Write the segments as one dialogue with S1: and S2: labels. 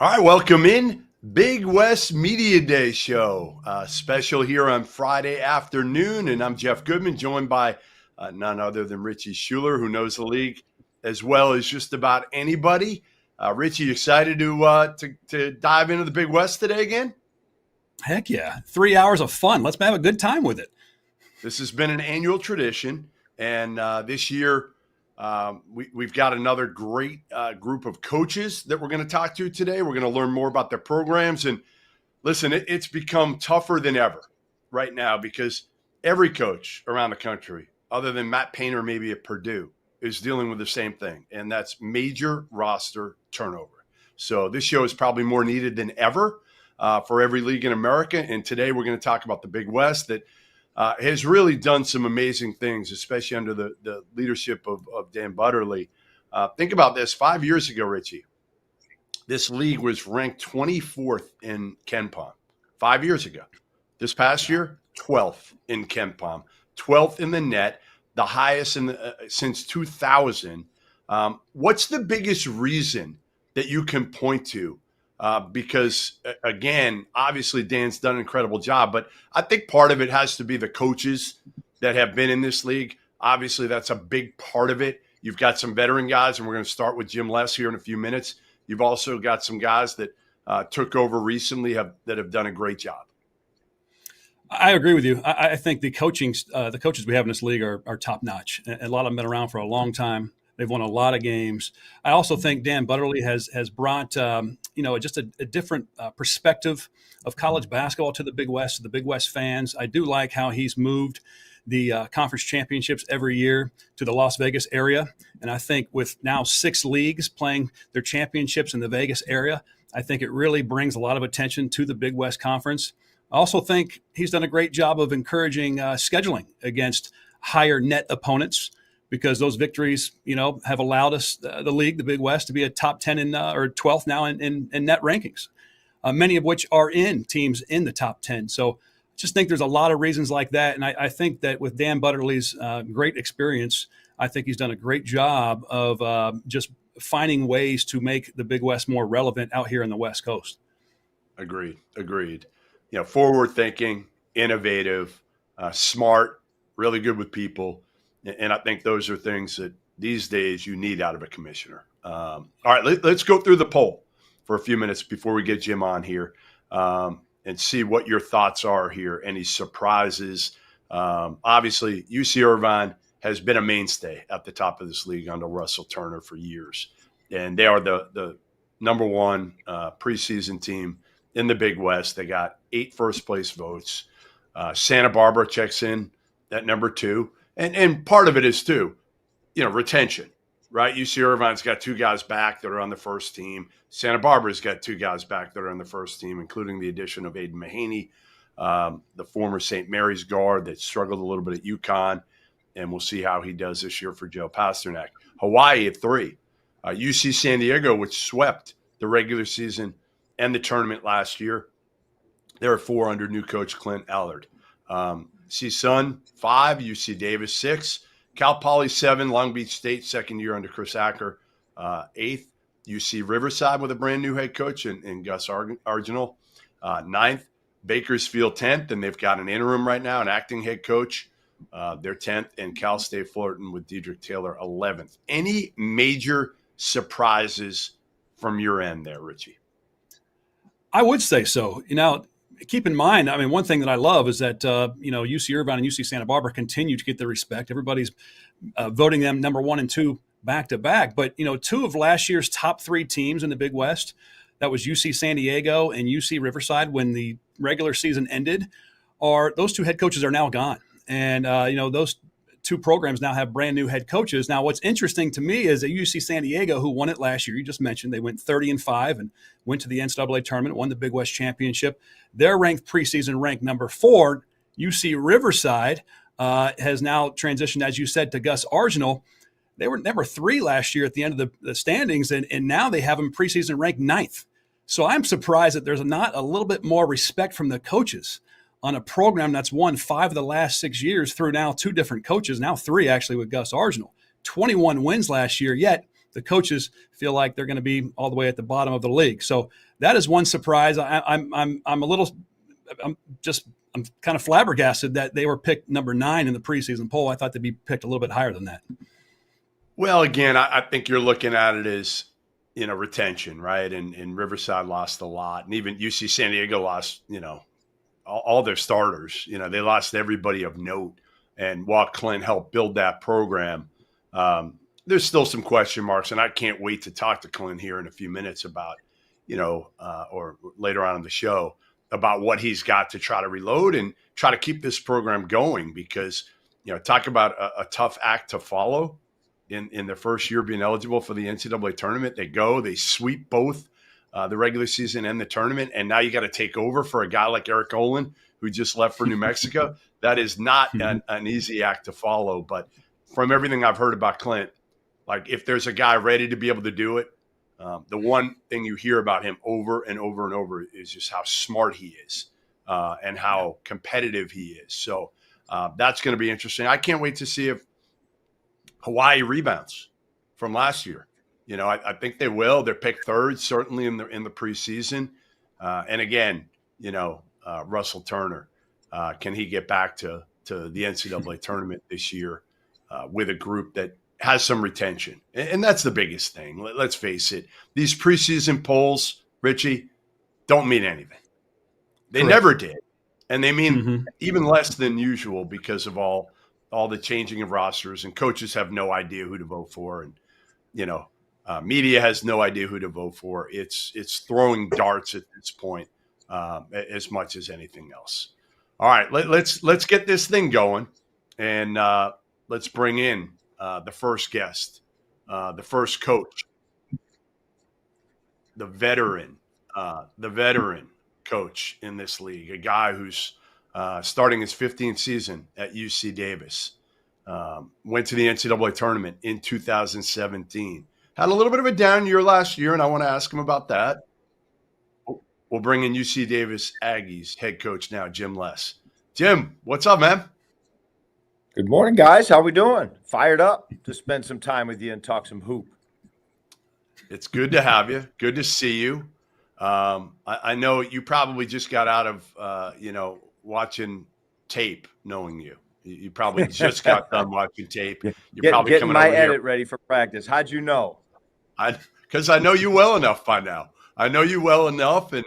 S1: All right, welcome in. Big West Media Day show. Special here on Friday afternoon, and I'm Jeff Goodman, joined by none other than Richie Schueler, who knows the league as well as just about anybody. Richie, excited to dive into the Big West today again?
S2: Heck yeah. 3 hours of fun. Let's have a good time with it.
S1: This has been an annual tradition, and this year we've got another great group of coaches that we're going to talk to today. We're going to learn more about their programs. And listen, it's become tougher than ever right now because every coach around the country, other than Matt Painter maybe at Purdue, is dealing with the same thing, and that's major roster turnover. So this show is probably more needed than ever for every league in America. And today we're going to talk about the Big West that has really done some amazing things, especially under the leadership of Dan Butterly. Think about this. 5 years ago, Richie, this league was ranked 24th in KenPom 5 years ago. This past year, 12th in KenPom, 12th in the net, the highest since 2000. What's the biggest reason that you can point to? Because, again, obviously Dan's done an incredible job, but I think part of it has to be the coaches that have been in this league. Obviously, that's a big part of it. You've got some veteran guys, and we're going to start with Jim Les here in a few minutes. You've also got some guys that took over recently that have done a great job.
S2: I agree with you. I think the coaches we have in this league are top-notch. A lot of them have been around for a long time. They've won a lot of games. I also think Dan Butterly has brought just a different perspective of college basketball to the Big West, to the Big West fans. I do like how he's moved the conference championships every year to the Las Vegas area. And I think with now 6 leagues playing their championships in the Vegas area, I think it really brings a lot of attention to the Big West Conference. I also think he's done a great job of encouraging scheduling against higher net opponents, because those victories, have allowed us, the league, the Big West, to be a top 10 or 12th now in net rankings, many of which are in teams in the top 10. So I just think there's a lot of reasons like that. And I think that with Dan Butterly's great experience, I think he's done a great job of just finding ways to make the Big West more relevant out here in the West Coast.
S1: Agreed. Forward thinking, innovative, smart, really good with people. And I think those are things that these days you need out of a commissioner. All right, let's go through the poll for a few minutes before we get Jim on here and see what your thoughts are here. Any surprises? Obviously, UC Irvine has been a mainstay at the top of this league under Russell Turner for years. And they are the number one preseason team in the Big West. They got 8 first-place votes. Santa Barbara checks in at number 2. And part of it is, too, retention, right? UC Irvine's got 2 guys back that are on the first team. Santa Barbara's got 2 guys back that are on the first team, including the addition of Aidan Mahaney, the former St. Mary's guard that struggled a little bit at UConn. And we'll see how he does this year for Joe Pasternack. Hawaii at 3. UC San Diego, which swept the regular season and the tournament last year. They're at 4 under new coach Clint, Allard. CSUN 5, UC Davis 6, Cal Poly 7, Long Beach State second year under Chris Acker 8th, UC Riverside with a brand new head coach and Gus Argenal 9th, Bakersfield 10th, and they've got an interim right now, an acting head coach. They're 10th, and Cal State Fullerton with Dedrique Taylor 11th. Any major surprises from your end there, Richie?
S2: I would say so. Keep in mind, one thing that I love is that, UC Irvine and UC Santa Barbara continue to get the respect. Everybody's voting them number 1 and 2 back to back. But, 2 of last year's top 3 teams in the Big West, that was UC San Diego and UC Riverside when the regular season ended, those 2 head coaches are now gone. And, those 2 programs now have brand new head coaches. Now, what's interesting to me is that UC San Diego, who won it last year, you just mentioned, they went 30-5 and went to the NCAA tournament, won the Big West championship. They're preseason ranked number 4. UC Riverside has now transitioned, as you said, to Gus Argenal. They were number 3 last year at the end of the standings, and now they have them preseason ranked 9th. So I'm surprised that there's not a little bit more respect from the coaches on a program that's won 5 of the last 6 years through now 2 different coaches, now 3 actually with Gus Argenal. 21 wins last year, yet the coaches feel like they're going to be all the way at the bottom of the league. So that is one surprise. I'm kind of flabbergasted that they were picked number 9 in the preseason poll. I thought they'd be picked a little bit higher than that.
S1: Well, again, I think you're looking at it as, retention, right? And Riverside lost a lot. And even UC San Diego lost, all their starters. They lost everybody of note. And while Clint helped build that program, there's still some question marks. And I can't wait to talk to Clint here in a few minutes about, or later on in the show, about what he's got to try to reload and try to keep this program going. Because, talk about a tough act to follow. In their first year being eligible for the NCAA tournament, they sweep both the regular season and the tournament, and now you got to take over for a guy like Eric Olin, who just left for New Mexico. That is not an easy act to follow. But from everything I've heard about Clint, like if there's a guy ready to be able to do it, the one thing you hear about him over and over and over is just how smart he is and how competitive he is. So that's going to be interesting. I can't wait to see if Hawaii rebounds from last year. I think they will. They're picked third, certainly in the preseason. And again, Russell Turner, can he get back to the NCAA tournament this year with a group that has some retention? And that's the biggest thing. Let's face it. These preseason polls, Richie, don't mean anything. They
S2: Correct.
S1: never did. And they mean even less than usual because of all the changing of rosters, and coaches have no idea who to vote for. And, media has no idea who to vote for. It's throwing darts at this point as much as anything else. All right, let's get this thing going, and let's bring in the first guest, the first coach, the veteran coach in this league, a guy who's starting his 15th season at UC Davis. Went to the NCAA tournament in 2017. Had a little bit of a down year last year, and I want to ask him about that. We'll bring in UC Davis Aggies head coach now, Jim Less. Jim, what's up, man?
S3: Good morning, guys. How we doing? Fired up to spend some time with you and talk some hoop.
S1: It's good to have you. Good to see you. I know you probably just got out of, watching tape, knowing you. You probably just got done watching tape. You're probably
S3: getting
S1: coming
S3: my
S1: over
S3: edit
S1: here.
S3: ready for practice. How'd you know?
S1: Because I know you well enough by now. I know you well enough. And,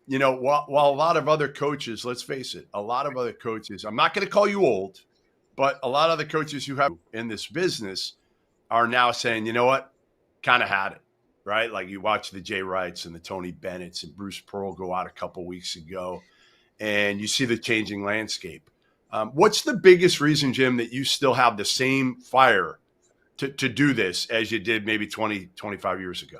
S1: while a lot of other coaches, let's face it, a lot of other coaches, I'm not going to call you old, but a lot of the coaches who have in this business are now saying, you know what, kind of had it, right? Like you watch the Jay Wrights and the Tony Bennett's and Bruce Pearl go out a couple weeks ago, and you see the changing landscape. What's the biggest reason, Jim, that you still have the same fire to do this as you did maybe 20, 25 years ago?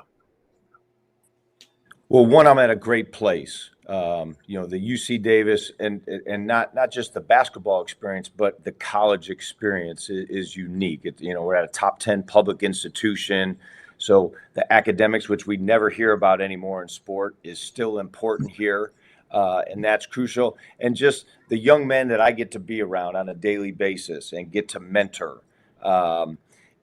S3: Well, one, I'm at a great place. The UC Davis and not just the basketball experience, but the college experience is unique. We're at a top 10 public institution. So the academics, which we never hear about anymore in sport, is still important here. And that's crucial. And just the young men that I get to be around on a daily basis and get to mentor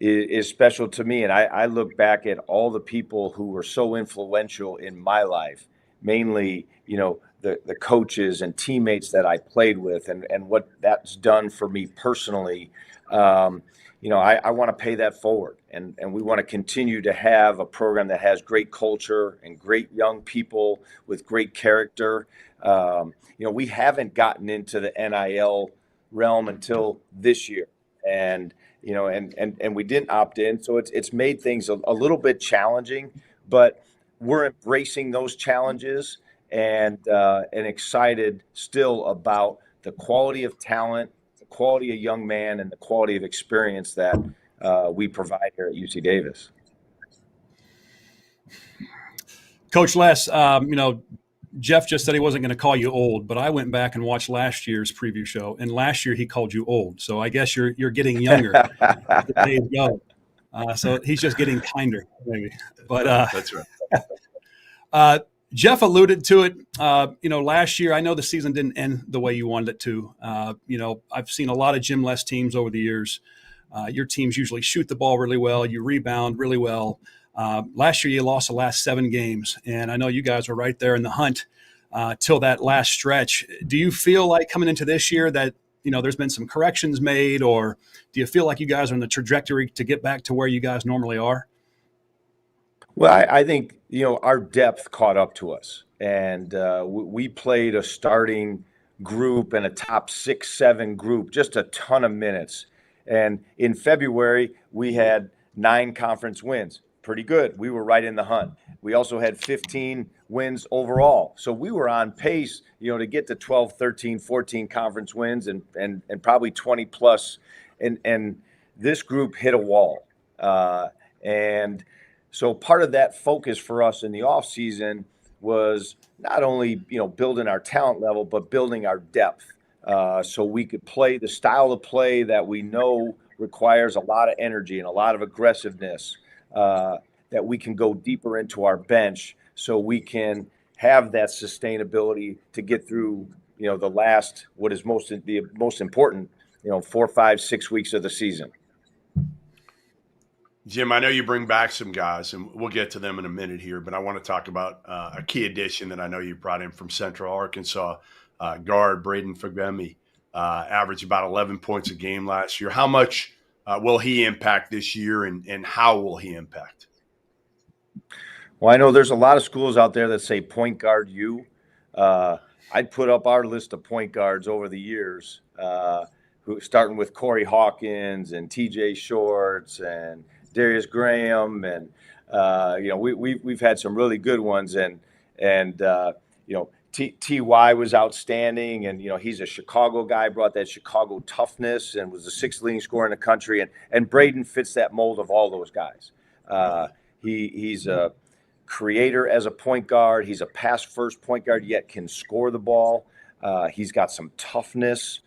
S3: is special to me. And I look back at all the people who were so influential in my life, mainly, the coaches and teammates that I played with and what that's done for me personally. I want to pay that forward. And we want to continue to have a program that has great culture and great young people with great character. We haven't gotten into the NIL realm until this year. And we didn't opt in. So it's made things a little bit challenging, but we're embracing those challenges and excited still about the quality of talent, the quality of young man, and the quality of experience that we provide here at UC Davis.
S2: Coach Les, Jeff just said he wasn't going to call you old, but I went back and watched last year's preview show, and last year he called you old. So I guess you're getting younger as the days go. So he's just getting kinder, maybe. But
S1: That's right.
S2: Jeff alluded to it. Last year, I know the season didn't end the way you wanted it to. I've seen a lot of Jim Les teams over the years. Your teams usually shoot the ball really well. You rebound really well. Last year, you lost the last 7 games, and I know you guys were right there in the hunt till that last stretch. Do you feel like coming into this year that there's been some corrections made, or do you feel like you guys are on the trajectory to get back to where you guys normally are?
S3: Well, I think, our depth caught up to us, and we played a starting group and a top 6, 7 group, just a ton of minutes. And in February, we had 9 conference wins. Pretty good. We were right in the hunt. We also had 15 wins overall. So we were on pace, to get to 12, 13, 14 conference wins and probably 20 plus. And this group hit a wall. And so part of that focus for us in the offseason was not only, building our talent level, but building our depth so we could play the style of play that we know requires a lot of energy and a lot of aggressiveness, that we can go deeper into our bench so we can have that sustainability to get through, the last, what is the most important, 4, 5, 6 weeks of the season.
S1: Jim, I know you bring back some guys, and we'll get to them in a minute here, but I want to talk about a key addition that I know you brought in from Central Arkansas, guard Braden Fagemi, averaged about 11 points a game last year. How much will he impact this year, and how will he impact?
S3: Well, I know there's a lot of schools out there that say point guard you. I'd put up our list of point guards over the years, starting with Corey Hawkins and TJ Shorts and Darius Graham, and we've had some really good ones, and Ty was outstanding, and he's a Chicago guy, brought that Chicago toughness, and was the 6th leading scorer in the country, and Braden fits that mold of all those guys. He's a creator as a point guard. He's a pass first point guard, yet can score the ball. He's got some toughness,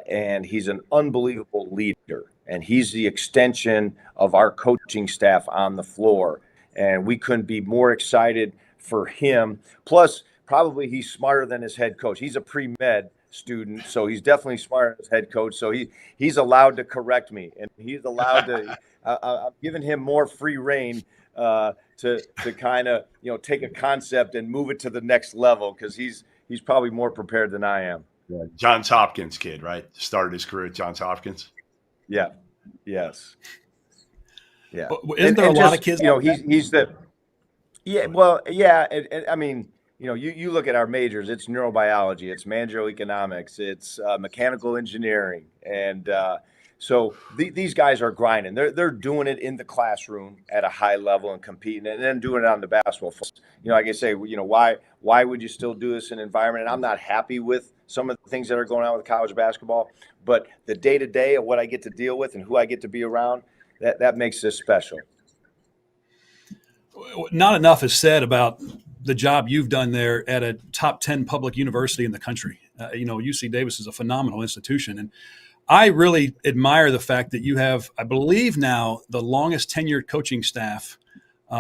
S3: and he's an unbelievable leader. And he's the extension of our coaching staff on the floor. And we couldn't be more excited for him. Plus, probably he's smarter than his head coach. He's a pre-med student, so he's definitely smarter than his head coach. So he's allowed to correct me, and he's allowed to I'm giving him more free reign to kind of take a concept and move it to the next level, because he's probably more prepared than I am.
S1: Yeah. Johns Hopkins kid, right? Started his career at Johns Hopkins.
S3: Yeah. Yes. Yeah.
S2: Isn't there a lot of kids?
S3: He's the. Yeah. Well. Yeah. And I mean, you look at our majors. It's neurobiology. It's managerial-economics. It's mechanical engineering, and so these guys are grinding. They're doing it in the classroom at a high level and competing, and then doing it on the basketball field. Like I say, why would you still do this in an environment? And I'm not happy with some of the things that are going on with college basketball, but the day-to-day of what I get to deal with and who I get to be around, that makes this special.
S2: Not enough is said about the job you've done there at a top 10 public university in the country. UC Davis is a phenomenal institution, and I really admire the fact that you have, I believe now, the longest tenured coaching staff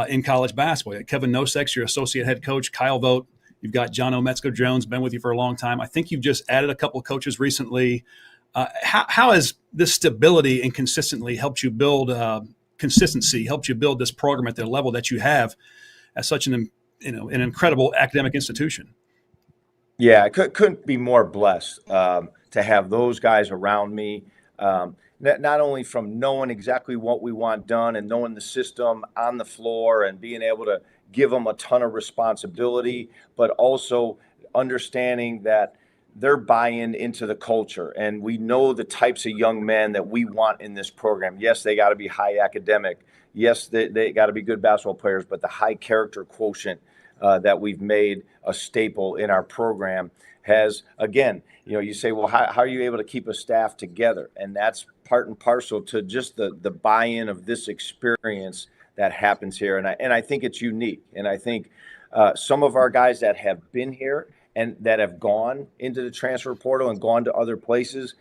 S2: in college basketball. Kevin Nosek's your associate head coach, Kyle Vogt. You've got John O'Metzger-Jones, been with you for a long time. I think you've just added a couple of coaches recently. How has this stability and consistency helped you build this program at the level that you have at such an incredible academic institution?
S3: Yeah, I couldn't be more blessed to have those guys around me, not only from knowing exactly what we want done and knowing the system on the floor and being able to give them a ton of responsibility, but also understanding that they're buying into the culture. And we know the types of young men that we want in this program. Yes, they got to be high academic. Yes, they got to be good basketball players, but the high character quotient that we've made a staple in our program has, again, you say, well, how are you able to keep a staff together? And that's part and parcel to just the buy-in of this experience that happens here. And I think it's unique. And I think some of our guys that have been here and that have gone into the transfer portal and gone to other places,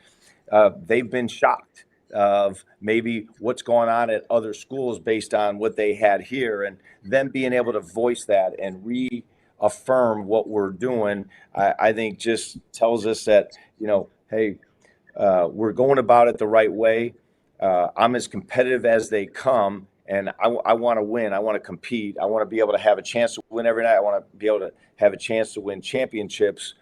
S3: they've been shocked of maybe what's going on at other schools based on what they had here, and them being able to voice that and reaffirm what we're doing, I think just tells us that, hey, we're going about it the right way. I'm as competitive as they come, And I want to win. I want to compete. I want to be able to have a chance to win every night. I want to be able to have a chance to win championships.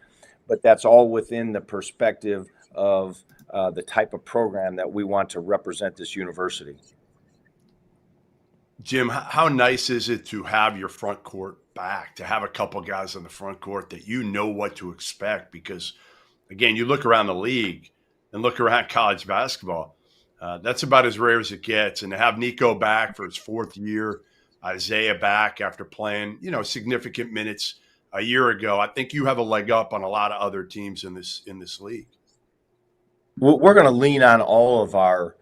S3: But that's all within the perspective of the type of program that we want to represent this university.
S1: Jim, how nice is it to have your front court back, to have a couple guys on the front court that you know what to expect? Because, again, you look around the league and look around college basketball, that's about as rare as it gets. And to have Nico back for his fourth year, Isaiah back after playing, significant minutes a year ago, I think you have a leg up on a lot of other teams in this league.
S3: We're going to lean on all of our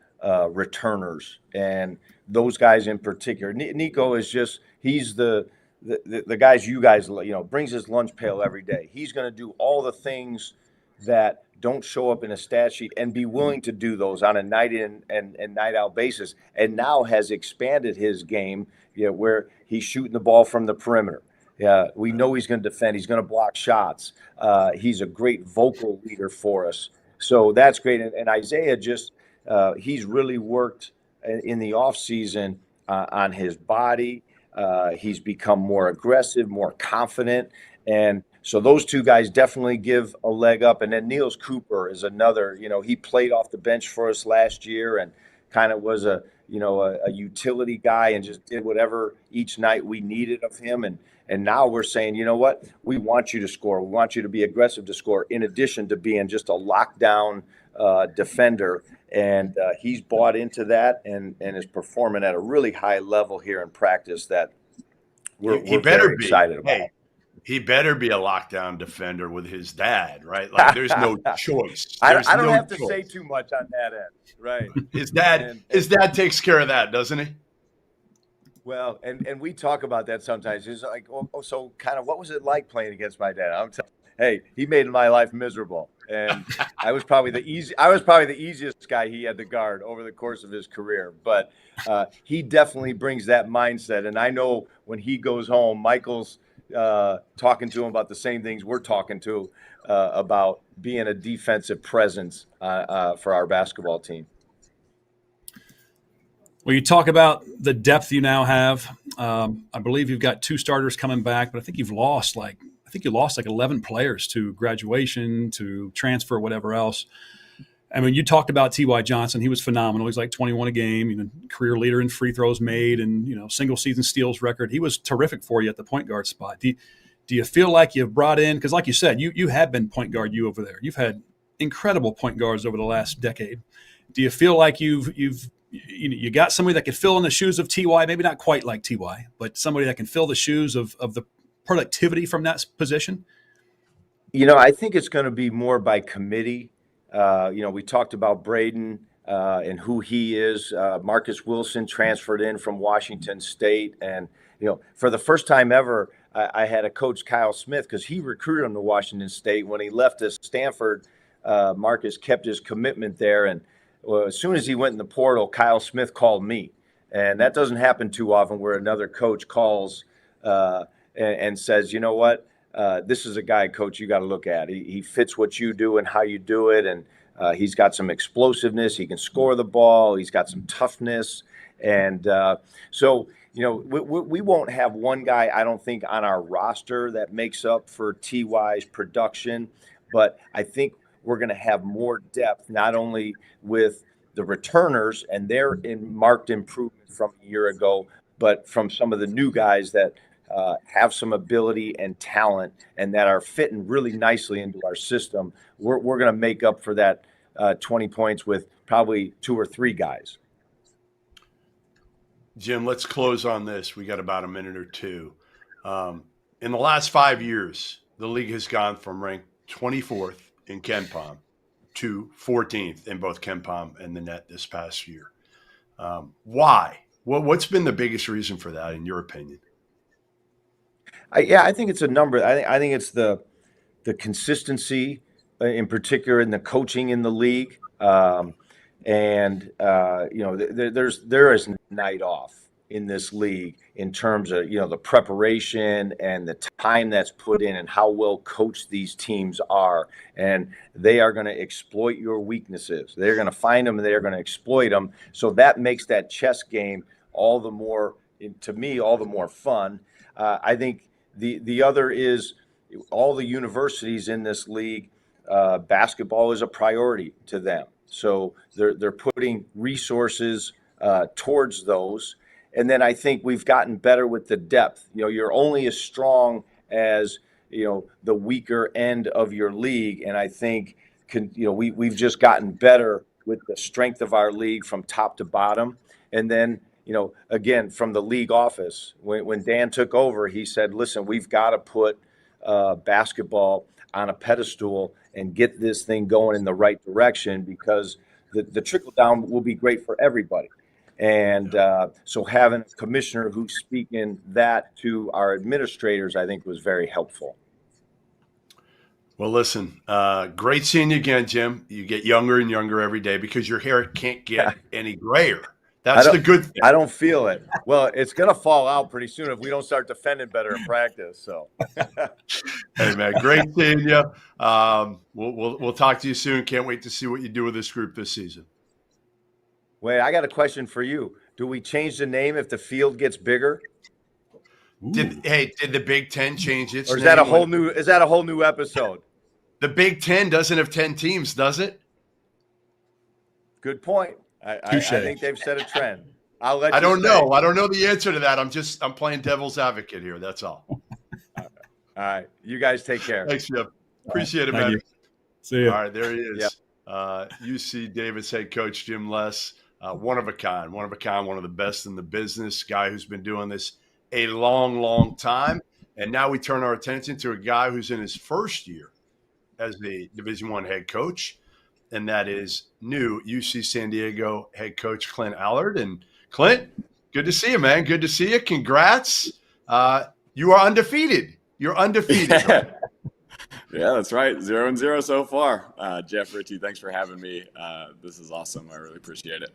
S3: returners and those guys in particular. Nico is he's the guys you guys, brings his lunch pail every day. He's going to do all the things that don't show up in a stat sheet and be willing to do those on a night in and night out basis. And now has expanded his game, where he's shooting the ball from the perimeter. Yeah, we know he's going to defend. He's going to block shots. He's a great vocal leader for us. So that's great. And Isaiah he's really worked in the offseason on his body. He's become more aggressive, more confident. And so those two guys definitely give a leg up. And then Niels Cooper is another, he played off the bench for us last year and kind of was a utility guy and just did whatever each night we needed of him. And now we're saying, you know what, we want you to score. We want you to be aggressive to score, in addition to being just a lockdown defender. And he's bought into that and is performing at a really high level here in practice that we're very excited about.
S1: Hey, he better be a lockdown defender with his dad, right? Like, there's no choice.
S3: I don't have to say too much on that end, right?
S1: His dad takes care of that, doesn't he?
S3: Well, and we talk about that sometimes. It's like, so kind of what was it like playing against my dad? I'm telling you, hey, he made my life miserable, and I was probably the easiest guy he had to guard over the course of his career. But he definitely brings that mindset, and I know when he goes home, Michael's talking to him about the same things we're talking to about being a defensive presence for our basketball team.
S2: Well, you talk about the depth you now have. I believe you've got 2 starters coming back, but I think you lost like 11 players to graduation, to transfer, whatever else. I mean, you talked about T.Y. Johnson. He was phenomenal. He's like 21 a game, career leader in free throws made and, single season steals record. He was terrific for you at the point guard spot. Do you feel like you've brought in, because like you said, you have been point guard over there. You've had incredible point guards over the last decade. Do you feel like you got somebody that could fill in the shoes of T.Y., maybe not quite like T.Y., but somebody that can fill the shoes of the productivity from that position?
S3: I think it's going to be more by committee. We talked about Braden and who he is. Marcus Wilson transferred in from Washington State. And, for the first time ever, I had a coach, Kyle Smith, because he recruited him to Washington State. When he left to Stanford, Marcus kept his commitment there. And as soon as he went in the portal, Kyle Smith called me. And that doesn't happen too often, where another coach calls and says, you know what, this is a guy, coach, you got to look at. He fits what you do and how you do it. And he's got some explosiveness. He can score the ball. He's got some toughness. And so, we won't have one guy, I don't think, on our roster that makes up for TY's production. But I think we're going to have more depth, not only with the returners and their marked improvement from a year ago, but from some of the new guys that have some ability and talent and that are fitting really nicely into our system. We're going to make up for that 20 points with probably 2 or 3 guys.
S1: Jim, let's close on this. We got about a minute or two. In the last 5 years, the league has gone from ranked 24th in KenPom to 14th in both KenPom and the net this past year. Why? What's been the biggest reason for that, in your opinion?
S3: I think it's a number. I think it's the consistency, in particular in the coaching in the league, there is night off in this league in terms of the preparation and the time that's put in and how well coached these teams are, and they are going to exploit your weaknesses. They're going to find them and they're going to exploit them. So that makes that chess game all the more, to me, all the more fun. I think the other is all the universities in this league, basketball is a priority to them. So they're putting resources towards those. And then I think we've gotten better with the depth. You're only as strong as, the weaker end of your league. And I think, we've just gotten better with the strength of our league from top to bottom. And then, again, from the league office, when Dan took over, he said, listen, we've got to put basketball on a pedestal and get this thing going in the right direction, because the trickle down will be great for everybody. And so having a commissioner who's speaking that to our administrators, I think was very helpful.
S1: Well, listen, great seeing you again, Jim. You get younger and younger every day because your hair can't get any grayer. That's the good thing.
S3: I don't feel it. Well, it's going to fall out pretty soon if we don't start defending better in practice. So,
S1: hey, man, great seeing you. We'll talk to you soon. Can't wait to see what you do with this group this season.
S3: Wait, I got a question for you. Do we change the name if the field gets bigger?
S1: Did the Big Ten change its
S3: name? Or is
S1: name?
S3: that a whole new episode?
S1: The Big Ten doesn't have 10 teams, does it?
S3: Good point. I think they've set a trend.
S1: I don't know. I don't know the answer to that. I'm playing devil's advocate here. That's all.
S3: All right. You guys take care.
S1: Thanks, Jeff. Appreciate it, man.
S2: You. See you.
S1: All right, there he is. Yep. UC Davis head coach Jim Les. One of a kind, one of the best in the business, guy who's been doing this a long, long time. And now we turn our attention to a guy who's in his first year as the Division I head coach, and that is new UC San Diego head coach Clint Allard. And Clint, good to see you, man. Good to see you. Congrats. You are undefeated. You're undefeated.
S4: Yeah, that's right. 0-0 so far. Jeff, Richie, thanks for having me. This is awesome. I really appreciate it.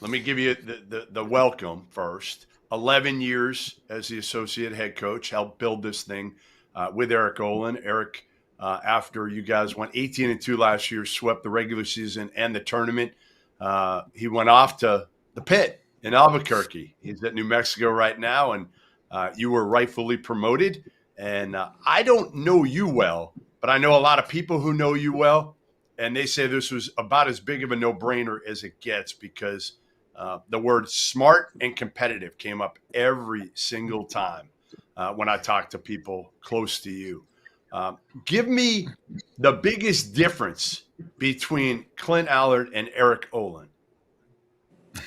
S1: Let me give you the welcome first. 11 years as the associate head coach, helped build this thing with Eric Olin. Eric, after you guys went 18-2 last year, swept the regular season and the tournament, he went off to the pit in Albuquerque. He's at New Mexico right now, and you were rightfully promoted. And I don't know you well, but I know a lot of people who know you well, and they say this was about as big of a no-brainer as it gets, because the word smart and competitive came up every single time when I talk to people close to you. Give me the biggest difference between Clint Allard and Eric Olin.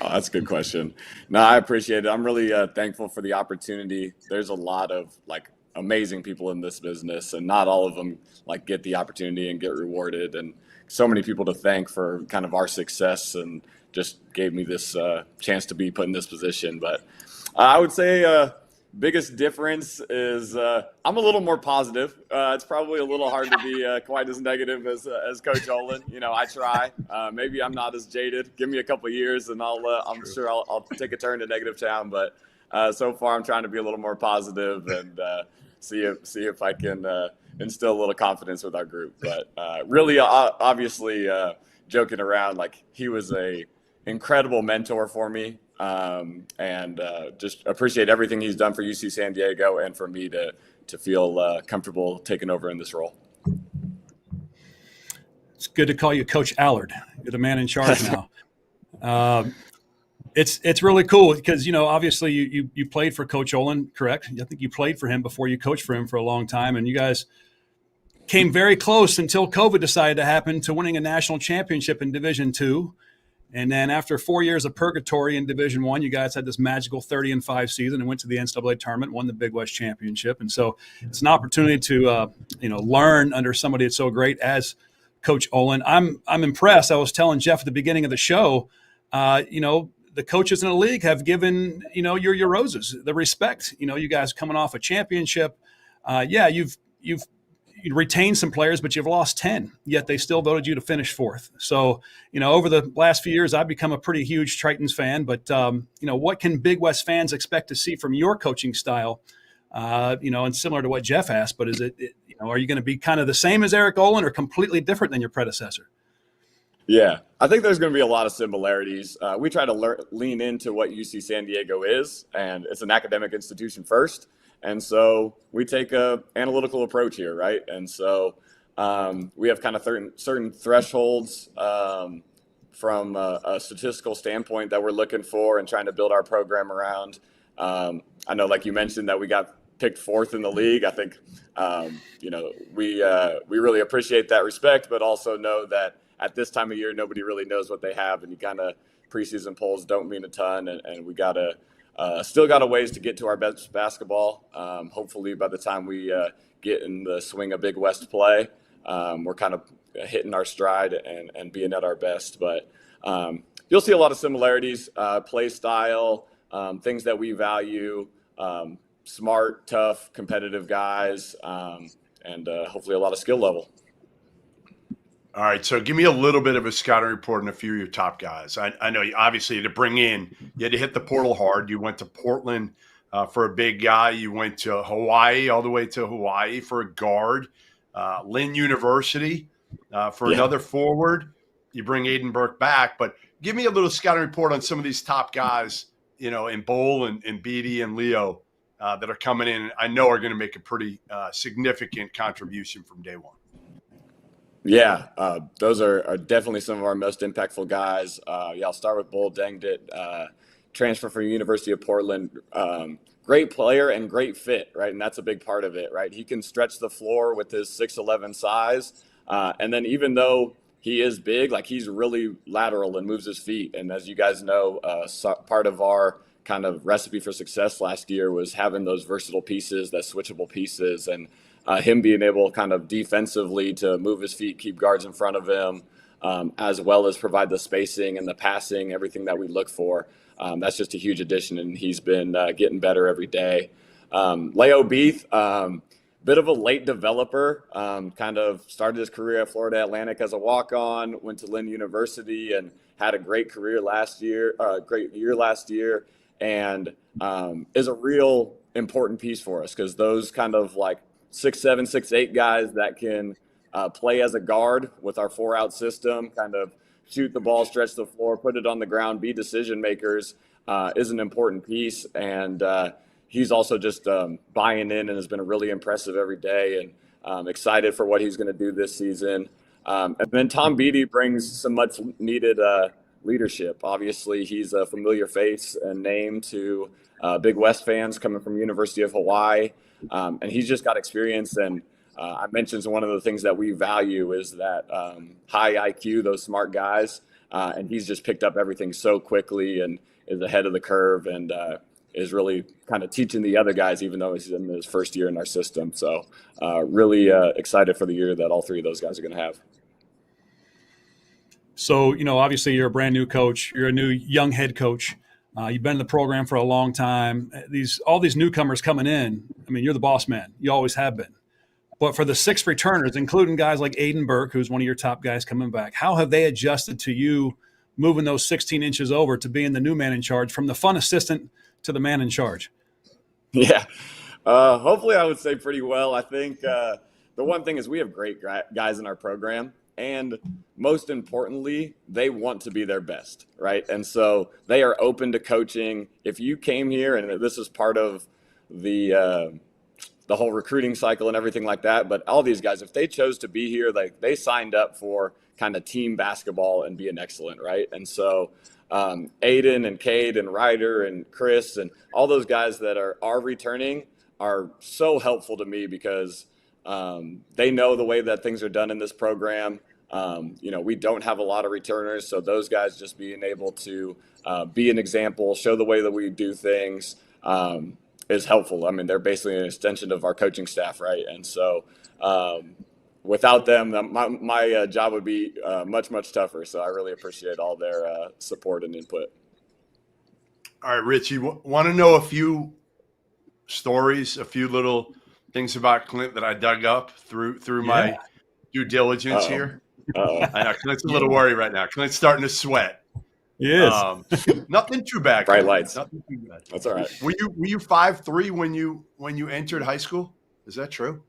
S4: Oh, that's a good question. No, I appreciate it. I'm really thankful for the opportunity. There's a lot of amazing people in this business, and not all of them get the opportunity and get rewarded. And so many people to thank for kind of our success, and just gave me this chance to be put in this position. But I would say biggest difference is I'm a little more positive. It's probably a little hard to be quite as negative as Coach Olin. I try. Maybe I'm not as jaded. Give me a couple of years, and I'm sure I'll take a turn to negative town. But so far, I'm trying to be a little more positive and see if I can instill a little confidence with our group. But really, obviously, joking around, he was a incredible mentor for me, and just appreciate everything he's done for UC San Diego and for me to feel comfortable taking over in this role.
S2: It's good to call you Coach Allard. You're the man in charge now. It's really cool because, obviously you played for Coach Olin, correct? I think you played for him before you coached for him for a long time, and you guys came very close until COVID decided to happen to winning a national championship in Division II. And then after 4 years of purgatory in Division I, you guys had this magical 30-5 season and went to the NCAA tournament, won the Big West Championship. And so it's an opportunity to, learn under somebody that's so great as Coach Olin. I'm impressed. I was telling Jeff at the beginning of the show, the coaches in the league have given, your roses, the respect. You guys coming off a championship. You've retained some players, but you've lost 10, yet they still voted you to finish fourth. So, over the last few years, I've become a pretty huge Tritons fan. But, what can Big West fans expect to see from your coaching style? And similar to what Jeff asked, but is it are you going to be kind of the same as Eric Olin or completely different than your predecessor?
S4: Yeah, I think there's going to be a lot of similarities. We try to lean into what UC San Diego is, and it's an academic institution first. And so we take a analytical approach here, right? And so we have kind of certain thresholds from a statistical standpoint that we're looking for and trying to build our program around. I know, like you mentioned, that we got picked 4th in the league. I think, we really appreciate that respect, but also know that at this time of year, nobody really knows what they have, and you kind of preseason polls don't mean a ton, and we still got a ways to get to our best basketball. Hopefully, by the time we get in the swing of Big West play, we're kind of hitting our stride and being at our best. But you'll see a lot of similarities, play style, things that we value, smart, tough, competitive guys, and hopefully a lot of skill level.
S1: All right, so give me a little bit of a scouting report on a few of your top guys. I know you obviously to bring in, you had to hit the portal hard. You went to Portland for a big guy. You went to Hawaii, all the way to Hawaii for a guard. Lynn University for another forward. You bring Aidan Burke back, but give me a little scouting report on some of these top guys, in Bowl and Beatty and Leo that are coming in. I know are going to make a pretty significant contribution from day one.
S4: Yeah, those are definitely some of our most impactful guys. I'll start with Bull Dengdit, transfer from University of Portland. Great player and great fit, right? And that's a big part of it, right? He can stretch the floor with his 6'11" size. And then even though he is big, like he's really lateral and moves his feet. And as you guys know, part of our kind of recipe for success last year was having those versatile pieces, that switchable pieces, and him being able kind of defensively to move his feet, keep guards in front of him, as well as provide the spacing and the passing, everything that we look for. That's just a huge addition, and he's been getting better every day. Leo Beath, bit of a late developer, kind of started his career at Florida Atlantic as a walk-on, went to Lynn University and had a great year last year, and is a real important piece for us because those kind of like 6'7", 6'8" guys that can play as a guard with our 4-out system, kind of shoot the ball, stretch the floor, put it on the ground, be decision makers is an important piece. And he's also just buying in and has been really impressive every day, and excited for what he's going to do this season. And then Tom Beatty brings some much needed leadership. Obviously, he's a familiar face and name to Big West fans coming from University of Hawaii. And he's just got experience. And I mentioned one of the things that we value is that high IQ, those smart guys. And he's just picked up everything so quickly and is ahead of the curve and is really kind of teaching the other guys, even though he's in his first year in our system. So really excited for the year that all 3 of those guys are going to have.
S2: So, obviously you're a brand new coach. You're a new young head coach. You've been in the program for a long time. All these newcomers coming in, you're the boss man. You always have been. But for the 6 returners, including guys like Aidan Burke, who's one of your top guys coming back, how have they adjusted to you moving those 16 inches over to being the new man in charge, from the fun assistant to the man in charge?
S4: Yeah, hopefully I would say pretty well. I think the one thing is we have great guys in our program. And most importantly, they want to be their best, right? And so they are open to coaching. If you came here, and this is part of the whole recruiting cycle and everything like that, but all these guys, if they chose to be here, they signed up for kind of team basketball and being excellent, right? And so Aidan and Cade and Ryder and Chris and all those guys that are returning are so helpful to me because they know the way that things are done in this program. We don't have a lot of returners, so those guys just being able to be an example, show the way that we do things is helpful. They're basically an extension of our coaching staff, right? And so without them, my job would be much, much tougher. So I really appreciate all their support and input.
S1: All right, Richie, want to know a few stories, a few little things about Clint that I dug up through my due diligence here. I know Clint's a little worried right now. Clint's starting to sweat.
S2: Yes.
S1: Nothing too bad.
S4: Bright lights.
S1: Nothing too bad.
S4: That's all right.
S1: Were you 5'3" when you entered high school? Is that true?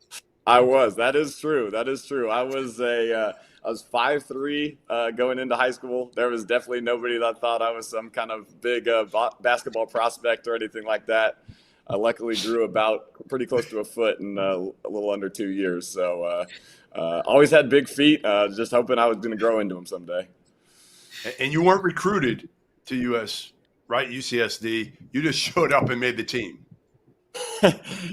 S4: I was. That is true. That is true. I was 5'3" going into high school. There was definitely nobody that thought I was some kind of big basketball prospect or anything like that. I luckily grew about pretty close to a foot in a little under 2 years. So always had big feet. Just hoping I was going to grow into them someday.
S1: And you weren't recruited to US, right? UCSD. You just showed up and made the team.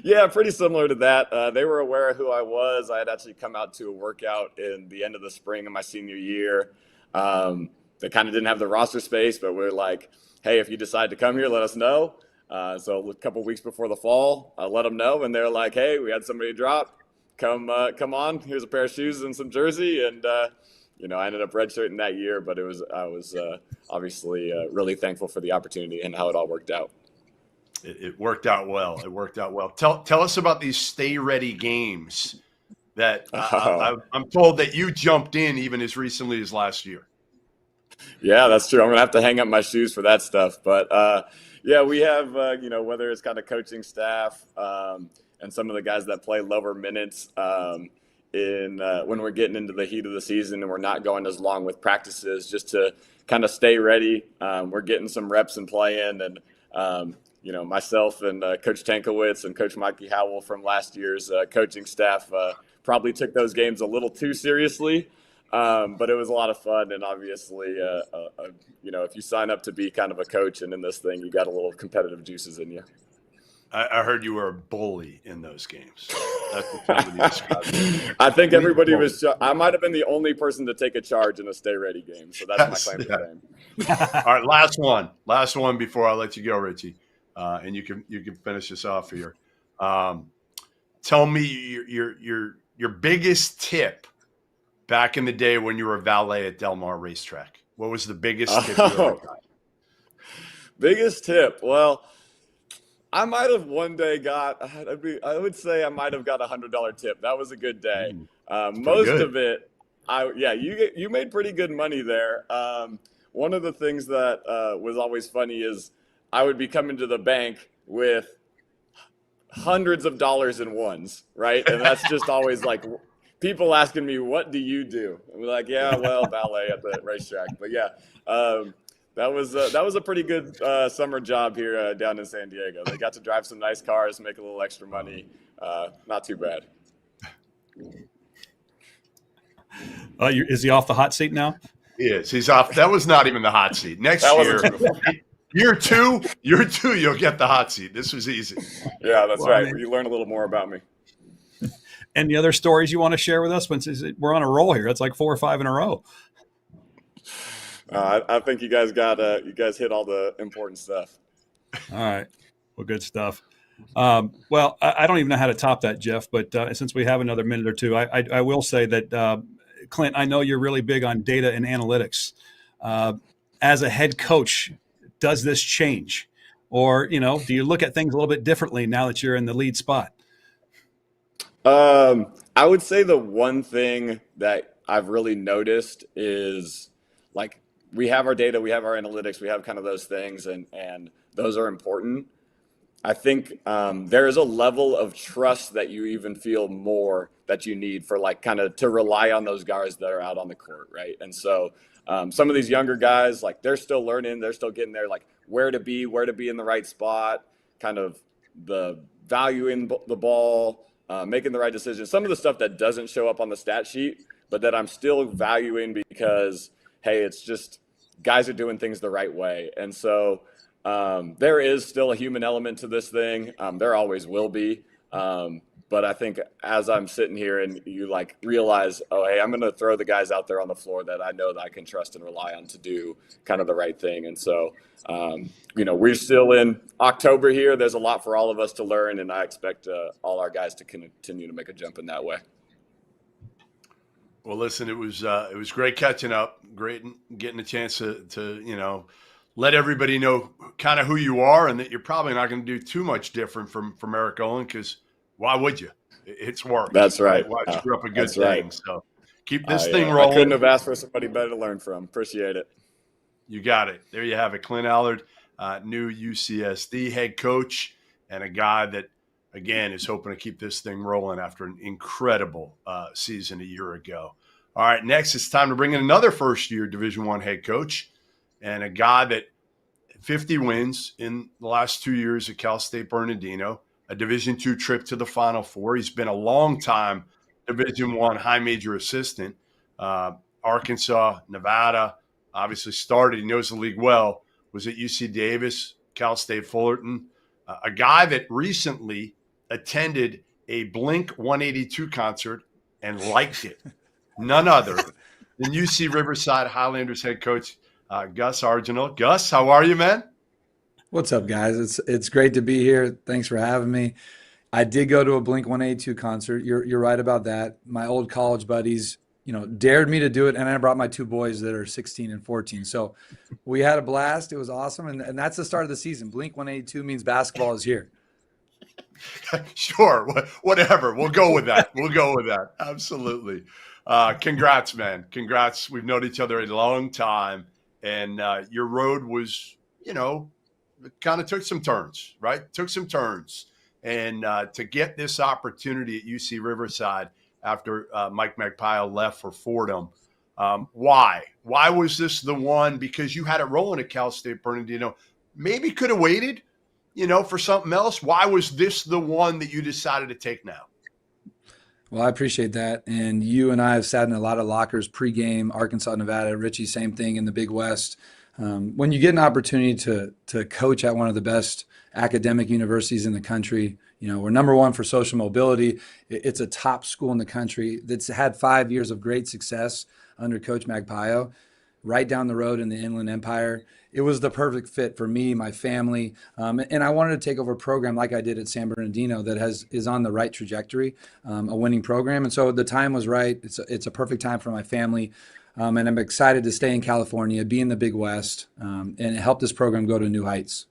S4: Yeah, pretty similar to that. They were aware of who I was. I had actually come out to a workout in the end of the spring of my senior year. They kind of didn't have the roster space, but we're like, hey, if you decide to come here, let us know. So a couple weeks before the fall, I let them know, and they're like, hey, we had somebody drop. Come on. Here's a pair of shoes and some jersey. And, I ended up redshirting that year, but I was obviously really thankful for the opportunity and how it all worked out.
S1: It worked out well. It worked out well. Tell us about these stay ready games that I'm told that you jumped in even as recently as last year.
S4: Yeah, that's true. I'm going to have to hang up my shoes for that stuff. But, yeah, we have, whether it's kind of coaching staff and some of the guys that play lower minutes when we're getting into the heat of the season and we're not going as long with practices just to kind of stay ready. We're getting some reps and playing and, myself and Coach Tankowitz and Coach Mikey Howell from last year's coaching staff probably took those games a little too seriously, but it was a lot of fun. And obviously, if you sign up to be kind of a coach and in this thing, you got a little competitive juices in you.
S1: I heard you were a bully in those games. That's what somebody described.
S4: I think everybody was. I might have been the only person to take a charge in a stay ready game, so that's my claim to fame.
S1: All right, last one before I let you go, Richie, and you can finish this off here. Tell me your biggest tip back in the day when you were a valet at Del Mar Racetrack. What was the biggest tip you ever got?
S4: Biggest tip? Well, I might have one day got. I would say I might have got $100 tip. That was a good day. Most
S1: good.
S4: of it, you made pretty good money there. One of the things that was always funny is I would be coming to the bank with hundreds of dollars in ones, right? And that's just always like people asking me, "What do you do?" And we're like, "Yeah, well, ballet at the racetrack." But yeah. That was a pretty good summer job here down in San Diego. They got to drive some nice cars, make a little extra money. Not too bad.
S2: Is he off the hot seat now?
S1: He is. He's off. That was not even the hot seat. Next year, year two, you'll get the hot seat. This was easy.
S4: Yeah, that's right. You learn a little more about me.
S2: Any other stories you want to share with us? We're on a roll here. That's like 4 or 5 in a row.
S4: I think you guys hit all the important stuff.
S2: All right. Well, good stuff. Well, I don't even know how to top that, Jeff, but since we have another minute or two, I will say that, Clint, I know you're really big on data and analytics. As a head coach, does this change? Or, do you look at things a little bit differently now that you're in the lead spot?
S4: I would say the one thing that I've really noticed is like, we have our data, we have our analytics, we have kind of those things, and those are important. I think there is a level of trust that you even feel more that you need for like kind of to rely on those guys that are out on the court, right? And so some of these younger guys, like they're still learning, they're still getting there, like where to be in the right spot, kind of the valuing the ball, making the right decisions. Some of the stuff that doesn't show up on the stat sheet, but that I'm still valuing because, hey, it's just guys are doing things the right way. And so there is still a human element to this thing. There always will be. But I think as I'm sitting here and you like realize, oh, hey, I'm going to throw the guys out there on the floor that I know that I can trust and rely on to do kind of the right thing. And so, we're still in October here. There's a lot for all of us to learn, and I expect all our guys to continue to make a jump in that way.
S1: Well, listen, it was great catching up. Great getting a chance to let everybody know kind of who you are and that you're probably not going to do too much different from Eric Owen because why would you? It's work.
S4: That's right.
S1: Why screw up a good thing?
S4: Right.
S1: So keep this thing rolling.
S4: I couldn't have asked for somebody better to learn from. Appreciate it.
S1: You got it. There you have it. Clint Allard, new UCSD head coach and a guy that again, is hoping to keep this thing rolling after an incredible season a year ago. All right, next it's time to bring in another first-year Division I head coach and a guy that 50 wins in the last 2 years at Cal State Bernardino, a Division II trip to the Final Four. He's been a long-time Division I high major assistant. Arkansas, Nevada, obviously started. He knows the league well. Was at UC Davis, Cal State Fullerton. A guy that recently attended a Blink 182 concert and liked it. None other than UC Riverside Highlanders head coach Gus Argenal. Gus, how are you, man?
S5: What's up, guys? It's great to be here. Thanks for having me. I did go to a Blink 182 concert. You're right about that. My old college buddies, dared me to do it, and I brought my two boys that are 16 and 14. So we had a blast. It was awesome, and that's the start of the season. Blink 182 means basketball is here.
S1: Sure, whatever. We'll go with that. Absolutely. Congrats, man. Congrats. We've known each other a long time, and your road was, kind of took some turns, right? Took some turns. And to get this opportunity at UC Riverside after Mike Magpie left for Fordham, why? Why was this the one? Because you had it rolling at Cal State Bernardino. Maybe could have waited, for something else. Why was this the one that you decided to take now?
S5: Well, I appreciate that. And you and I have sat in a lot of lockers pregame, Arkansas, Nevada, Richie, same thing in the Big West. When you get an opportunity to coach at one of the best academic universities in the country, we're number one for social mobility. It's a top school in the country that's had 5 years of great success under Coach Magpie, right down the road in the Inland Empire. It was the perfect fit for me, my family, and I wanted to take over a program like I did at San Bernardino that is on the right trajectory, a winning program. And so the time was right. It's a perfect time for my family. And I'm excited to stay in California, be in the Big West, and help this program go to new heights.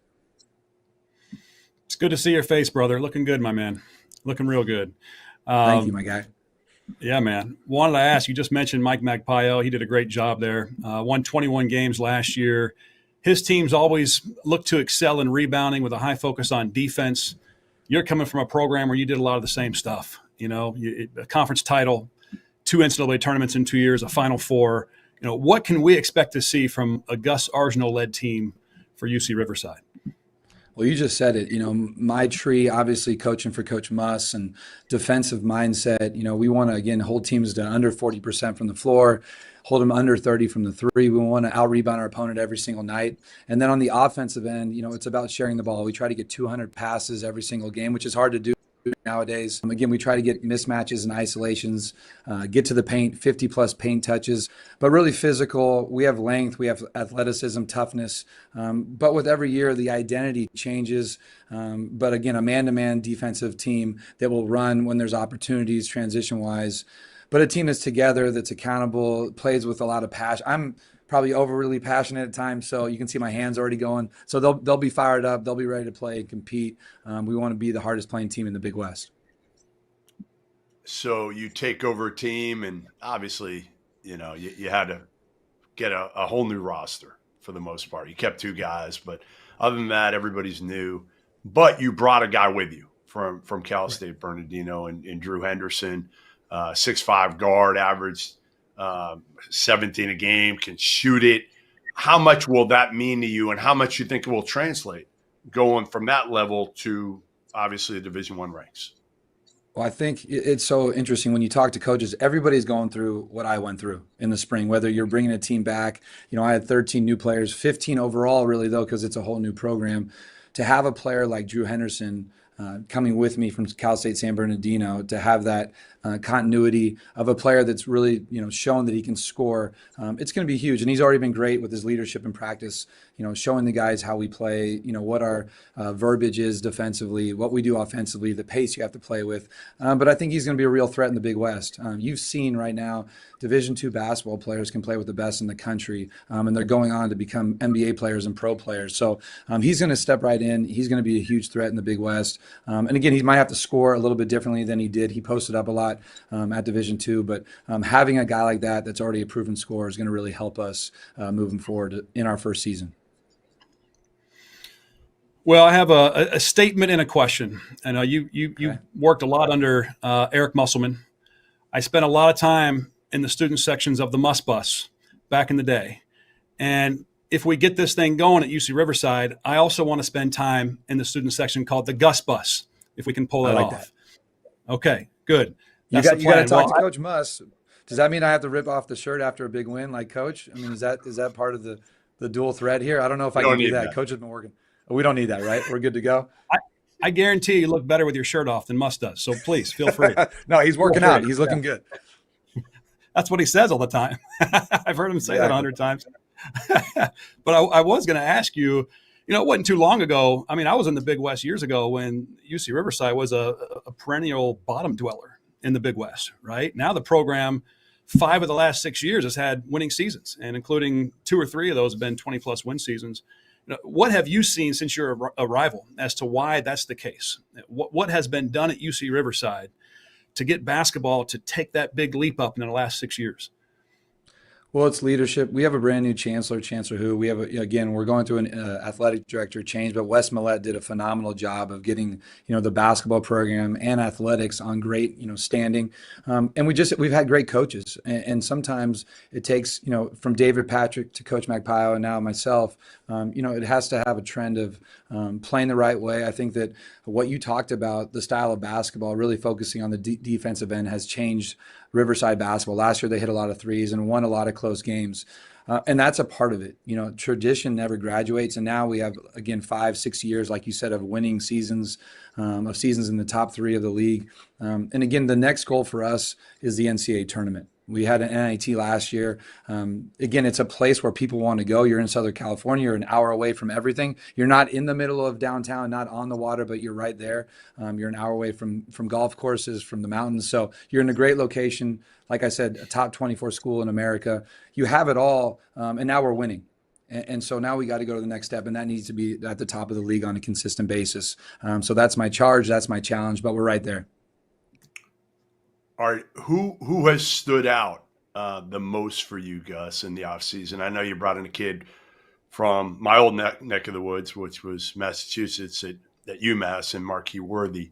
S2: It's good to see your face, brother. Looking good, my man. Looking real good.
S5: Thank you, my guy.
S2: Yeah, man. Wanted to ask, you just mentioned Mike Magpie. He did a great job there. Won 21 games last year. His teams always look to excel in rebounding with a high focus on defense. You're coming from a program where you did a lot of the same stuff. A conference title, 2 NCAA tournaments in 2 years, a Final Four. What can we expect to see from a Gus Argenal-led team for UC Riverside?
S5: Well, you just said it. My tree, obviously coaching for Coach Muss and defensive mindset. We want to, again, hold teams to under 40% from the floor, hold them under 30 from the three. We want to out-rebound our opponent every single night. And then on the offensive end, it's about sharing the ball. We try to get 200 passes every single game, which is hard to do nowadays. Again, we try to get mismatches and isolations, get to the paint, 50-plus paint touches, but really physical. We have length, we have athleticism, toughness. But with every year, the identity changes. But again, a man-to-man defensive team that will run when there's opportunities transition-wise. But a team that's together, that's accountable, plays with a lot of passion. I'm probably overly passionate at times, so you can see my hands already going. So they'll be fired up. They'll be ready to play and compete. We want to be the hardest playing team in the Big West.
S1: So you take over a team, and obviously, you had to get a whole new roster for the most part. You kept 2 guys, but other than that, everybody's new. But you brought a guy with you from Cal State Bernardino and Drew Henderson, 6'5" guard, averaged 17 a game, can shoot it. How much will that mean to you, and how much you think it will translate going from that level to obviously the Division I ranks?
S5: Well, I think it's so interesting when you talk to coaches. Everybody's going through what I went through in the spring, whether you're bringing a team back. I had 13 new players, 15 overall really, though, because it's a whole new program. To have a player like Drew Henderson coming with me from Cal State San Bernardino, to have that continuity of a player that's really, shown that he can score, it's going to be huge. And he's already been great with his leadership in practice, showing the guys how we play, what our verbiage is defensively, what we do offensively, the pace you have to play with. But I think he's going to be a real threat in the Big West. You've seen right now Division II basketball players can play with the best in the country, and they're going on to become NBA players and pro players. So he's going to step right in. He's going to be a huge threat in the Big West. And again, he might have to score a little bit differently than he did. He posted up a lot at Division II, but having a guy like that that's already a proven scorer is going to really help us moving forward in our first season.
S2: Well, I have a statement and a question. I know you
S5: Okay.
S2: worked a lot under Eric Musselman. I spent a lot of time in the student sections of the Must Bus back in the day. And if we get this thing going at UC Riverside, I also want to spend time in the student section called the Gus Bus, if we can pull
S5: I
S2: that
S5: like
S2: off.
S5: that.
S2: Okay, good.
S5: You
S2: That's
S5: got
S2: the
S5: you got to
S2: plan.
S5: talk
S2: Well,
S5: to Coach Muss. Does that mean I have to rip off the shirt after a big win, like Coach? I mean, is that part of the dual thread here? I don't know if
S1: We
S5: I
S1: don't
S5: can do
S1: need
S5: that.
S1: that.
S5: Coach has been working. We don't need that, right? We're good to go.
S2: I guarantee you look better with your shirt off than Muss does. So please feel free.
S5: No, he's working
S2: Feel
S5: out.
S2: free.
S5: He's looking good.
S2: That's what he says all the time. I've heard him say that
S5: Exactly.
S2: 100 times. But I was going to ask you, it wasn't too long ago. I mean, I was in the Big West years ago when UC Riverside was a perennial bottom dweller in the Big West, right? Now the program, 5 of the last 6 years has had winning seasons, and including 2 or 3 of those have been 20-plus win seasons. What have you seen since your arrival as to why that's the case? What has been done at UC Riverside to get basketball to take that big leap up in the last 6 years?
S5: Well, it's leadership. We have a brand new chancellor who we have, again, we're going through an athletic director change, but Wes Millett did a phenomenal job of getting, the basketball program and athletics on great, standing. And we've had great coaches. And sometimes it takes, from David Patrick to Coach Magpio and now myself, it has to have a trend of playing the right way. I think that what you talked about, the style of basketball, really focusing on the defensive end has changed Riverside basketball. Last year, they hit a lot of threes and won a lot of close games. And that's a part of it. Tradition never graduates. And now we have, again, 5-6 years, like you said, of winning seasons, of seasons in the top 3 of the league. And again, the next goal for us is the NCAA tournament. We had an NIT last year. Again, it's a place where people want to go. You're in Southern California. You're an hour away from everything. You're not in the middle of downtown, not on the water, but you're right there. You're an hour away from golf courses, from the mountains. So you're in a great location. Like I said, a top 24 school in America. You have it all, and now we're winning. And so now we got to go to the next step, and that needs to be at the top of the league on a consistent basis. So that's my charge. That's my challenge, but we're right there.
S1: All right, who has stood out the most for you, Gus, in the offseason? I know you brought in a kid from my old neck of the woods, which was Massachusetts at UMass, and Marquis Worthy,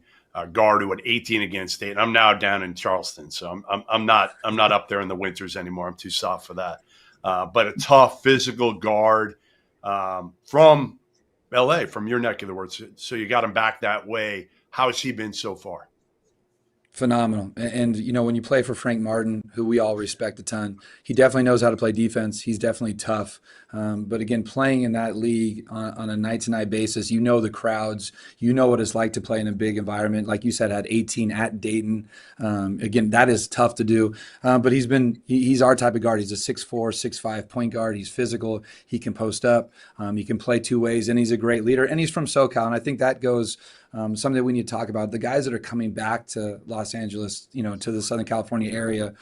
S1: guard who had 18 against State. And I'm now down in Charleston, so I'm not up there in the winters anymore. I'm too soft for that. But a tough physical guard from LA, from your neck of the woods. So you got him back that way. How has he been so far?
S5: Phenomenal. And, when you play for Frank Martin, who we all respect a ton, he definitely knows how to play defense. He's definitely tough. But again, playing in that league on a night-to-night basis, the crowds, what it's like to play in a big environment. Like you said, had 18 at Dayton. Again, that is tough to do. But he's our type of guard. He's a 6'4", 6'5" point guard. He's physical. He can post up. He can play 2 ways, and he's a great leader. And he's from SoCal, and I think that goes something that we need to talk about. The guys that are coming back to Los Angeles, to the Southern California area,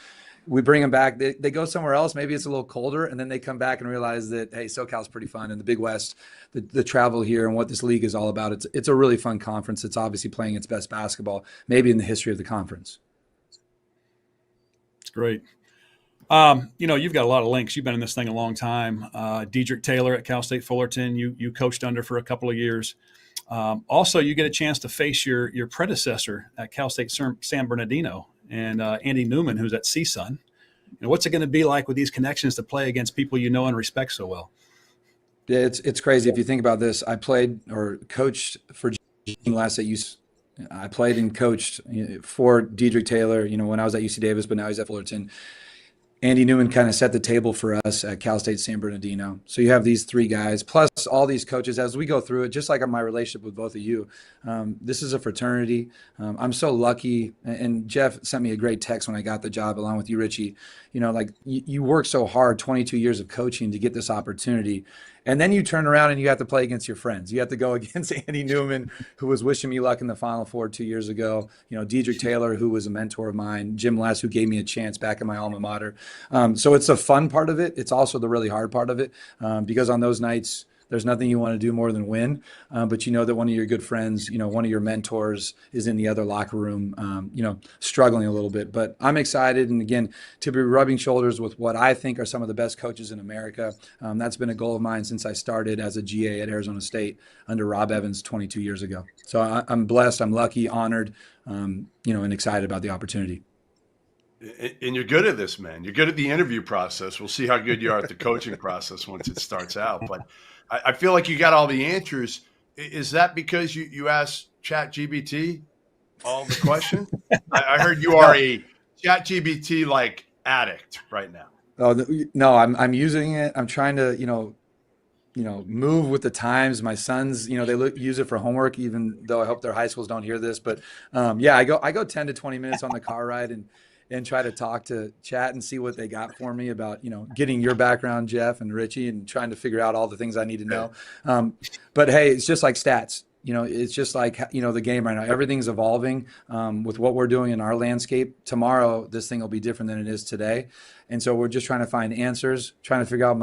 S5: we bring them back. They go somewhere else. Maybe it's a little colder, and then they come back and realize that, hey, SoCal's pretty fun. And the Big West, the travel here and what this league is all about, it's a really fun conference. It's obviously playing its best basketball, maybe in the history of the conference.
S2: It's great. You've got a lot of links. You've been in this thing a long time. Dedrique Taylor at Cal State Fullerton, you coached under for a couple of years. Also, you get a chance to face your predecessor at Cal State San Bernardino and Andy Newman, who's at CSUN. What's it going to be like with these connections to play against people you know and respect so well?
S5: Yeah, it's crazy if you think about this. I played or coached for last at UC. I played and coached for Dedrique Taylor, when I was at UC Davis, but now he's at Fullerton. Andy Newman kind of set the table for us at Cal State San Bernardino. So you have these 3 guys, plus all these coaches. As we go through it, just like my relationship with both of you, this is a fraternity. I'm so lucky. And Jeff sent me a great text when I got the job, along with you, Richie. You work so hard, 22 years of coaching to get this opportunity. And then you turn around and you have to play against your friends. You have to go against Andy Newman, who was wishing me luck in the Final Four 2 years ago. Dedrique Taylor, who was a mentor of mine. Jim Les, who gave me a chance back in my alma mater. So it's the fun part of it. It's also the really hard part of it, because on those nights, There's nothing you want to do more than win. But you know that one of your good friends, one of your mentors is in the other locker room, struggling a little bit. But I'm excited. And again, to be rubbing shoulders with what I think are some of the best coaches in America. That's been a goal of mine since I started as a GA at Arizona State under Rob Evans 22 years ago. So I'm blessed, I'm lucky, honored, and excited about the opportunity.
S1: And you're good at this, man. You're good at the interview process. We'll see how good you are at the coaching process once it starts out. But I feel like you got all the answers. Is that because you asked ChatGPT all the questions? I heard you are a ChatGPT like addict right now.
S5: Oh no, I'm using it. I'm trying to move with the times. My sons, they use it for homework, even though I hope their high schools don't hear this. But I go 10 to 20 minutes on the car ride and try to talk to chat and see what they got for me about, getting your background, Jeff and Richie, and trying to figure out all the things I need to know. But hey, it's just like stats. It's just like, the game right now. Everything's evolving with what we're doing in our landscape. Tomorrow, this thing will be different than it is today. And so we're just trying to find answers, trying to figure out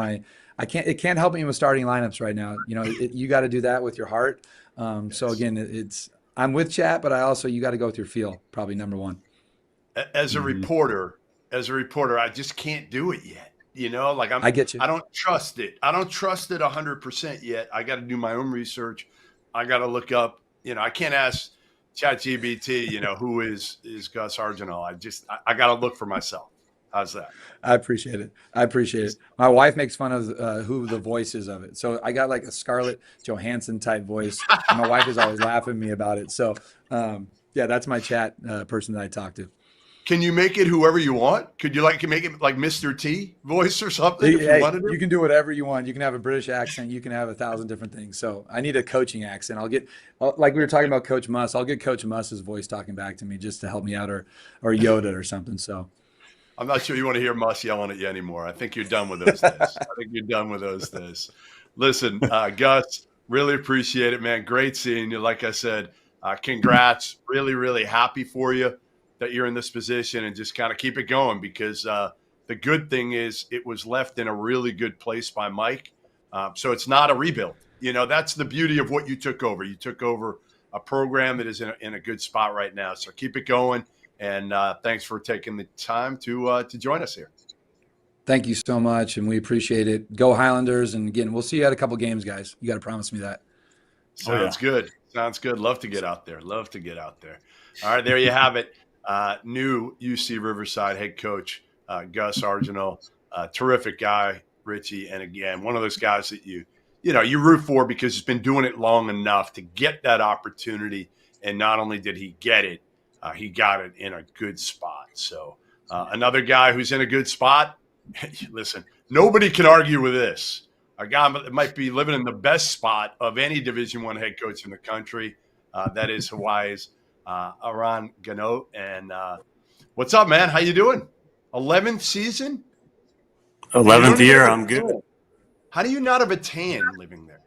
S5: it can't help me with starting lineups right now. You got to do that with your heart. So again, I'm with chat, but you got to go with your feel, probably number one.
S1: As a reporter, I just can't do it yet.
S5: I get you.
S1: I don't trust it. I don't trust it 100% yet. I got to do my own research. I got to look up, I can't ask ChatGPT, who is Gus Argenal. I got to look for myself. How's that?
S5: I appreciate it. My wife makes fun of who the voice is of it. So I got like a Scarlett Johansson type voice. And my wife is always laughing at me about it. So that's my chat person that I talk to.
S1: Can you make it whoever you want? Could you make it like Mr. T voice or something?
S5: You can do whatever you want. You can have a British accent. You can have 1,000 different things. So I need a coaching accent. Like we were talking about Coach Muss, I'll get Coach Muss's voice talking back to me just to help me out, or Yoda or something. So
S1: I'm not sure you want to hear Muss yelling at you anymore. I think you're done with those days. Listen, Gus, really appreciate it, man. Great seeing you. Like I said, congrats. Really, really happy for you that you're in this position, and just kind of keep it going, because the good thing is it was left in a really good place by Mike. So it's not a rebuild. That's the beauty of what you took over. You took over a program that is in a good spot right now. So keep it going. And thanks for taking the time to join us here.
S5: Thank you so much. And we appreciate it. Go Highlanders. And again, we'll see you at a couple games, guys. You got to promise me that.
S1: Sounds good. Sounds good. Love to get out there. All right, there you have it. New UC Riverside head coach, Gus Argenal, terrific guy, Richie. And again, one of those guys that you root for because he's been doing it long enough to get that opportunity. And not only did he get it, he got it in a good spot. So another guy who's in a good spot. Listen, nobody can argue with this. A guy that might be living in the best spot of any Division I head coach in the country. That is Hawaii's Eran Ganot. And what's up, man? How you doing? 11th season?
S6: 11th year. I'm good.
S1: How do you not have a tan living there?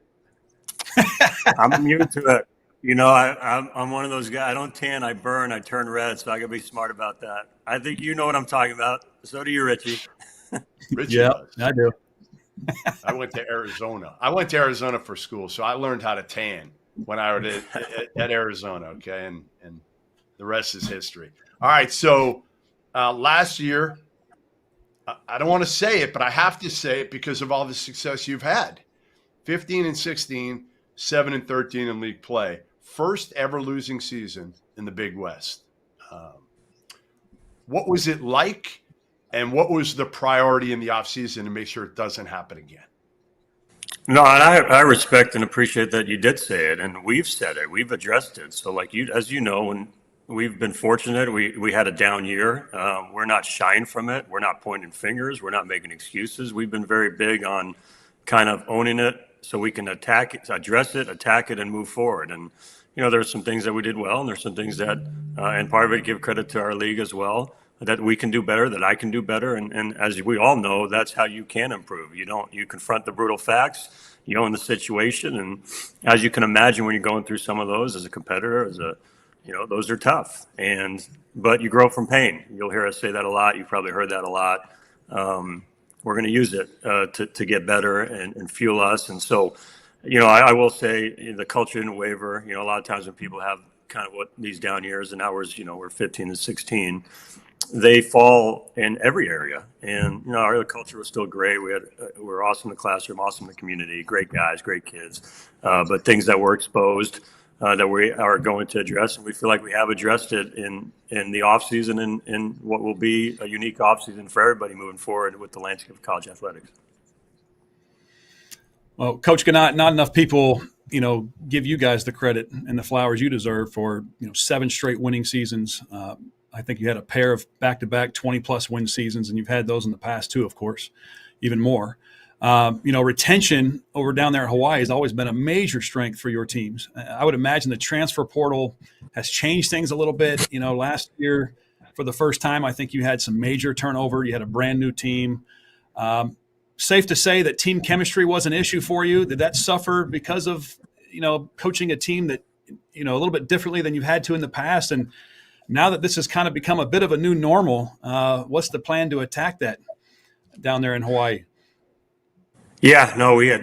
S6: I'm immune to it. I'm one of those guys. I don't tan. I burn. I turn red. So I got to be smart about that. I think you know what I'm talking about. So do you, Richie.
S1: Richie
S2: yeah,
S1: does.
S2: I do.
S1: I went to Arizona for school, so I learned how to tan when I was at Arizona, okay? And the rest is history. All right, so last year, I don't want to say it, but I have to say it because of all the success you've had. 15-16, 7-13 in league play. First ever losing season in the Big West. What was it like, and what was the priority in the offseason to make sure it doesn't happen again?
S6: No, and I respect and appreciate that you did say it, and we've said it. We've addressed it. So, as you know, when we've been fortunate, we had a down year. We're not shying from it. We're not pointing fingers. We're not making excuses. We've been very big on kind of owning it so we can address it, attack it, and move forward. And, there's some things that we did well, and there's some things that, and part of it, give credit to our league as well, that we can do better, that I can do better. And as we all know, that's how you can improve. You confront the brutal facts, you own the situation. And as you can imagine, when you're going through some of those as a competitor, those are tough. But you grow from pain. You'll hear us say that a lot. You've probably heard that a lot. We're going to use it to get better and fuel us. And so I will say the culture didn't waver. A lot of times when people have kind of what these down years, and now we're 15 and 16, they fall in every area. And our culture was still great. We were awesome in the classroom, awesome in the community, great guys, great kids. But things that were exposed that we are going to address, and we feel like we have addressed it in the off season and in what will be a unique off season for everybody moving forward with the landscape of college athletics.
S2: Well, Coach Ganot, not enough people, give you guys the credit and the flowers you deserve for, 7 straight winning seasons. I think you had a pair of back-to-back 20-plus win seasons, and you've had those in the past too, of course, even more. Retention over down there in Hawaii has always been a major strength for your teams. I would imagine the transfer portal has changed things a little bit. Last year, for the first time, I think you had some major turnover. You had a brand new team. Safe to say that team chemistry was an issue for you. Did that suffer because of, coaching a team that, a little bit differently than you've had to in the past? And now that this has kind of become a bit of a new normal, what's the plan to attack that down there in Hawaii?
S6: Yeah, no, we had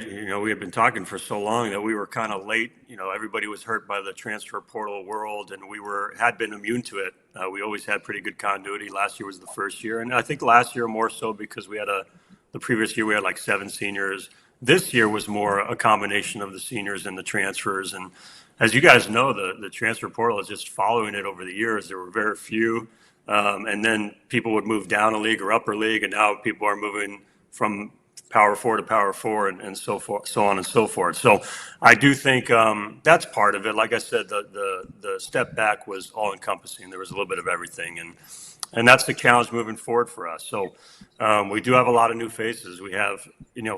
S6: been talking for so long that we were kind of late. Everybody was hurt by the transfer portal world, and we had been immune to it. We always had pretty good continuity. Last year was the first year, and I think last year more so because the previous year we had like 7 seniors. This year was more a combination of the seniors and the transfers. And as you guys know, the transfer portal is just following it over the years. There were very few, and then people would move down a league or upper league, and now people are moving from Power 4 to Power 4 and so forth, so on and so forth. So I do think that's part of it. Like I said, the step back was all encompassing. There was a little bit of everything, and that's the challenge moving forward for us. So we do have a lot of new faces. We have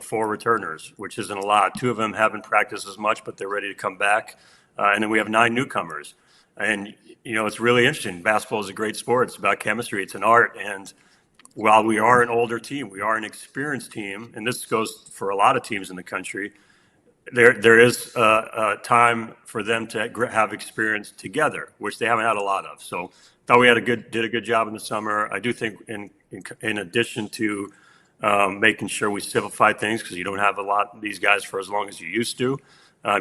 S6: 4 returners, which isn't a lot. 2 of them haven't practiced as much, but they're ready to come back. And then we have 9 newcomers. And it's really interesting. Basketball is a great sport. It's about chemistry. It's an art. And while we are an older team, we are an experienced team, and this goes for a lot of teams in the country. There is a time for them to have experience together, which they haven't had a lot of. So thought we did a good job in the summer. I do think in addition to making sure we simplify things, because you don't have a lot of these guys for as long as you used to.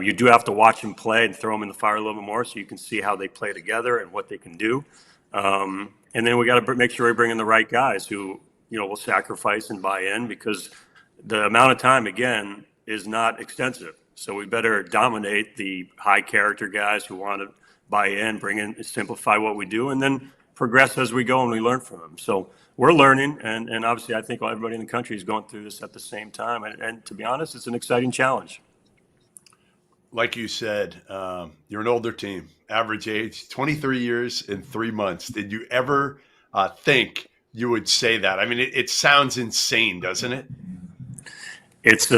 S6: You do have to watch them play and throw them in the fire a little bit more so you can see how they play together and what they can do. And then we got to make sure we bring in the right guys who, will sacrifice and buy in, because the amount of time, again, is not extensive. So we better dominate the high character guys who want to buy in, bring in, simplify what we do, and then progress as we go and we learn from them. So we're learning, and obviously I think everybody in the country is going through this at the same time. And to be honest, it's an exciting challenge.
S1: Like you said, you're an older team, average age, 23 years and 3 months. Did you ever think you would say that? I mean, it sounds insane, doesn't it?
S6: It's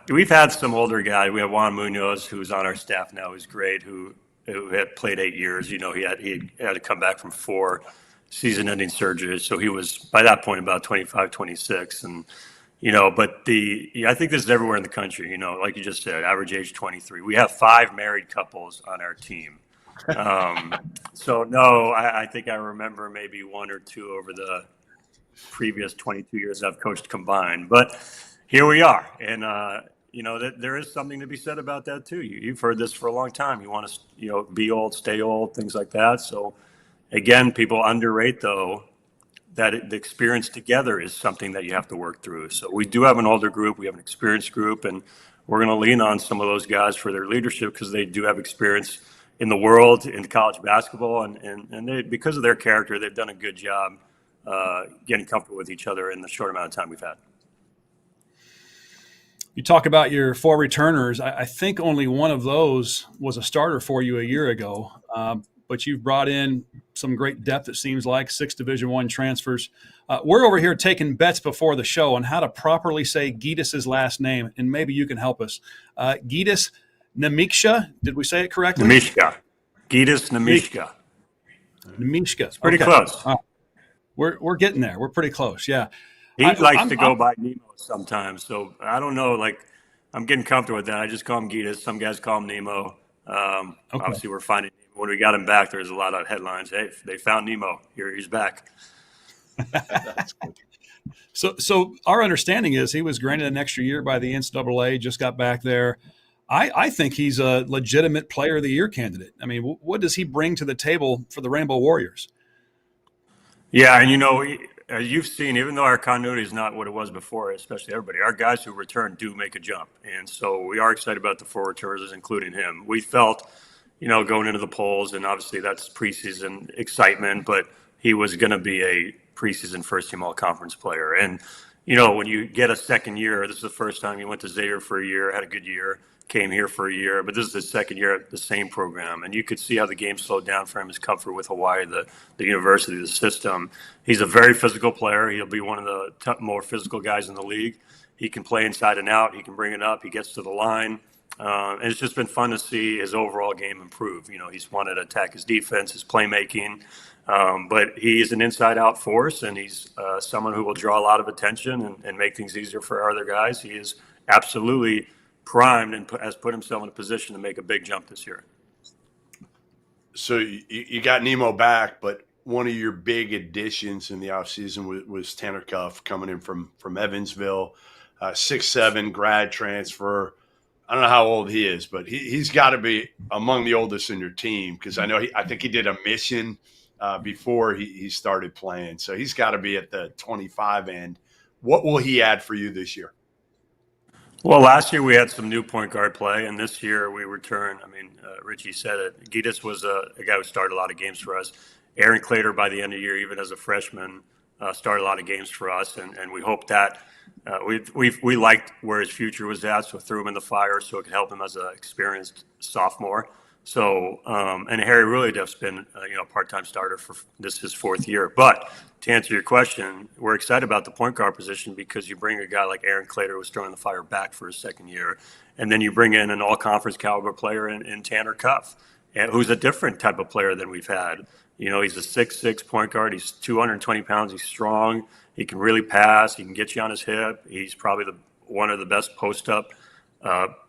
S6: we've had some older guys. We have Juan Munoz, who's on our staff now, who's great, who had played 8 years. He had to come back from 4 season-ending surgeries. So he was, by that point, about 25, 26. And but I think this is everywhere in the country, like you just said, average age 23. We have 5 married couples on our team. So no, I think I remember maybe 1 or 2 over the previous 22 years I've coached combined, but here we are. And, that there is something to be said about that too. You've heard this for a long time. You want to, be old, stay old, things like that. So again, people underrate though, that the experience together is something that you have to work through. So we do have an older group, we have an experienced group, and we're going to lean on some of those guys for their leadership because they do have experience in the world, in college basketball, and they, because of their character, they've done a good job getting comfortable with each other in the short amount of time we've had.
S2: You talk about your 4 returners. I think only one of those was a starter for you a year ago. But you've brought in some great depth, it seems like, 6 Division I transfers. We're over here taking bets before the show on how to properly say Giedis' last name, and maybe you can help us. Giedis Nemishka, did we say it correctly?
S6: Nemishka. Giedis Nemishka.
S2: Nemishka.
S6: It's pretty close.
S2: We're getting there. We're pretty close, yeah.
S6: He likes to go by Nemo sometimes, so I don't know. I'm getting comfortable with that. I just call him Giedis. Some guys call him Nemo. Obviously, we're finding when we got him back, there's a lot of headlines. Hey, they found Nemo. He's back.
S1: That's good.
S2: So our understanding is he was granted an extra year by the NCAA, just got back there. I think he's a legitimate Player of the Year candidate. I mean, what does he bring to the table for the Rainbow Warriors?
S6: Yeah, and as you've seen, even though our continuity is not what it was before, especially everybody, our guys who return do make a jump. And so we are excited about the four returners, including him. We felt, going into the polls, and obviously that's preseason excitement, but he was going to be a preseason first-team all-conference player. And, when you get a second year, this is the first time he went to Xavier for a year, had a good year, came here for a year, but this is his second year at the same program. And you could see how the game slowed down for him, his comfort with Hawaii, the university, the system. He's a very physical player. He'll be one of the more physical guys in the league. He can play inside and out. He can bring it up. He gets to the line. And it's just been fun to see his overall game improve. He's wanted to attack his defense, his playmaking. But he is an inside-out force, and he's someone who will draw a lot of attention and make things easier for our other guys. He is absolutely primed and has put himself in a position to make a big jump this year.
S1: So you got Nemo back, but one of your big additions in the offseason was Tanner Cuff coming in from Evansville, 6'7", grad transfer. I don't know how old he is, but he's got to be among the oldest in your team, because I think he did a mission before he started playing. So he's got to be at the 25 end. What will he add for you this year?
S6: Well, last year we had some new point guard play, and this year we return. Richie said it. Gitas was a guy who started a lot of games for us. Aaron Clater, by the end of the year, even as a freshman, started a lot of games for us, and we hope that we liked where his future was at, so threw him in the fire so it could help him as an experienced sophomore. So, and Harry really has been, a part-time starter for his fourth year. But to answer your question, we're excited about the point guard position because you bring a guy like Aaron Clater, who was throwing the fire back for his second year, and then you bring in an all-conference caliber player in Tanner Cuff, who's a different type of player than we've had. He's a 6'6" point guard. He's 220 pounds. He's strong. He can really pass. He can get you on his hip. He's probably one of the best post-up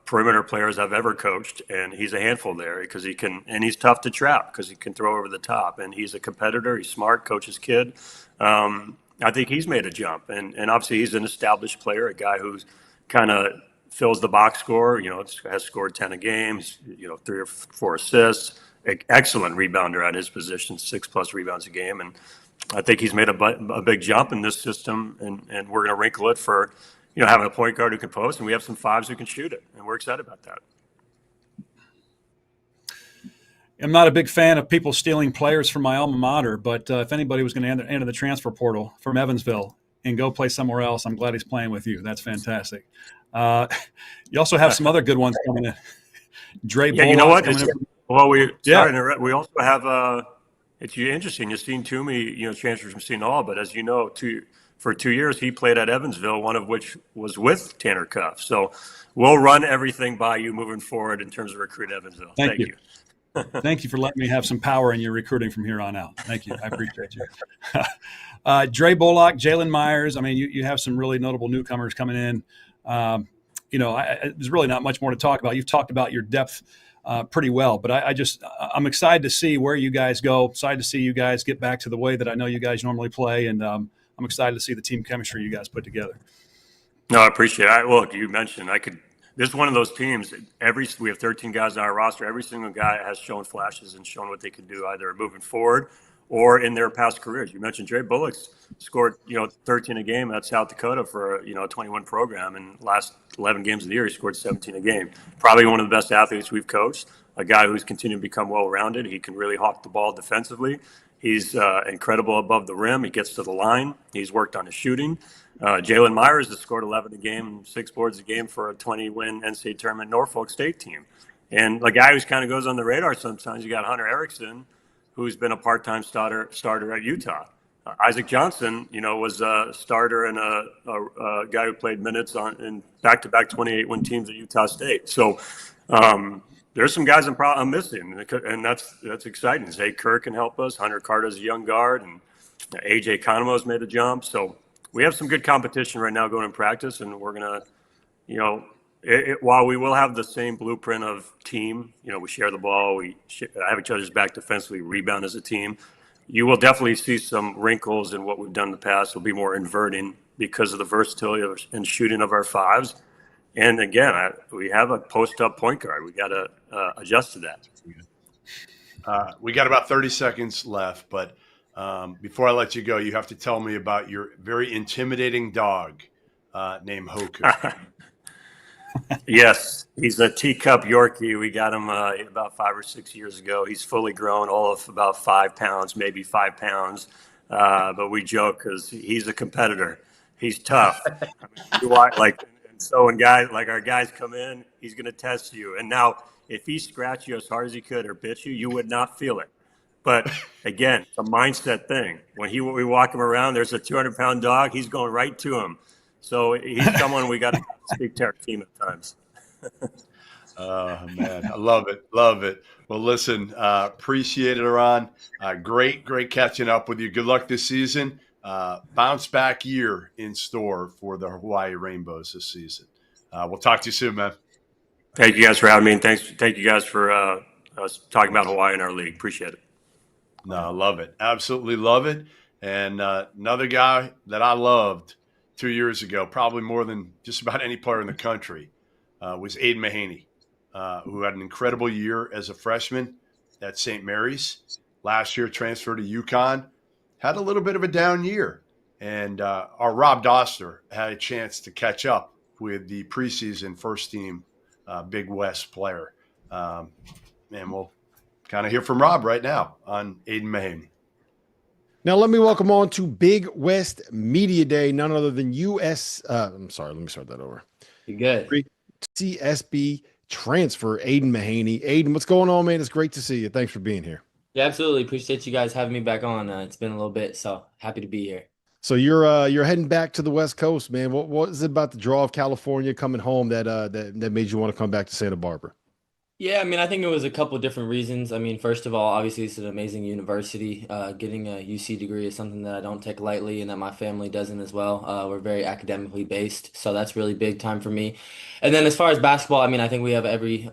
S6: perimeter players I've ever coached, and he's a handful there because he can, and he's tough to trap because he can throw over the top, and he's a competitor. He's smart, coach's kid. I think he's made a jump, and obviously he's an established player, a guy who's kind of fills the box score. Has scored 10 a game. 3 or 4 assists. Excellent rebounder at his position, 6+ rebounds a game, and I think he's made a big jump in this system, and we're going to wrinkle it for having a point guard who can post, and we have some fives who can shoot it, and we're excited about that.
S2: I'm not a big fan of people stealing players from my alma mater, but if anybody was going to enter the transfer portal from Evansville and go play somewhere else, I'm glad he's playing with you. That's fantastic. You also have some other good ones coming in. Dre Bullock.
S6: You know what? We also have it's interesting. You've seen Toomey, transfers from Seton Hall, but as you know, for 2 years he played at Evansville, one of which was with Tanner Cuff. So we'll run everything by you moving forward in terms of recruiting Evansville. Thank you.
S2: Thank you for letting me have some power in your recruiting from here on out. Thank you. I appreciate you. Dre Bullock, Jalen Myers. You have some really notable newcomers coming in. There's really not much more to talk about. You've talked about your depth pretty well, but I'm excited to see where you guys go. Excited to see you guys get back to the way that I know you guys normally play, and I'm excited to see the team chemistry you guys put together.
S6: No, I appreciate it. Look, you mentioned this is one of those teams. We have 13 guys on our roster. Every single guy has shown flashes and shown what they can do, either moving forward or in their past careers. You mentioned Dre Bullock's scored 13 a game at South Dakota for a 21 program, and last 11 games of the year he scored 17 a game. Probably one of the best athletes we've coached. A guy who's continued to become well-rounded. He can really hawk the ball defensively. He's incredible above the rim. He gets to the line. He's worked on his shooting. Jalen Myers has scored 11 a game and 6 boards a game for a 20-win NCAA tournament Norfolk State team. And the guy who kind of goes on the radar sometimes, you got Hunter Erickson, who's been a part-time starter at Utah. Isaac Johnson, was a starter and a guy who played minutes in back-to-back 28-win teams at Utah State. So there's some guys I'm missing, and that's exciting. Zay Kerr can help us. Hunter Carter's a young guard, and AJ Conomo's made a jump. So we have some good competition right now going in practice, and we're going to, while we will have the same blueprint of team, we share the ball, we have each other's back defensively, rebound as a team. You will definitely see some wrinkles in what we've done in the past. It'll be more inverting because of the versatility and shooting of our fives. And again, we have a post-up point guard. We got to adjust to that.
S1: We got about 30 seconds left, but before I let you go, you have to tell me about your very intimidating dog named Hoku.
S6: Yes, he's a teacup Yorkie. We got him about 5 or 6 years ago. He's fully grown, all of about 5 pounds, maybe 5 pounds. But we joke because he's a competitor. He's tough. And so when our guys come in, he's going to test you. And now, if he scratched you as hard as he could or bit you, you would not feel it. But again, it's a mindset thing. When we walk him around, there's a 200-pound dog. He's going right to him. So he's someone we got to speak to our team at times.
S1: Oh, man. I love it. Love it. Well, listen, appreciate it, Eran. Great catching up with you. Good luck this season. Bounce back year in store for the Hawaii Rainbows this season. We'll talk to you soon, man.
S6: Thank you guys for having me, and thank you guys for us talking about Hawaii in our league. Appreciate it.
S1: No, I love it. Absolutely love it. And another guy that I loved 2 years ago, probably more than just about any player in the country, was Aidan Mahaney, who had an incredible year as a freshman at St. Mary's. Last year, transferred to UConn, had a little bit of a down year. And our Rob Doster had a chance to catch up with the preseason first team Big West player. And we'll kind of hear from Rob right now on Aidan Mahaney.
S7: Now, let me welcome on to Big West Media Day, none other than I'm sorry, let me start that over.
S8: You good?
S7: CSB transfer, Aidan Mahaney. Aidan, what's going on, man? It's great to see you. Thanks for being here.
S8: Yeah, absolutely. Appreciate you guys having me back on. It's been a little bit, so happy to be here.
S7: So you're heading back to the West Coast, man. What is it about the draw of California coming home that made you want to come back to Santa Barbara?
S8: Yeah, I mean, I think it was a couple different reasons. I mean, first of all, obviously it's an amazing university. Getting a UC degree is something that I don't take lightly and that my family doesn't as well. We're very academically based, so that's really big time for me. And then as far as basketball, I mean, I think we have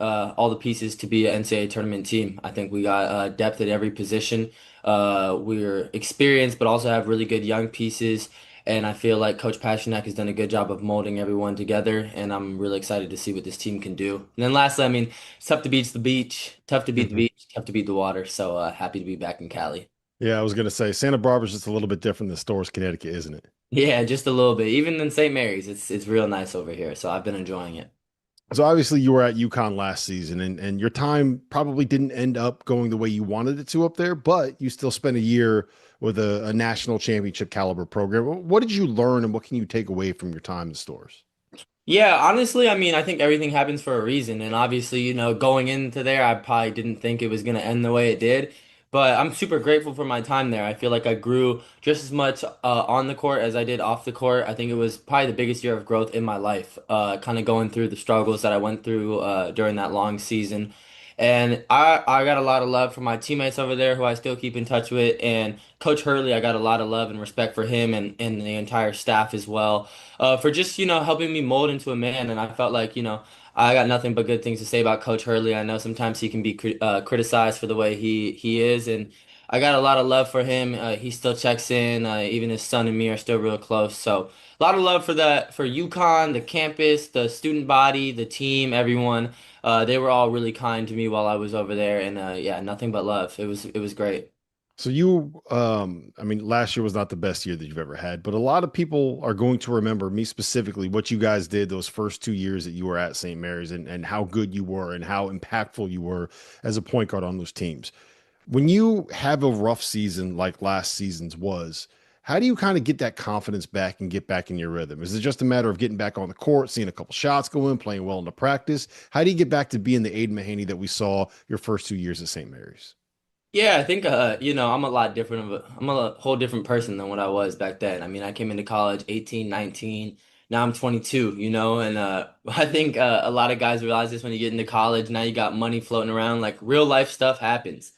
S8: all the pieces to be an NCAA tournament team. I think we got depth at every position. We're experienced, but also have really good young pieces. And I feel like Coach Pasternack has done a good job of molding everyone together, and I'm really excited to see what this team can do. And then lastly, I mean, it's tough to beat the beach, tough to beat the beach, tough to beat the water. So happy to be back in Cali.
S7: Yeah, I was going to say Santa Barbara's just a little bit different than Storrs, Connecticut, isn't it?
S8: Yeah, just a little bit. Even in St. Mary's, it's real nice over here. So I've been enjoying it.
S7: So obviously you were at UConn last season, and your time probably didn't end up going the way you wanted it to up there, but you still spent a year with a national championship caliber program. What did you learn, and what can you take away from your time in Storrs?
S8: Yeah, honestly, I mean, I think everything happens for a reason. And obviously, going into there, I probably didn't think it was going to end the way it did. But I'm super grateful for my time there. I feel like I grew just as much on the court as I did off the court. I think it was probably the biggest year of growth in my life, kind of going through the struggles that I went through during that long season. And I got a lot of love from my teammates over there who I still keep in touch with. And Coach Hurley, I got a lot of love and respect for him and the entire staff as well, for just, helping me mold into a man. And I felt like, I got nothing but good things to say about Coach Hurley. I know sometimes he can be criticized for the way he is. And I got a lot of love for him. He still checks in. Even his son and me are still real close. So a lot of love for UConn, the campus, the student body, the team, everyone. They were all really kind to me while I was over there, and yeah, nothing but love. It was great.
S7: So I mean, last year was not the best year that you've ever had, but a lot of people are going to remember, me specifically, what you guys did those first 2 years that you were at St. Mary's, and how good you were and how impactful you were as a point guard on those teams. When you have a rough season like last season's was, how do you kind of get that confidence back and get back in your rhythm? Is it just a matter of getting back on the court, seeing a couple shots go in, playing well in the practice? How do you get back to being the Aidan Mahaney that we saw your first 2 years at St. Mary's?
S8: Yeah, I think I'm a lot different I'm a whole different person than what I was back then. I mean, I came into college 18, 19. Now I'm 22, and I think a lot of guys realize this when you get into college. Now you got money floating around, like real life stuff happens.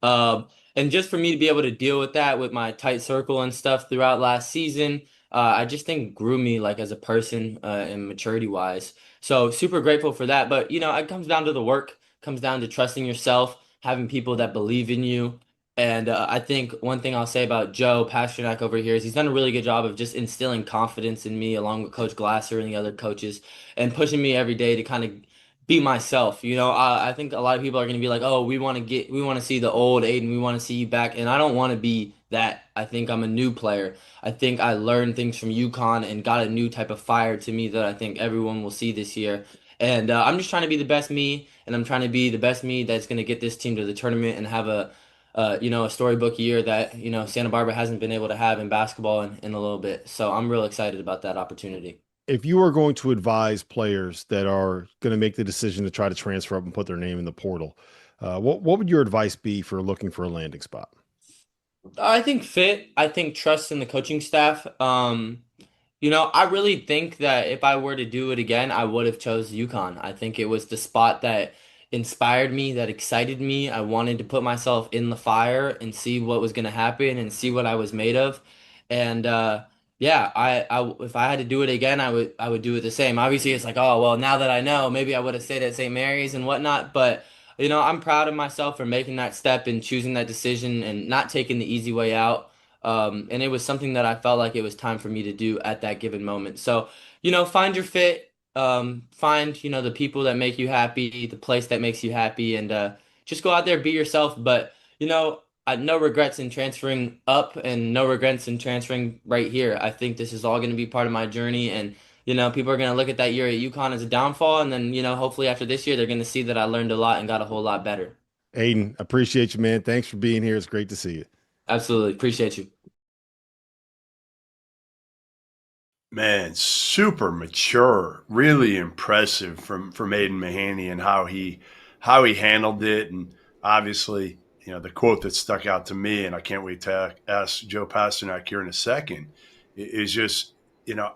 S8: And just for me to be able to deal with that with my tight circle and stuff throughout last season, I just think grew me like as a person and maturity wise. So super grateful for that. But it comes down to the work, comes down to trusting yourself, having people that believe in you, And I think one thing I'll say about Joe Pasternack over here is he's done a really good job of just instilling confidence in me along with Coach Glasser and the other coaches and pushing me every day to kind of be myself. I think a lot of people are going to be like, oh, we want to see the old Aidan. We want to see you back. And I don't want to be that. I think I'm a new player. I think I learned things from UConn and got a new type of fire to me that I think everyone will see this year. And I'm just trying to be the best me, and I'm trying to be the best me that's going to get this team to the tournament and have a storybook year that, Santa Barbara hasn't been able to have in basketball in a little bit. So I'm real excited about that opportunity.
S7: If you are going to advise players that are going to make the decision to try to transfer up and put their name in the portal, what would your advice be for looking for a landing spot?
S8: I think fit. I think trust in the coaching staff. I really think that if I were to do it again, I would have chose UConn. I think it was the spot that inspired me, that excited me. I wanted to put myself in the fire and see what was going to happen and see what I was made of. And yeah, if I had to do it again, I would do it the same. Obviously, it's like, oh well, now that I know, maybe I would have stayed at St. Mary's and whatnot. But I'm proud of myself for making that step and choosing that decision and not taking the easy way out. And it was something that I felt like it was time for me to do at that given moment. So, find your fit, find, the people that make you happy, the place that makes you happy, and just go out there, be yourself. But, no regrets in transferring up and no regrets in transferring right here. I think this is all going to be part of my journey. And, people are going to look at that year at UConn as a downfall. And then, hopefully after this year, they're going to see that I learned a lot and got a whole lot better.
S7: Aidan, appreciate you, man. Thanks for being here. It's great to see you.
S8: Absolutely. Appreciate you.
S1: Man, super mature, really impressive from Aidan Mahaney and how he handled it. And obviously, the quote that stuck out to me, and I can't wait to ask Joe Pasternack here in a second, is just,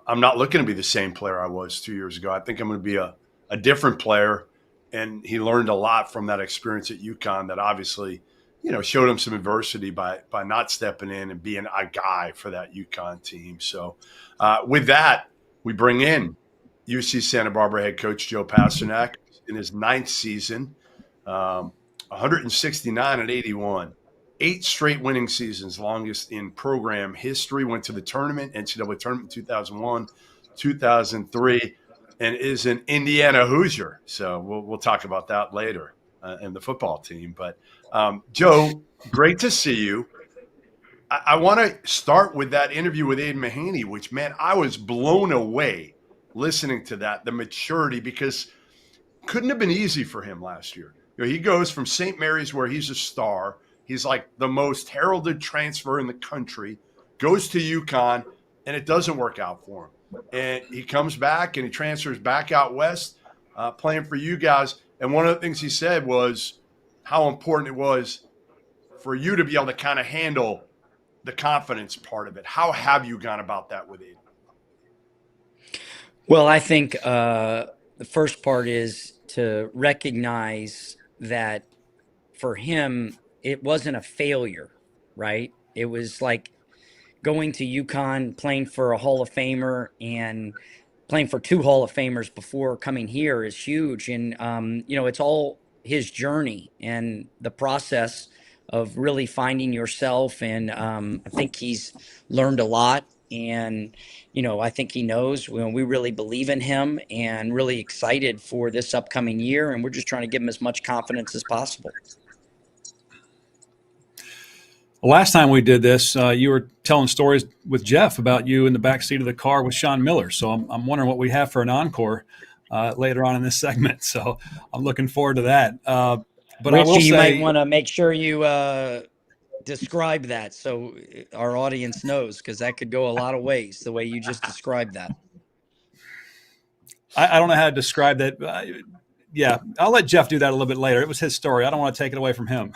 S1: I'm not looking to be the same player I was 2 years ago. I think I'm going to be a different player. And he learned a lot from that experience at UConn that obviously, showed him some adversity by not stepping in and being a guy for that UConn team. So with that, we bring in UC Santa Barbara head coach Joe Pasternack in his 9th season, 169 and 81, 8 straight winning seasons, longest in program history. Went to the tournament, NCAA tournament in 2001, 2003, and is an Indiana Hoosier. So we'll talk about that later and the football team. But Joe, great to see you. I want to start with that interview with Aidan Mahaney, which, man, I was blown away listening to that, the maturity, because couldn't have been easy for him last year. He goes from St. Mary's, where he's a star. He's like the most heralded transfer in the country, goes to UConn, and it doesn't work out for him. And he comes back and he transfers back out west, playing for you guys. And one of the things he said was how important it was for you to be able to kind of handle the confidence part of it. How have you gone about that with Aidan?
S9: Well, I think the first part is to recognize that for him, it wasn't a failure, right? It was like going to UConn, playing for a Hall of Famer and playing for 2 Hall of Famers before coming here is huge. And, it's all his journey and the process of really finding yourself. And I think he's learned a lot. And, I think he knows we really believe in him and really excited for this upcoming year. And we're just trying to give him as much confidence as possible.
S2: Last time we did this, you were telling stories with Jeff about you in the backseat of the car with Sean Miller. So I'm wondering what we have for an encore later on in this segment. So I'm looking forward to that. But
S9: Richie,
S2: I will say,
S9: you might want to make sure you describe that so our audience knows, because that could go a lot of ways, the way you just described that.
S2: I don't know how to describe that. Yeah, I'll let Jeff do that a little bit later. It was his story. I don't want to take it away from him.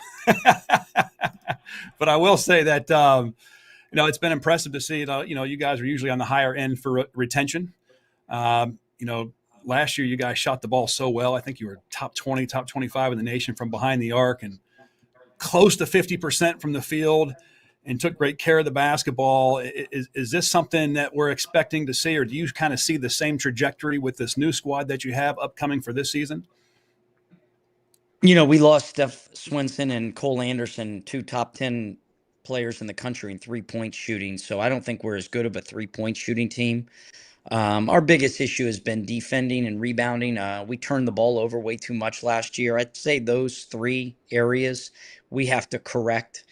S2: But I will say that, it's been impressive to see, you guys are usually on the higher end for retention. Last year you guys shot the ball so well. I think you were top 20, top 25 in the nation from behind the arc and close to 50% from the field and took great care of the basketball. Is this something that we're expecting to see, or do you kind of see the same trajectory with this new squad that you have upcoming for this season?
S9: We lost Steph Swinson and Cole Anderson, 2 top 10 players in the country in 3-point shooting. So I don't think we're as good of a 3-point shooting team. Our biggest issue has been defending and rebounding. We turned the ball over way too much last year. I'd say those 3 areas we have to correct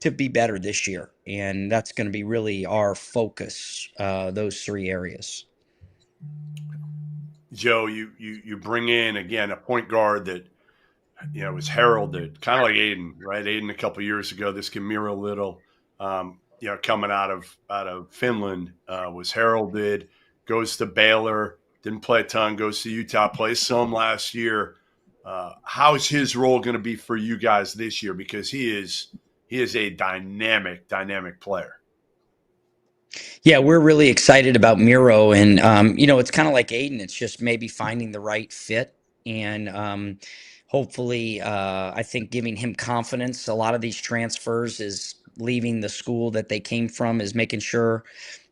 S9: to be better this year. And that's going to be really our focus, those 3 areas.
S1: Joe, you bring in again a point guard that was heralded, kind of like Aidan, right? Aidan a couple of years ago, this kid Miro Little, coming out of Finland, was heralded, goes to Baylor, didn't play a ton, goes to Utah, plays some last year. How's his role going to be for you guys this year? Because he is a dynamic player.
S9: Yeah, we're really excited about Miro, and it's kind of like Aidan. It's just maybe finding the right fit, and hopefully, I think giving him confidence. A lot of these transfers is leaving the school that they came from, is making sure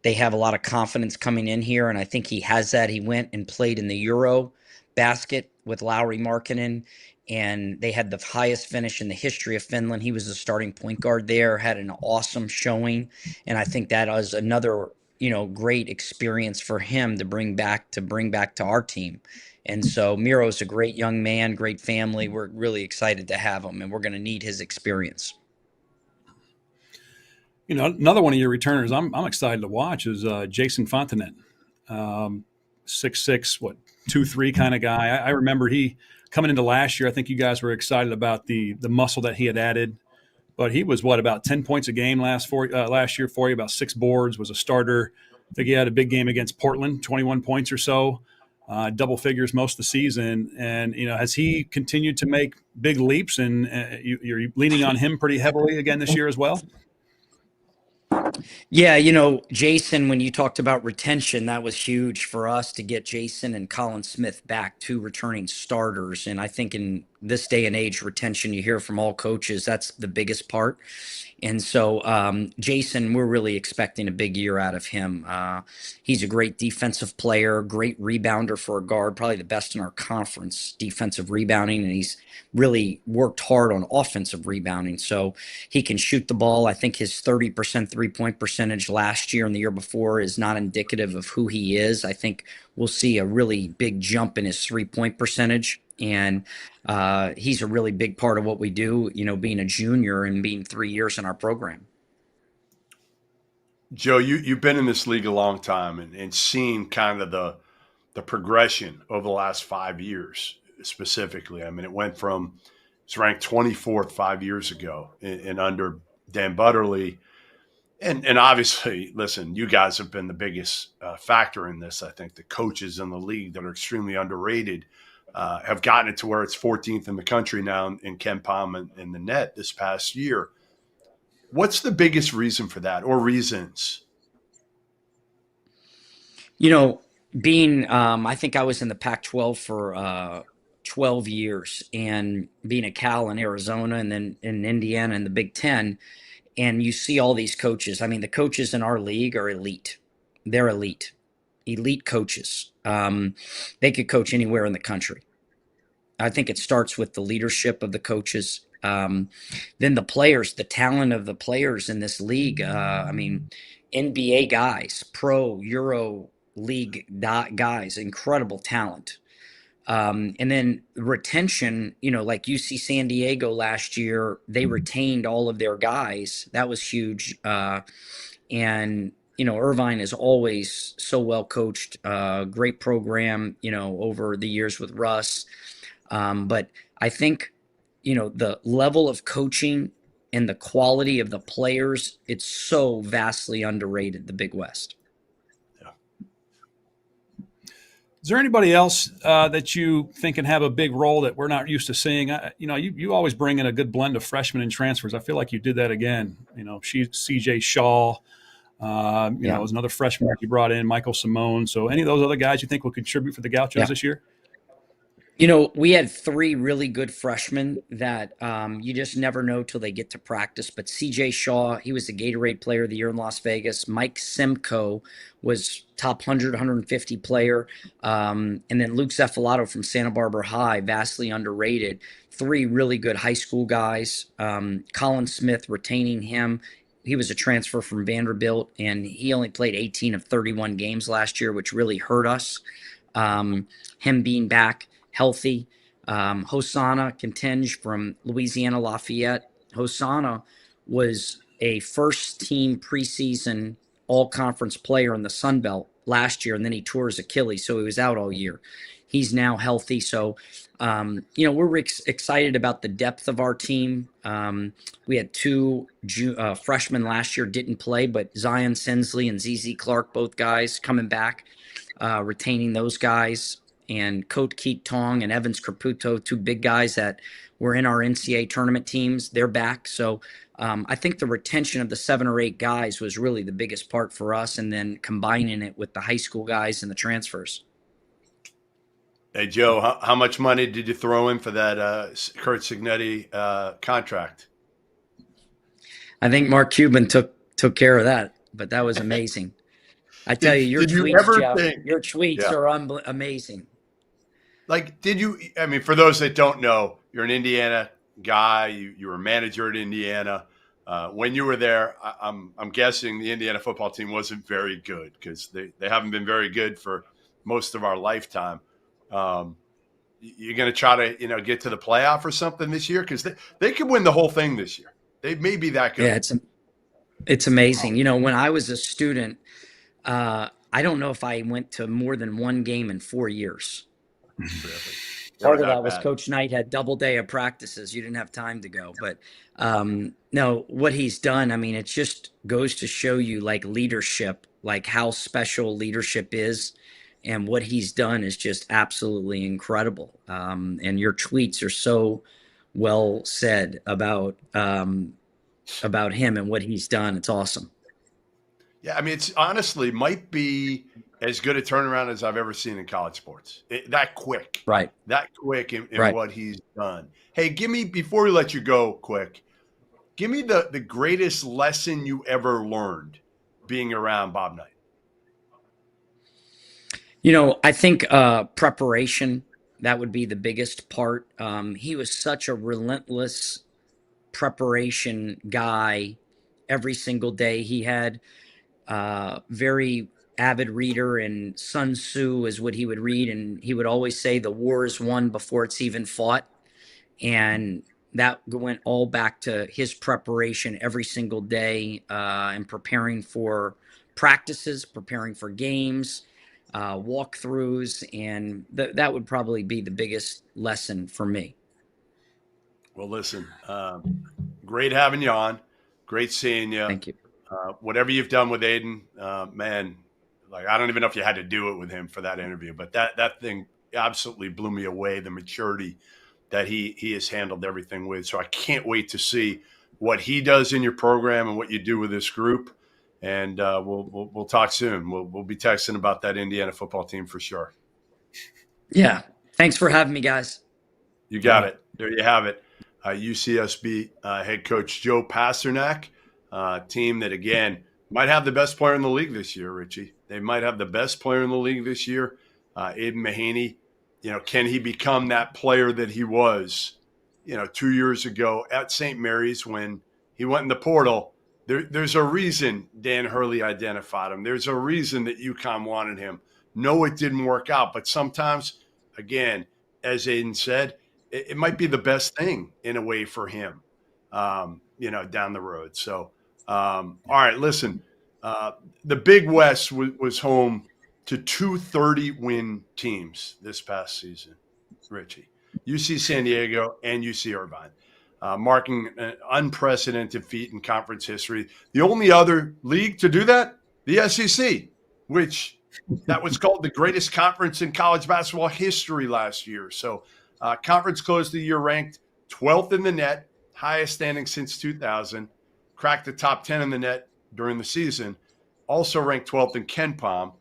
S9: they have a lot of confidence coming in here, and I think he has that. He went and played in the Euro basket with Lauri Markkanen, and they had the highest finish in the history of Finland. He was the starting point guard there, had an awesome showing, and I think that was another great experience for him to bring back to our team. And so Miro's a great young man, great family. We're really excited to have him, and we're going to need his experience.
S2: Another one of your returners I'm excited to watch is Jason Fontanet, 6'6", 2'3" kind of guy. I remember he coming into last year. I think you guys were excited about the muscle that he had added, but he was about 10 points a game last year for you, about 6 boards, was a starter. I think he had a big game against Portland, 21 points or so, double figures most of the season. And has he continued to make big leaps? And you're leaning on him pretty heavily again this year as well.
S9: Yeah, Jason, when you talked about retention, that was huge for us to get Jason and Colin Smith back, 2 returning starters. And I think in this day and age, retention, you hear from all coaches, that's the biggest part. And so Jason, we're really expecting a big year out of him. He's a great defensive player, great rebounder for a guard, probably the best in our conference, defensive rebounding, and he's really worked hard on offensive rebounding. So he can shoot the ball. I think his 30% 3-point percentage last year and the year before is not indicative of who he is. I think we'll see a really big jump in his 3-point percentage. And he's a really big part of what we do, being a junior and being 3 years in our program.
S1: Joe, you've been in this league a long time and seen kind of the progression over the last 5 years specifically. I mean, it went from it's ranked 24th 5 years ago and under Dan Butterly. And obviously, listen, you guys have been the biggest factor in this. I think the coaches in the league that are extremely underrated have gotten it to where it's 14th in the country now in Ken Palm in the net this past year. What's the biggest reason for that, or reasons?
S9: I think I was in the Pac-12 for 12 years, and being at Cal in Arizona and then in Indiana and the Big Ten, and you see all these coaches. I mean, the coaches in our league are elite. They're elite coaches. They could coach anywhere in the country. I think it starts with the leadership of the coaches. Then the players, the talent of the players in this league. NBA guys, pro, Euro league guys, incredible talent. And then retention, like UC San Diego last year, they retained all of their guys. That was huge. And Irvine is always so well coached, great program, over the years with Russ. But I think, the level of coaching and the quality of the players, it's so vastly underrated, the Big West.
S2: Yeah. Is there anybody else that you think can have a big role that we're not used to seeing? You always bring in a good blend of freshmen and transfers. I feel like you did that again. CJ Shaw, was another freshman you brought in, Michael Simone. So any of those other guys you think will contribute for the Gauchos this year?
S9: We had three really good freshmen that you just never know till they get to practice. But CJ Shaw, he was the Gatorade Player of the Year in Las Vegas. Mike Simcoe was top 100, 150 player. And then Luke Zeffalato from Santa Barbara High, vastly underrated. Three really good high school guys. Colin Smith, retaining him. He was a transfer from Vanderbilt, and he only played 18 of 31 games last year, which really hurt us. Him being back healthy. Hosanna Contenge from Louisiana Lafayette. Hosanna was a first team preseason all conference player in the Sun Belt last year, and then he tore his Achilles, so he was out all year. He's now healthy. So, we're excited about the depth of our team. We had two freshmen last year didn't play, but Zion Sensley and ZZ Clark, both guys coming back, retaining those guys. And Cote Keat Tong and Evans Caputo, two big guys that were in our NCAA tournament teams, they're back. So I think the retention of the 7 or 8 guys was really the biggest part for us, and then combining it with the high school guys and the transfers.
S1: Hey, Joe, how much money did you throw in for that Kurt Signetti contract?
S9: I think Mark Cuban took care of that, but that was amazing. I tell you, your tweets, Jeff, your tweets are amazing.
S1: Like, for those that don't know, you're an Indiana guy. You were a manager at Indiana. When you were there, I'm guessing the Indiana football team wasn't very good, because they haven't been very good for most of our lifetime. You're going to try to, get to the playoff or something this year, because they could win the whole thing this year. They may be that good.
S9: Yeah, it's amazing. When I was a student, I don't know if I went to more than one game in 4 years.
S1: Really?
S9: Part of that was Coach Knight had double day of practices. You didn't have time to go. But no, what he's done, it just goes to show you, like, leadership, like how special leadership is. And what he's done is just absolutely incredible. And your tweets are so well said about him and what he's done. It's awesome.
S1: Yeah, it's honestly might be as good a turnaround as I've ever seen in college sports. That quick.
S9: Right.
S1: That quick in
S9: Right.
S1: what he's done. Hey, before we let you go quick, give me the greatest lesson you ever learned being around Bob Knight.
S9: I think preparation, that would be the biggest part. He was such a relentless preparation guy every single day. He had very avid reader, and Sun Tzu is what he would read, and he would always say the war is won before it's even fought. And that went all back to his preparation every single day, and preparing for practices, preparing for games, walkthroughs, and that would probably be the biggest lesson for me.
S1: Well, listen, great having you on. Great seeing you.
S9: Thank you.
S1: Whatever you've done with Aidan, man, like, I don't even know if you had to do it with him for that interview, but that thing absolutely blew me away, the maturity that he has handled everything with. So I can't wait to see what he does in your program and what you do with this group. And we'll talk soon. We'll be texting about that Indiana football team for sure.
S9: Yeah. Thanks for having me, guys.
S1: You got it. There you have it. UCSB head coach Joe Pasternack, team that, again, might have the best player in the league this year, Richie. They might have the best player in the league this year. Aidan Mahaney, can he become that player that he was, 2 years ago at St. Mary's when he went in the portal? There's a reason Dan Hurley identified him. There's a reason that UConn wanted him. No, it didn't work out. But sometimes, again, as Aidan said, it might be the best thing in a way for him, down the road. So, all right, listen, the Big West was home to 2 30-win teams this past season, Richie. UC San Diego and UC Irvine. Marking an unprecedented feat in conference history. The only other league to do that, the SEC, which that was called the greatest conference in college basketball history last year. So conference closed the year ranked 12th in the net, highest standing since 2000, cracked the top 10 in the net during the season, also ranked 12th in KenPom.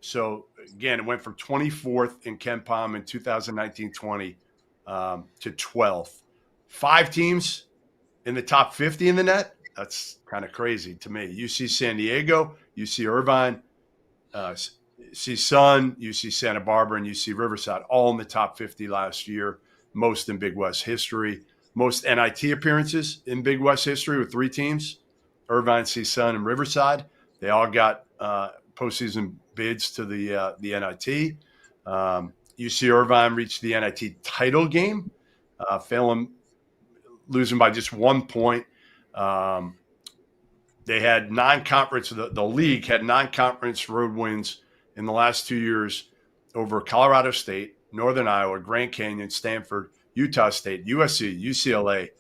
S1: So again, it went from 24th in KenPom in 2019-20 to 12th. 5 teams in the top 50 in the net. That's kind of crazy to me. UC San Diego, UC Irvine, CSUN, UC Santa Barbara, and UC Riverside, all in the top 50 last year, most in Big West history. Most NIT appearances in Big West history with 3 teams, Irvine, CSUN, and Riverside. They all got postseason bids to the NIT. UC Irvine reached the NIT title game, losing by just 1 point. They had non-conference. The league had non-conference road wins in the last 2 years over Colorado State, Northern Iowa, Grand Canyon, Stanford, Utah State, USC, UCLA,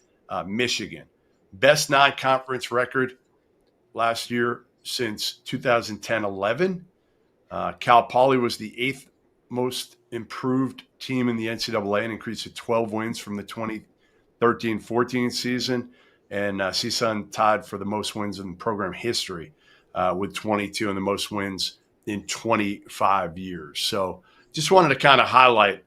S1: Michigan. Best non-conference record last year since 2010-11. Cal Poly was the 8th most improved team in the NCAA, an increase of 12 wins from the 2013-14 season. And CSUN tied for the most wins in program history with 22 and the most wins in 25 years. So just wanted to kind of highlight,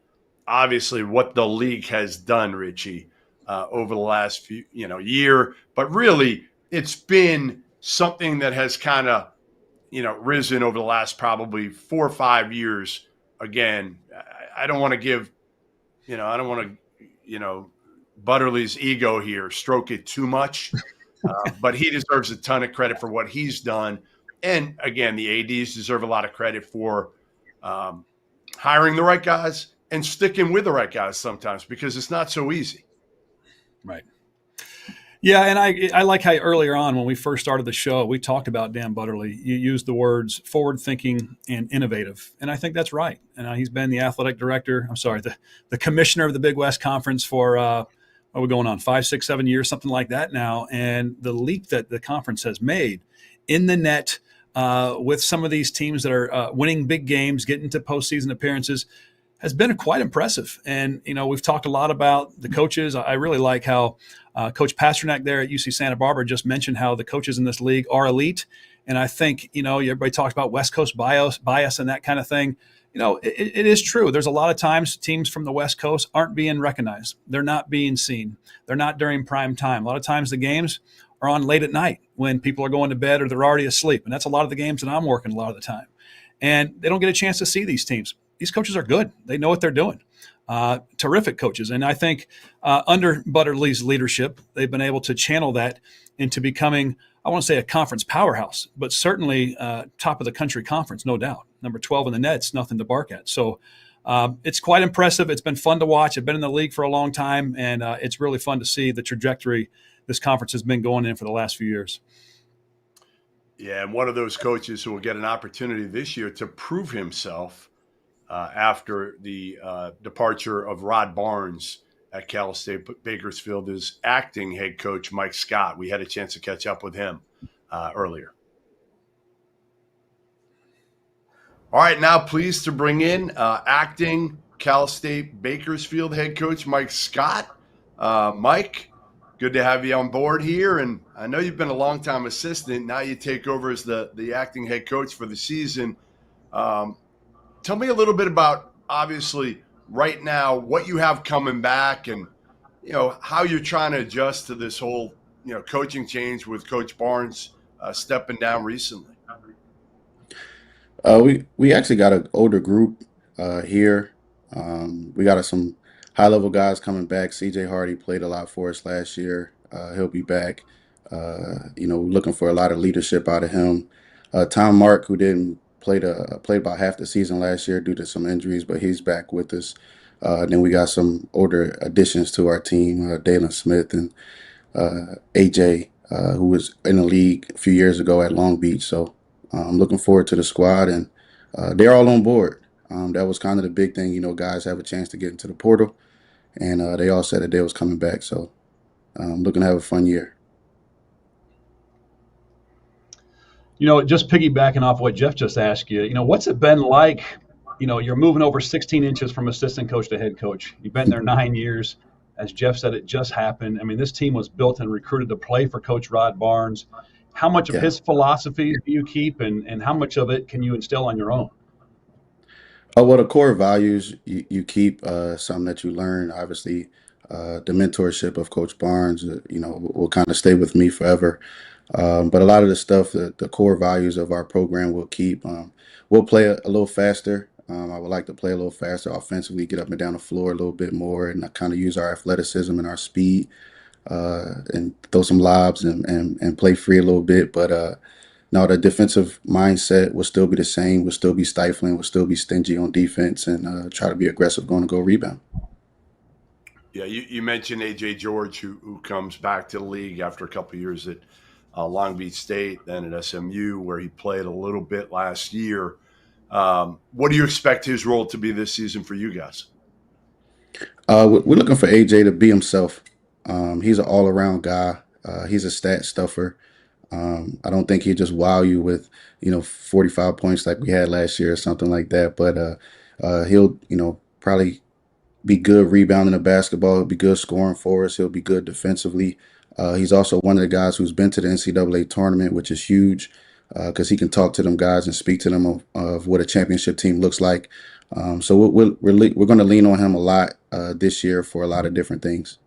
S1: obviously, what the league has done, Richie, over the last year. But really, it's been something that has kind of, risen over the last probably 4 or 5 years. Again, I don't want to give, Butterly's ego here, stroke it too much, but he deserves a ton of credit for what he's done. And again, the ADs deserve a lot of credit for hiring the right guys and sticking with the right guys sometimes, because it's not so easy.
S2: Right. Yeah, and I like how earlier on when we first started the show, we talked about Dan Butterly. You used the words forward-thinking and innovative, and I think that's right. And he's been the athletic director. The commissioner of the Big West Conference for what are we going on 5, 6, 7 years, something like that now. And the leap that the conference has made in the net with some of these teams that are winning big games, getting to postseason appearances, has been quite impressive. And, we've talked a lot about the coaches. I really like how Coach Pasternack there at UC Santa Barbara just mentioned how the coaches in this league are elite. And I think, everybody talks about West Coast bias and that kind of thing. It is true. There's a lot of times teams from the West Coast aren't being recognized. They're not being seen. They're not during prime time. A lot of times the games are on late at night when people are going to bed or they're already asleep. And that's a lot of the games that I'm working a lot of the time. And they don't get a chance to see these teams. These coaches are good. They know what they're doing. Terrific coaches. And I think under Butterly's leadership, they've been able to channel that into becoming, I want to say, a conference powerhouse, but certainly top of the country conference, no doubt. Number 12 in the net's nothing to bark at. So it's quite impressive. It's been fun to watch. I've been in the league for a long time, and it's really fun to see the trajectory this conference has been going in for the last few years.
S1: Yeah, and one of those coaches who will get an opportunity this year to prove himself after the departure of Rod Barnes at Cal State Bakersfield is acting head coach Mike Scott. We had a chance to catch up with him earlier. All right, now pleased to bring in acting Cal State Bakersfield head coach Mike Scott. Mike, good to have you on board here. And I know you've been a longtime assistant. Now you take over as the acting head coach for the season. Tell me a little bit about, obviously, right now, what you have coming back and, how you're trying to adjust to this whole, coaching change with Coach Barnes stepping down recently.
S10: We actually got an older group here. We got some high-level guys coming back. CJ Hardy played a lot for us last year. He'll be back. Looking for a lot of leadership out of him. Tom Mark, who didn't played about half the season last year due to some injuries, but he's back with us. Then we got some older additions to our team, Dalen Smith and AJ, who was in the league a few years ago at Long Beach. So I'm looking forward to the squad, and they're all on board. That was kind of the big thing, guys have a chance to get into the portal, and they all said that they was coming back. So I'm looking to have a fun year.
S2: Just piggybacking off what Jeff just asked you, what's it been like? You're moving over 16 inches from assistant coach to head coach. You've been there 9 years. As Jeff said, it just happened. I mean, this team was built and recruited to play for Coach Rod Barnes. How much of his philosophy do you keep, and how much of it can you instill on your own?
S10: Oh, well, the core values you keep, some that you learn, obviously, the mentorship of Coach Barnes, will kind of stay with me forever. But a lot of the stuff, the core values of our program will keep. We'll play a little faster. I would like to play a little faster offensively, get up and down the floor a little bit more, and kind of use our athleticism and our speed, and throw some lobs and play free a little bit. But no, the defensive mindset will still be the same. We'll still be stifling. We'll still be stingy on defense and try to be aggressive going to go rebound.
S1: Yeah, you mentioned A.J. George, who comes back to the league after a couple of years at Long Beach State, then at SMU, where he played a little bit last year. What do you expect his role to be this season for you guys?
S10: We're looking for AJ to be himself. He's an all-around guy. He's a stat stuffer. I don't think he'd just wow you with, 45 points like we had last year or something like that. But he'll, probably be good rebounding the basketball. He'll be good scoring for us. He'll be good defensively. He's also one of the guys who's been to the NCAA tournament, which is huge because he can talk to them guys and speak to them of what a championship team looks like. So we're going to lean on him a lot this year for a lot of different things.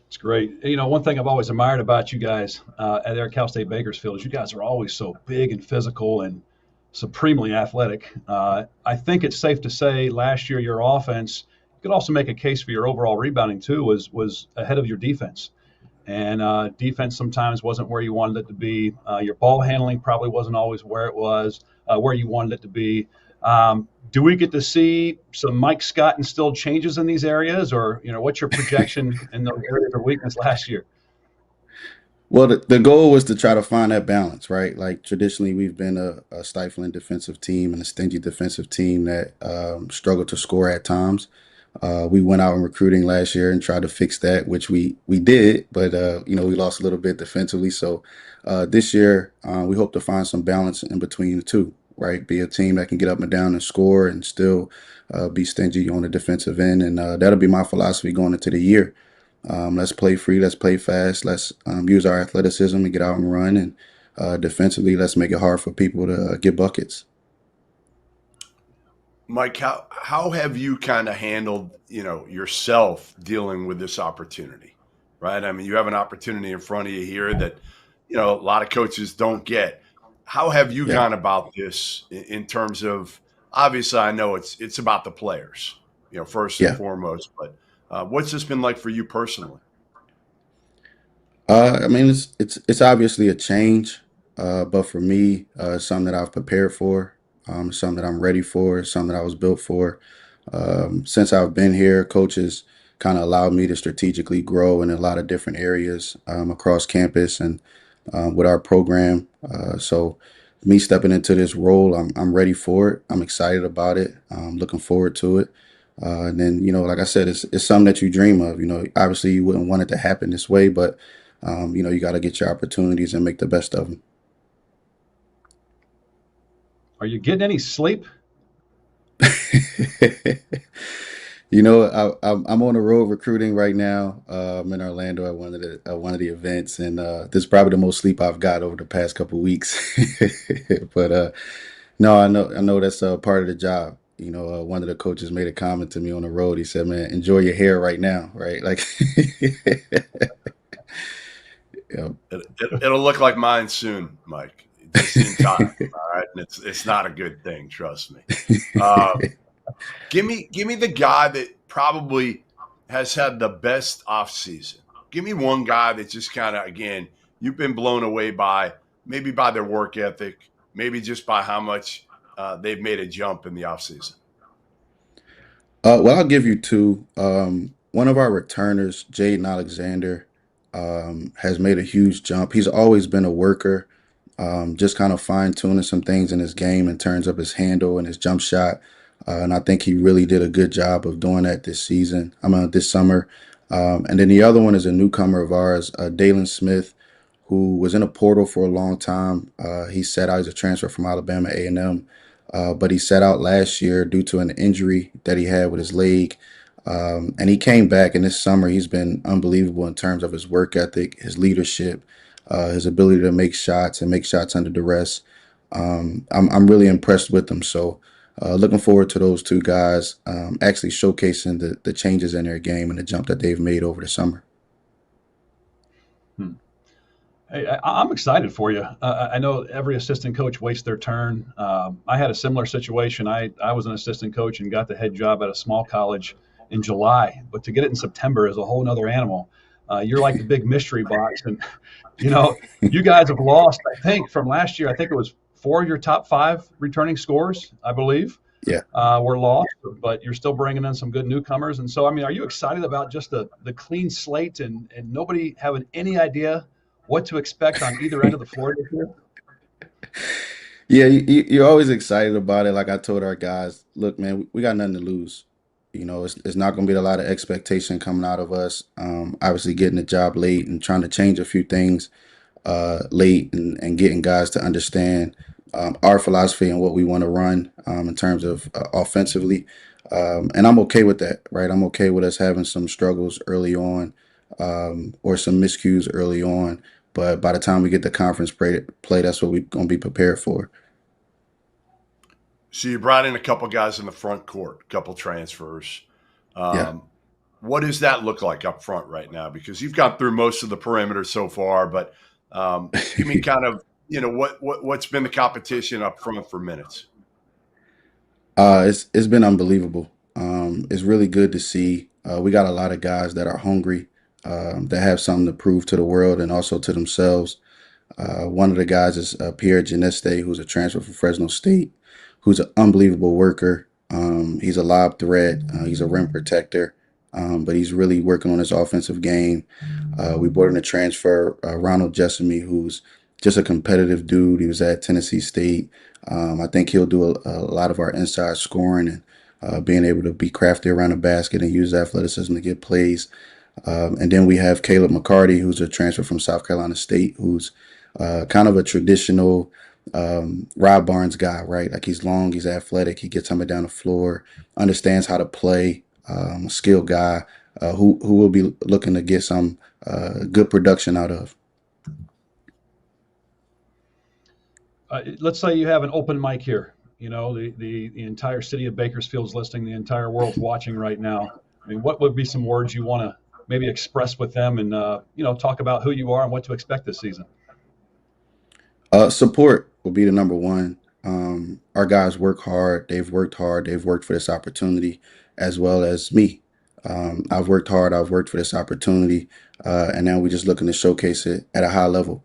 S2: It's great. One thing I've always admired about you guys at Cal State Bakersfield is you guys are always so big and physical and supremely athletic. I think it's safe to say last year your offense, you could also make a case for your overall rebounding too, was ahead of your defense. And defense sometimes wasn't where you wanted it to be. Your ball handling probably wasn't always where it was, where you wanted it to be. Do we get to see some Mike Scott instilled changes in these areas, or what's your projection in those areas of weakness last year?
S10: Well, the goal was to try to find that balance, right? Like traditionally, we've been a stifling defensive team and a stingy defensive team that struggled to score at times. We went out in recruiting last year and tried to fix that, which we did, but we lost a little bit defensively. So this year, we hope to find some balance in between the two, right? Be a team that can get up and down and score and still be stingy on the defensive end. And that'll be my philosophy going into the year. Let's play free. Let's play fast. Let's use our athleticism and get out and run. And defensively, let's make it hard for people to get buckets.
S1: Mike, how have you kind of handled, yourself dealing with this opportunity, right? I mean, you have an opportunity in front of you here that, a lot of coaches don't get. How have you gone about this in terms of, obviously, I know it's about the players, first and foremost, but what's this been like for you personally?
S10: I mean, it's obviously a change, but for me, it's something that I've prepared for, something that I'm ready for, something that I was built for. Since I've been here, coaches kind of allowed me to strategically grow in a lot of different areas across campus and with our program. So me stepping into this role, I'm ready for it. I'm excited about it. I'm looking forward to it. And then, like I said, it's something that you dream of. Obviously you wouldn't want it to happen this way, but you got to get your opportunities and make the best of them.
S2: Are you getting any sleep?
S10: I'm on the road recruiting right now. I'm in Orlando at one of the events, and this is probably the most sleep I've got over the past couple weeks. But no, I know that's part of the job. One of the coaches made a comment to me on the road. He said, "Man, enjoy your hair right now, right?" Like,
S1: It'll look like mine soon, Mike. Just in time, all right? And it's not a good thing, trust me. Give me the guy that probably has had the best offseason. Give me one guy that just kind of, again, you've been blown away by, maybe by their work ethic, maybe just by how much they've made a jump in the offseason.
S10: Well, I'll give you two. One of our returners, Jaden Alexander, has made a huge jump. He's always been a worker, just kind of fine-tuning some things in his game in terms of his handle and his jump shot. And I think he really did a good job of doing that this summer. And then the other one is a newcomer of ours, Dalen Smith, who was in a portal for a long time. He sat out as a transfer from Alabama A&M, but he sat out last year due to an injury that he had with his leg. And he came back, and this summer he's been unbelievable in terms of his work ethic, his leadership, his ability to make shots and make shots under duress. I'm really impressed with them. So looking forward to those two guys actually showcasing the changes in their game and the jump that they've made over the summer.
S2: Hey, I'm excited for you. I know every assistant coach waits their turn. I had a similar situation. I was an assistant coach and got the head job at a small college in July, but to get it in September is a whole nother animal. You're like the big mystery box, and you guys have lost. I think from last year, I think it was 4 of your top 5 returning scores, I believe.
S10: Yeah.
S2: Were lost, but you're still bringing in some good newcomers. And so, I mean, are you excited about just the clean slate and nobody having any idea what to expect on either end of the floor this year?
S10: Yeah, you're always excited about it. Like I told our guys, look, man, we got nothing to lose. It's not going to be a lot of expectation coming out of us. Obviously, getting the job late and trying to change a few things late and getting guys to understand our philosophy and what we want to run in terms of offensively. And I'm okay with that, right? I'm okay with us having some struggles early on or some miscues early on. But by the time we get the conference play, that's what we're going to be prepared for.
S1: So you brought in a couple guys in the front court, a couple transfers.
S10: Yeah.
S1: What does that look like up front right now? Because you've gone through most of the perimeter so far, but give me kind of, what's been the competition up front for minutes?
S10: It's been unbelievable. It's really good to see. We got a lot of guys that are hungry, that have something to prove to the world and also to themselves. One of the guys is Pierre Geneste, who's a transfer from Fresno State, who's an unbelievable worker. He's a lob threat. He's a rim protector, but he's really working on his offensive game. We brought in a transfer, Ronald Jessamy, who's just a competitive dude. He was at Tennessee State. I think he'll do a lot of our inside scoring and being able to be crafty around the basket and use athleticism to get plays. And then we have Caleb McCarty, who's a transfer from South Carolina State, who's kind of a traditional Rob Barnes guy, right? Like he's long, he's athletic, he gets somebody down the floor, understands how to play, a skilled guy who will be looking to get some good production out of.
S2: Let's say you have an open mic here. The entire city of Bakersfield's listening, the entire world's watching right now. I mean, what would be some words you want to maybe express with them and, talk about who you are and what to expect this season?
S10: Support will be the number one. Our guys work hard. They've worked hard. They've worked for this opportunity as well as me. I've worked hard. I've worked for this opportunity. And now we're just looking to showcase it at a high level.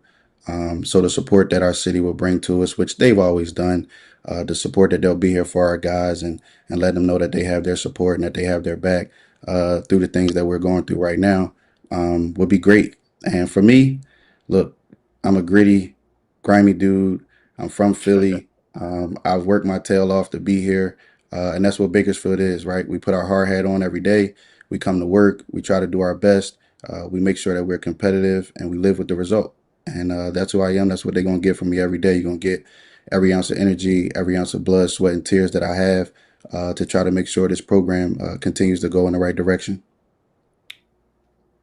S10: So the support that our city will bring to us, which they've always done, the support that they'll be here for our guys and let them know that they have their support and that they have their back through the things that we're going through right now would be great. And for me, look, I'm a gritty, grimy dude. I'm from Philly. I've worked my tail off to be here. And that's what Bakersfield is, right? We put our hard hat on every day. We come to work. We try to do our best. We make sure that we're competitive and we live with the result. And that's who I am. That's what they're going to get from me every day. You're going to get every ounce of energy, every ounce of blood, sweat, and tears that I have to try to make sure this program continues to go in the right direction.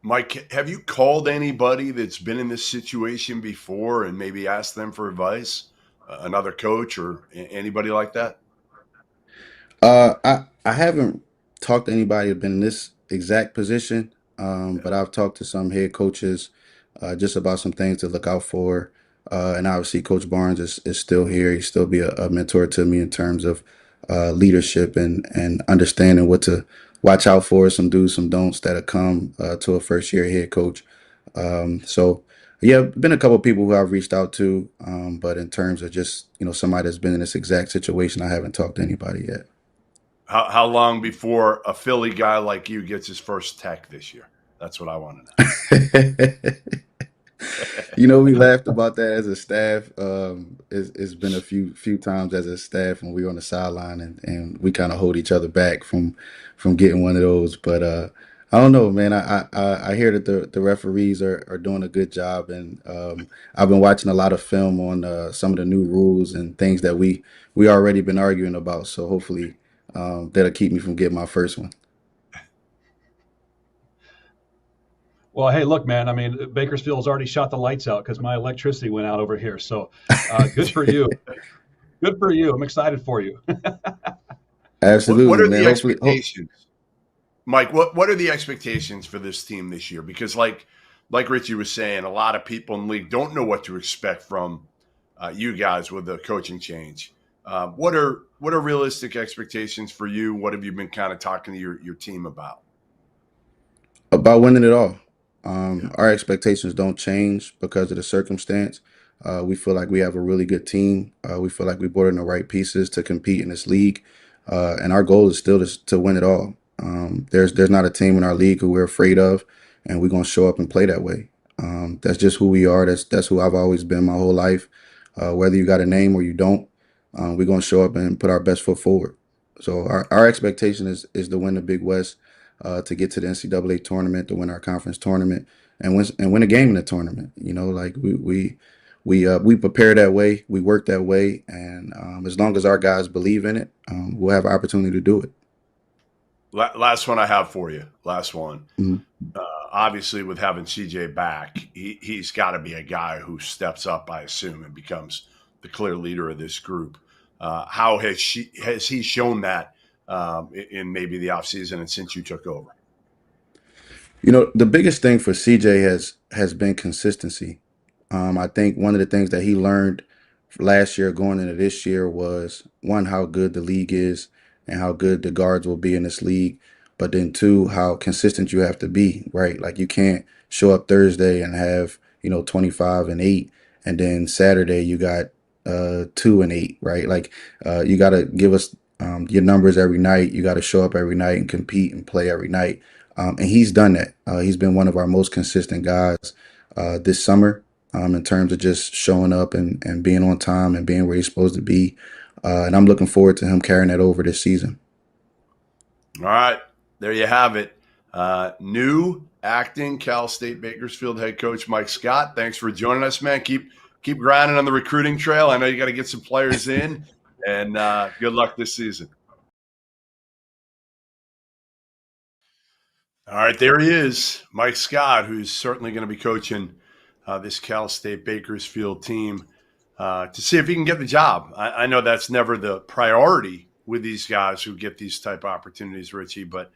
S1: Mike, have you called anybody that's been in this situation before and maybe asked them for advice? Another coach or anybody like that?
S10: I haven't talked to anybody who's been in this exact position, but I've talked to some head coaches just about some things to look out for. And obviously, Coach Barnes is still here. He'll still be a mentor to me in terms of leadership and understanding what to watch out for, some do's, some don'ts that have come to a first-year head coach. So, yeah, been a couple of people who I've reached out to, but in terms of just somebody that's been in this exact situation, I haven't talked to anybody yet.
S1: How long before a Philly guy like you gets his first tech this year? That's what I want to know.
S10: We laughed about that as a staff. It's been a few times as a staff when we were on the sideline and we kind of hold each other back from getting one of those. But I don't know, man. I hear that the referees are doing a good job, and I've been watching a lot of film on some of the new rules and things that we already been arguing about. So hopefully that'll keep me from getting my first one.
S2: Well, hey, look, man. I mean, Bakersfield's already shot the lights out because my electricity went out over here. So, good for you. Good for you. I'm excited for you.
S1: What
S10: Absolutely,
S1: are
S10: man.
S1: the
S10: Hopefully,
S1: expectations, Mike? What are the expectations for this team this year? Because like Richie was saying, a lot of people in the league don't know what to expect from you guys with the coaching change. What are realistic expectations for you? What have you been kind of talking to your team about?
S10: about winning it all.
S1: Yeah.
S10: Our expectations don't change because of the circumstance. We feel like we have a really good team. We feel like we brought in the right pieces to compete in this league, and our goal is still to win it all. There's not a team in our league who we're afraid of, and we're gonna show up and play that way. That's just who we are. That's who I've always been my whole life. Whether you got a name or you don't, we're gonna show up and put our best foot forward. So our expectation is to win the Big West, to get to the NCAA tournament, to win our conference tournament, and win a game in the tournament. You know, like we prepare that way, we work that way, and as long as our guys believe in it, we'll have an opportunity to do it.
S1: Last one I have for you. Last one.
S10: Mhm.
S1: Obviously, with having CJ back, he's got to be a guy who steps up, I assume, and becomes the clear leader of this group. How has he shown that in maybe the offseason and since you took over?
S10: You know, the biggest thing for CJ has been consistency. I think one of the things that he learned last year going into this year was, one, how good the league is and how good the guards will be in this league, but then two, how consistent you have to be, right? Like you can't show up Thursday and have, 25 and 8, and then Saturday you got 2 and 8, right? Like you got to give us your numbers every night. You got to show up every night and compete and play every night. And he's done that. He's been one of our most consistent guys this summer, in terms of just showing up and being on time and being where he's supposed to be. And I'm looking forward to him carrying that over this season.
S1: All right, there you have it. New acting Cal State Bakersfield head coach Mike Scott. Thanks for joining us, man. Keep grinding on the recruiting trail. I know you got to get some players in, and good luck this season. All right, there he is, Mike Scott, who's certainly going to be coaching this Cal State Bakersfield team to see if he can get the job. I know that's never the priority with these guys who get these type of opportunities, Richie, but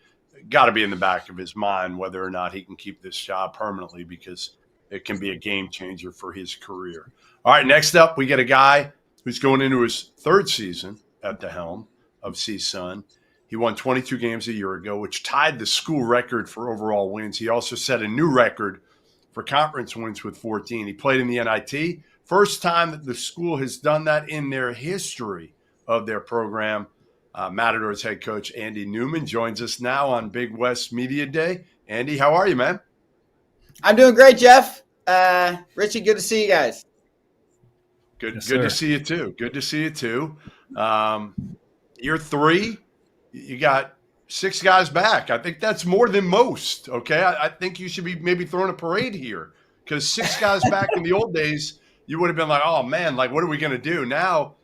S1: got to be in the back of his mind whether or not he can keep this job permanently, because it can be a game changer for his career. All right, next up, we get a guy who's going into his third season at the helm of CSUN. He won 22 games a year ago, which tied the school record for overall wins. He also set a new record for conference wins with 14. He played in the NIT. First time that the school has done that in their history of their program. Matador's head coach Andy Newman joins us now on Big West Media Day. Andy, how are you, man?
S11: I'm doing great, Jeff. Richie, good to see you guys.
S1: Good
S2: Yes,
S1: to
S2: sir.
S1: see you too. Good to see you too. Year 3, you got 6 guys back. I think that's more than most. Okay, I think you should be maybe throwing a parade here, because 6 guys back in the old days, you would have been like, oh man, like what are we going to do now?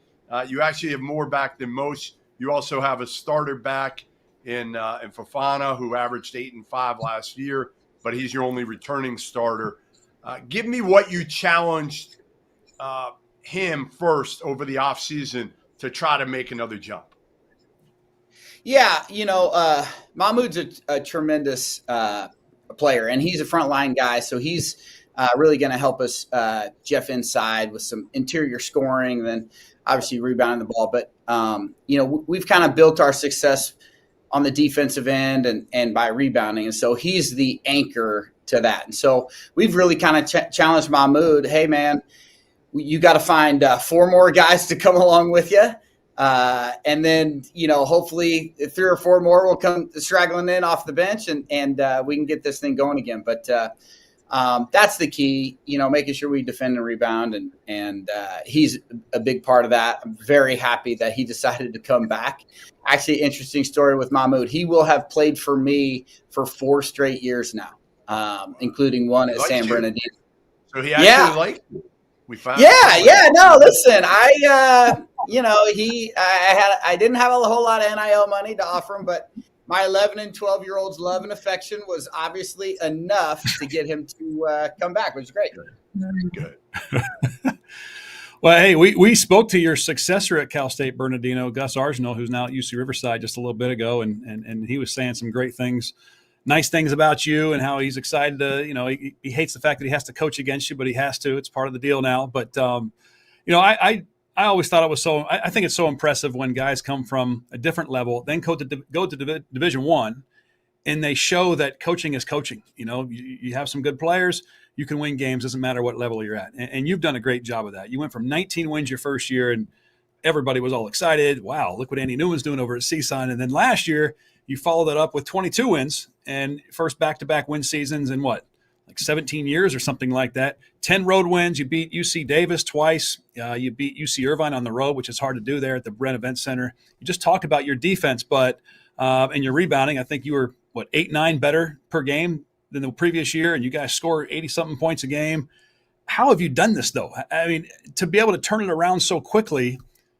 S1: You actually have more back than most. You also have a starter back in Fofana, who averaged 8 and 5 last year, but he's your only returning starter. Give me what you challenged him first over the offseason to try to make another jump.
S11: Yeah, Mahmoud's a tremendous player, and he's a frontline guy, so he's really going to help us, Jeff, inside with some interior scoring, and then obviously rebounding the ball. But, we've kind of built our success on the defensive end and by rebounding, and so he's the anchor to that. And so we've really kind of challenged Mahmoud, hey, man, you got to find 4 more guys to come along with you. And then, hopefully 3 or 4 more will come straggling in off the bench and we can get this thing going again. But that's the key, making sure we defend and rebound. And he's a big part of that. I'm very happy that he decided to come back. Actually, interesting story with Mahmoud. He will have played for me for 4 straight years now, including one at San Bernardino.
S1: So he actually liked you. We found
S11: No, listen, I didn't have a whole lot of NIL money to offer him, but my 11 and 12-year-old's love and affection was obviously enough to get him to come back, which is great.
S1: Good.
S2: Well, hey, we spoke to your successor at Cal State Bernardino, Gus Argenal, who's now at UC Riverside, just a little bit ago, and he was saying some great things, nice things about you, and how he's excited to, he hates the fact that he has to coach against you, but he has to. It's part of the deal now. But I always thought it was I think it's so impressive when guys come from a different level, then go to Division I, and they show that coaching is coaching. You have some good players. You can win games, doesn't matter what level you're at. And you've done a great job of that. You went from 19 wins your first year, and everybody was all excited. Wow, look what Andy Newman's doing over at CSUN. And then last year, you followed that up with 22 wins and first back-to-back win seasons in like 17 years or something like that. 10 road wins. You beat UC Davis twice. You beat UC Irvine on the road, which is hard to do there at the Brent Event Center. You just talked about your defense, but and your rebounding. I think you were, 8-9 better per game than the previous year, and you guys score 80-something points a game. How have you done this, though? I mean, to be able to turn it around so quickly,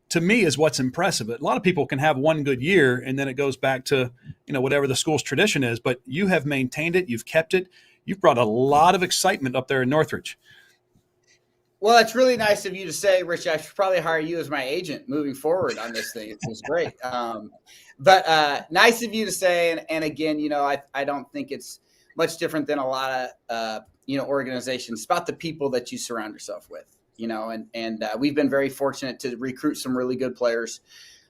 S2: to me, is what's impressive. A lot of people can have one good year, and then it goes back to, whatever the school's tradition is, but you have maintained it. You've kept it. You've brought a lot of excitement up there in Northridge.
S11: Well, it's really nice of you to say, Rich. I should probably hire you as my agent moving forward on this thing. It's great. But nice of you to say, and again, I don't think it's much different than a lot of, organizations. It's about the people that you surround yourself with, and we've been very fortunate to recruit some really good players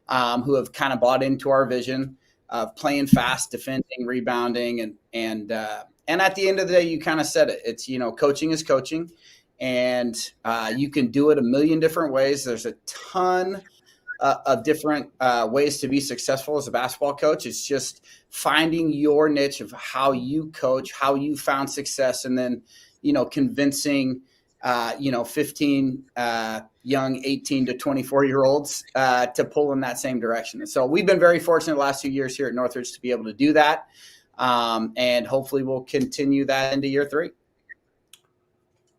S11: who have kind of bought into our vision of playing fast, defending, rebounding. And at the end of the day, you kind of said it. It's, coaching is coaching, and you can do it a million different ways. There's a ton of different ways to be successful as a basketball coach. It's just finding your niche of how you coach, how you found success, and then, convincing, 15 young 18 to 24-year-olds to pull in that same direction. And so we've been very fortunate the last 2 years here at Northridge to be able to do that. And hopefully we'll continue that into year 3.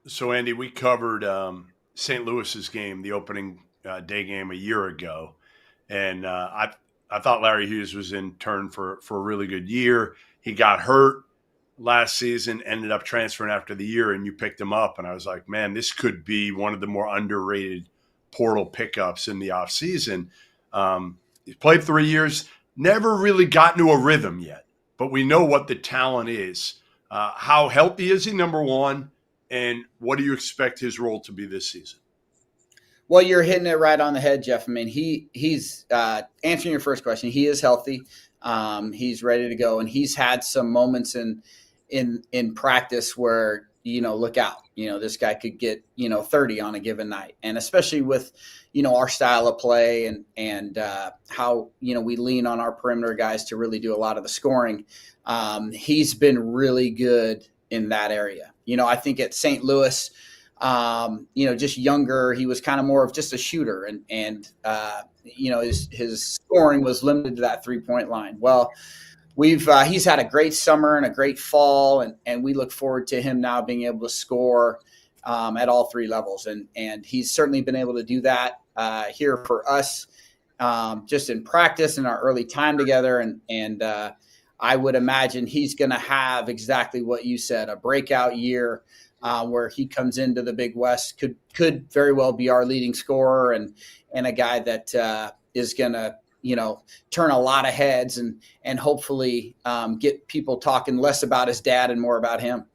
S1: So, Andy, we covered St. Louis's game, the opening day game a year ago. And I thought Larry Hughes was in turn for a really good year. He got hurt last season, ended up transferring after the year, and you picked him up. And I was like, man, this could be one of the more underrated portal pickups in the offseason. He's played 3 years, never really got into a rhythm yet, but we know what the talent is. How healthy is he, number one? And what do you expect his role to be this season?
S11: Well, you're hitting it right on the head, Jeff. I mean, he's answering your first question. He is healthy. He's ready to go, and he's had some moments in practice where, look out. This guy could get 30 on a given night, and especially with our style of play and how we lean on our perimeter guys to really do a lot of the scoring. He's been really good in that area. I think at St. Louis, just younger, he was kind of more of just a shooter, and his scoring was limited to that 3-point line. Well, he's had a great summer and a great fall, and we look forward to him now being able to score at all 3 levels, and he's certainly been able to do that here for us, just in practice in our early time together, and I would imagine he's going to have exactly what you said, a breakout year. Where he comes into the Big West, could very well be our leading scorer and a guy that is going to turn a lot of heads and hopefully get people talking less about his dad and more about him.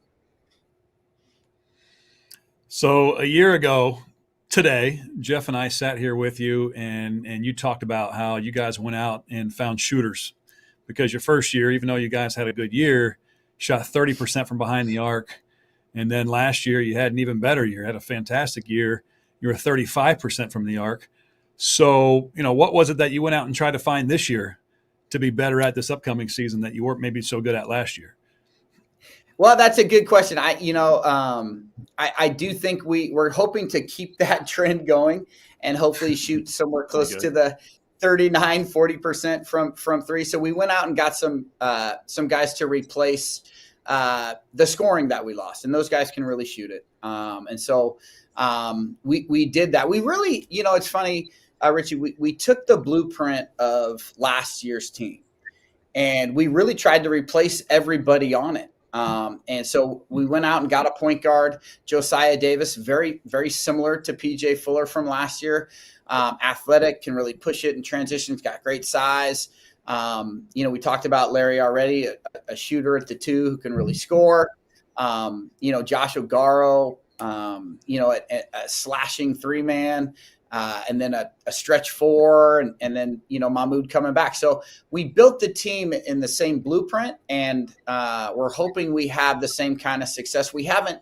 S2: So a year ago today, Jeff and I sat here with you, and you talked about how you guys went out and found shooters, because your first year, even though you guys had a good year, shot 30% from behind the arc. And then last year you had an even better year, had a fantastic year. You were 35% from the arc. So, what was it that you went out and tried to find this year to be better at this upcoming season that you weren't maybe so good at last year?
S11: Well, that's a good question. I do think we're hoping to keep that trend going and hopefully shoot somewhere close to the 39-40% from 3. So we went out and got some guys to replace the scoring that we lost, and those guys can really shoot it. And so we did that. We really, it's funny, Richie, we took the blueprint of last year's team, and we really tried to replace everybody on it. And so we went out and got a point guard, Josiah Davis, very, very similar to PJ Fuller from last year. Athletic, can really push it in transitions, got great size. We talked about Larry already, a shooter at the 2 who can really score. Josh O'Garo, a slashing 3-man. And then a stretch 4, and then, Mahmoud coming back. So we built the team in the same blueprint, and we're hoping we have the same kind of success. We haven't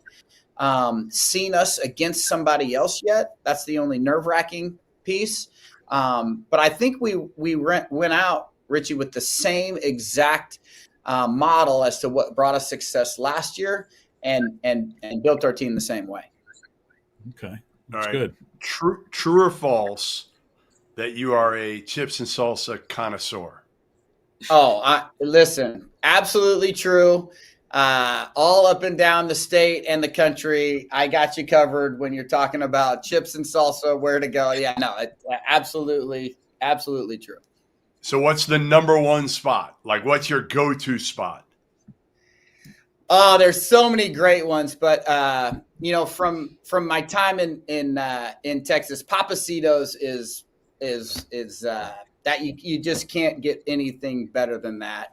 S11: seen us against somebody else yet. That's the only nerve-wracking piece. But I think we went out, Richie, with the same exact model as to what brought us success last year, and built our team the same way.
S2: Okay.
S1: All
S2: That's
S1: right.
S2: good.
S1: True or false that you are a chips and salsa connoisseur?
S11: Oh, listen, absolutely true. All up and down the state and the country, I got you covered when you're talking about chips and salsa, where to go. Yeah, no, it's absolutely true.
S1: So what's the number one spot? Like, what's your go-to spot?
S11: Oh, there's so many great ones, but from my time in Texas, Papacitos is that you just can't get anything better than that.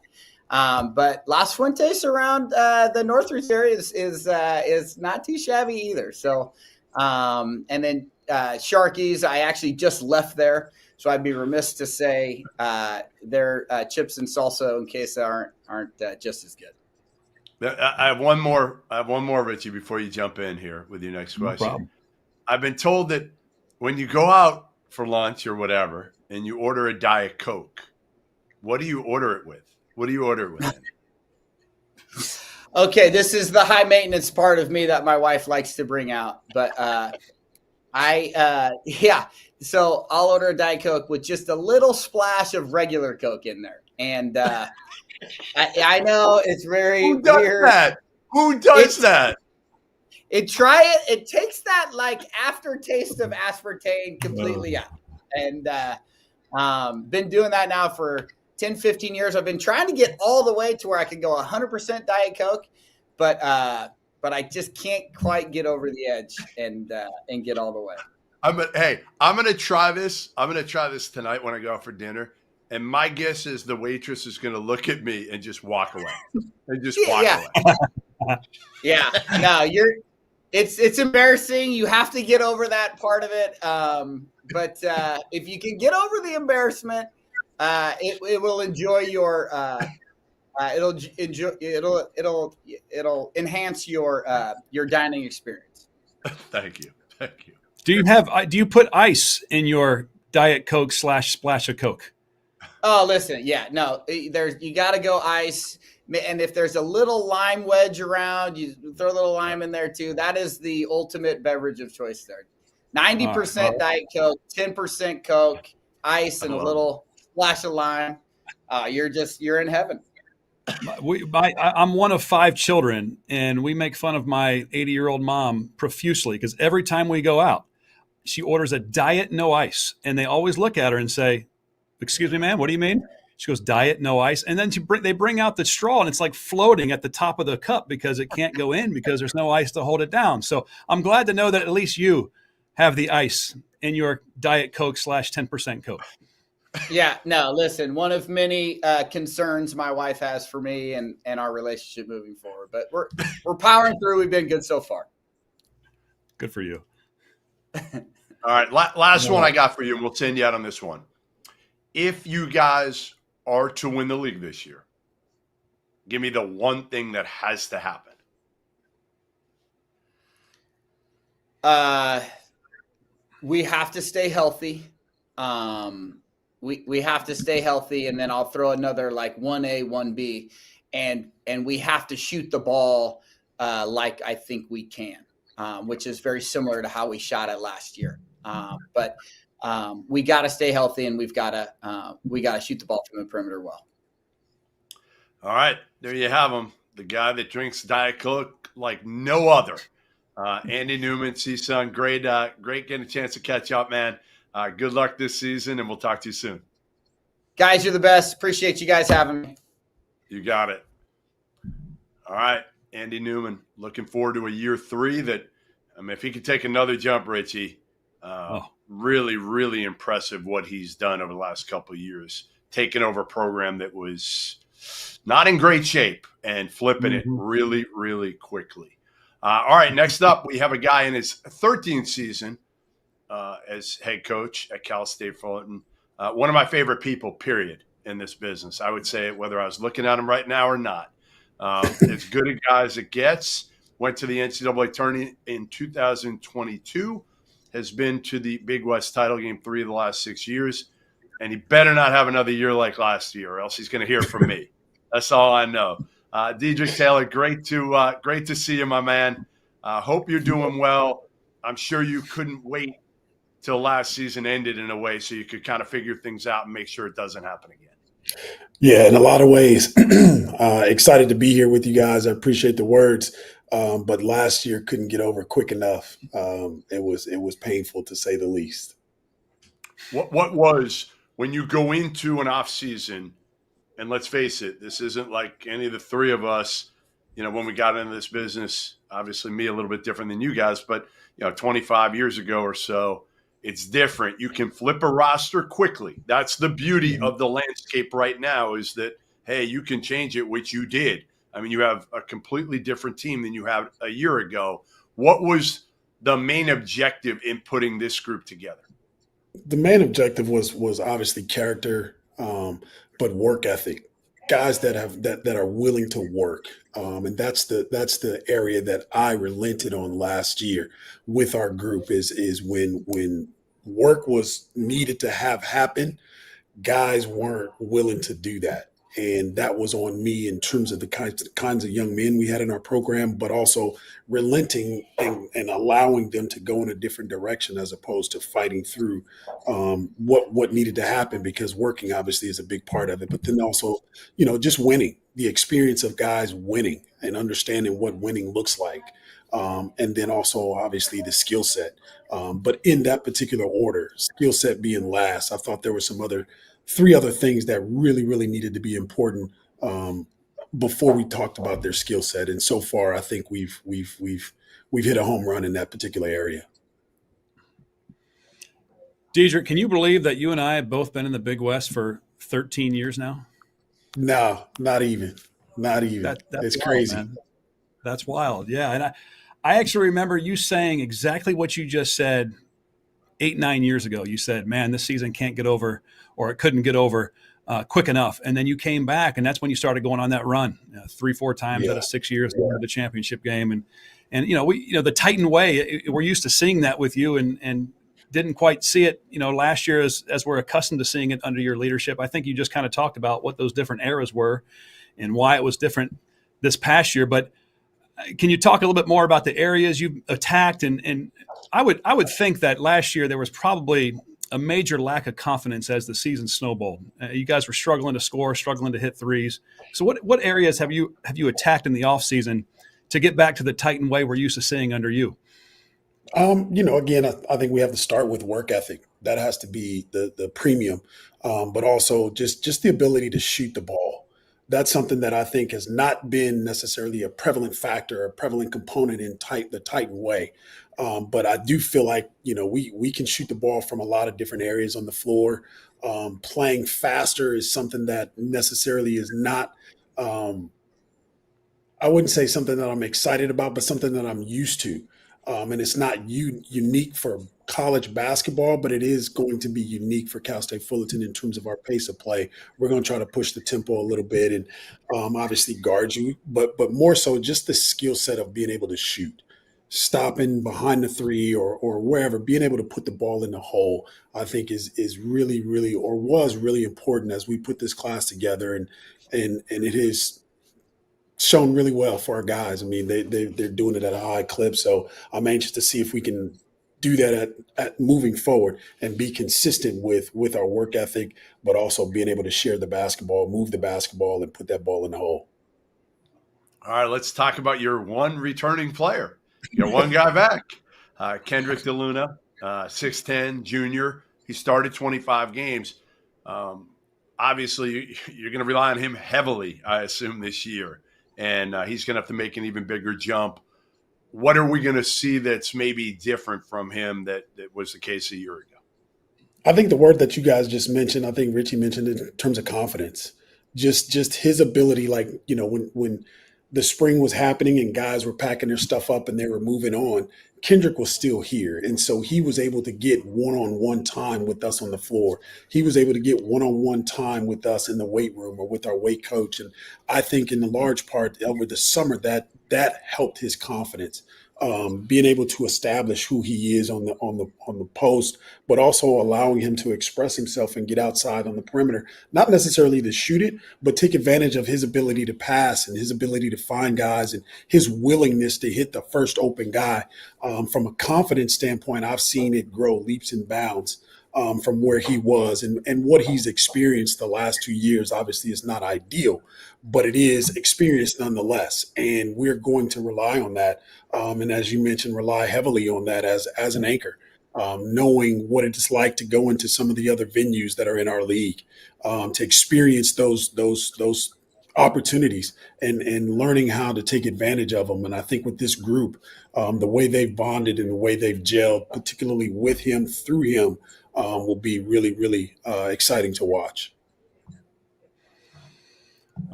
S11: But Las Fuentes around the Northridge area is not too shabby either. So, and then Sharky's, I actually just left there, so I'd be remiss to say their chips and salsa in case they aren't just as good.
S1: I have one more, Richie, before you jump in here with your next question.
S2: No problem.
S1: I've been told that when you go out for lunch or whatever and you order a Diet Coke, what do you order it with? What do you order it with?
S11: Okay, this is the high maintenance part of me that my wife likes to bring out. But so I'll order a Diet Coke with just a little splash of regular Coke in there. And I know it's very
S1: Who does
S11: weird.
S1: that? Who does that?
S11: It takes that like aftertaste of aspartame completely out. And been doing that now for 10, 15 years. I've been trying to get all the way to where I can go 100% Diet Coke, but I just can't quite get over the edge and get all the way.
S1: I'm gonna try this. I'm gonna try this tonight when I go out for dinner. And my guess is the waitress is going to look at me and just walk away. Away.
S11: Yeah. No, it's embarrassing. You have to get over that part of it. But if you can get over the embarrassment, it will enjoy your. It'll enhance your dining experience.
S1: Thank you.
S2: Do you put ice in your Diet Coke / splash of Coke?
S11: Oh, listen, yeah, no, you got to go ice, and if there's a little lime wedge around, you throw a little lime in there too. That is the ultimate beverage of choice there. 90% Diet Coke, 10% Coke, ice, and a little splash of lime. You're in heaven.
S2: I'm one of 5 children, and we make fun of my 80-year-old mom profusely because every time we go out, she orders a diet no ice, and they always look at her and say, "Excuse me, ma'am, what do you mean?" She goes, "Diet, no ice." And then they bring out the straw, and it's like floating at the top of the cup because it can't go in because there's no ice to hold it down. So I'm glad to know that at least you have the ice in your Diet Coke / 10% Coke.
S11: Yeah, no, listen, one of many concerns my wife has for me and our relationship moving forward. But we're powering through. We've been good so far.
S2: Good for you.
S1: All right, last one I got for you, and we'll send you out on this one. If you guys are to win the league this year, give me the one thing that has to happen.
S11: We have to stay healthy. We have to stay healthy, and then I'll throw another like 1A, 1B, and we have to shoot the ball like I think we can, which is very similar to how we shot it last year. But we got to stay healthy, and we got to shoot the ball from the perimeter well.
S1: All right, there you have him. The guy that drinks Diet Coke like no other. Andy Newman, CSUN, great getting a chance to catch up, man. Good luck this season, and we'll talk to you soon.
S11: Guys, you're the best. Appreciate you guys having me.
S1: You got it. All right, Andy Newman, looking forward to a year 3 that, I mean, if he could take another jump, Richie, really, really impressive what he's done over the last couple of years, taking over a program that was not in great shape and flipping it really, really quickly. All right, next up, we have a guy in his 13th season as head coach at Cal State Fullerton. One of my favorite people, period, in this business. I would say it whether I was looking at him right now or not. As good a guy as it gets. Went to the NCAA tournament in 2022. Has been to the Big West title game 3 of the last 6 years. And he better not have another year like last year, or else he's going to hear from me. That's all I know. Dedrique Taylor, great to see you, my man. Hope you're doing well. I'm sure you couldn't wait till last season ended in a way so you could kind of figure things out and make sure it doesn't happen again.
S12: Yeah, in a lot of ways. Excited to be here with you guys. I appreciate the words. But last year couldn't get over quick enough. It was painful to say the least.
S1: What was when you go into an off season, and let's face it, this isn't like any of the three of us, when we got into this business, obviously me a little bit different than you guys, but 25 years ago or so, it's different. You can flip a roster quickly. That's the beauty of the landscape right now, is that, hey, you can change it, which you did. I mean, you have a completely different team than you had a year ago. What was the main objective in putting this group together?
S12: The main objective was obviously character, but work ethic. Guys that are willing to work, and that's the area that I relented on last year with our group. Is when work was needed to have happen, guys weren't willing to do that. And that was on me in terms of the kinds of young men we had in our program, but also relenting and allowing them to go in a different direction as opposed to fighting through what needed to happen, because working obviously is a big part of it. But then also, just winning, the experience of guys winning and understanding what winning looks like. And then also obviously the skill set. But in that particular order, skill set being last, I thought there were three other things that really, really needed to be important before we talked about their skill set. And so far, I think we've hit a home run in that particular area.
S2: Dedrique, can you believe that you and I have both been in the Big West for 13 years now?
S12: No, not even. That's it's
S2: wild,
S12: crazy.
S2: Man. That's wild. Yeah. And I actually remember you saying exactly what you just said 8-9 years ago. You said, man, this season can't get over, or it couldn't get over quick enough. And then you came back, and that's when you started going on that run 3-4 times out of 6 years going to the championship game. And the Titan way, we're used to seeing that with you, and didn't quite see it, last year as we're accustomed to seeing it under your leadership. I think you just kind of talked about what those different eras were and why it was different this past year. But can you talk a little bit more about the areas you attacked? And I would think that last year there was probably a major lack of confidence as the season snowballed. You guys were struggling to score, struggling to hit threes. So what areas have you attacked in the offseason to get back to the Titan way we're used to seeing under you?
S12: Again, I think we have to start with work ethic. That has to be the premium, but also just the ability to shoot the ball. That's something that I think has not been necessarily a prevalent factor, a prevalent component in the Titan way. But I do feel like, we can shoot the ball from a lot of different areas on the floor. Playing faster is something that necessarily is not, I wouldn't say something that I'm excited about, but something that I'm used to. And it's not unique for college basketball, but it is going to be unique for Cal State Fullerton in terms of our pace of play. We're going to try to push the tempo a little bit and obviously guard you, but more so just the skill set of being able to shoot, stopping behind the three or wherever, being able to put the ball in the hole, I think is really, really, or was really important as we put this class together. And it is shown really well for our guys. I mean, they're doing it at a high clip. So I'm anxious to see if we can do that at moving forward and be consistent with our work ethic, but also being able to share the basketball, move the basketball, and put that ball in the hole.
S1: All right, let's talk about your one returning player. Your one guy back, Kendrick DeLuna, 6'10", junior. He started 25 games. obviously you're going to rely on him heavily, I assume, this year, and he's going to have to make an even bigger jump. What are we going to see that's maybe different from him that was the case a year ago?
S12: I think the word that you guys just mentioned, I think Richie mentioned it in terms of confidence. Just his ability, like, when the spring was happening and guys were packing their stuff up and they were moving on, Kendrick was still here. And so he was able to get one-on-one time with us on the floor. He was able to get one-on-one time with us in the weight room or with our weight coach. And I think in the large part over the summer that helped his confidence. Being able to establish who he is on the post, but also allowing him to express himself and get outside on the perimeter, not necessarily to shoot it, but take advantage of his ability to pass and his ability to find guys and his willingness to hit the first open guy. From a confidence standpoint, I've seen it grow leaps and bounds from where he was and what he's experienced the last 2 years. Obviously, is not ideal, but it is experience nonetheless. And we're going to rely on that. And as you mentioned, rely heavily on that as an anchor, knowing what it's like to go into some of the other venues that are in our league, to experience those opportunities and learning how to take advantage of them. And I think with this group, the way they've bonded and the way they've gelled, particularly with him, through him, will be really, really exciting to watch.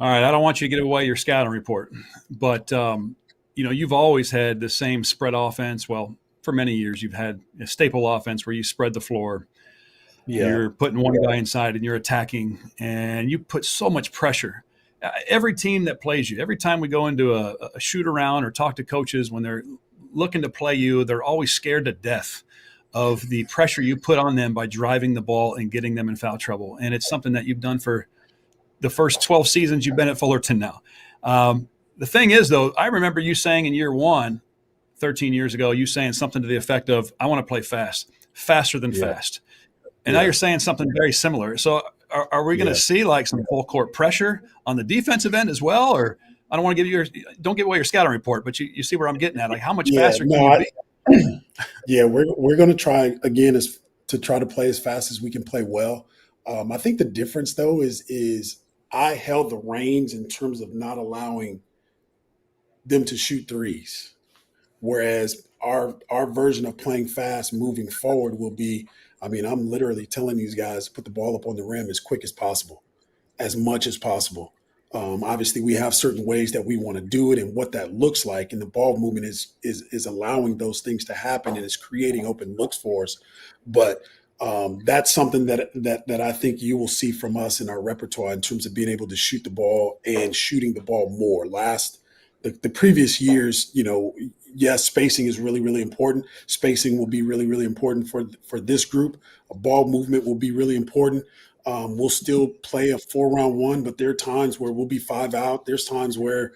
S2: All right, I don't want you to give away your scouting report, but you've always had the same spread offense. Well, for many years, you've had a staple offense where you spread the floor. Yeah. You're putting one guy inside and you're attacking, and you put so much pressure. Every team that plays you, every time we go into a shoot around or talk to coaches when they're looking to play you, they're always scared to death of the pressure you put on them by driving the ball and getting them in foul trouble. And it's something that you've done for the first 12 seasons you've been at Fullerton now. The thing is, though, I remember you saying in year one, 13 years ago, you saying something to the effect of, I want to play fast, faster than fast. And now you're saying something very similar. So are we going to see like some full court pressure on the defensive end as well? Or I don't want to don't give away your scouting report, but you see where I'm getting at. Like, how much faster can you be?
S12: Yeah, we're going to try again to try to play as fast as we can play well. I think the difference though is I held the reins in terms of not allowing them to shoot threes, whereas our version of playing fast moving forward will be, I'm literally telling these guys to put the ball up on the rim as quick as possible, as much as possible. Obviously, we have certain ways that we want to do it and what that looks like, and the ball movement is allowing those things to happen and is creating open looks for us. But that's something that I think you will see from us in our repertoire in terms of being able to shoot the ball and shooting the ball more. The previous years, yes, spacing is really, really important. Spacing will be really, really important for this group. A ball movement will be really important. We'll still play a 4-round one, but there are times where we'll be 5 out. There's times where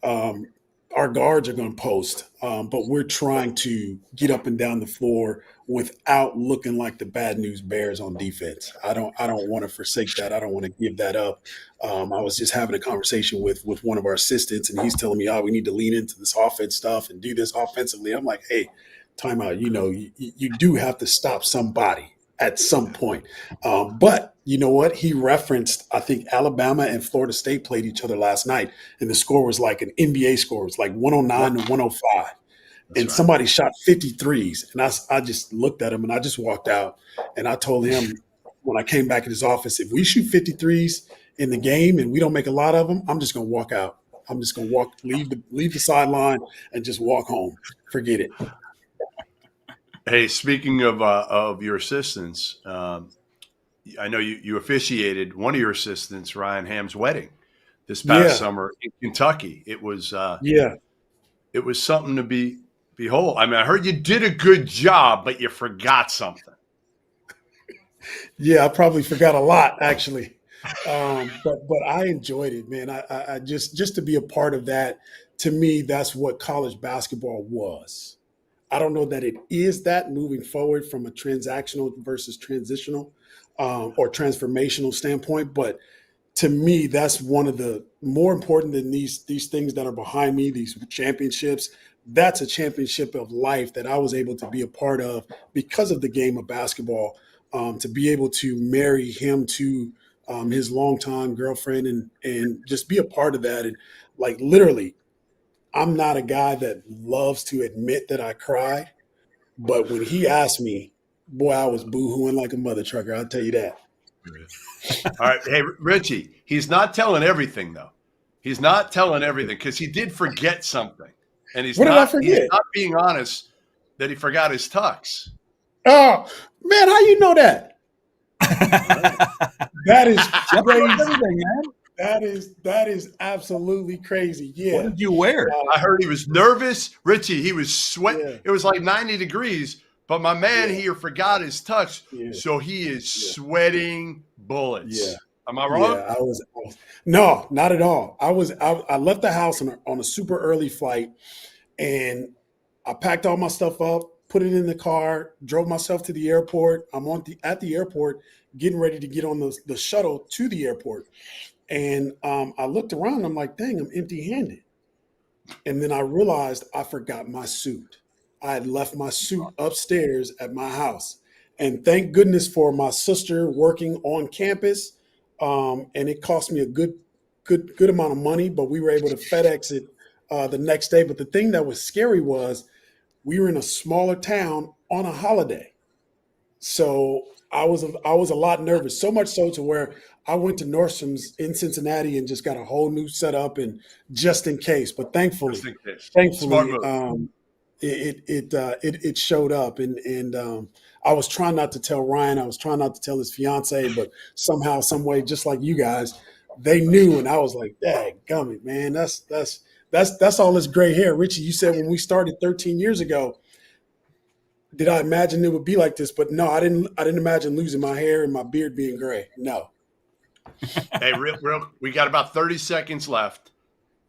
S12: our guards are going to post, but we're trying to get up and down the floor without looking like the bad news bears on defense. I don't want to forsake that. I don't want to give that up. I was just having a conversation with one of our assistants, and he's telling me, we need to lean into this offense stuff and do this offensively. I'm like, hey, time out. You do have to stop somebody at some point. But you know what? He referenced, I think Alabama and Florida State played each other last night, and the score was like an NBA score. It was like 109 to 105. And somebody shot 53s. And I just looked at him and I just walked out. And I told him when I came back in his office, if we shoot 53s in the game and we don't make a lot of them, I'm just going to walk out. I'm just going to leave the sideline and just walk home. Forget it.
S1: Hey, speaking of your assistants, I know you officiated one of your assistants, Ryan Ham's wedding this past summer in Kentucky. It was it was something to behold. I heard you did a good job, but you forgot something.
S12: Yeah, I probably forgot a lot actually, but I enjoyed it, man. I just to be a part of that. To me, that's what college basketball was. I don't know that it is that moving forward from a transactional versus transitional or transformational standpoint. But to me, that's one of the more important than these things that are behind me, these championships. That's a championship of life that I was able to be a part of because of the game of basketball, to be able to marry him to his longtime girlfriend, and just be a part of that. And like literally, I'm not a guy that loves to admit that I cried, but when he asked me, boy, I was boo-hooing like a mother trucker. I'll tell you that.
S1: All right. Hey, Richie, he's not telling everything, though. He's not telling everything because he did forget something. And he's
S12: What did I
S1: not
S12: forget?
S1: being honest that he forgot his tux.
S12: Oh, man, how you know that? That is crazy. That is absolutely crazy. Yeah.
S2: What did you wear?
S1: I heard he was nervous. Richie, he was sweating.
S12: Yeah.
S1: It was like 90 degrees, but my man here forgot his tux.
S12: Yeah.
S1: So he is sweating bullets.
S12: Yeah.
S1: Am I wrong?
S12: Yeah, I was no, not at all. I left the house on a super early flight, and I packed all my stuff up, put it in the car, drove myself to the airport. I'm at the airport, getting ready to get on the shuttle to the airport. And I looked around, I'm like, dang, I'm empty-handed. And then I realized I forgot my suit. I had left my suit upstairs at my house. And thank goodness for my sister working on campus. And it cost me a good amount of money, but we were able to FedEx it the next day. But the thing that was scary was we were in a smaller town on a holiday. So I was a lot nervous, so much so to where I went to Nordstrom's in Cincinnati and just got a whole new setup, and just in case. But thankfully, it showed up, and I was trying not to tell Ryan. I was trying not to tell his fiance, but somehow, some way, just like you guys, they knew, and I was like, "Dang, gummit, man, that's all this gray hair." Richie, you said when we started 13 years ago, did I imagine it would be like this? But no, I didn't imagine losing my hair and my beard being gray. No.
S1: Hey, real, we got about 30 seconds left.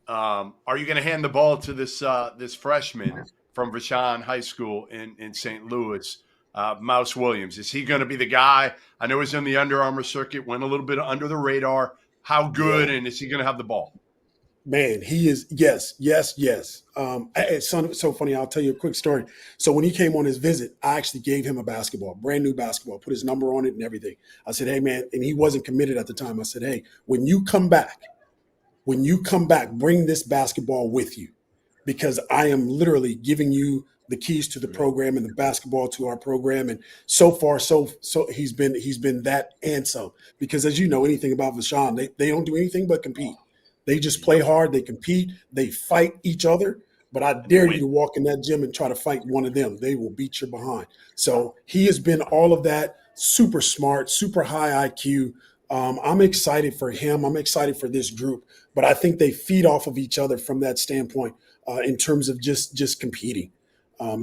S1: Are you going to hand the ball to this freshman from Vashon High School in St. Louis, Mouse Williams? Is he going to be the guy? I know he's in the Under Armour circuit, went a little bit under the radar. How good, and is he going to have the ball?
S12: Man, he is. Yes. It's so funny. I'll tell you a quick story. So when he came on his visit, I actually gave him a basketball, brand new basketball, put his number on it and everything. I said, hey, man, and he wasn't committed at the time. I said, hey, when you come back, bring this basketball with you, because I am literally giving you the keys to the program and the basketball to our program. And so far, so he's been that and some, because as you know, anything about Vashon, they don't do anything but compete. They just play hard. They compete. They fight each other. But I dare you to walk in that gym and try to fight one of them. They will beat your behind. So he has been all of that, super smart, super high IQ. I'm excited for him. I'm excited for this group. But I think they feed off of each other from that standpoint in terms of just competing,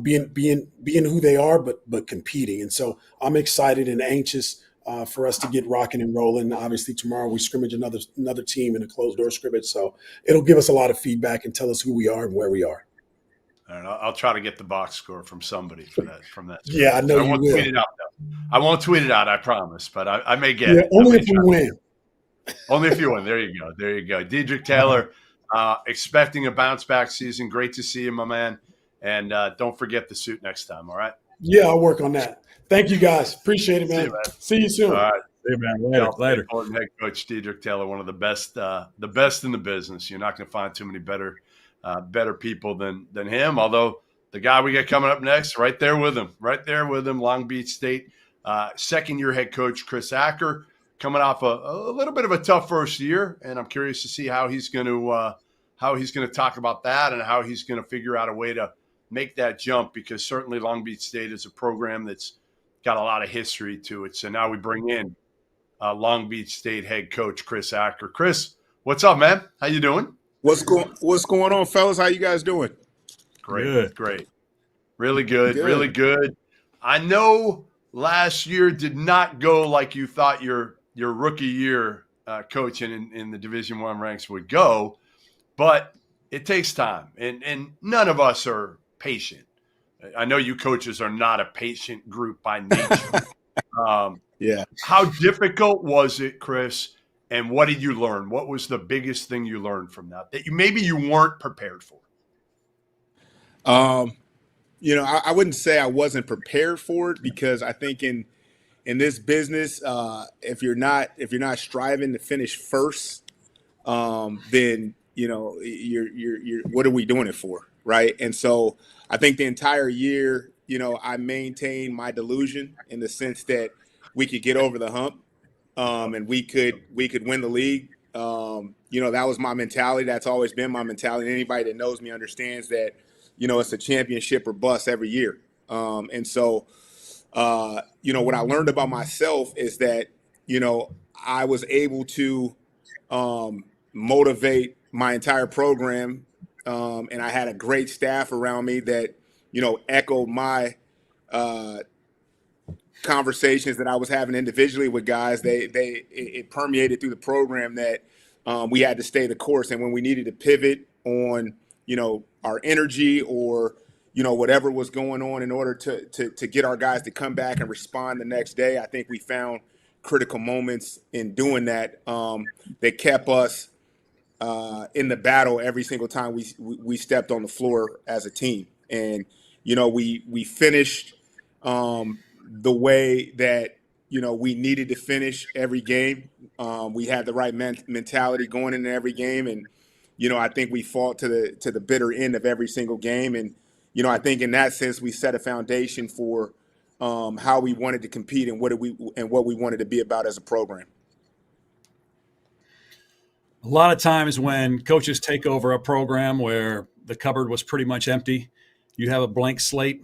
S12: being who they are, but competing. And so I'm excited and anxious for us to get rocking and rolling. Obviously, tomorrow we scrimmage another team in a closed door scrimmage, so it'll give us a lot of feedback and tell us who we are and where we are.
S1: All right, I'll try to get the box score from somebody from that.
S12: Yeah, I know you will.
S1: Tweet it out, though. I won't tweet it out, I promise, but I may get it.
S12: Only if you win.
S1: Only if you win. There you go. Dedrique Taylor, expecting a bounce back season. Great to see you, my man. And don't forget the suit next time. All right.
S12: Yeah, I'll work on that. Thank you, guys. Appreciate it, man. See you soon.
S1: All right.
S2: Hey, man. Later.
S1: Head coach Dedrique Taylor, one of the best in the business. You're not going to find too many better people than him. Although the guy we got coming up next, right there with him, Long Beach State, second-year head coach Chris Acker, coming off a little bit of a tough first year, and I'm curious to see how he's going to talk about that and how he's going to figure out a way to make that jump, because certainly Long Beach State is a program that's got a lot of history to it. So now we bring in Long Beach State head coach Chris Acker. Chris, what's up, man? How you doing?
S13: What's going on, fellas? How you guys doing?
S1: Great. Really good. I know last year did not go like you thought your rookie year coaching in the Division I ranks would go, but it takes time, and none of us are patient. I know you coaches are not a patient group by nature.
S13: Yeah.
S1: How difficult was it, Chris? And what did you learn? What was the biggest thing you learned from that maybe you weren't prepared for?
S13: I wouldn't say I wasn't prepared for it, because I think in in this business, if you're not striving to finish first, then you're what are we doing it for, right? And so I think the entire year, I maintained my delusion in the sense that we could get over the hump, and we could win the league. That was my mentality. That's always been my mentality. Anybody that knows me understands that, it's a championship or bust every year. And so, what I learned about myself is that, I was able to motivate my entire program, and I had a great staff around me that, echoed my conversations that I was having individually with guys. It permeated through the program that we had to stay the course, and when we needed to pivot on our energy or whatever was going on in order to get our guys to come back and respond the next day, I think we found critical moments in doing that that kept us in the battle every single time we stepped on the floor as a team. And we finished the way that we needed to finish every game. We had the right mentality going into every game, and I think we fought to the bitter end of every single game. And I think in that sense we set a foundation for how we wanted to compete and what we wanted to be about as a program.
S2: A lot of times when coaches take over a program where the cupboard was pretty much empty, you have a blank slate.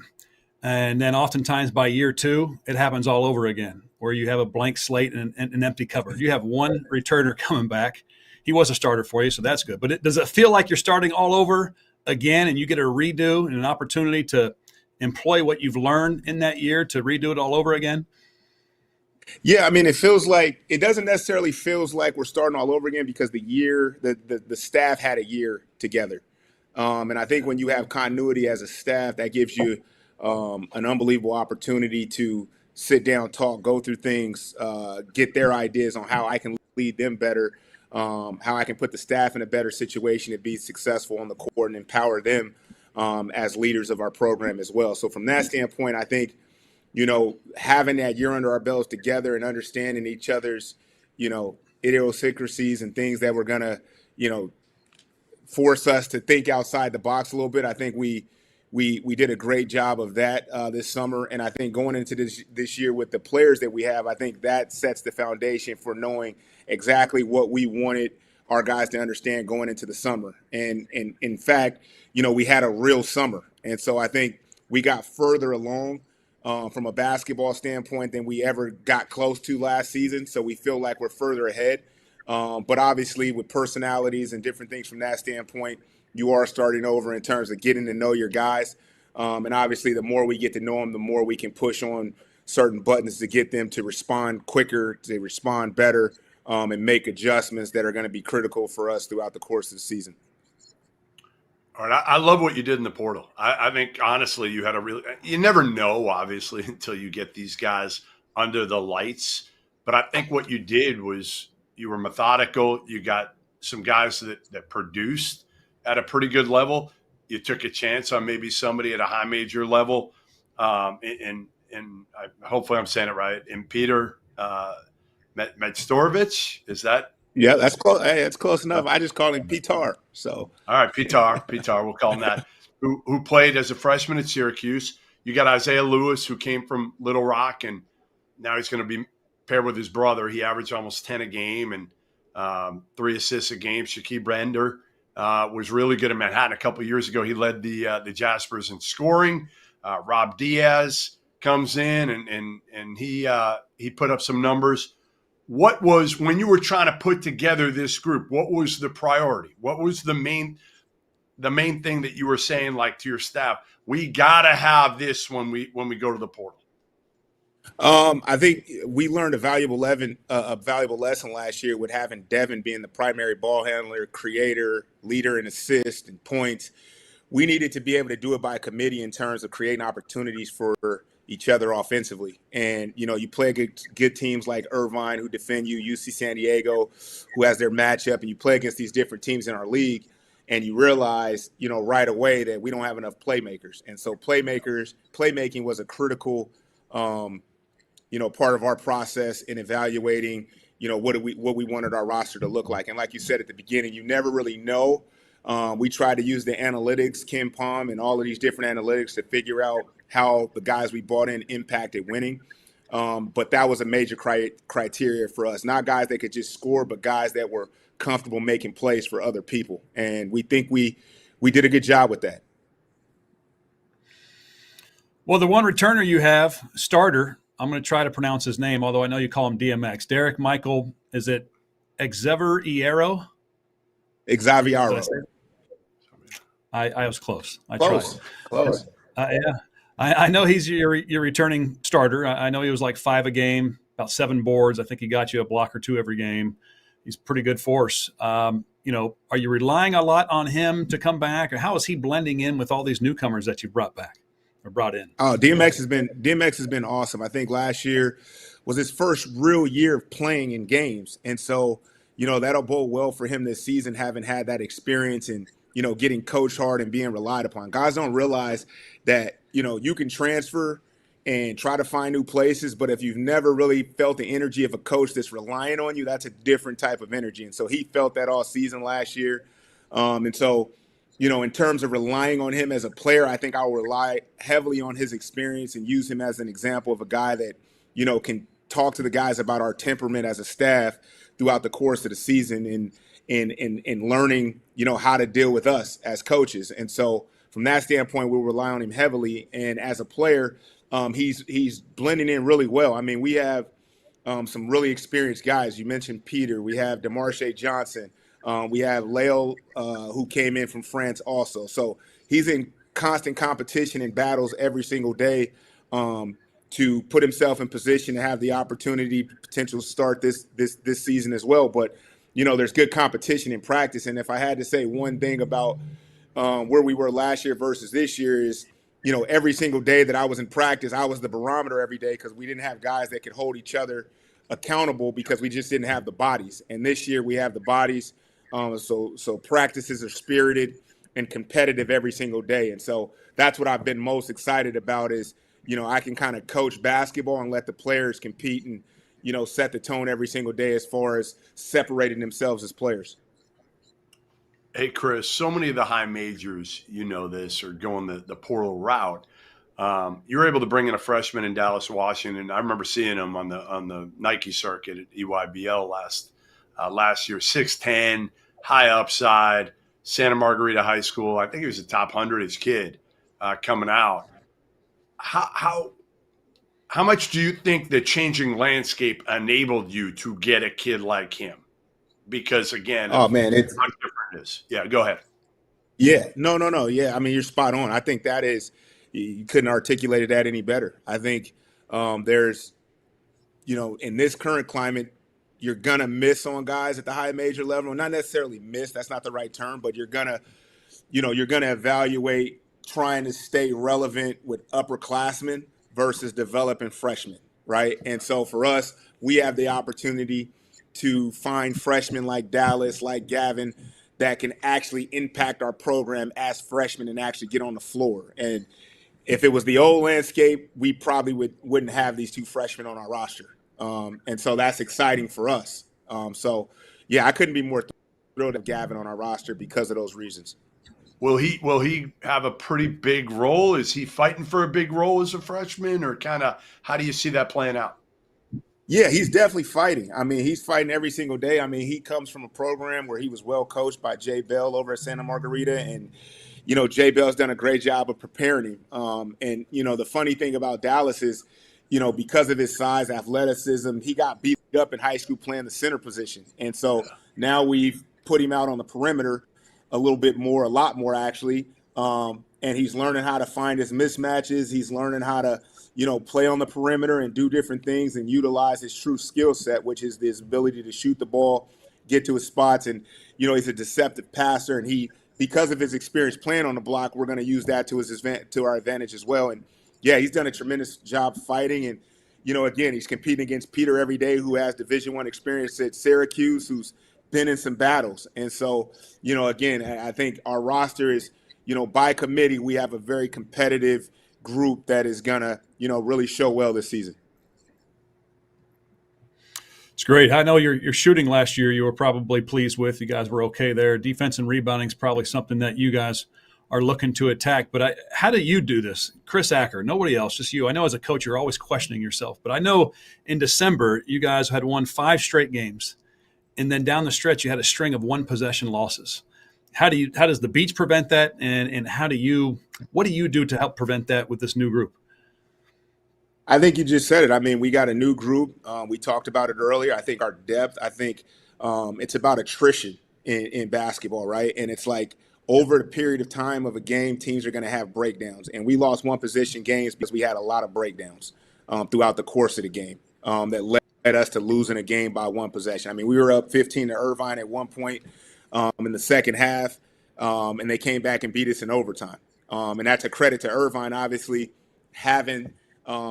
S2: And then oftentimes by year 2, it happens all over again, where you have a blank slate and an empty cupboard. You have one returner coming back. He was a starter for you, so that's good. But does it feel like you're starting all over again and you get a redo and an opportunity to employ what you've learned in that year to redo it all over again?
S13: Yeah, I mean, it doesn't necessarily feels like we're starting all over again because the staff had a year together. And I think when you have continuity as a staff, that gives you an unbelievable opportunity to sit down, talk, go through things, get their ideas on how I can lead them better, how I can put the staff in a better situation to be successful on the court and empower them as leaders of our program as well. So from that standpoint, I think, having that year under our belts together and understanding each other's, idiosyncrasies and things that were going to, force us to think outside the box a little bit. I think we did a great job of that this summer. And I think going into this year with the players that we have, I think that sets the foundation for knowing exactly what we wanted our guys to understand going into the summer. And in fact, we had a real summer. And so I think we got further along from a basketball standpoint than we ever got close to last season. So we feel like we're further ahead. But obviously with personalities and different things from that standpoint, you are starting over in terms of getting to know your guys. And obviously the more we get to know them, the more we can push on certain buttons to get them to respond quicker, to respond better, and make adjustments that are going to be critical for us throughout the course of the season.
S1: All right. I love what you did in the portal. I think, honestly, you never know, obviously, until you get these guys under the lights. But I think what you did was you were methodical. You got some guys that produced at a pretty good level. You took a chance on maybe somebody at a high major level. And hopefully I'm saying it right. And Peter Medstorovich, is that?
S13: Yeah, that's close. Hey, that's close enough. I just call him Pitar. So
S1: all right, Pitar, we'll call him that. Who played as a freshman at Syracuse. You got Isaiah Lewis, who came from Little Rock, and now he's going to be paired with his brother. He averaged almost 10 a game and 3 assists a game. Shaquille Brender was really good in Manhattan a couple of years ago. He led the Jaspers in scoring. Rob Diaz comes in and he put up some numbers. What was, when you were trying to put together this group, what was the priority? What was the main thing that you were saying, like, to your staff? We got to have this when we go to the portal.
S13: I think we learned a valuable lesson last year with having Devin being the primary ball handler, creator, leader in assists and points. We needed to be able to do it by committee in terms of creating opportunities for each other offensively. And, you play good teams like Irvine, who defend you, UC San Diego, who has their matchup, and you play against these different teams in our league, and you realize, right away that we don't have enough playmakers. And so playmaking was a critical part of our process in evaluating, what we wanted our roster to look like. And like you said at the beginning, you never really know. We try to use the analytics, Ken Palm, and all of these different analytics to figure out how the guys we brought in impacted winning. But that was a major criteria for us. Not guys that could just score, but guys that were comfortable making plays for other people. And we think we did a good job with that.
S2: Well, the one returner you have, starter, I'm going to try to pronounce his name, although I know you call him DMX. Derek Michael, is it Xaviero?
S13: Xaviero.
S2: I was close. I
S13: Close.
S2: tried.
S13: Close.
S2: Yeah. I know he's your returning starter. I know he was like 5 a game, about 7 boards. I think he got you a block or 2 every game. He's a pretty good force. Are you relying a lot on him to come back, or how is he blending in with all these newcomers that you brought in?
S13: Oh, DMX has been awesome. I think last year was his first real year of playing in games, and so that'll bode well for him this season, having had that experience and getting coached hard and being relied upon. Guys don't realize that you can transfer and try to find new places, but if you've never really felt the energy of a coach that's relying on you, that's a different type of energy. And so he felt that all season last year. And so, in terms of relying on him as a player, I think I will rely heavily on his experience and use him as an example of a guy that, can talk to the guys about our temperament as a staff throughout the course of the season and learning, how to deal with us as coaches. And so from that standpoint, we'll rely on him heavily. And as a player, he's blending in really well. I mean, we have some really experienced guys. You mentioned Peter. We have DeMarshe Johnson. We have Leo, who came in from France also. So he's in constant competition and battles every single day to put himself in position to have the opportunity, potential to start this season as well. But, there's good competition in practice. And if I had to say one thing about where we were last year versus this year is, every single day that I was in practice, I was the barometer every day because we didn't have guys that could hold each other accountable because we just didn't have the bodies. And this year we have the bodies. So practices are spirited and competitive every single day. And so that's what I've been most excited about is, I can kind of coach basketball and let the players compete and, set the tone every single day as far as separating themselves as players.
S1: Hey, Chris, so many of the high majors, this, are going the portal route. You're able to bring in a freshman in Dallas, Washington. I remember seeing him on the Nike circuit at EYBL last year. 6'10", high upside, Santa Margarita High School. I think he was a top 100 kid coming out. How much do you think the changing landscape enabled you to get a kid like him? Because again,
S13: oh man, it's
S1: how different it is. Yeah, go ahead.
S13: Yeah, no. Yeah, I mean, you're spot on. I think that is, you couldn't articulate that any better. I think there's, in this current climate, you're gonna miss on guys at the high major level. Not necessarily miss, that's not the right term, but you're gonna evaluate trying to stay relevant with upperclassmen versus developing freshmen, right? And so for us, we have the opportunity to find freshmen like Dallas, like Gavin, that can actually impact our program as freshmen and actually get on the floor. And if it was the old landscape, we probably wouldn't have these 2 freshmen on our roster. And so that's exciting for us. So, yeah, I couldn't be more thrilled to have Gavin on our roster because of those reasons.
S1: Will he have a pretty big role? Is he fighting for a big role as a freshman, or kind of how do you see that playing out?
S13: Yeah, he's definitely fighting. I mean, he's fighting every single day. I mean, he comes from a program where he was well coached by Jay Bell over at Santa Margarita. And, Jay Bell's done a great job of preparing him. And, the funny thing about Dallas is, because of his size, athleticism, he got beat up in high school playing the center position. And so now we've put him out on the perimeter a lot more actually. And he's learning how to find his mismatches. He's learning how to, play on the perimeter and do different things and utilize his true skill set, which is his ability to shoot the ball, get to his spots. And, he's a deceptive passer. And because of his experience playing on the block, we're going to use that to our advantage as well. And yeah, he's done a tremendous job fighting. And, again, he's competing against Peter every day, who has Division I experience at Syracuse, who's been in some battles. And so, again, I think our roster is, by committee, we have a very competitive group that is going to, really show well this season.
S2: It's great. I know your shooting last year you were probably pleased with. You guys were okay there. Defense and rebounding is probably something that you guys are looking to attack. But how do you do this? Chris Acker, nobody else, just you. I know as a coach you're always questioning yourself. But I know in December you guys had won 5 straight games. And then down the stretch you had a string of 1-possession losses. How does the Beach prevent that? And what do you do to help prevent that with this new group?
S13: I think you just said it. I mean, we got a new group. We talked about it earlier. I think our depth, it's about attrition in basketball, right? And it's like over the period of time of a game, teams are going to have breakdowns. And we lost 1-possession games because we had a lot of breakdowns throughout the course of the game that led us to losing a game by 1 possession. I mean, we were up 15 to Irvine at one point in the second half, and they came back and beat us in overtime. And that's a credit to Irvine, obviously, having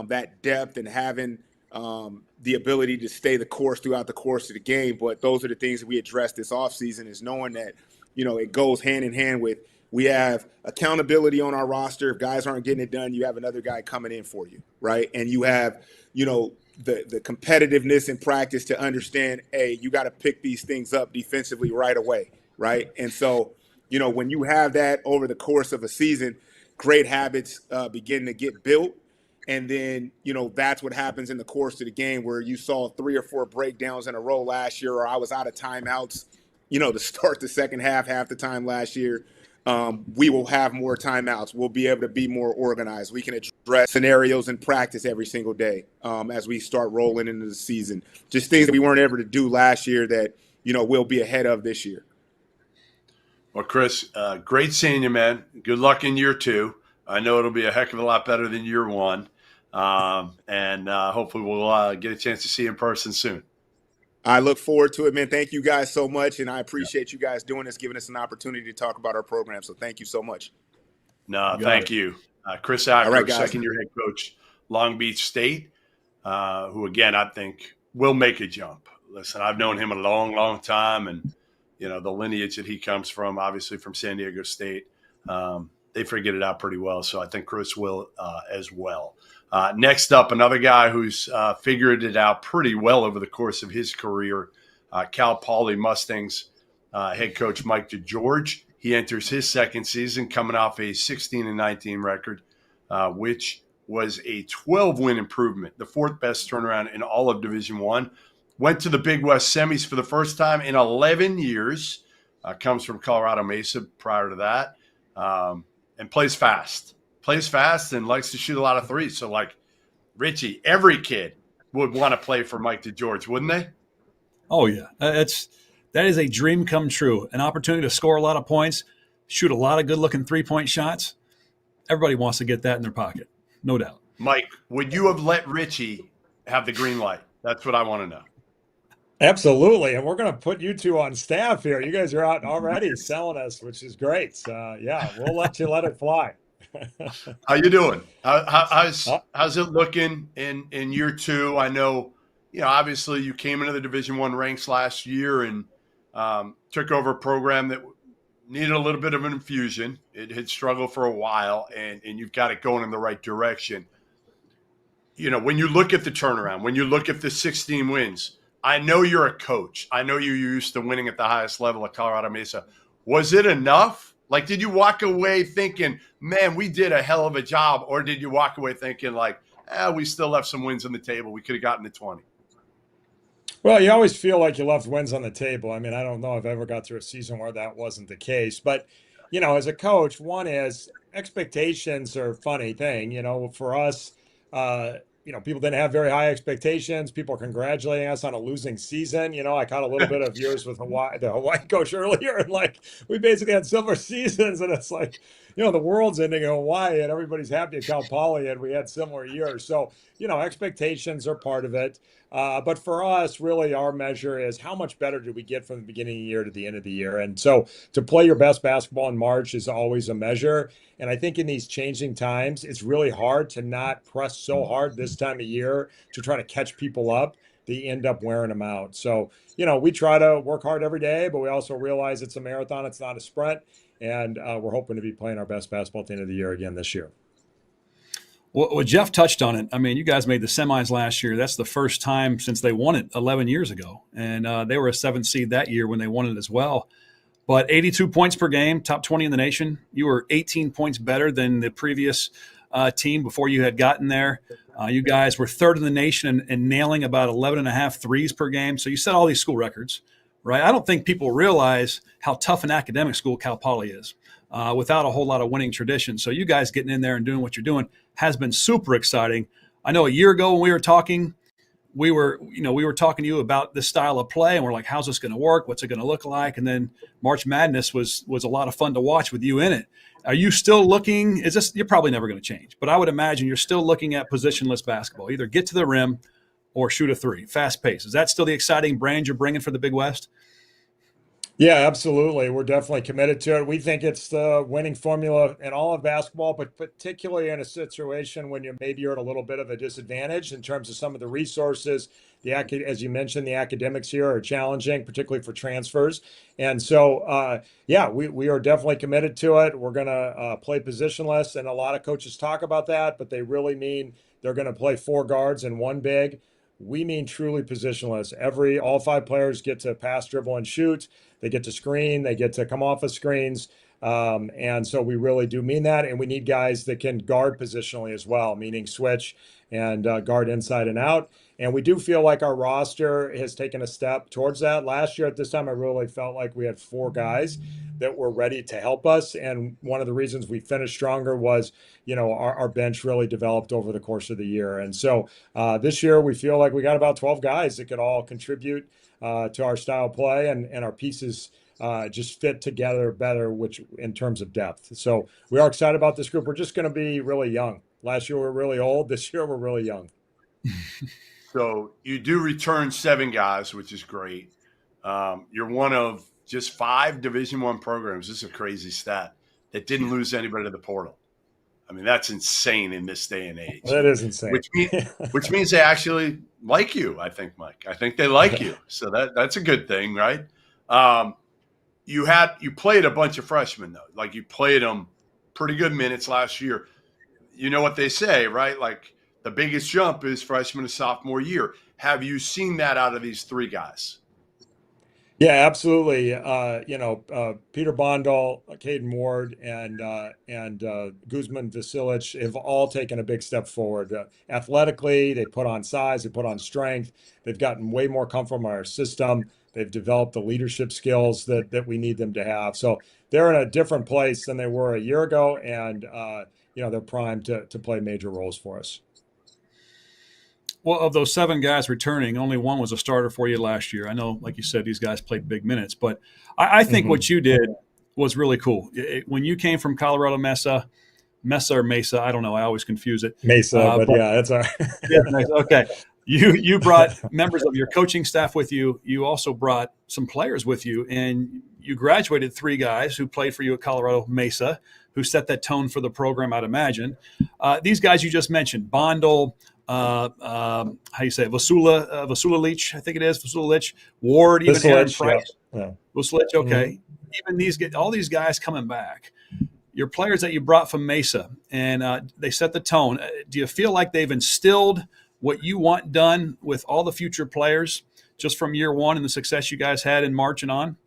S13: that depth and having the ability to stay the course throughout the course of the game. But those are the things that we addressed this offseason, is knowing that, it goes hand in hand with, we have accountability on our roster. If guys aren't getting it done, you have another guy coming in for you, right? And you have, the competitiveness in practice to understand, hey, you got to pick these things up defensively right away, right? And so, when you have that over the course of a season, great habits begin to get built. And then, that's what happens in the course of the game, where you saw 3 or 4 breakdowns in a row last year, or I was out of timeouts, to start the second half the time last year. We will have more timeouts. We'll be able to be more organized. We can address scenarios in practice every single day as we start rolling into the season. Just things that we weren't able to do last year that, we'll be ahead of this year.
S1: Well, Chris, great seeing you, man. Good luck in year 2. I know it'll be a heck of a lot better than year 1. And hopefully we'll get a chance to see you in person soon.
S13: I look forward to it, man. Thank you guys so much. And I appreciate you guys doing this, giving us an opportunity to talk about our program. So thank you so much.
S1: No, thank you. Chris Acker,
S13: right,
S1: second-year head coach, Long Beach State, who, again, I think will make a jump. Listen, I've known him a long, long time. And, the lineage that he comes from, obviously from San Diego State, they figured it out pretty well. So I think Chris will as well. Next up, another guy who's figured it out pretty well over the course of his career, Cal Poly Mustangs head coach Mike DeGeorge. He enters his second season coming off a 16-19 record, which was a 12-win improvement, the 4th best turnaround in all of Division I. Went to the Big West semis for the first time in 11 years. Comes from Colorado Mesa prior to that, and plays fast. And likes to shoot a lot of threes. So, like, Richie, every kid would want to play for Mike DeGeorge, wouldn't they?
S2: Oh, yeah. That is a dream come true. An opportunity to score a lot of points, shoot a lot of good-looking three-point shots. Everybody wants to get that in their pocket, no doubt.
S1: Mike, would you have let Richie have the green light? That's what I want to know.
S14: Absolutely. And we're going to put you 2 on staff here. You guys are out already selling us, which is great. Yeah, we'll let it fly.
S1: How you doing? How's it looking in year 2? I know, obviously you came into the Division I ranks last year and took over a program that needed a little bit of an infusion. It had struggled for a while, and you've got it going in the right direction. When you look at the turnaround, when you look at the 16 wins, I know you're a coach. I know you're used to winning at the highest level at Colorado Mesa. Was it enough? Like, did you walk away thinking, man, we did a hell of a job? Or did you walk away thinking like, we still left some wins on the table. We could have gotten to 20.
S14: Well, you always feel like you left wins on the table. I mean, I don't know if I ever got through a season where that wasn't the case. But, as a coach, one is expectations are a funny thing. For us, people didn't have very high expectations. People are congratulating us on a losing season. I caught a little bit of yours with the Hawaii coach earlier, and we basically had silver seasons, and it's like, the world's ending in Hawaii, and everybody's happy at Cal Poly, and we had similar years. So, expectations are part of it. But for us, really, our measure is how much better did we get from the beginning of the year to the end of the year. And so to play your best basketball in March is always a measure. And I think in these changing times, it's really hard to not press so hard this time of year to try to catch people up. They end up wearing them out. So, we try to work hard every day, but we also realize it's a marathon. It's not a sprint. And we're hoping to be playing our best basketball at the end of the year again this year.
S2: Well, Jeff touched on it. I mean, you guys made the semis last year. That's the first time since they won it 11 years ago. And they were a 7th seed that year when they won it as well. But 82 points per game, top 20 in the nation. You were 18 points better than the previous team before you had gotten there. You guys were 3rd in the nation and nailing about 11.5 threes per game. So you set all these school records, right? I don't think people realize how tough an academic school Cal Poly is without a whole lot of winning tradition. So you guys getting in there and doing what you're doing has been super exciting. I know a year ago when we were talking, we were talking to you about this style of play, and we're like, how's this going to work? What's it going to look like? And then March Madness was a lot of fun to watch with you in it. Are you still looking? You're probably never going to change, but I would imagine you're still looking at positionless basketball, either get to the rim or shoot a three, fast pace. Is that still the exciting brand you're bringing for the Big West?
S14: Yeah, absolutely. We're definitely committed to it. We think it's the winning formula in all of basketball, but particularly in a situation when you're at a little bit of a disadvantage in terms of some of the resources. As you mentioned, the academics here are challenging, particularly for transfers. And so, we are definitely committed to it. We're going to play positionless, and a lot of coaches talk about that, but they really mean they're going to play 4 guards and 1 big. We mean truly positionless. All 5 players get to pass, dribble, and shoot. They get to screen. They get to come off of screens. And so we really do mean that. And we need guys that can guard positionally as well, meaning switch and guard inside and out. And we do feel like our roster has taken a step towards that. Last year at this time, I really felt like we had 4 guys that were ready to help us. And one of the reasons we finished stronger was, our bench really developed over the course of the year. And so this year we feel like we got about 12 guys that could all contribute to our style of play, and our pieces just fit together better, which in terms of depth. So we are excited about this group. We're just going to be really young. Last year we were really old. This year we're really young.
S1: So you do return 7 guys, which is great. You're one of just 5 Division I programs. This is a crazy stat that didn't lose anybody to the portal. I mean, that's insane in this day and age.
S14: That is insane.
S1: Which means they actually like you, I think, Mike. I think they like you. So that's a good thing, right? You played a bunch of freshmen, though. Like, you played them pretty good minutes last year. You know what they say, right? Like, the biggest jump is freshman to sophomore year. Have you seen that out of these 3 guys?
S14: Yeah, absolutely. Peter Bondal, Caden Ward, and Guzman Vasilic have all taken a big step forward. Athletically, they put on size, they put on strength. They've gotten way more comfortable in our system. They've developed the leadership skills that we need them to have. So they're in a different place than they were a year ago, and they're primed to play major roles for us.
S2: Well, of those 7 guys returning, only 1 was a starter for you last year. I know, like you said, these guys played big minutes, but I think what you did was really cool. When you came from Colorado Mesa or Mesa, I don't know, I always confuse it.
S14: Mesa, but yeah, that's all right.
S2: Yeah, okay. You brought members of your coaching staff with you. You also brought some players with you, and you graduated 3 guys who played for you at Colorado Mesa, who set that tone for the program, I'd imagine. These guys you just mentioned, Bondal, how you say it? Vasilic, I think it is, Vasilic, Ward, even Aaron Price.
S14: Yeah.
S2: Vasilic, okay. Even all these guys coming back. Your players that you brought from Mesa, and they set the tone. Do you feel like they've instilled what you want done with all the future players just from year 1 and the success you guys had in March and on?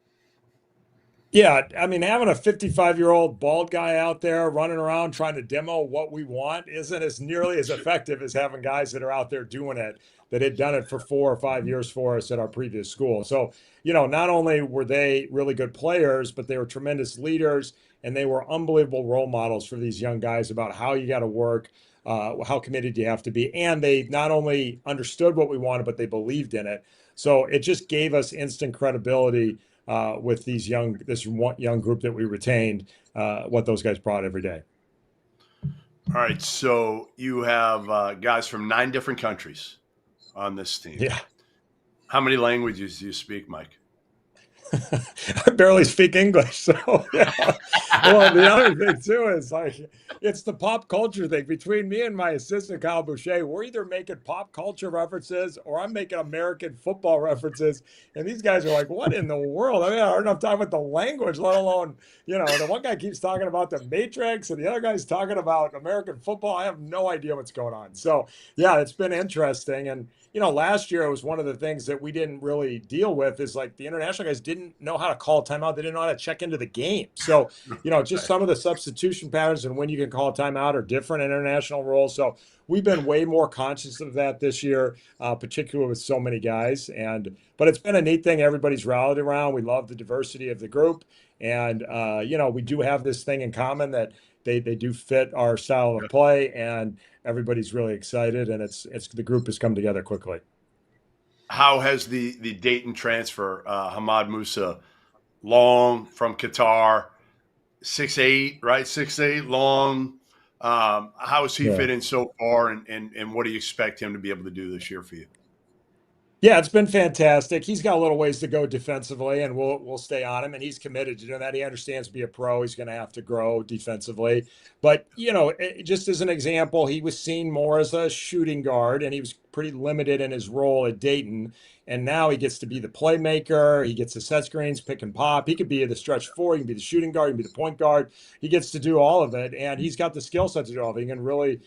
S14: Yeah, I mean, having a 55-year-old bald guy out there running around trying to demo what we want isn't as nearly as effective as having guys that are out there doing it, that had done it for 4 or 5 years for us at our previous school. So, not only were they really good players, but they were tremendous leaders, and they were unbelievable role models for these young guys about how you got to work, how committed you have to be. And they not only understood what we wanted, but they believed in it. So it just gave us instant credibility with this young group that we retained, what those guys brought every day.
S1: All right, so you have guys from 9 different countries on this team.
S14: Yeah.
S1: How many languages do you speak, Mike?
S14: I barely speak English, so yeah. Well, the other thing too is like it's the pop culture thing between me and my assistant Kyle Boucher. We're either making pop culture references or I'm making American football references, and these guys are like, "What in the world?" I mean, I don't enough time with the language, let alone the one guy keeps talking about the Matrix, and the other guy's talking about American football. I have no idea what's going on. So yeah, it's been interesting, and last year it was one of the things that we didn't really deal with is like the international guys didn't know how to call timeout. They didn't know how to check into the game. So, just some of the substitution patterns and when you can call a timeout are different in international roles. So we've been way more conscious of that this year, particularly with so many guys. But it's been a neat thing. Everybody's rallied around. We love the diversity of the group. And, we do have this thing in common that they do fit our style of play, and everybody's really excited, and it's the group has come together quickly.
S1: How has the Dayton transfer, Hamad Musa, long from Qatar, 6'8", right? 6'8", long. How has he fit in so far, and what do you expect him to be able to do this year for you?
S14: Yeah, it's been fantastic. He's got a little ways to go defensively, and we'll stay on him. And he's committed to doing that. He understands to be a pro. He's going to have to grow defensively. But just as an example, he was seen more as a shooting guard, and he was pretty limited in his role at Dayton. And now he gets to be the playmaker. He gets the set screens, pick and pop. He could be the stretch four. He can be the shooting guard. He can be the point guard. He gets to do all of it, and he's got the skill set to do all of it. He can really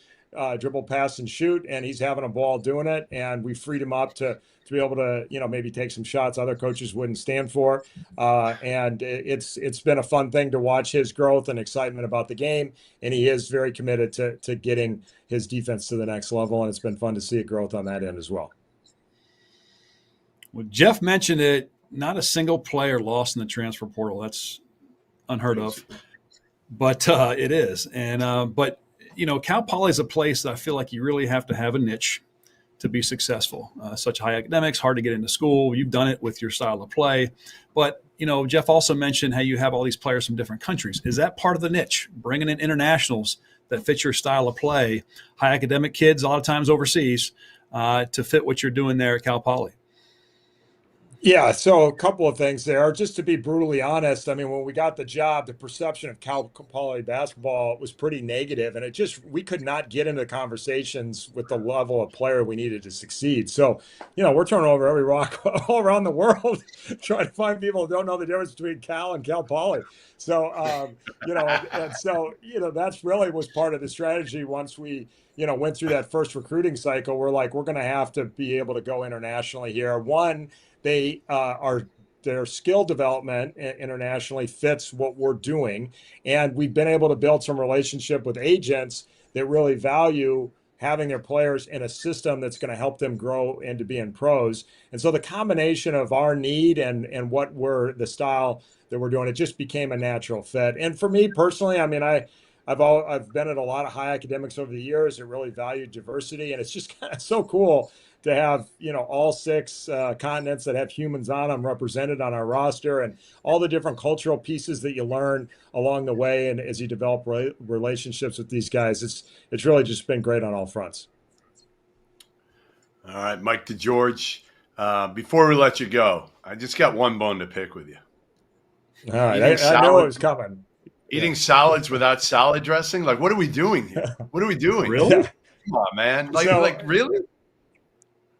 S14: dribble, pass, and shoot, and he's having a ball doing it. And we freed him up to be able to, maybe take some shots other coaches wouldn't stand for. And it's been a fun thing to watch his growth and excitement about the game. And he is very committed to getting his defense to the next level. And it's been fun to see it growth on that end as well.
S2: Well, Jeff mentioned it, not a single player lost in the transfer portal. That's unheard of, but it is. And, but Cal Poly is a place that I feel like you really have to have a niche to be successful. Such high academics, hard to get into school. You've done it with your style of play. But, Jeff also mentioned how you have all these players from different countries. Is that part of the niche, bringing in internationals that fit your style of play, high academic kids, a lot of times overseas, to fit what you're doing there at Cal Poly?
S14: Yeah, so a couple of things there. Just to be brutally honest, I mean, when we got the job, the perception of Cal Poly basketball was pretty negative, and we could not get into conversations with the level of player we needed to succeed. So, we're turning over every rock all around the world trying to find people who don't know the difference between Cal and Cal Poly. So, that's really was part of the strategy once we went through that first recruiting cycle. We're like, we're going to have to be able to go internationally here. One, their skill development internationally fits what we're doing. And we've been able to build some relationship with agents that really value having their players in a system that's going to help them grow into being pros. And so the combination of our need and what the style that we're doing, it just became a natural fit. And for me personally, I mean, I've been at a lot of high academics over the years that really value diversity. And it's just kind of so cool to have, all six continents that have humans on them represented on our roster, and all the different cultural pieces that you learn along the way. And as you develop relationships with these guys, it's really just been great on all fronts.
S1: All right, Mike DeGeorge, before we let you go, I just got one bone to pick with you.
S14: All right, I know it was coming.
S1: Eating salads without salad dressing? Like, what are we doing here? What are we doing?
S14: Really?
S1: Come on, man. Really?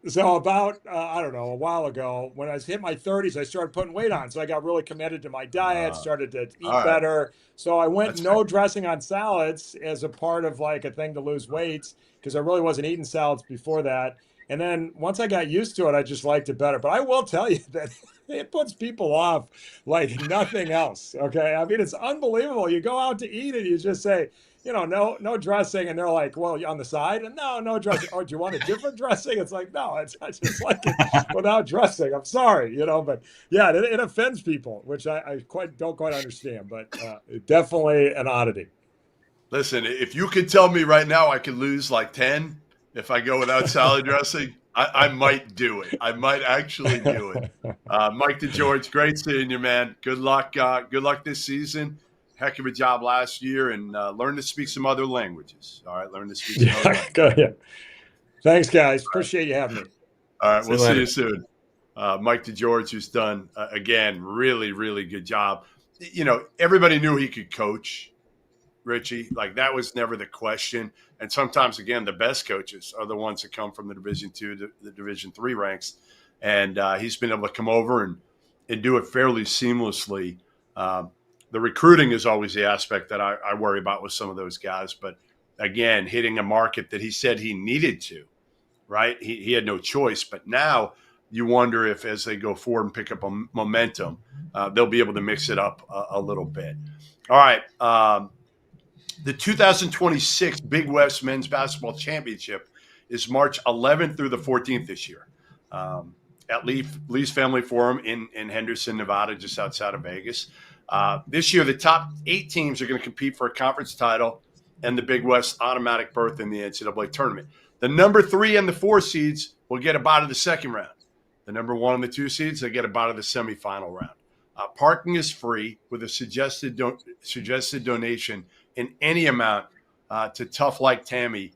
S14: So about, I don't know, a while ago, when I hit my 30s, I started putting weight on. So I got really committed to my diet, started to eat better. So I went dressing on salads as a part of like a thing to lose weight, because I really wasn't eating salads before that. And then once I got used to it, I just liked it better. But I will tell you that it puts people off like nothing else. Okay. I mean, it's unbelievable. You go out to eat and you just say, no dressing. And they're like, well, on the side? And no dressing. Oh, do you want a different dressing? It's like, no, I just like it without dressing. I'm sorry, but yeah, it offends people, which I don't quite understand, but definitely an oddity.
S1: Listen, if you could tell me right now I could lose like 10 if I go without salad dressing, I might do it. I might actually do it. Mike DeGeorge, great seeing you, man. Good luck. Good luck this season. Heck of a job last year, and learn to speak some other languages. All right, learn to speak some other languages.
S14: Go ahead. Thanks, guys. Appreciate you having me.
S1: All right, we'll see you soon. Mike DeGeorge, who's done, again, really, really good job. everybody knew he could coach, Richie. Like, that was never the question. And sometimes, again, the best coaches are the ones that come from the Division II to the Division III ranks. And he's been able to come over and do it fairly seamlessly. The recruiting is always the aspect that I worry about with some of those guys. But, again, hitting a market that he said he needed to, right? He had no choice. But now you wonder if, as they go forward and pick up a momentum, they'll be able to mix it up a little bit. All right. The 2026 Big West Men's Basketball Championship is March 11th through the 14th this year at Lee's Family Forum in Henderson, Nevada, just outside of Vegas. This year, the top 8 teams are going to compete for a conference title and the Big West automatic berth in the NCAA tournament. The number 3 and the 4 seeds will get a bye to the second round. The number 1 and the 2 seeds, they get a bye to the semifinal round. Parking is free with a suggested donation in any amount to Tough Like Tammy,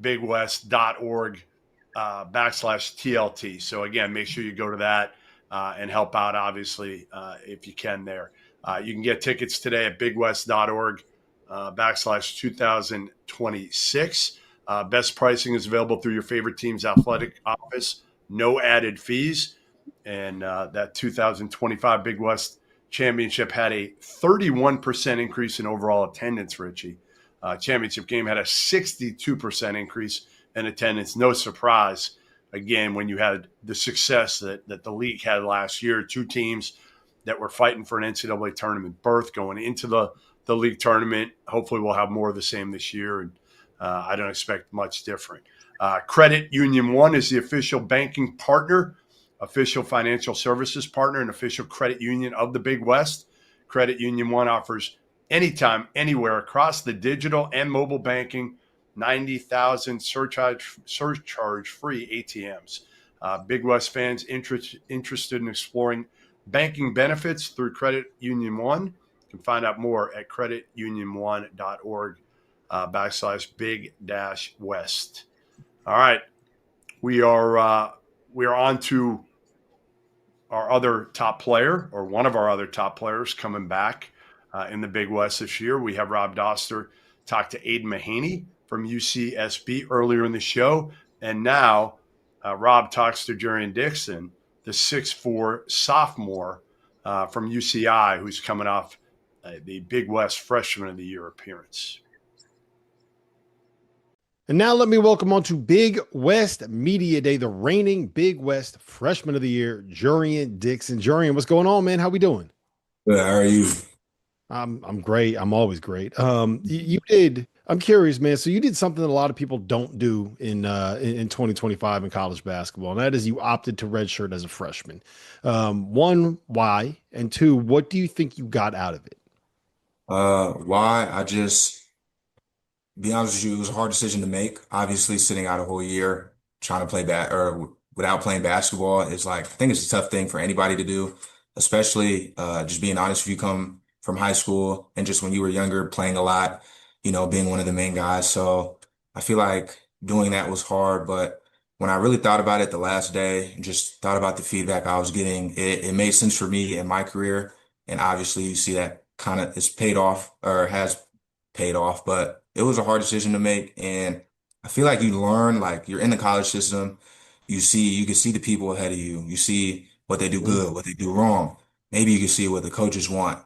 S1: bigwest.org /TLT. So, again, make sure you go to that and help out, obviously, if you can there. You can get tickets today at bigwest.org /2026. Best pricing is available through your favorite team's athletic office. No added fees. And that 2025 Big West Championship had a 31% increase in overall attendance, Richie. Championship game had a 62% increase in attendance. No surprise, again, when you had the success that the league had last year. 2 teams that were fighting for an NCAA tournament berth going into the league tournament. Hopefully we'll have more of the same this year, and I don't expect much different. Credit Union One is the official banking partner, official financial services partner, and official credit union of the Big West. Credit Union One offers anytime, anywhere across the digital and mobile banking, 90,000 surcharge-free ATMs. Big West fans interested in exploring banking benefits through Credit Union One can find out more at creditunion1.org /big-west. All right, we are on to our other top player, or one of our other top players coming back in the Big West this year. We have Rob Doster talk to Aidan Mahaney from UCSB earlier in the show. And now Rob talks to Jurian Dixon, the 6'4" sophomore from UCI, who's coming off the Big West Freshman of the Year appearance.
S7: And now let me welcome on to Big West Media Day, the reigning Big West Freshman of the Year, Jurian Dixon. Jurian, what's going on, man? How we doing?
S15: Good. How are you?
S7: I'm great. I'm always great. You did. I'm curious, man. So you did something that a lot of people don't do in 2025 in college basketball, and that is you opted to redshirt as a freshman. 1, why? And 2, what do you think you got out of it?
S15: Why? Be honest with you, it was a hard decision to make. Obviously, sitting out a whole year trying to play without playing basketball is I think it's a tough thing for anybody to do, especially just being honest, if you come from high school and just when you were younger, playing a lot, being one of the main guys. So I feel like doing that was hard, but when I really thought about it the last day and just thought about the feedback I was getting, it made sense for me in my career. And obviously you see that kind of is paid off or has paid off, but it was a hard decision to make. And I feel like you learn, you're in the college system, you can see the people ahead of you. You see what they do good, what they do wrong. Maybe you can see what the coaches want.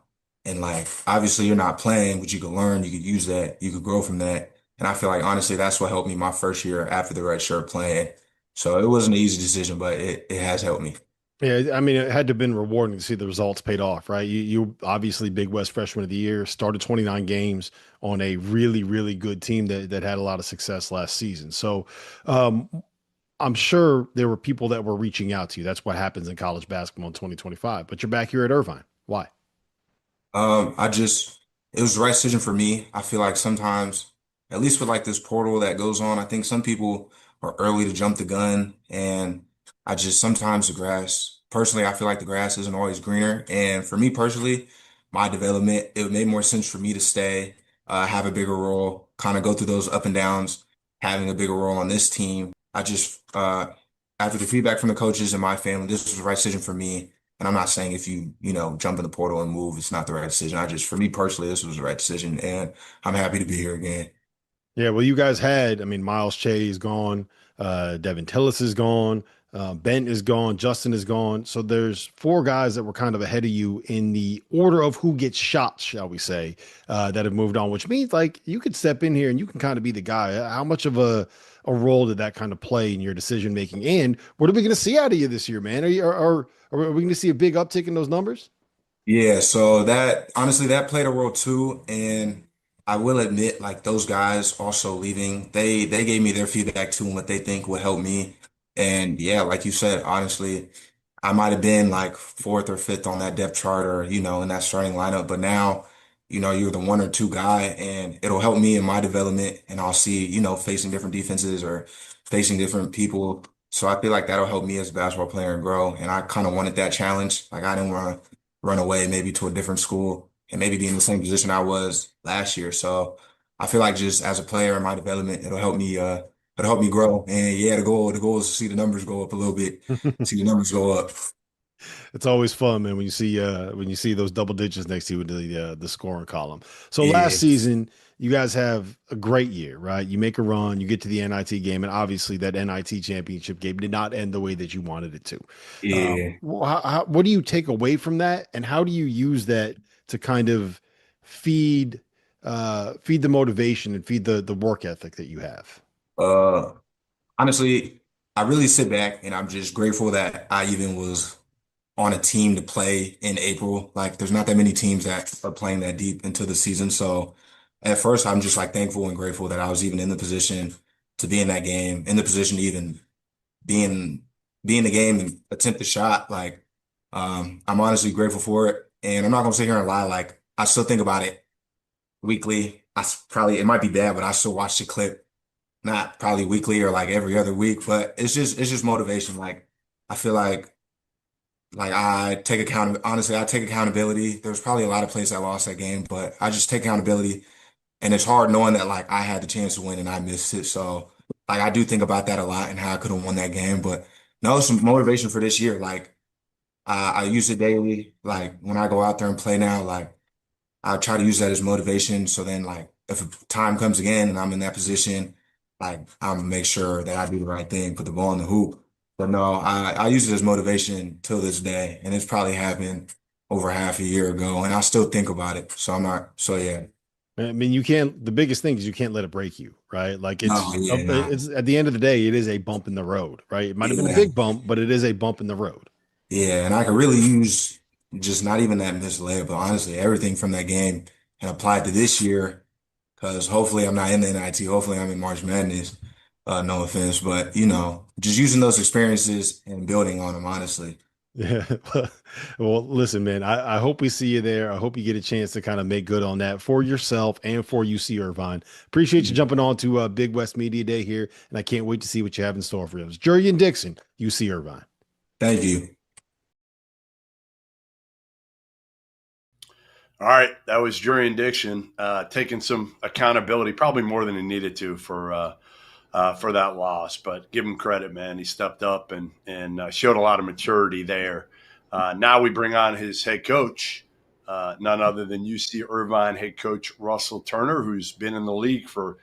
S15: And obviously you're not playing, but you can learn, you could use that, you could grow from that. And I feel like honestly, that's what helped me my first year after the red shirt playing. So it wasn't an easy decision, but it has helped me.
S7: Yeah, I mean, it had to have been rewarding to see the results paid off, right? You obviously Big West Freshman of the Year, started 29 games on a really, really good team that had a lot of success last season. So I'm sure there were people that were reaching out to you. That's what happens in college basketball in 2025. But you're back here at Irvine. Why?
S15: It was the right decision for me. I feel like sometimes, at least with this portal that goes on, I think some people are early to jump the gun, and sometimes personally, I feel like the grass isn't always greener. And for me personally, my development, it made more sense for me to stay, have a bigger role, kind of go through those up and downs, having a bigger role on this team. After the feedback from the coaches and my family, this was the right decision for me. And I'm not saying if you, jump in the portal and move, it's not the right decision. For me personally, this was the right decision, and I'm happy to be here again.
S7: Yeah, well, you guys had, I mean, Miles Che is gone, Devin Tillis is gone, Bent is gone, Justin is gone. So there's 4 guys that were kind of ahead of you in the order of who gets shots, shall we say, that have moved on, which means like you could step in here and you can kind of be the guy. How much of a role did that kind of play in your decision making? And what are we going to see out of you this year, man? Are we going to see a big uptick in those numbers?
S15: Yeah, so that played a role too, and I will admit, like those guys also leaving, they gave me their feedback too and what they think would help me. And yeah, like you said, honestly, I might have been like fourth or fifth on that depth chart or, in that starting lineup, but now, you're the 1 or 2 guy, and it'll help me in my development, and I'll see, facing different defenses or facing different people. So I feel like that'll help me as a basketball player and grow. And I kind of wanted that challenge. Like I didn't want to run away maybe to a different school and maybe be in the same position I was last year. So I feel like just as a player in my development, it'll help me grow. And yeah, the goal is to see the numbers go up a little bit, see the numbers go up.
S7: It's always fun, man, when you see those double digits next to you in the scoring column. So
S15: Yeah,
S7: last season, you guys have a great year, right? You make a run, you get to the NIT game, and obviously that NIT championship game did not end the way that you wanted it to.
S15: yeah.
S7: What do you take away from that, and how do you use that to kind of feed the motivation and feed the work ethic that you have?
S15: Uh, Honestly, I really sit back and I'm just grateful that I even was on a team to play in April. Like, there's not that many teams that are playing that deep into the season. So at first, I'm just like thankful and grateful that I was even in the position to be in that game, in the position to even be in the game and attempt the shot. Like, I'm honestly grateful for it. And I'm not gonna sit here and lie. Like, I still think about it weekly. It might be bad, but I still watch the clip, not probably weekly or like every other week. But it's just motivation. Like, I feel like honestly, I take accountability. There's probably a lot of places I lost that game, but I just take accountability. And it's hard knowing that like I had the chance to win and I missed it. So like I do think about that a lot and how I could have won that game. But no, some motivation for this year. Like I use it daily. Like when I go out there and play now, like I try to use that as motivation. So then like if time comes again and I'm in that position, like I'm gonna make sure that I do the right thing, put the ball in the hoop. But no, I use it as motivation till this day. And it's probably happened over half a year ago. And I still think about it. So I'm not, so yeah.
S7: I mean, the biggest thing is you can't let it break you, right? Like
S15: No, yeah, no.
S7: it's at the end of the day, it is a bump in the road, right? It might have been a
S15: Yeah.
S7: big bump, but it is a bump in the road.
S15: Yeah, and I could really use just not even that missed layup, but honestly, everything from that game and apply it to this year. Because hopefully I'm not in the NIT. Hopefully I'm in March Madness. No offense, but just using those experiences and building on them, honestly.
S7: Yeah. Well, listen, man, I hope we see you there. I hope you get a chance to kind of make good on that for yourself and for UC Irvine. Appreciate you jumping on to Big West Media Day here, and I can't wait to see what you have in store for us. Jurian Dixon, UC Irvine.
S15: Thank you.
S1: All right, that was Jurian Dixon taking some accountability, probably more than he needed to for that loss. But give him credit, man. He stepped up and showed a lot of maturity there. Now we bring on his head coach, none other than UC Irvine head coach Russell Turner, who's been in the league for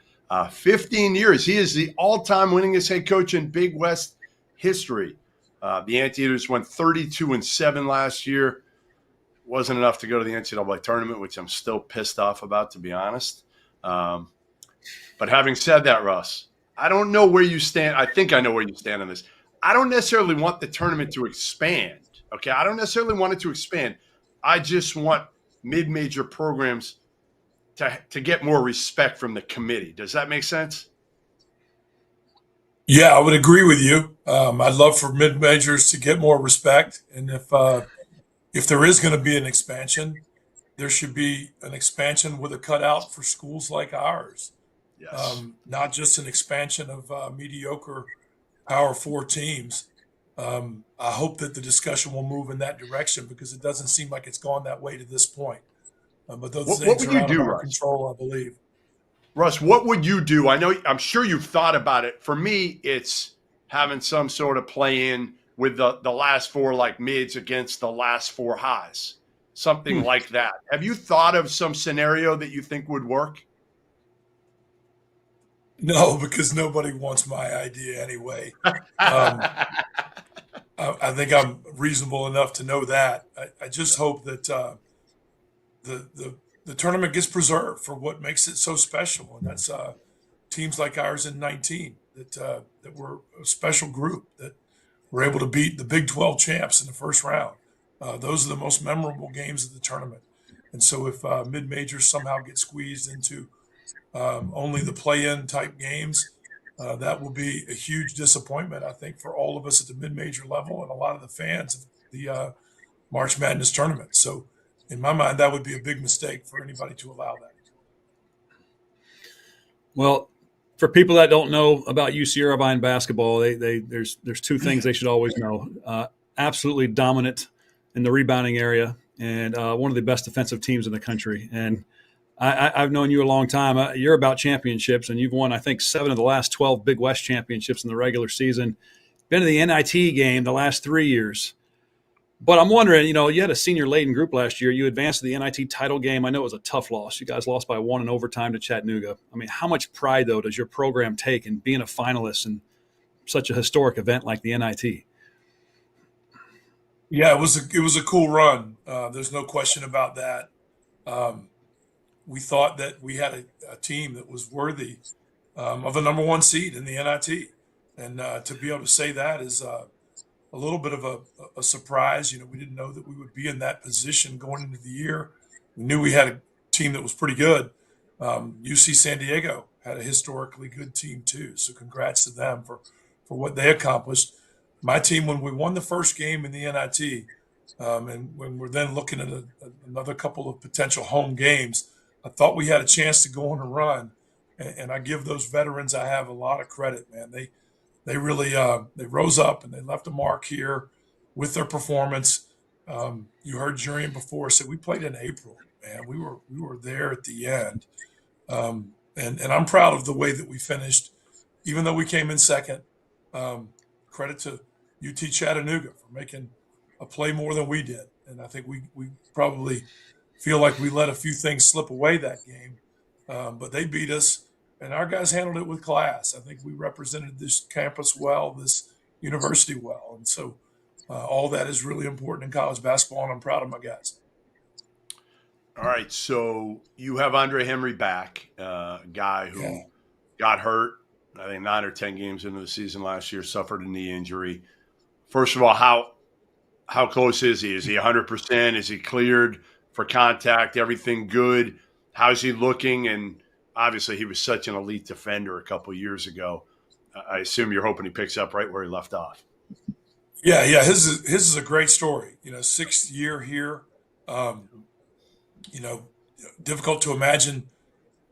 S1: 15 years. He is the all-time winningest head coach in Big West history. The Anteaters went 32-7 last year. Wasn't enough to go to the NCAA tournament, which I'm still pissed off about, to be honest. But having said that, Russ, I don't know where you stand. I think I know where you stand on this. I don't necessarily want the tournament to expand. Okay, I don't necessarily want it to expand. I just want mid-major programs to get more respect from the committee. Does that make sense?
S16: Yeah, I would agree with you. I'd love for mid-majors to get more respect. And if there is going to be an expansion, there should be an expansion with a cutout for schools like ours.
S1: Yes.
S16: Not just an expansion of mediocre Power 4 teams. I hope that the discussion will move in that direction because it doesn't seem like it's gone that way to this point. But those
S1: What
S16: things
S1: would
S16: are
S1: you
S16: out
S1: do,
S16: of our
S1: Russ?
S16: control, I believe.
S1: Russ, what would you do? I'm sure you've thought about it. For me, it's having some sort of play-in with the last four like mids against the last four highs, something like that. Have you thought of some scenario that you think would work?
S16: No, because nobody wants my idea anyway. I think I'm reasonable enough to know that. I just hope that the tournament gets preserved for what makes it so special, and that's teams like ours in 19 that were a special group that were able to beat the Big 12 champs in the first round. Those are the most memorable games of the tournament. And so if mid-majors somehow get squeezed into only the play-in type games, that will be a huge disappointment, I think, for all of us at the mid-major level and a lot of the fans of the March Madness tournament. So in my mind, that would be a big mistake for anybody to allow that.
S2: Well, for people that don't know about UC Irvine basketball, there's two things they should always know. Absolutely dominant in the rebounding area and one of the best defensive teams in the country. And I've known you a long time. You're about championships, and you've won, I think, 7 of the last 12 Big West championships in the regular season. Been to the NIT game the last 3 years. But I'm wondering, you had a senior-laden group last year. You advanced to the NIT title game. I know it was a tough loss. You guys lost by 1 in overtime to Chattanooga. I mean, how much pride, though, does your program take in being a finalist in such a historic event like the NIT?
S16: Yeah, it was a cool run. There's no question about that. We thought that we had a team that was worthy of a number 1 seed in the NIT. And to be able to say that is a little bit of a surprise. We didn't know that we would be in that position going into the year. We knew we had a team that was pretty good. UC San Diego had a historically good team too. So congrats to them for what they accomplished. My team, when we won the first game in the NIT, and when we're then looking at another couple of potential home games, I thought we had a chance to go on a run, and I give those veterans I have a lot of credit, man. They really they rose up and they left a mark here with their performance. You heard Jurian before say we played in April, man. We were there at the end, and I'm proud of the way that we finished, even though we came in second. Credit to UT Chattanooga for making a play more than we did, and I think we probably feel like we let a few things slip away that game, but they beat us, and our guys handled it with class. I think we represented this campus well, this university well, and so all that is really important in college basketball, and I'm proud of my guys.
S1: All right, so you have Andre Henry back, a guy who got hurt, I think 9 or 10 games into the season last year, suffered a knee injury. First of all, how close is he? Is he 100%? Is he cleared for contact? Everything good? How's he looking? And obviously he was such an elite defender a couple of years ago. I assume you're hoping he picks up right where he left off.
S16: Yeah. His is a great story. 6th year here. Difficult to imagine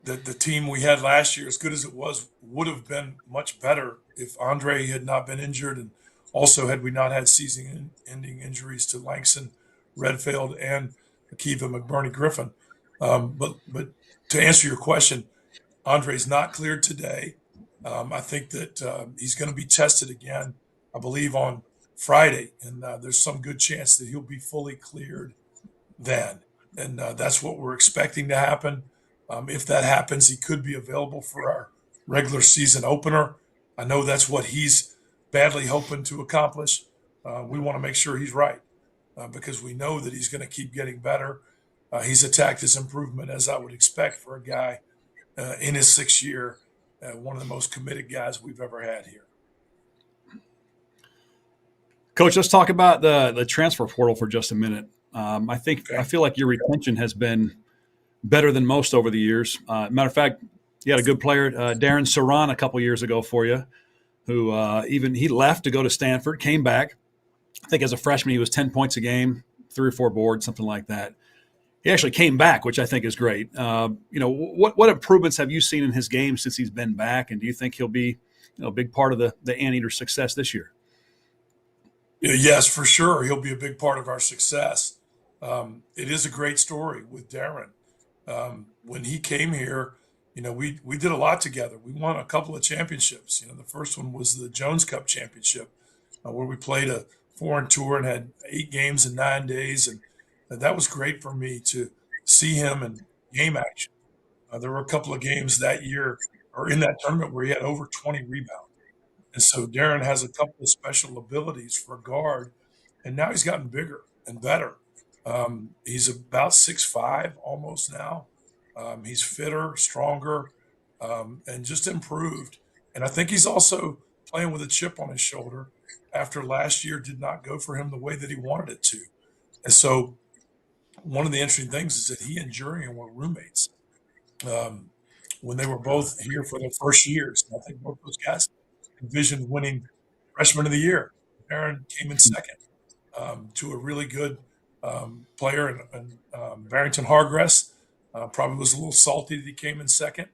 S16: that the team we had last year, as good as it was, would have been much better if Andre had not been injured, and also had we not had season-ending injuries to Langston, Redfield, and Akiva McBurney-Griffin. But to answer your question, Andre's not cleared today. I think that he's going to be tested again, I believe, on Friday, and there's some good chance that he'll be fully cleared then. And that's what we're expecting to happen. If that happens, he could be available for our regular season opener. I know that's what he's badly hoping to accomplish. We want to make sure he's right because we know that he's going to keep getting better. He's attacked his improvement as I would expect for a guy in his 6th year, one of the most committed guys we've ever had here.
S2: Coach, let's talk about the transfer portal for just a minute. I feel like your retention has been better than most over the years. Matter of fact, you had a good player, Darren Saran, a couple years ago for you, who he left to go to Stanford, came back. I think as a freshman, he was 10 points a game, 3 or 4 boards, something like that. He actually came back, which I think is great. What improvements have you seen in his game since he's been back, and do you think he'll be a big part of the Anteater's success this year?
S16: Yes, for sure. He'll be a big part of our success. It is a great story with Darren. When he came here, we did a lot together. We won a couple of championships. The first one was the Jones Cup championship where we played a foreign tour and had 8 games in 9 days. And that was great for me to see him in game action. There were a couple of games that year or in that tournament where he had over 20 rebounds. And so Darren has a couple of special abilities for a guard, and now he's gotten bigger and better. He's about 6'5" almost now. He's fitter, stronger, and just improved. And I think he's also playing with a chip on his shoulder after last year did not go for him the way that he wanted it to. And so one of the interesting things is that he and Jurian were roommates when they were both here for their first years. And I think both those guys envisioned winning freshman of the year. Aaron came in second to a really good player, and Barrington Hargress probably was a little salty that he came in second.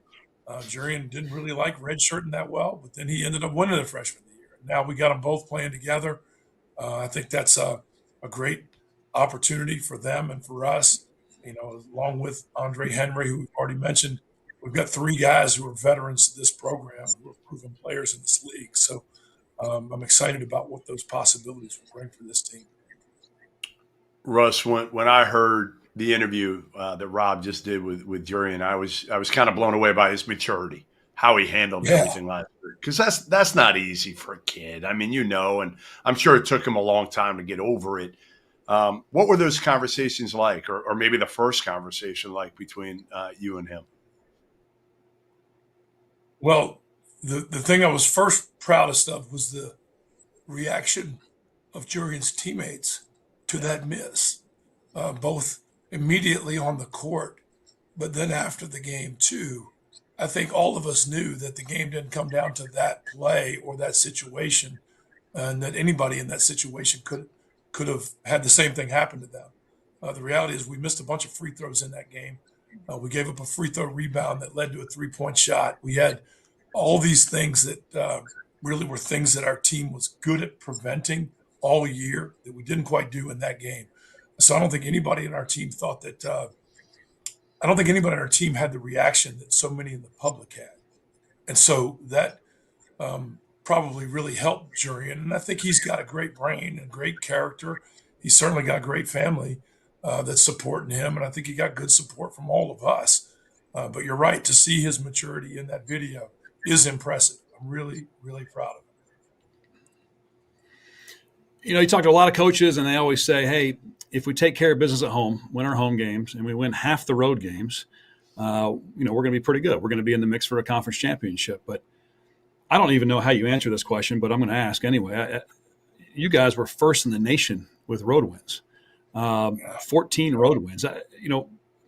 S16: Jurian didn't really like redshirting that well, but then he ended up winning the freshman of the year. Now we got them both playing together. I think that's a great opportunity for them and for us. Along with Andre Henry, who we've already mentioned, we've got 3 guys who are veterans of this program, who are proven players in this league. So I'm excited about what those possibilities will bring for this team.
S1: Russ, when I heard the interview that Rob just did with Jurian, I was kind of blown away by his maturity, how he handled everything last year. Because that's not easy for a kid. I mean, and I'm sure it took him a long time to get over it. What were those conversations like, or maybe the first conversation like between you and him?
S16: Well, the thing I was first proudest of was the reaction of Jurian's teammates to that miss, both immediately on the court, but then after the game too. I think all of us knew that the game didn't come down to that play or that situation, and that anybody in that situation could have had the same thing happen to them. The reality is we missed a bunch of free throws in that game. We gave up a free throw rebound that led to a 3-point shot. We had all these things that really were things that our team was good at preventing all year that we didn't quite do in that game. So I don't think anybody in our team thought that I don't think anybody in our team had the reaction that so many in the public had. And so that probably really helped Jurian. And I think he's got a great brain and great character. He's certainly got a great family that's supporting him. And I think he got good support from all of us. But you're right, to see his maturity in that video is impressive. I'm really, really proud of him.
S2: You talk to a lot of coaches, and they always say, hey, if we take care of business at home, win our home games, and we win half the road games, we're going to be pretty good. We're going to be in the mix for a conference championship. But I don't even know how you answer this question, but I'm going to ask anyway. You guys were first in the nation with road wins, 14 road wins.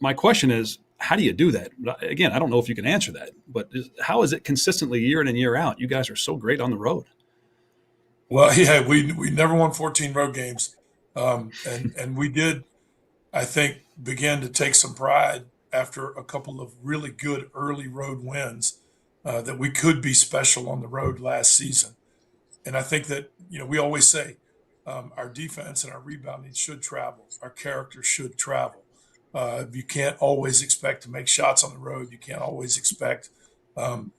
S2: My question is, how do you do that? Again, I don't know if you can answer that, but how is it consistently year in and year out? You guys are so great on the road.
S16: Well, yeah, we never won 14 road games. And we did, I think, begin to take some pride after a couple of really good early road wins that we could be special on the road last season. And I think that, we always say our defense and our rebounding should travel. Our character should travel. You can't always expect to make shots on the road. You can't always expect to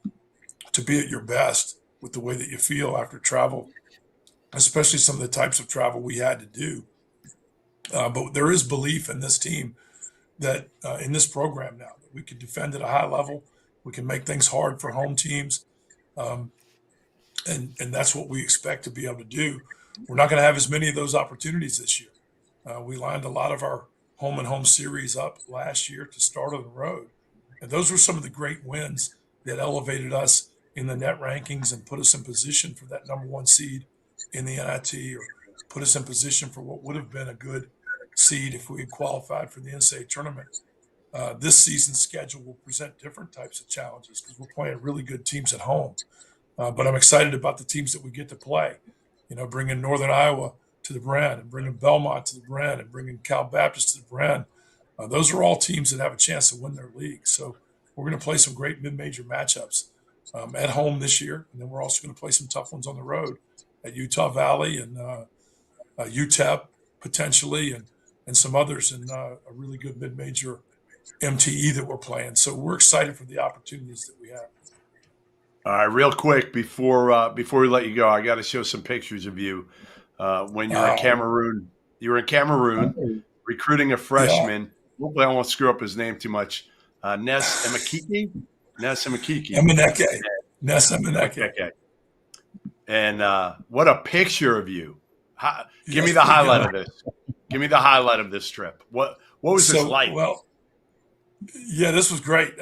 S16: be at your best with the way that you feel after travel, especially some of the types of travel we had to do. But there is belief in this team that in this program now that we can defend at a high level. We can make things hard for home teams. And that's what we expect to be able to do. We're not going to have as many of those opportunities this year. We lined a lot of our home and home series up last year to start on the road. And those were some of the great wins that elevated us in the net rankings and put us in position for that number 1 seed in the NIT, or put us in position for what would have been a good seed if we had qualified for the NCAA tournament. This season's schedule will present different types of challenges because we're playing really good teams at home. But I'm excited about the teams that we get to play. Bringing Northern Iowa to the Bren, and bringing Belmont to the Bren, and bringing Cal Baptist to the Bren. Those are all teams that have a chance to win their league. So we're going to play some great mid-major matchups at home this year, and then we're also going to play some tough ones on the road at Utah Valley and UTEP potentially, and some others in a really good mid-major MTE that we're playing. So we're excited for the opportunities that we have.
S1: All right, real quick before we let you go, I got to show some pictures of you when you're in Cameroon. You were in Cameroon recruiting a freshman. Hopefully, I won't screw up his name too much. Ness Emakiki.
S16: Emeneke.
S1: And what a picture of you! Give me the highlight of this. Give me the highlight of this trip. What was this like?
S16: Well, yeah, this was great.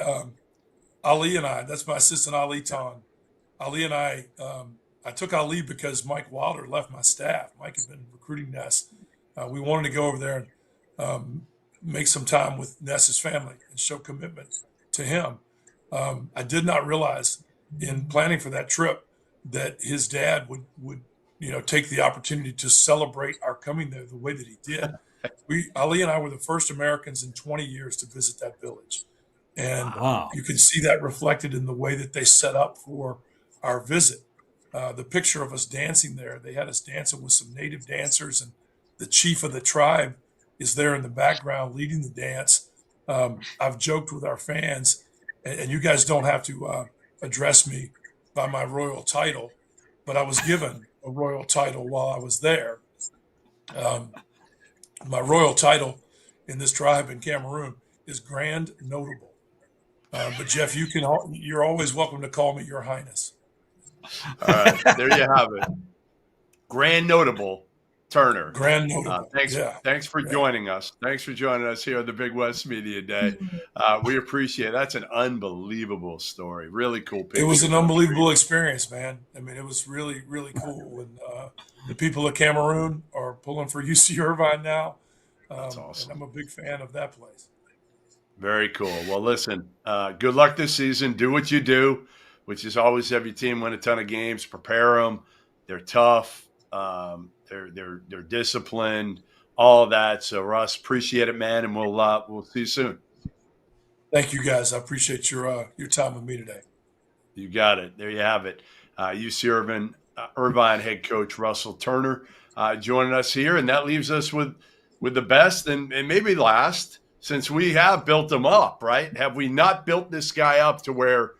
S16: Ali and I, that's my assistant, Ali Ton. Ali and I took Ali because Mike Wilder left my staff. Mike had been recruiting Ness. We wanted to go over there and make some time with Ness's family and show commitment to him. I did not realize in planning for that trip that his dad would take the opportunity to celebrate our coming there the way that he did. Ali and I were the first Americans in 20 years to visit that village. And you can see that reflected in the way that they set up for our visit. The picture of us dancing there, they had us dancing with some native dancers, and the chief of the tribe is there in the background leading the dance. I've joked with our fans, and you guys don't have to address me by my royal title, but I was given a royal title while I was there. My royal title in this tribe in Cameroon is Grand Notable. But Jeff, you're always welcome to call me Your Highness.
S1: All right, there you have it. Grand Notable Turner.
S16: Grand Notable.
S1: Thanks for joining us. Thanks for joining us here on the Big West Media Day. We appreciate it. That's an unbelievable story. Really cool picture.
S16: It was an unbelievable experience, man. I mean, it was really, really cool. And the people of Cameroon are pulling for UC Irvine now.
S1: That's awesome.
S16: And I'm a big fan of that place.
S1: Very cool. Well, listen, good luck this season. Do what you do, which is always have your team win a ton of games, prepare them. They're tough. They're disciplined, all of that. So, Russ, appreciate it, man, and we'll see you soon.
S16: Thank you, guys. I appreciate your time with me today.
S1: You got it. There you have it. UC Irvine head coach Russell Turner joining us here, and that leaves us with the best and maybe last, since we have built him up, right? Have we not built this guy up to where,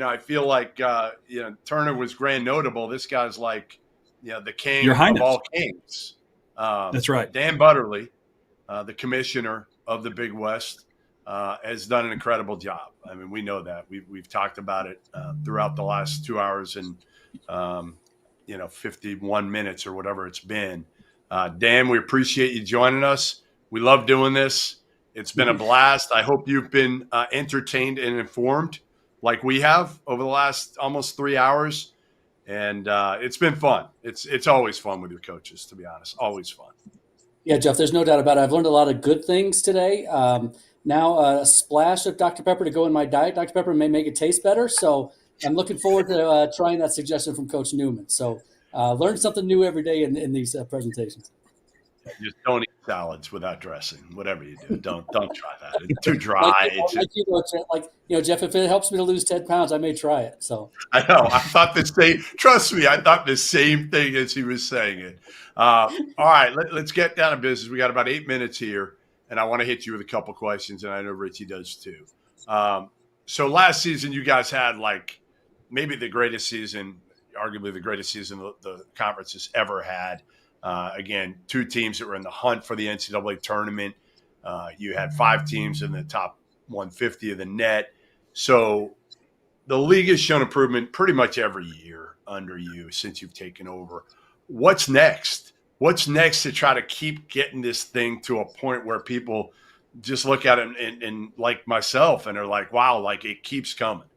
S1: I feel like, Turner was grand notable. This guy's like, the king of all kings.
S2: That's right.
S1: Dan Butterly, the commissioner of the Big West, has done an incredible job. I mean, we know that. We've talked about it throughout the last 2 hours and, 51 minutes or whatever it's been. Dan, we appreciate you joining us. We love doing this. It's been a blast. I hope you've been entertained and informed like we have over the last almost 3 hours. And it's been fun. It's always fun with your coaches, to be honest. Always fun.
S17: Yeah, Jeff, there's no doubt about it. I've learned a lot of good things today. Now a splash of Dr. Pepper to go in my diet. Dr. Pepper may make it taste better. So I'm looking forward to trying that suggestion from Coach Newman. So learn something new every day in these presentations.
S1: Just don't eat salads without dressing. Whatever you do, don't try that. It's too dry.
S17: Jeff, if it helps me to lose 10 pounds, I may try it. So
S1: I know. I thought the same. Trust me, I thought the same thing as he was saying it. All right, let's get down to business. We got about 8 minutes here, and I want to hit you with a couple questions, and I know Richie does too. So last season, you guys had maybe the greatest season, arguably the greatest season the conference has ever had. Again, 2 teams that were in the hunt for the NCAA tournament. You had 5 teams in the top 150 of the net. So the league has shown improvement pretty much every year under you since you've taken over. What's next? What's next to try to keep getting this thing to a point where people just look at it and like myself and are like, wow, it keeps coming?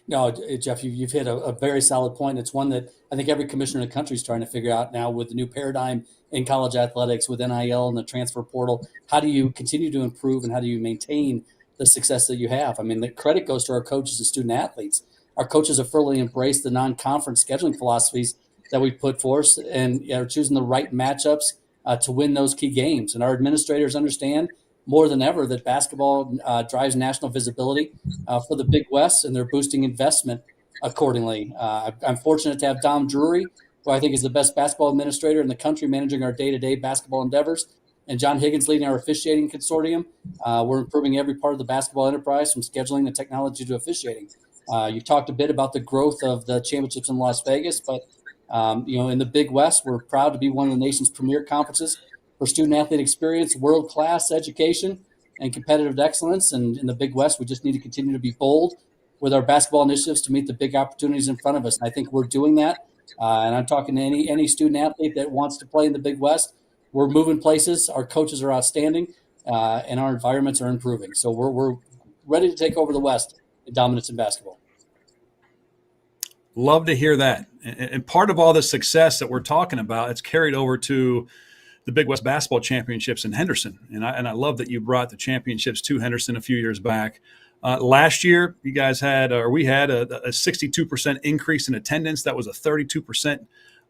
S17: No, Jeff, you've hit a very solid point. It's one that I think every commissioner in the country is trying to figure out now with the new paradigm in college athletics, with NIL and the transfer portal. How do you continue to improve and how do you maintain the success that you have? I mean, the credit goes to our coaches and student athletes. Our coaches have fully embraced the non-conference scheduling philosophies that we put forth and are choosing the right matchups to win those key games. And our administrators understand more than ever that basketball drives national visibility for the Big West, and they're boosting investment accordingly. I'm fortunate to have Dom Drury, who I think is the best basketball administrator in the country, managing our day-to-day basketball endeavors, and John Higgins leading our officiating consortium. We're improving every part of the basketball enterprise, from scheduling to technology to officiating. You've talked a bit about the growth of the championships in Las Vegas, but in the Big West, we're proud to be one of the nation's premier conferences for student-athlete experience, world-class education, and competitive excellence. And in the Big West, we just need to continue to be bold with our basketball initiatives to meet the big opportunities in front of us. And I think we're doing that. And I'm talking to any student-athlete that wants to play in the Big West. We're moving places. Our coaches are outstanding, and our environments are improving. So we're ready to take over the West in dominance in basketball.
S2: Love to hear that. And part of all the success that we're talking about, it's carried over to the Big West Basketball Championships in Henderson. And I love that you brought the championships to Henderson a few years back. Last year, you guys had, or we had a 62% increase in attendance. That was a 32%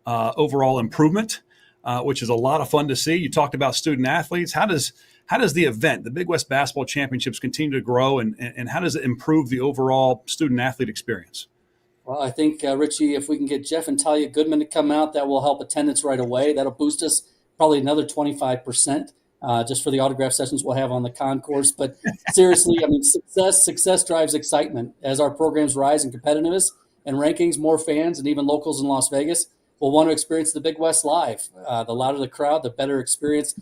S2: overall improvement, which is a lot of fun to see. You talked about student athletes. How does the event, the Big West Basketball Championships, continue to grow, and how does it improve the overall student athlete experience?
S17: Well, I think, Richie, if we can get Jeff and Talia Goodman to come out, that will help attendance right away. That'll boost us probably another 25%. Just for the autograph sessions we'll have on the concourse. But seriously, I mean, success drives excitement. As our programs rise in competitiveness and rankings, more fans and even locals in Las Vegas will want to experience the Big West live. The louder the crowd, the better experience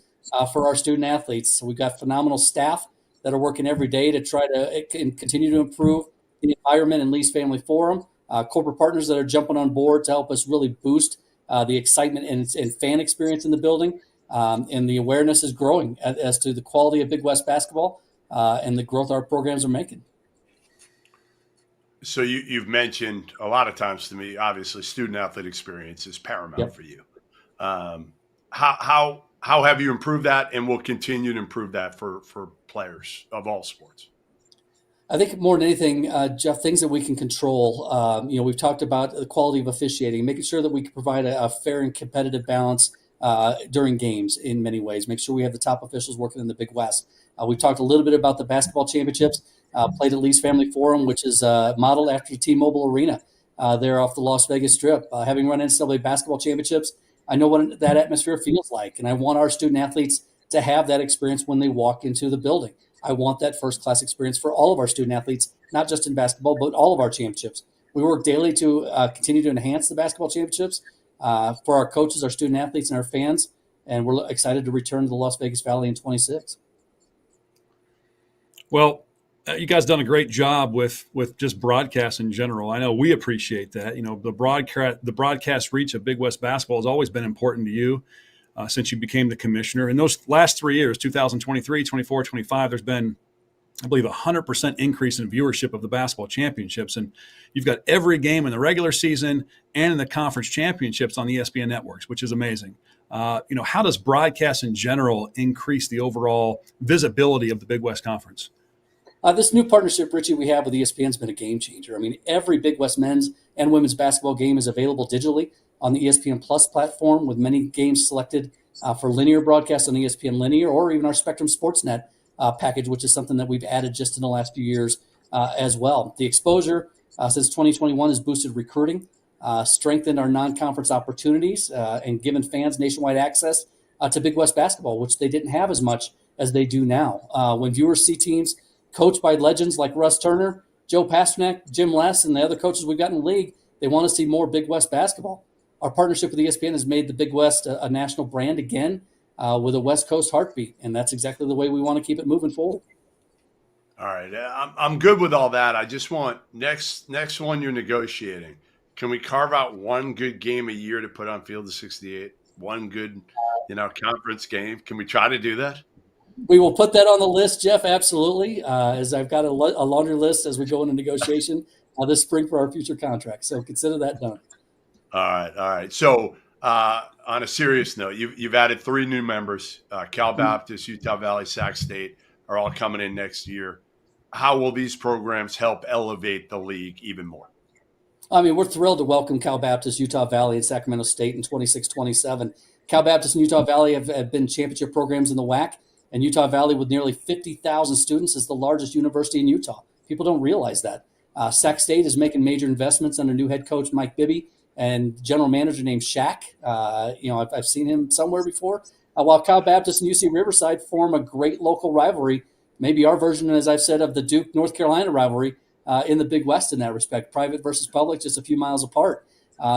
S17: for our student athletes. So we've got phenomenal staff that are working every day to try to continue to improve the environment in Lee's Family Forum. Corporate partners that are jumping on board to help us really boost the excitement and fan experience in the building. And the awareness is growing as to the quality of Big West basketball and the growth our programs are making.
S1: So you've mentioned a lot of times to me, obviously, student athlete experience is paramount for you. How have you improved that, and will continue to improve that for players of all sports?
S17: I think more than anything, Jeff, things that we can control. We've talked about the quality of officiating, making sure that we can provide a fair and competitive balance during games in many ways. Make sure we have the top officials working in the Big West. We've talked a little bit about the basketball championships, played at Lee's Family Forum, which is modeled after T-Mobile Arena there off the Las Vegas Strip. Having run NCAA basketball championships, I know what that atmosphere feels like, and I want our student athletes to have that experience when they walk into the building. I want that first-class experience for all of our student athletes, not just in basketball, but all of our championships. We work daily to continue to enhance the basketball championships for our coaches, our student athletes, and our fans, and we're excited to return to the Las Vegas Valley in 26.
S2: Well, you guys done a great job with just broadcast in general. I know we appreciate that. The broadcast reach of Big West basketball has always been important to you. Since you became the commissioner. In those last 3 years, 2023, 24, 25, there's been, I believe, 100% increase in viewership of the basketball championships. And you've got every game in the regular season and in the conference championships on the ESPN networks, which is amazing. How does broadcast in general increase the overall visibility of the Big West Conference?
S17: This new partnership, Richie, we have with ESPN has been a game changer. I mean, every Big West men's and women's basketball game is available digitally on the ESPN Plus platform, with many games selected for linear broadcast on ESPN Linear, or even our Spectrum Sportsnet package, which is something that we've added just in the last few years as well. The exposure since 2021 has boosted recruiting, strengthened our non-conference opportunities, and given fans nationwide access to Big West basketball, which they didn't have as much as they do now. When viewers see teams coached by legends like Russ Turner, Joe Pasternack, Jim Les, and the other coaches we've got in the league, they want to see more Big West basketball. Our partnership with ESPN has made the Big West a national brand again with a West Coast heartbeat, and that's exactly the way we want to keep it moving forward.
S1: All right. I'm good with all that. I just want next one you're negotiating. Can we carve out one good game a year to put on Field of 68? One good, conference game. Can we try to do that?
S17: We will put that on the list, Jeff, absolutely, as I've got a laundry list as we go into negotiation this spring for our future contract. So consider that done.
S1: All right. So on a serious note, you've added 3 new members. Cal Baptist, Utah Valley, Sac State are all coming in next year. How will these programs help elevate the league even more?
S17: I mean, we're thrilled to welcome Cal Baptist, Utah Valley, and Sacramento State in 26-27. Cal Baptist and Utah Valley have been championship programs in the WAC, and Utah Valley, with nearly 50,000 students, is the largest university in Utah. People don't realize that. Sac State is making major investments under new head coach Mike Bibby and general manager named Shaq. I've seen him somewhere before. While Cal Baptist and UC Riverside form a great local rivalry, maybe our version, as I've said, of the Duke-North Carolina rivalry, in the Big West in that respect. Private versus public, just a few miles apart.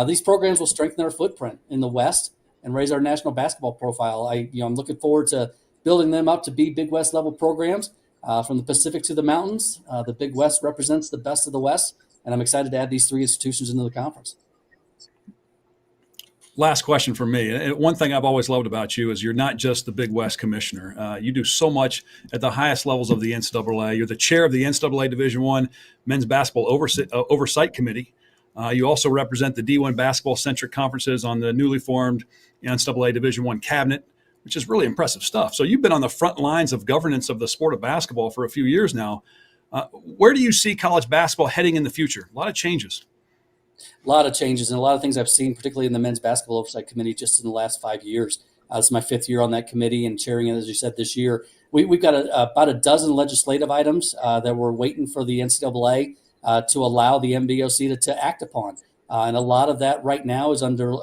S17: These programs will strengthen our footprint in the West and raise our national basketball profile. I'm looking forward to building them up to be Big West level programs from the Pacific to the mountains. The Big West represents the best of the West, and I'm excited to add these three institutions into the conference.
S2: Last question for me. And one thing I've always loved about you is you're not just the Big West commissioner. You do so much at the highest levels of the NCAA. You're the chair of the NCAA Division I Men's Basketball Oversight Committee. You also represent the D1 basketball-centric conferences on the newly formed NCAA Division I cabinet, which is really impressive stuff. So you've been on the front lines of governance of the sport of basketball for a few years now. Where do you see college basketball heading in the future? A lot of changes.
S17: A lot of changes and a lot of things I've seen, particularly in the Men's Basketball Oversight Committee, just in the last 5 years. This is my 5th year on that committee and chairing it, as you said, this year. We've got about a dozen legislative items that we're waiting for the NCAA to allow the MBOC to act upon. And a lot of that right now is under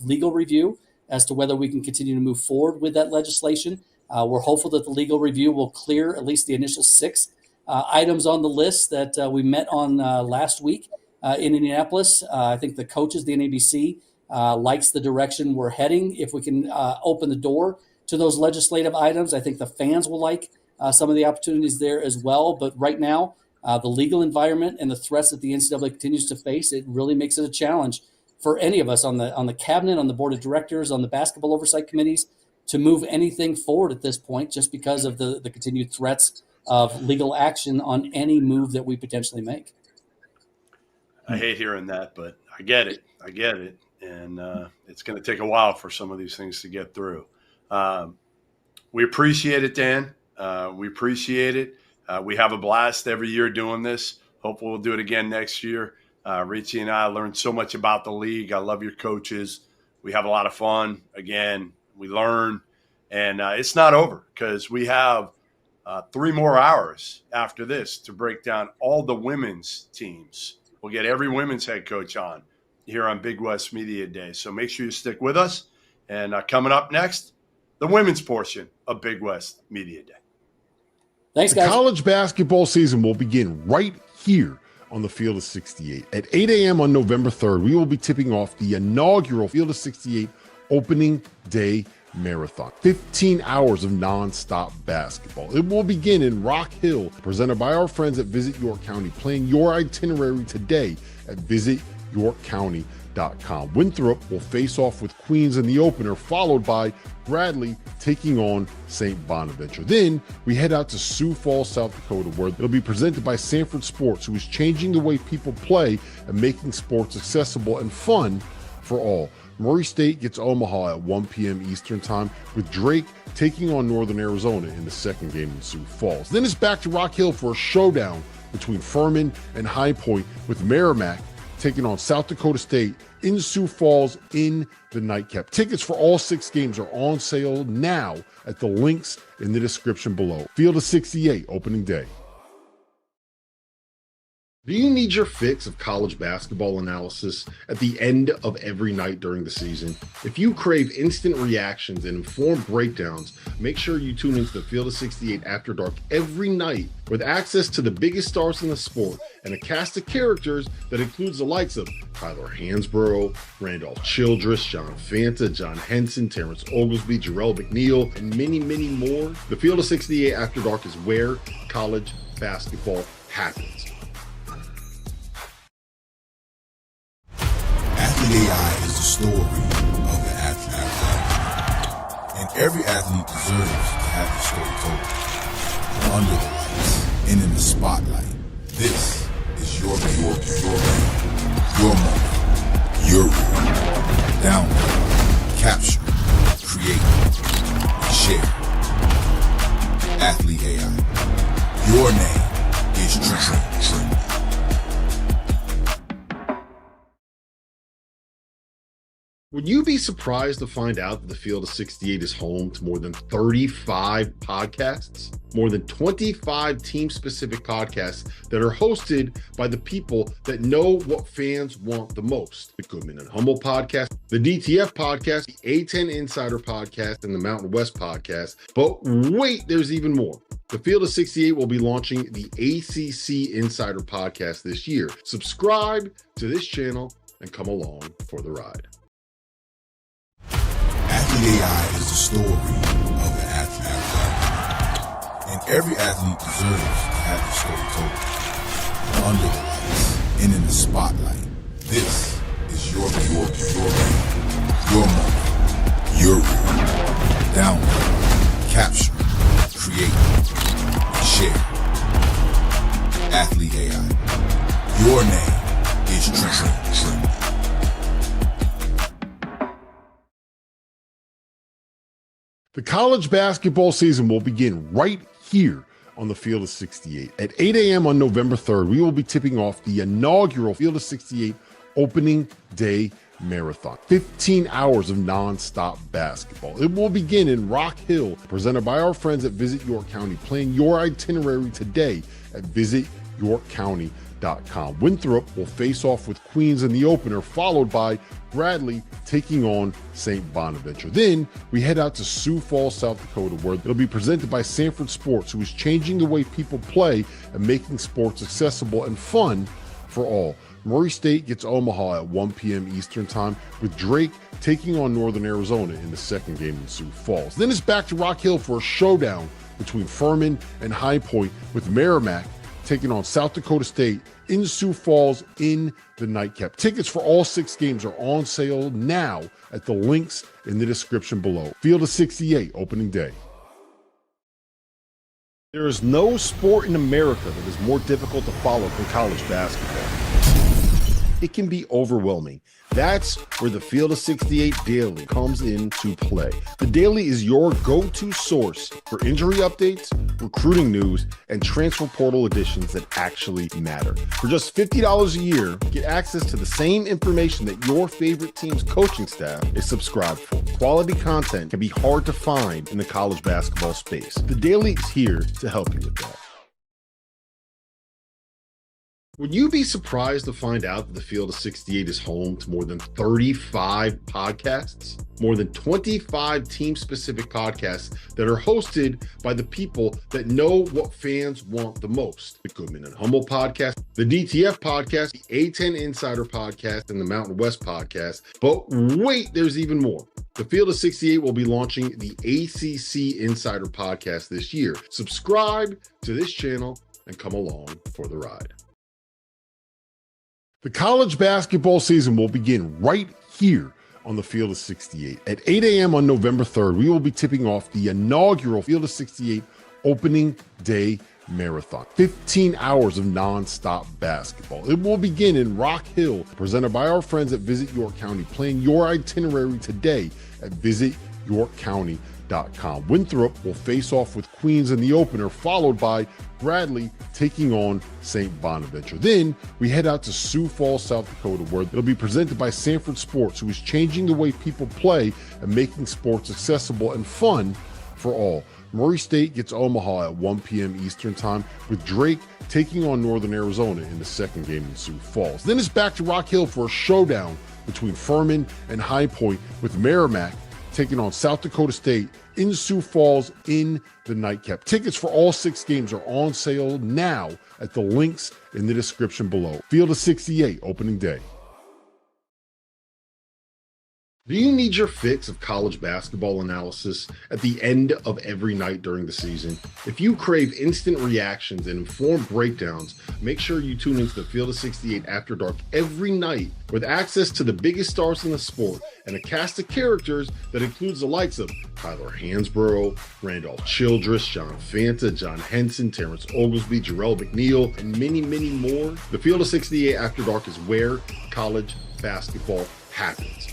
S17: legal review as to whether we can continue to move forward with that legislation. We're hopeful that the legal review will clear at least the initial 6 items on the list that we met on last week in Indianapolis. I think the coaches, the NABC, likes the direction we're heading. If we can open the door to those legislative items, I think the fans will like some of the opportunities there as well. But right now, the legal environment and the threats that the NCAA continues to face, it really makes it a challenge for any of us on the cabinet, on the board of directors, on the basketball oversight committees to move anything forward at this point, just because of the continued threats of legal action on any move that we potentially make.
S1: I hate hearing that, but I get it. And it's going to take a while for some of these things to get through. We appreciate it, Dan. We appreciate it. We have a blast every year doing this. Hopefully we'll do it again next year. Richie and I learned so much about the league. I love your coaches. We have a lot of fun. Again, we learn. And it's not over because we have 3 more hours after this to break down all the women's teams. We'll get every women's head coach on here on Big West Media Day. So make sure you stick with us. And coming up next, the women's portion of Big West Media Day.
S17: Thanks, guys.
S7: The college basketball season will begin right here on the Field of 68. At 8 a.m. on November 3rd, we will be tipping off the inaugural Field of 68 opening day marathon. 15 hours of nonstop basketball. It will begin in Rock Hill, presented by our friends at Visit York County. Plan your itinerary today at visityorkcounty.com. Winthrop will face off with Queens in the opener, followed by Bradley taking on St. Bonaventure. Then we head out to Sioux Falls, South Dakota, where it'll be presented by Sanford Sports, who is changing the way people play and making sports accessible and fun for all. Murray State gets Omaha at 1 p.m. Eastern Time, with Drake taking on Northern Arizona in the second game in Sioux Falls. Then it's back to Rock Hill for a showdown between Furman and High Point, with Merrimack taking on South Dakota State in Sioux Falls in the nightcap. Tickets for all 6 games are on sale now at the links in the description below. Field of 68 opening day. Do you need your fix of college basketball analysis at the end of every night during the season? If you crave instant reactions and informed breakdowns, make sure you tune into the Field of 68 After Dark every night, with access to the biggest stars in the sport and a cast of characters that includes the likes of Tyler Hansborough, Randolph Childress, John Fanta, John Henson, Terrence Oglesby, Jarrell McNeil, and many, many more. The Field of 68 After Dark is where college basketball happens.
S18: AI is the story of the athlete. And every athlete deserves to have the story told. Under the lights and in the spotlight. This is your game, your moment, your rule. Download, capture, create, share. Athlete AI. Your name is Trent.
S7: Would you be surprised to find out that the Field of 68 is home to more than 35 podcasts? More than 25 team-specific podcasts that are hosted by the people that know what fans want the most. The Goodman and Hummel podcast, the DTF podcast, the A10 Insider podcast, and the Mountain West podcast. But wait, there's even more. The Field of 68 will be launching the ACC Insider Podcast this year. Subscribe to this channel and come along for the ride.
S18: Athlete AI is the story of an athlete. And every athlete deserves to have the story told. Under the lights and in the spotlight. This is your moment, your role. Download, capture, create, share. Athlete AI. Your name is Trent.
S7: The college basketball season will begin right here on the Field of 68. At 8 a.m. on November 3rd, we will be tipping off the inaugural Field of 68 opening day marathon. 15 hours of nonstop basketball. It will begin in Rock Hill, presented by our friends at Visit York County. Plan your itinerary today at visityorkcounty.com. Winthrop will face off with Queens in the opener, followed by Bradley taking on St. Bonaventure. Then we head out to Sioux Falls, South Dakota, where it'll be presented by Sanford Sports, who is changing the way people play and making sports accessible and fun for all. Murray State gets Omaha at 1 p.m. Eastern Time, with Drake taking on Northern Arizona in the second game in Sioux Falls. Then it's back to Rock Hill for a showdown between Furman and High Point, with Merrimack taking on South Dakota State in Sioux Falls in the nightcap. Tickets for all 6 games are on sale now at the links in the description below. Field of 68 opening day. There is no sport in America that is more difficult to follow than college basketball. It can be overwhelming. That's where the Field of 68 Daily comes into play. The Daily is your go-to source for injury updates, recruiting news, and transfer portal additions that actually matter. For just $50 a year, get access to the same information that your favorite team's coaching staff is subscribed for. Quality content can be hard to find in the college basketball space. The Daily is here to help you with that. Would you be surprised to find out that the Field of 68 is home to more than 35 podcasts? More than 25 team-specific podcasts that are hosted by the people that know what fans want the most. The Goodman and Humble podcast, the DTF podcast, the A10 Insider podcast, and the Mountain West podcast. But wait, there's even more. The Field of 68 will be launching the ACC Insider podcast this year. Subscribe to this channel and come along for the ride. The college basketball season will begin right here on the Field of 68. At 8 a.m. on November 3rd, we will be tipping off the inaugural Field of 68 opening day marathon. 15 hours of nonstop basketball. It will begin in Rock Hill, presented by our friends at Visit York County. Plan your itinerary today at visityorkcounty.com. Winthrop will face off with Queens in the opener, followed by Bradley taking on St. Bonaventure. Then we head out to Sioux Falls, South Dakota, where it'll be presented by Sanford Sports, who is changing the way people play and making sports accessible and fun for all. Murray State gets Omaha at 1 p.m. Eastern Time, with Drake taking on Northern Arizona in the second game in Sioux Falls. Then it's back to Rock Hill for a showdown between Furman and High Point, with Merrimack taking on South Dakota State in Sioux Falls in the nightcap. Tickets for all 6 games are on sale now at the links in the description below. Field of 68 opening day. Do you need your fix of college basketball analysis at the end of every night during the season? If you crave instant reactions and informed breakdowns, make sure you tune into the Field of 68 After Dark every night, with access to the biggest stars in the sport and a cast of characters that includes the likes of Tyler Hansborough, Randolph Childress, John Fanta, John Henson, Terrence Oglesby, Jarrell McNeil, and many, many more. The Field of 68 After Dark is where college basketball happens.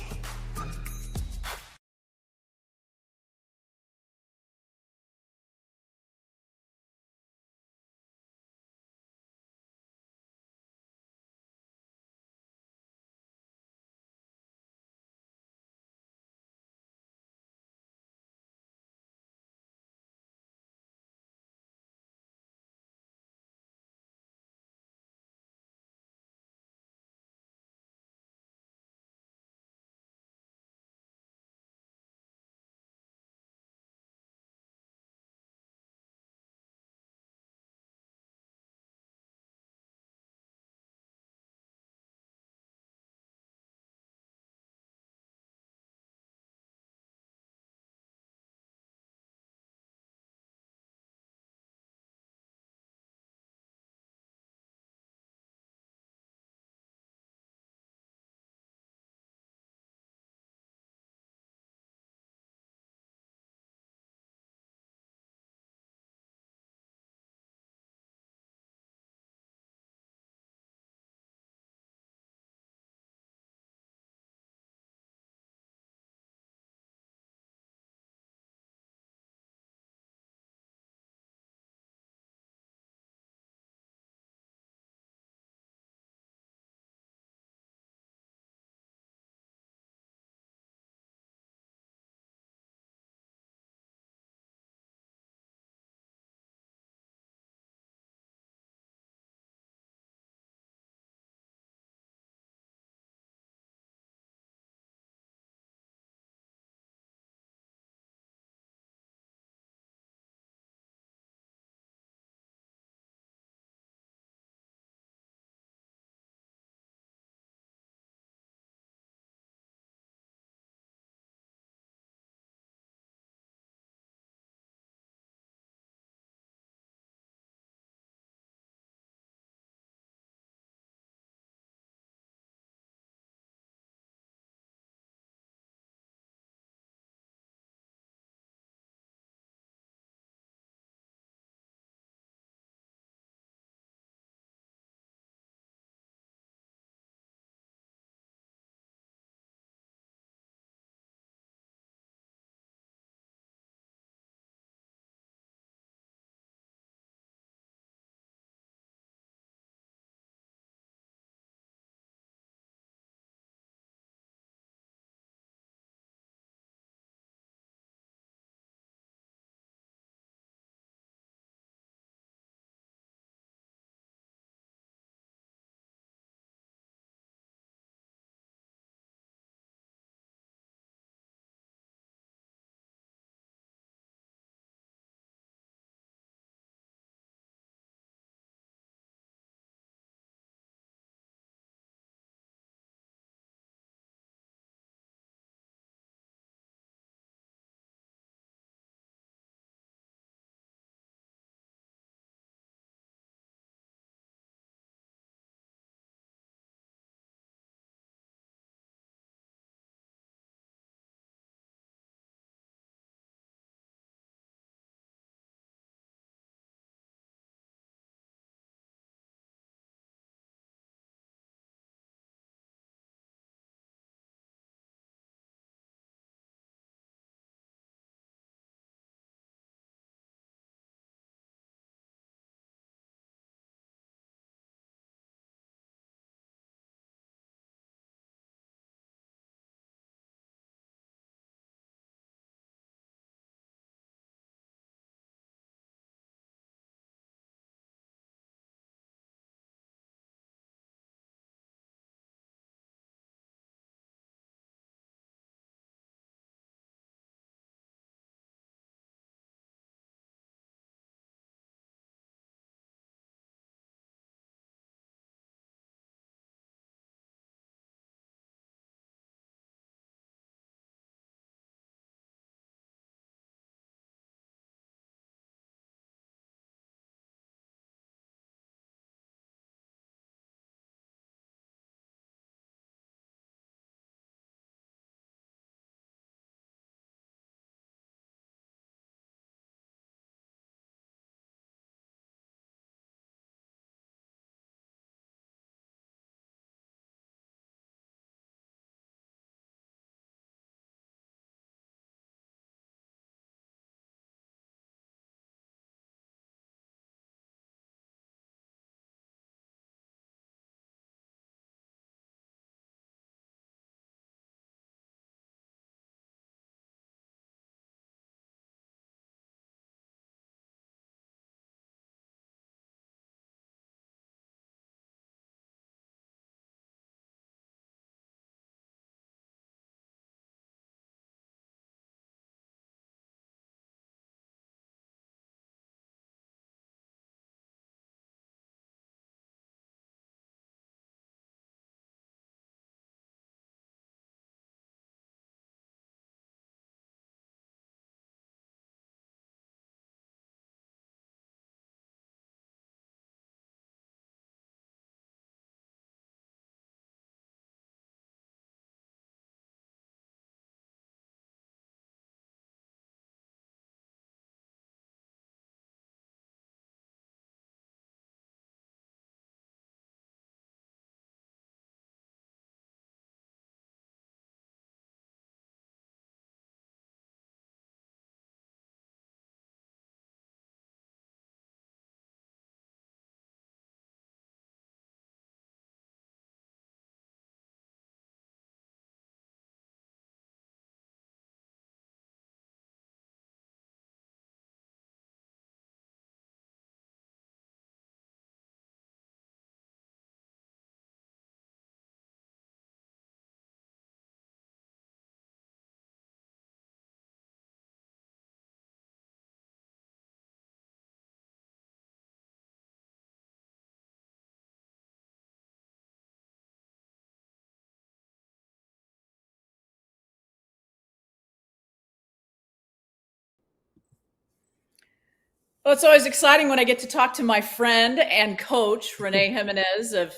S19: Well, it's always exciting when I get to talk to my friend and coach, Renee Jimenez of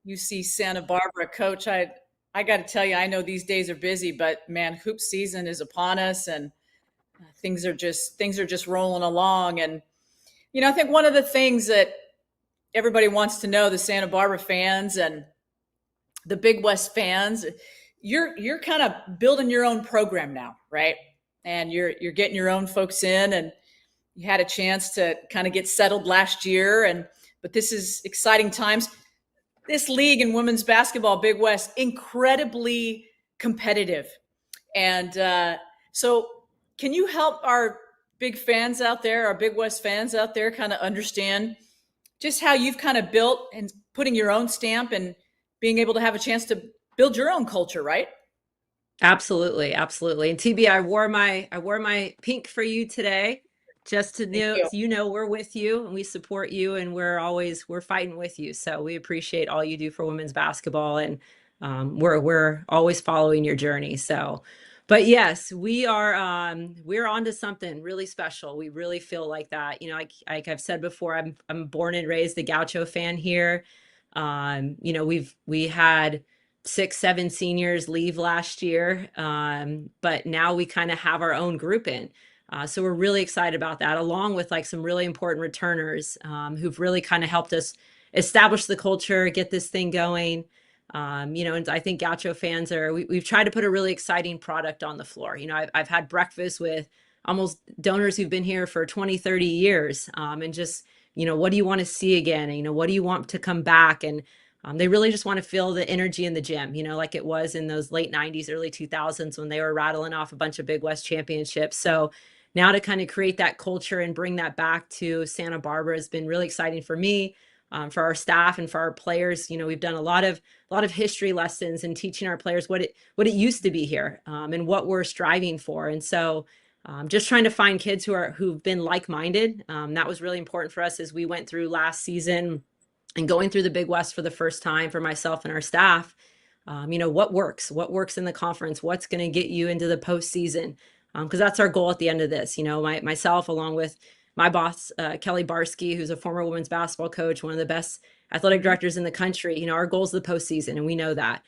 S19: UC Santa Barbara. Coach, I got to tell you, I know these days are busy, but man, hoop season is upon us, and things are just rolling along. And I think one of the things that everybody wants to know, the Santa Barbara fans and the Big West fans, you're kind of building your own program now, right? And you're getting your own folks in, and you had a chance to kind of get settled last year, but this is exciting times. This league in women's basketball, Big West, incredibly competitive. And so can you help our big fans out there, our Big West fans out there, kind of understand just how you've kind of built and putting your own stamp and being able to have a chance to build your own culture, right?
S20: Absolutely, absolutely. And TB, I wore my pink for you today, just to know we're with you and we support you, and we're fighting with you. So we appreciate all you do for women's basketball, and we're always following your journey. So, but yes, we're onto something really special. We really feel like that. Like I've said before, I'm born and raised a Gaucho fan here. We had 6-7 seniors leave last year, but now we kind of have our own group in. So we're really excited about that, along with like some really important returners who've really kind of helped us establish the culture, get this thing going. And I think Gaucho fans we've tried to put a really exciting product on the floor. I've had breakfast with almost donors who've been here for 20, 30 years, and just, what do you want to see again? What do you want to come back? And they really just want to feel the energy in the gym, like it was in those late 90s, early 2000s when they were rattling off a bunch of Big West championships. So now to kind of create that culture and bring that back to Santa Barbara has been really exciting for me, for our staff, and for our players. We've done a lot of history lessons and teaching our players what it used to be here, and what we're striving for. And so just trying to find kids who've been like-minded. That was really important for us as we went through last season and going through the Big West for the first time for myself and our staff. What works in the conference, what's going to get you into the postseason. Because that's our goal at the end of this. Myself, along with my boss, Kelly Barsky, who's a former women's basketball coach, one of the best athletic directors in the country, our goal is the postseason, and we know that.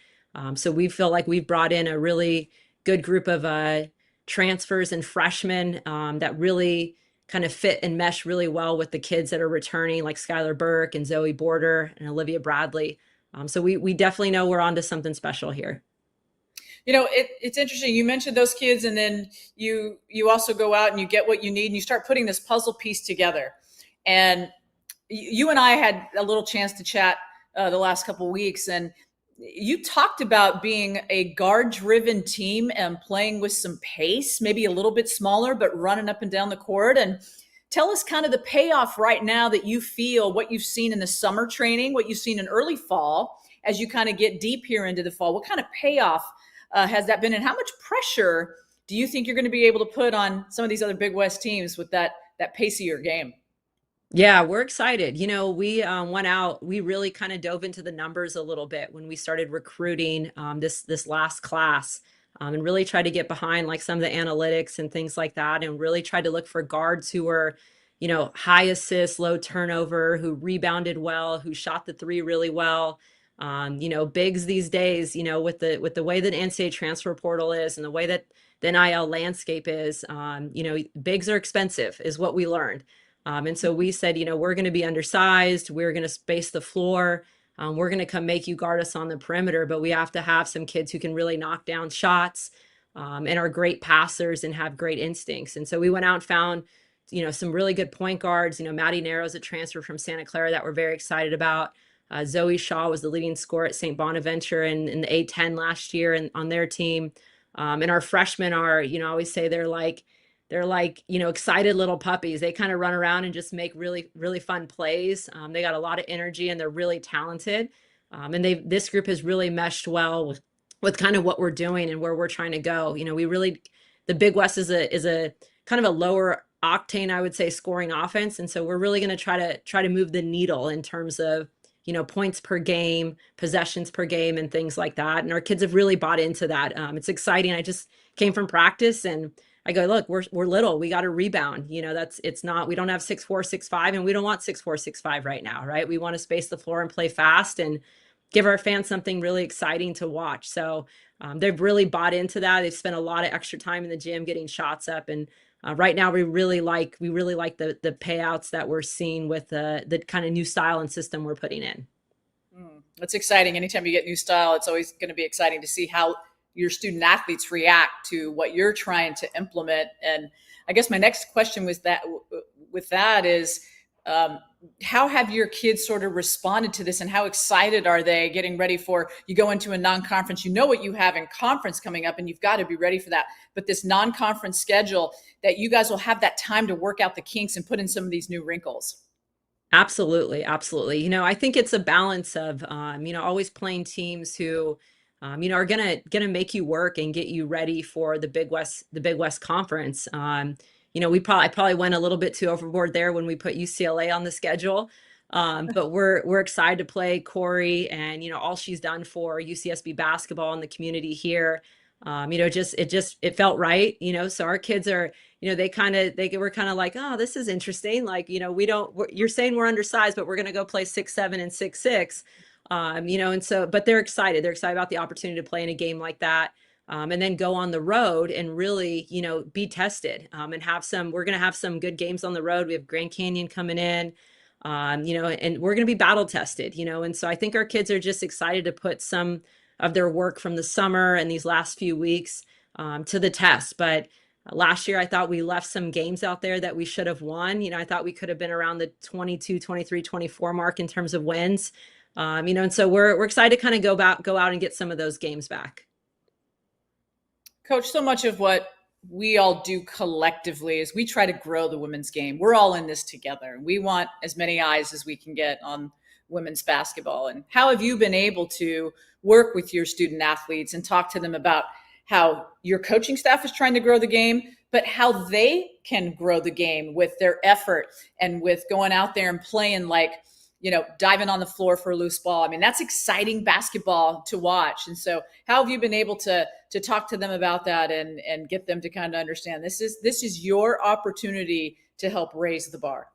S20: So we feel like we've brought in a really good group of transfers and freshmen that really kind of fit and mesh really well with the kids that are returning, like Skylar Burke and Zoe Border and Olivia Bradley. So we definitely know we're onto something special here.
S19: It's interesting. You mentioned those kids, and then you also go out and you get what you need, and you start putting this puzzle piece together. And you and I had a little chance to chat the last couple of weeks, and you talked about being a guard-driven team and playing with some pace, maybe a little bit smaller, but running up and down the court. And tell us kind of the payoff right now that you feel, what you've seen in the summer training, what you've seen in early fall, as you kind of get deep here into the fall. What kind of payoff has that been, and how much pressure do you think you're going to be able to put on some of these other Big West teams with that pacier game?
S20: Yeah, we're excited. We went out, we really kind of dove into the numbers a little bit when we started recruiting this last class, and really tried to get behind like some of the analytics and things like that, and really tried to look for guards who were, high assist, low turnover, who rebounded well, who shot the three really well. Bigs these days, with the way that NCAA transfer portal is and the way that the NIL landscape is, bigs are expensive is what we learned. And so we said, we're going to be undersized. We're going to space the floor. We're going to come make you guard us on the perimeter, but we have to have some kids who can really knock down shots, and are great passers and have great instincts. And so we went out and found, some really good point guards. Maddie Narrow's a transfer from Santa Clara that we're very excited about. Zoe Shaw was the leading scorer at St. Bonaventure in the A10 last year and on their team. And our freshmen are, I always say they're like, excited little puppies. They kind of run around and just make really, really fun plays. They got a lot of energy and they're really talented. And this group has really meshed well with kind of what we're doing and where we're trying to go. The Big West is a kind of a lower octane, I would say, scoring offense. And so we're really going to try to move the needle in terms of, points per game, possessions per game, and things like that. And our kids have really bought into that. It's exciting. I just came from practice, and I go, look, we're little. We got to rebound. You know, we don't have 6'4", 6'5", and we don't want 6'4", 6'5" right now, right? We want to space the floor and play fast and give our fans something really exciting to watch. So they've really bought into that. They've spent a lot of extra time in the gym getting shots up, and right now we really like the payouts that we're seeing with the kind of new style and system we're putting in.
S19: That's exciting. Anytime you get new style, it's always going to be exciting to see how your student athletes react to what you're trying to implement. And I guess my next question with that is, how have your kids sort of responded to this, and how excited are they getting ready for, you go into a non-conference, you know what you have in conference coming up, and you've got to be ready for that. But this non-conference schedule, that you guys will have that time to work out the kinks and put in some of these new wrinkles.
S20: Absolutely. Absolutely. You know, I think it's a balance of, always playing teams who, are gonna make you work and get you ready for the Big West Conference. I probably went a little bit too overboard there when we put UCLA on the schedule. But we're excited to play Corey and, all she's done for UCSB basketball and the community here. It felt right, so our kids are, they were kind of like, oh, this is interesting. Like, you're saying we're undersized, but we're going to go play 6'7" and 6'6", but they're excited. They're excited about the opportunity to play in a game like that. And then go on the road and really, be tested, and we're going to have some good games on the road. We have Grand Canyon coming in, and we're going to be battle tested, and so I think our kids are just excited to put some of their work from the summer and these last few weeks to the test. But last year, I thought we left some games out there that we should have won. I thought we could have been around the 22, 23, 24 mark in terms of wins. And so we're excited to kind of go out and get some of those games back.
S19: Coach, so much of what we all do collectively is we try to grow the women's game. We're all in this together. We want as many eyes as we can get on women's basketball. And how have you been able to work with your student athletes and talk to them about how your coaching staff is trying to grow the game, but how they can grow the game with their effort and with going out there and playing, like, diving on the floor for a loose ball? I mean, that's exciting basketball to watch. And so how have you been able to talk to them about that and get them to kind of understand this is your opportunity to help raise the bar?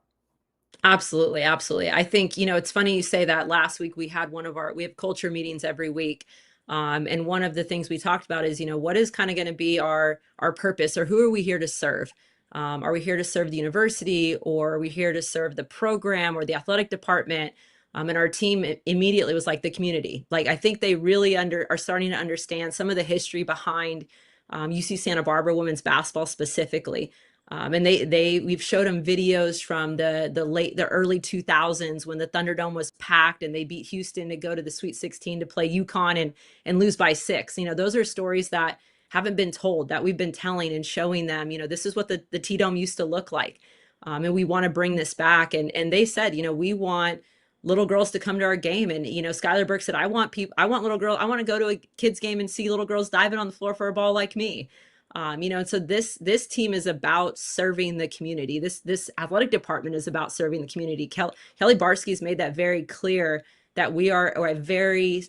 S20: Absolutely. Absolutely. I think, it's funny you say that. Last week we had we have culture meetings every week. And one of the things we talked about is, what is kind of going to be our purpose, or who are we here to serve? Are we here to serve the university, or are we here to serve the program or the athletic department? And our team immediately was like, the community. Like, I think they really are starting to understand some of the history behind UC Santa Barbara women's basketball specifically. And we've showed them videos from the early 2000s when the Thunderdome was packed and they beat Houston to go to the Sweet 16 to play UConn and lose by 6. Those are stories that haven't been told, that we've been telling and showing them, this is what the T-Dome used to look like. And we want to bring this back. And they said, we want little girls to come to our game. And, Skylar Burke said, I want little girls. I want to go to a kids game and see little girls diving on the floor for a ball like me. And so this team is about serving the community. This athletic department is about serving the community. Kelly Barsky has made that very clear, that we are a very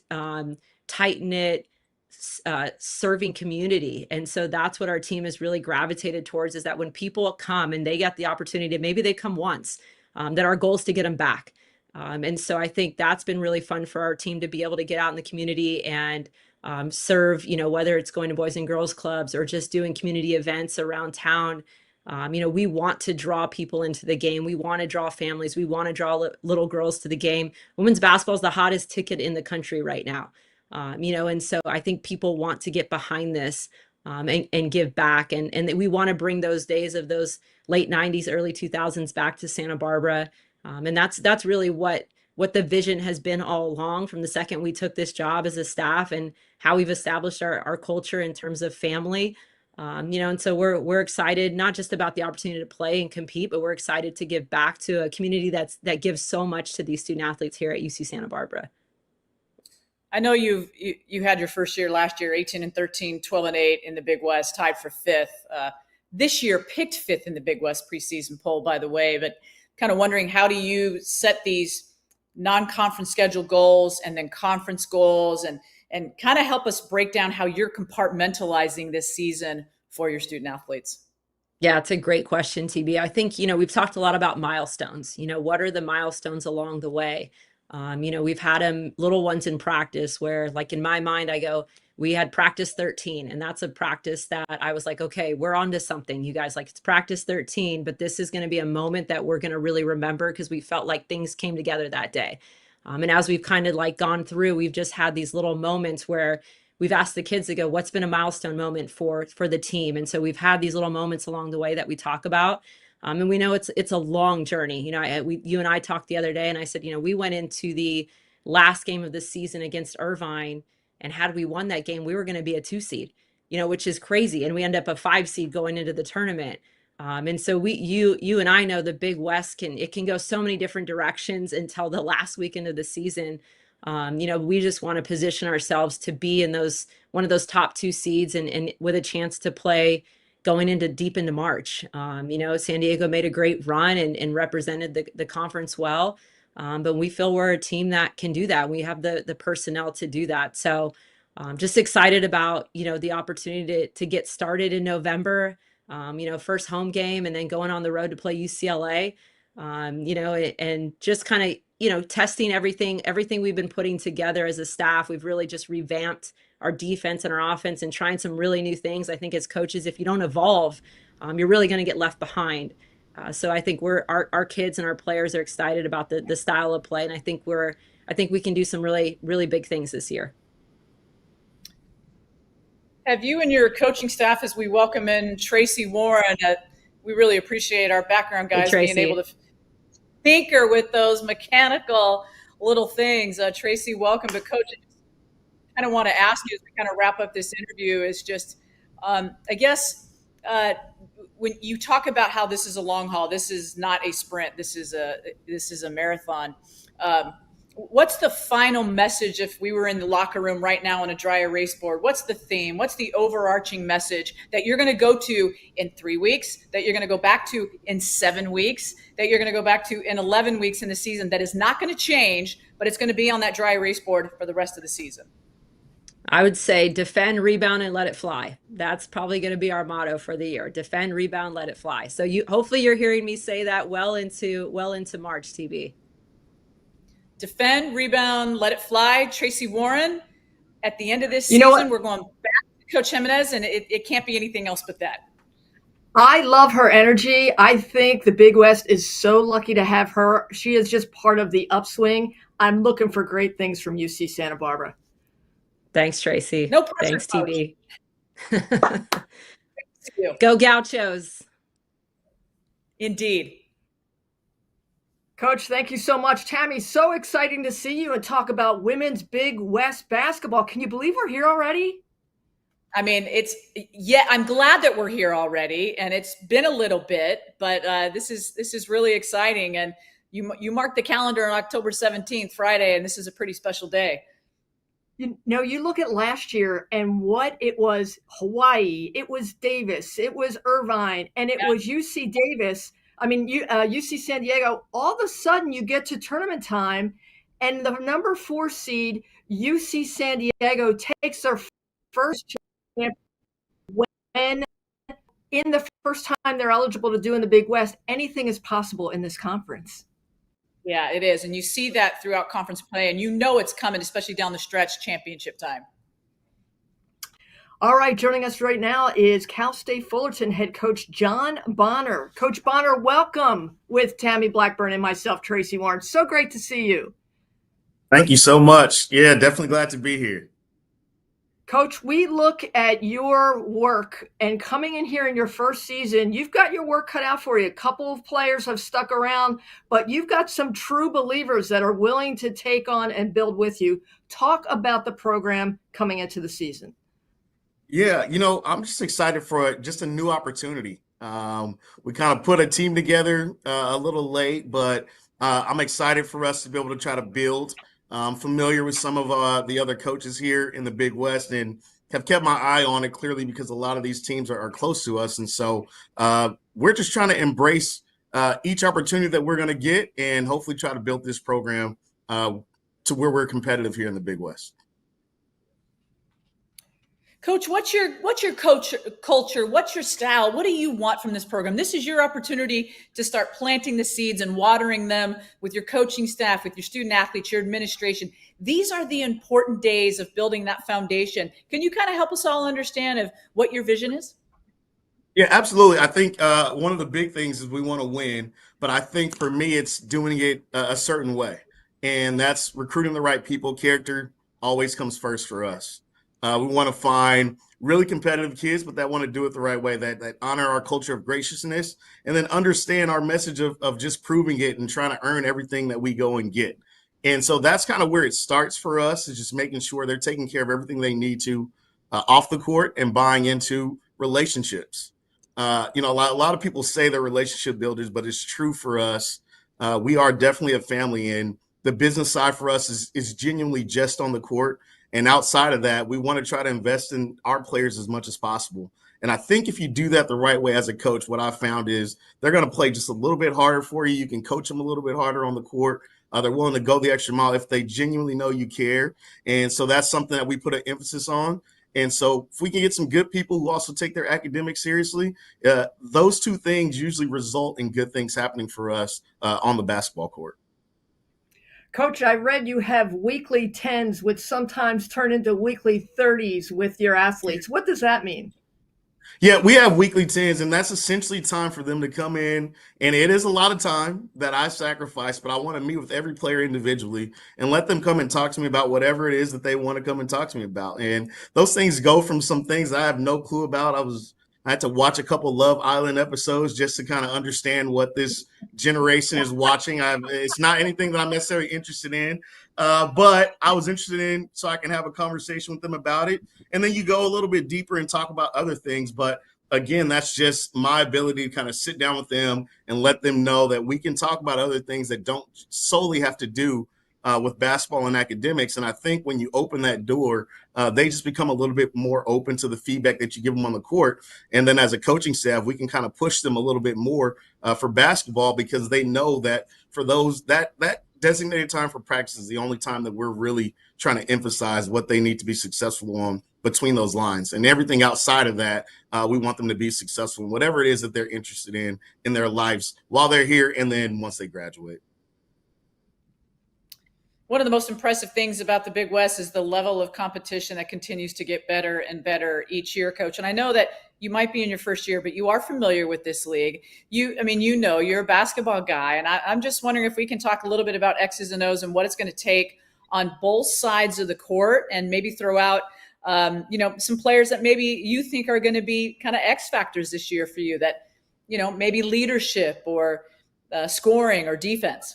S20: tight-knit, serving community. And so that's what our team has really gravitated towards, is that when people come and they get the opportunity, maybe they come once, that our goal is to get them back. And so I think that's been really fun for our team to be able to get out in the community and serve, whether it's going to Boys and Girls Clubs or just doing community events around town. We want to draw people into the game. We want to draw families. We want to draw little girls to the game. Women's basketball is the hottest ticket in the country right now. And so I think people want to get behind this and give back. And we want to bring those days of those late 90s, early 2000s back to Santa Barbara. And that's really what the vision has been all along from the second we took this job as a staff, and how we've established our culture in terms of family. And so we're excited, not just about the opportunity to play and compete, but we're excited to give back to a community that gives so much to these student athletes here at UC Santa Barbara.
S19: I know you had your first year last year, 18-13, 12-8 in the Big West, tied for 5th. This year picked 5th in the Big West preseason poll, by the way, but kind of wondering, how do you set these non-conference schedule goals and then conference goals, and kind of help us break down how you're compartmentalizing this season for your student athletes?
S20: Yeah, it's a great question, TB. I think, we've talked a lot about milestones. What are the milestones along the way? We've had them little ones in practice where, like, in my mind, I go, we had practice 13, and that's a practice that I was like, okay, we're on to something, you guys. Like, it's practice 13, but this is going to be a moment that we're going to really remember because we felt like things came together that day. And as we've kind of like gone through, we've just had these little moments where we've asked the kids to go, what's been a milestone moment for the team? And so we've had these little moments along the way that we talk about. And we know it's a long journey. You and I talked the other day, and I said, we went into the last game of the season against Irvine, and had we won that game, we were going to be a 2 seed, which is crazy. And we end up a 5 seed going into the tournament. And so you and I know the Big West can go so many different directions until the last weekend of the season. We just want to position ourselves to be in one of those top 2 seeds and with a chance to play going into deep into March. San Diego made a great run and represented the conference well. But we feel we're a team that can do that. We have the personnel to do that. So just excited about, the opportunity to get started in November, first home game and then going on the road to play UCLA, and just kind of, testing everything we've been putting together as a staff. We've really just revamped our defense and our offense and trying some really new things. I think as coaches, if you don't evolve, you're really going to get left behind. So I think our kids and our players are excited about the style of play. And I think we can do some really, really big things this year.
S19: Have you and your coaching staff, as we welcome in Tracy Warren, we really appreciate our background guys being able to tinker with those mechanical little things. Tracy, welcome to Coach. I kind of want to ask you as we kind of wrap up this interview is just, I guess, when you talk about how this is a long haul, this is not a sprint. This is a marathon. What's the final message if we were in the locker room right now on a dry erase board? What's the theme? What's the overarching message that you're going to go to in 3 weeks, that you're going to go back to in 7 weeks, that you're going to go back to in 11 weeks in the season that is not going to change, but it's going to be on that dry erase board for the rest of the season?
S20: I would say defend, rebound, and let it fly. That's probably going to be our motto for the year. Defend, rebound, let it fly. So hopefully you're hearing me say that well into March, TB.
S19: Defend, rebound, let it fly. Tracy Warren, at the end of this season, we're going back to Coach Jimenez, and it can't be anything else but that.
S21: I love her energy. I think the Big West is so lucky to have her. She is just part of the upswing. I'm looking for great things from UC Santa Barbara.
S20: Thanks, Tracy.
S19: No pressure,
S20: thanks, TB. Go Gauchos.
S19: Indeed.
S21: Coach, thank you so much. Tammy, so exciting to see you and talk about women's Big West basketball. Can you believe we're here already?
S19: I mean, I'm glad that we're here already, and it's been a little bit, but this is really exciting. And you marked the calendar on October 17th, Friday, and this is a pretty special day.
S21: You look at last year and what it was: Hawaii, it was Davis, it was Irvine, and it was UC Davis. UC San Diego. All of a sudden, you get to tournament time, and the number 4 seed UC San Diego takes their first champ when in the first time they're eligible to do in the Big West. Anything is possible in this conference.
S19: Yeah, it is. And you see that throughout conference play, and it's coming, especially down the stretch, championship time.
S21: All right, joining us right now is Cal State Fullerton head coach John Bonner. Coach Bonner, welcome with Tammy Blackburn and myself, Tracy Warren. So great to see you.
S22: Thank you so much. Yeah, definitely glad to be here.
S21: Coach, we look at your work, and coming in here in your first season, you've got your work cut out for you. A couple of players have stuck around, but you've got some true believers that are willing to take on and build with you. Talk about the program coming into the season.
S22: Yeah, I'm just excited for just a new opportunity. We kind of put a team together a little late, but I'm excited for us to be able to try to build. I'm familiar with some of the other coaches here in the Big West and have kept my eye on it clearly because a lot of these teams are close to us. And so we're just trying to embrace each opportunity that we're going to get and hopefully try to build this program to where we're competitive here in the Big West.
S19: Coach, what's your coach culture? What's your style? What do you want from this program? This is your opportunity to start planting the seeds and watering them with your coaching staff, with your student athletes, your administration. These are the important days of building that foundation. Can you kind of help us all understand of what your vision is?
S22: Yeah, absolutely. I think one of the big things is we want to win, but I think for me, it's doing it a certain way. And that's recruiting the right people. Character always comes first for us. We want to find really competitive kids, but that want to do it the right way, that honor our culture of graciousness, and then understand our message of just proving it and trying to earn everything that we go and get. And so that's kind of where it starts for us, is just making sure they're taking care of everything they need to off the court and buying into relationships. A lot of people say they're relationship builders, but it's true for us. We are definitely a family, and the business side for us is genuinely just on the court. And outside of that, we want to try to invest in our players as much as possible. And I think if you do that the right way as a coach, what I found is they're going to play just a little bit harder for you. You can coach them a little bit harder on the court. They're willing to go the extra mile if they genuinely know you care. And so that's something that we put an emphasis on. And so if we can get some good people who also take their academics seriously, those two things usually result in good things happening for us on the basketball court.
S21: Coach, I read you have weekly 10s, which sometimes turn into weekly 30s with your athletes. What does that mean?
S22: Yeah, we have weekly 10s, and that's essentially time for them to come in. And it is a lot of time that I sacrifice, but I want to meet with every player individually and let them come and talk to me about whatever it is that they want to come and talk to me about. And those things go from some things I have no clue about. I had to watch a couple Love Island episodes just to kind of understand what this generation is watching. It's not anything that I'm necessarily interested in, but I was interested in so I can have a conversation with them about it. And then you go a little bit deeper and talk about other things. But again, that's just my ability to kind of sit down with them and let them know that we can talk about other things that don't solely have to do with basketball and academics. And I think when you open that door, they just become a little bit more open to the feedback that you give them on the court. And then as a coaching staff, we can kind of push them a little bit more for basketball, because they know that for those that designated time for practice is the only time that we're really trying to emphasize what they need to be successful on between those lines. And everything outside of that, we want them to be successful in whatever it is that they're interested in their lives while they're here and then once they graduate.
S19: One of the most impressive things about the Big West is the level of competition that continues to get better and better each year, Coach. And I know that you might be in your first year, but you are familiar with this league. You're a basketball guy. And I'm just wondering if we can talk a little bit about X's and O's and what it's going to take on both sides of the court, and maybe throw out, some players that maybe you think are going to be kind of X factors this year for you, that, maybe leadership or scoring or defense.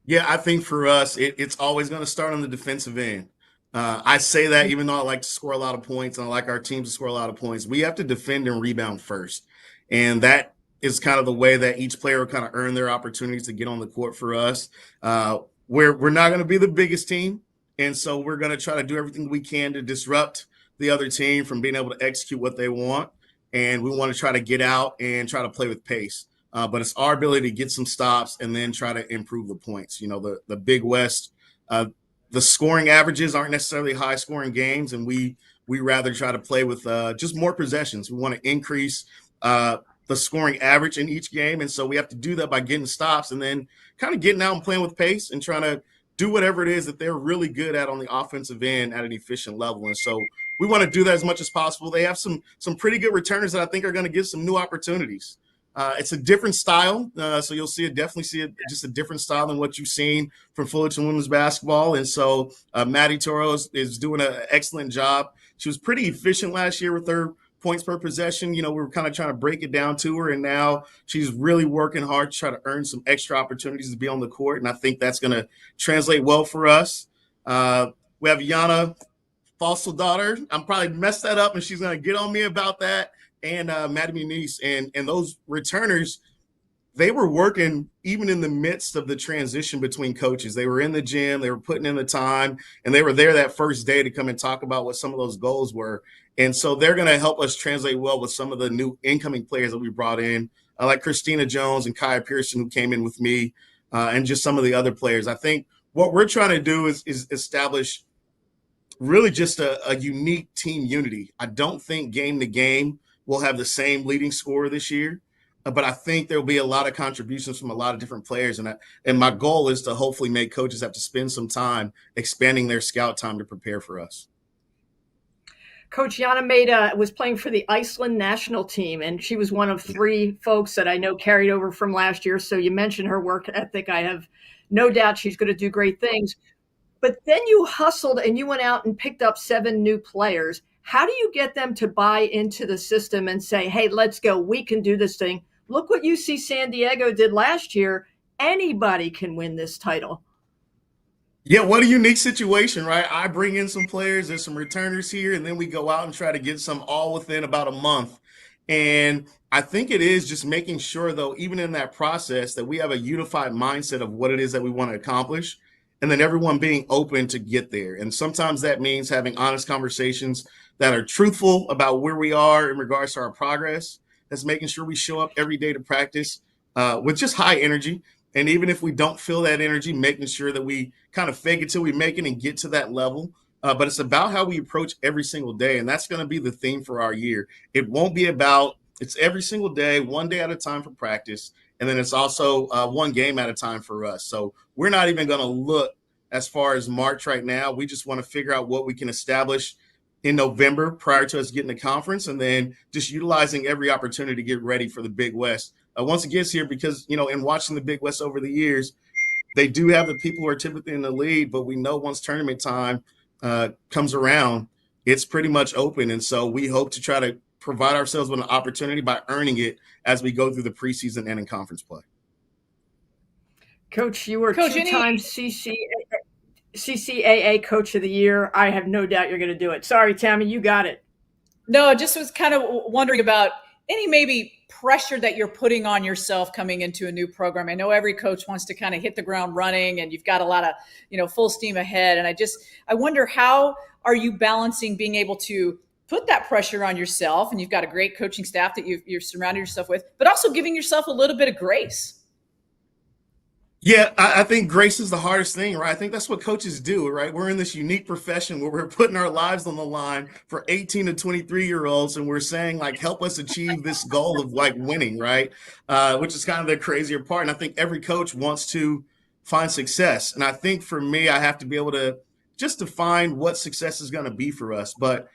S22: Yeah, I think for us, it's always going to start on the defensive end. I say that even though I like to score a lot of points and I like our team to score a lot of points, we have to defend and rebound first. And that is kind of the way that each player will kind of earn their opportunities to get on the court for us. We're not going to be the biggest team. And so we're going to try to do everything we can to disrupt the other team from being able to execute what they want. And we want to try to get out and try to play with pace. But it's our ability to get some stops and then try to improve the points. The Big West, the scoring averages aren't necessarily high scoring games, and we rather try to play with just more possessions. We want to increase the scoring average in each game. And so we have to do that by getting stops and then kind of getting out and playing with pace and trying to do whatever it is that they're really good at on the offensive end at an efficient level. And so we want to do that as much as possible. They have some pretty good returners that I think are going to give some new opportunities. It's a different style, so you'll definitely see just a different style than what you've seen from Fullerton women's basketball. And so Maddie Toro is doing an excellent job. She was pretty efficient last year with her points per possession. We were kind of trying to break it down to her, and now she's really working hard to try to earn some extra opportunities to be on the court, and I think that's going to translate well for us. We have Yana Fossil daughter. I'm probably messed that up, and she's going to get on me about that. And Maddie Muniz, and those returners, they were working even in the midst of the transition between coaches. They were in the gym, they were putting in the time, and they were there that first day to come and talk about what some of those goals were. And so they're going to help us translate well with some of the new incoming players that we brought in, like Christina Jones and Kaya Pearson, who came in with me, and just some of the other players. I think what we're trying to do is establish really just a unique team unity. I don't think game to game we'll have the same leading scorer this year, but I think there'll be a lot of contributions from a lot of different players. And my goal is to hopefully make coaches have to spend some time expanding their scout time to prepare for us.
S21: Coach Jana was playing for the Iceland national team, and she was one of 3 folks that I know carried over from last year. So you mentioned her work ethic. I have no doubt she's going to do great things. But then you hustled and you went out and picked up 7 new players. How do you get them to buy into the system and say, hey, let's go, we can do this thing? Look what UC San Diego did last year. Anybody can win this title.
S22: Yeah, what a unique situation, right? I bring in some players, there's some returners here, and then we go out and try to get some all within about a month. And I think it is just making sure, though, even in that process, that we have a unified mindset of what it is that we want to accomplish, and then everyone being open to get there. And sometimes that means having honest conversations that are truthful about where we are in regards to our progress. That's making sure we show up every day to practice with just high energy. And even if we don't feel that energy, making sure that we kind of fake it till we make it and get to that level. But it's about how we approach every single day. And that's going to be the theme for our year. It won't be about, it's every single day, one day at a time for practice. And then it's also one game at a time for us. So we're not even going to look as far as March right now. We just want to figure out what we can establish in November prior to us getting to conference, and then just utilizing every opportunity to get ready for the Big West. Once it gets here, because, in watching the Big West over the years, they do have the people who are typically in the lead, but we know once tournament time comes around, it's pretty much open. And so we hope to try to provide ourselves with an opportunity by earning it as we go through the preseason and in conference play.
S21: Coach, you were 2-time CCAA Coach of the Year. I have no doubt you're going to do it. Sorry, Tammy, you got it.
S19: No, I just was kind of wondering about any maybe pressure that you're putting on yourself coming into a new program. I know every coach wants to kind of hit the ground running, and you've got a lot of, full steam ahead. And I wonder, how are you balancing being able to put that pressure on yourself, and you've got a great coaching staff that you're surrounding yourself with, but also giving yourself a little bit of grace?
S22: Yeah, I think grace is the hardest thing, right? I think that's what coaches do, right? We're in this unique profession where we're putting our lives on the line for 18 to 23-year-olds, and we're saying, help us achieve this goal of, winning, right? Which is kind of the crazier part. And I think every coach wants to find success. And I think for me, I have to be able to just define what success is going to be for us. But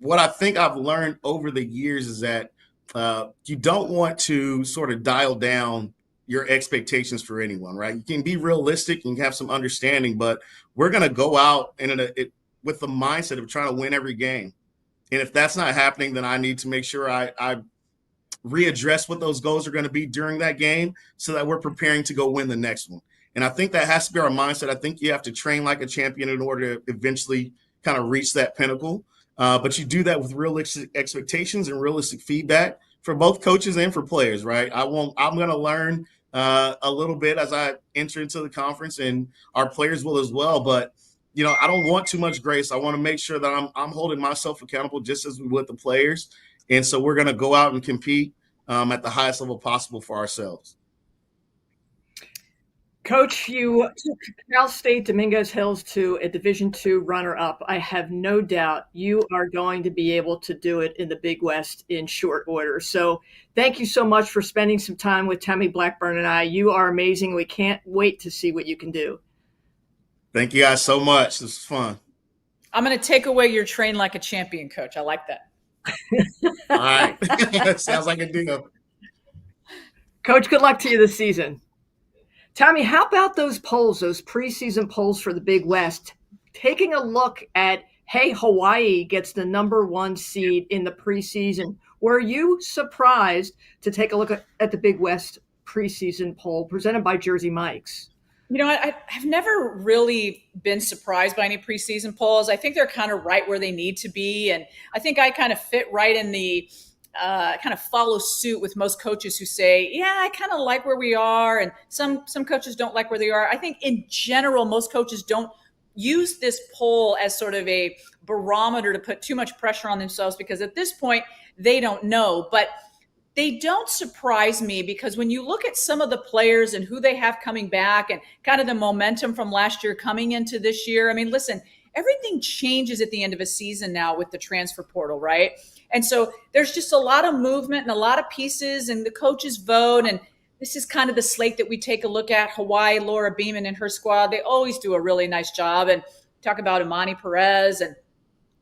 S22: what I think I've learned over the years is that you don't want to sort of dial down your expectations for anyone, right? You can be realistic and have some understanding, but we're going to go out with the mindset of trying to win every game. And if that's not happening, then I need to make sure I readdress what those goals are going to be during that game so that we're preparing to go win the next one. And I think that has to be our mindset. I think you have to train like a champion in order to eventually kind of reach that pinnacle. But you do that with realistic expectations and realistic feedback for both coaches and for players, right? I'm going to learn a little bit as I enter into the conference, and our players will as well. But, I don't want too much grace. I want to make sure that I'm holding myself accountable just as we would the players. And so we're going to go out and compete at the highest level possible for ourselves.
S21: Coach, you took Cal State Dominguez Hills to a Division II runner-up. I have no doubt you are going to be able to do it in the Big West in short order. So thank you so much for spending some time with Tammy Blackburn and I. You are amazing. We can't wait to see what you can do.
S22: Thank you guys so much. This was fun.
S19: I'm going to take away your train like a champion, Coach. I like that.
S22: All right. Sounds like a deal.
S21: Coach, good luck to you this season. Tommy, how about those polls, those preseason polls for the Big West? Taking a look at, hey, Hawaii gets the #1 seed in the preseason. Were you surprised to take a look at the Big West preseason poll presented by Jersey Mike's?
S19: I've never really been surprised by any preseason polls. I think they're kind of right where they need to be. And I think I kind of fit right in the kind of follow suit with most coaches who say, yeah, I kind of like where we are. And some coaches don't like where they are. I think in general, most coaches don't use this poll as sort of a barometer to put too much pressure on themselves, because at this point, they don't know. But they don't surprise me, because when you look at some of the players and who they have coming back and kind of the momentum from last year coming into this year, I mean, listen, everything changes at the end of a season now with the transfer portal, right? And so there's just a lot of movement and a lot of pieces, and the coaches vote. And this is kind of the slate that we take a look at. Hawaii, Laura Beeman and her squad, they always do a really nice job. And talk about Imani Perez, and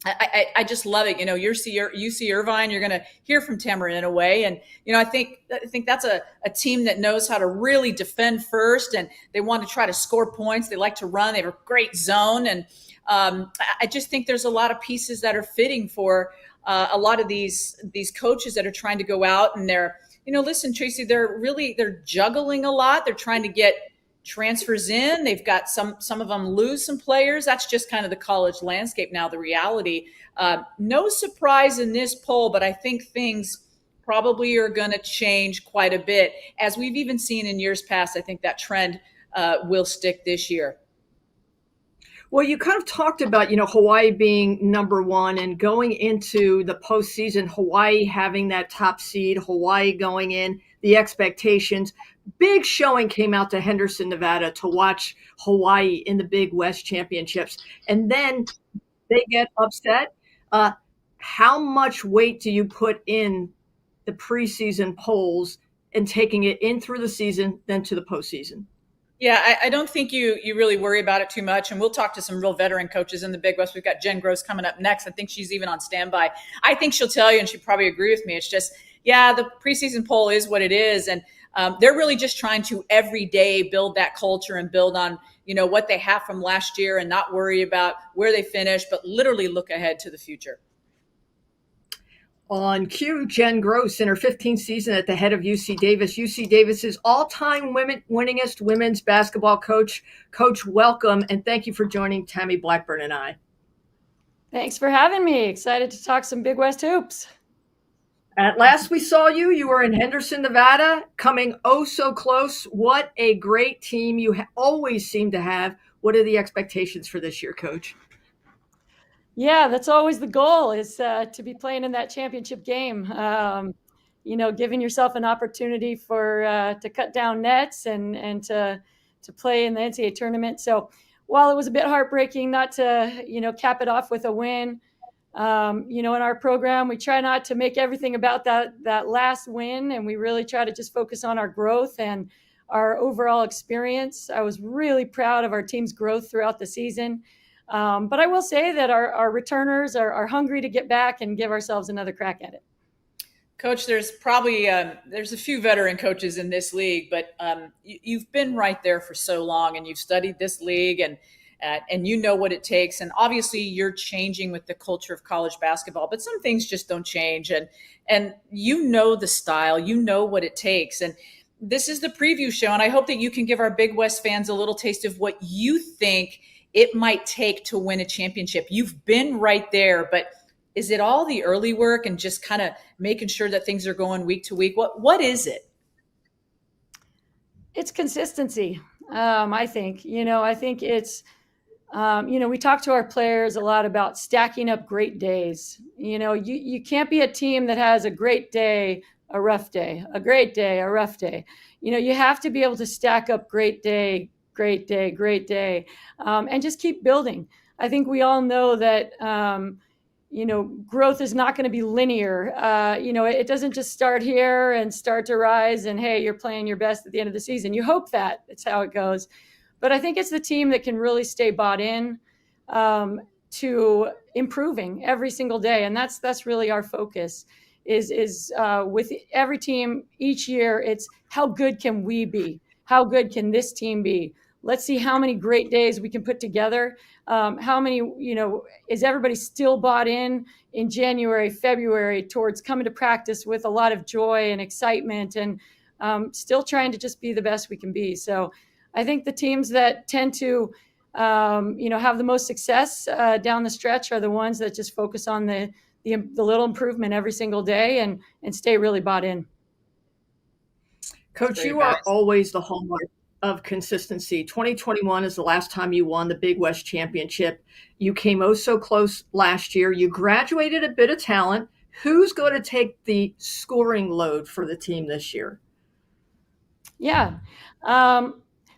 S19: I just love it. UC Irvine, you're going to hear from Tamara in a way. And, I think that's a team that knows how to really defend first, and they want to try to score points. They like to run. They have a great zone. And I just think there's a lot of pieces that are fitting for a lot of these coaches that are trying to go out, and they're, listen, Tracy, they're juggling a lot. They're trying to get transfers in. They've got some of them lose some players. That's just kind of the college landscape now, the reality. No surprise in this poll, but I think things probably are going to change quite a bit. As we've even seen in years past, I think that trend will stick this year.
S21: Well, you kind of talked about, Hawaii being number one and going into the postseason, Hawaii having that top seed, Hawaii going in, the expectations. Big showing came out to Henderson, Nevada to watch Hawaii in the Big West Championships. And then they get upset. How much weight do you put in the preseason polls and taking it in through the season, then to the postseason?
S19: Yeah, I don't think you really worry about it too much. And we'll talk to some real veteran coaches in the Big West. We've got Jen Gross coming up next. I think she's even on standby. I think she'll tell you, and she'd probably agree with me. It's just, the preseason poll is what it is. And they're really just trying to every day build that culture and build on, what they have from last year, and not worry about where they finish, but literally look ahead to the future.
S21: On cue, Jen Gross in her 15th season at the head of UC Davis. UC Davis's all-time winningest women's basketball coach. Coach, welcome, and thank you for joining Tammy Blackburn and I.
S3: Thanks for having me. Excited to talk some Big West hoops.
S21: At last we saw you, you were in Henderson, Nevada, coming oh so close. What a great team you always seem to have. What are the expectations for this year, Coach?
S3: Yeah, that's always the goal, is to be playing in that championship game. Giving yourself an opportunity to cut down nets and to play in the NCAA tournament. So while it was a bit heartbreaking not to, cap it off with a win, in our program, we try not to make everything about that last win, and we really try to just focus on our growth and our overall experience. I was really proud of our team's growth throughout the season. But I will say that our returners are hungry to get back and give ourselves another crack at it.
S19: Coach, there's probably there's a few veteran coaches in this league, but you've been right there for so long, and you've studied this league, and you know what it takes. And obviously you're changing with the culture of college basketball, but some things just don't change. And the style, what it takes. And this is the preview show, and I hope that you can give our Big West fans a little taste of what you think it might take to win a championship. You've been right there, but is it all the early work and just kind of making sure that things are going week to week? What is it?
S3: It's consistency. I think, I think it's, we talk to our players a lot about stacking up great days. You can't be a team that has a great day, a rough day, a great day, a rough day. You have to be able to stack up great day, and just keep building. I think we all know that, growth is not going to be linear. It doesn't just start here and start to rise and, hey, you're playing your best at the end of the season. You hope that it's how it goes. But I think it's the team that can really stay bought in to improving every single day. And that's really our focus is with every team each year. It's how good can we be? How good can this team be? Let's see how many great days we can put together. How many, is everybody still bought in January, February towards coming to practice with a lot of joy and excitement and still trying to just be the best we can be. So I think the teams that tend to, have the most success down the stretch are the ones that just focus on the little improvement every single day and stay really bought in.
S21: Coach, you are always the hallmark of consistency. 2021 is the last time you won the Big West Championship. You came oh so close last year. You graduated a bit of talent. Who's going to take the scoring load for the team this year?
S3: Yeah.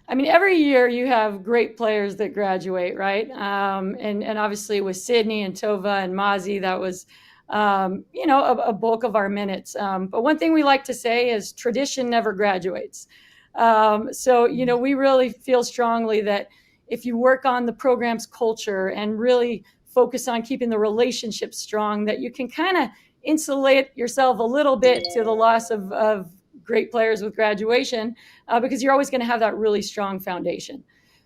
S3: I mean, every year you have great players that graduate, right? And obviously with Sydney and Tova and Mozzie, that was, a bulk of our minutes. But one thing we like to say is tradition never graduates. So, we really feel strongly that if you work on the program's culture and really focus on keeping the relationship strong, that you can kind of insulate yourself a little bit to the loss of great players with graduation, because you're always going to have that really strong foundation.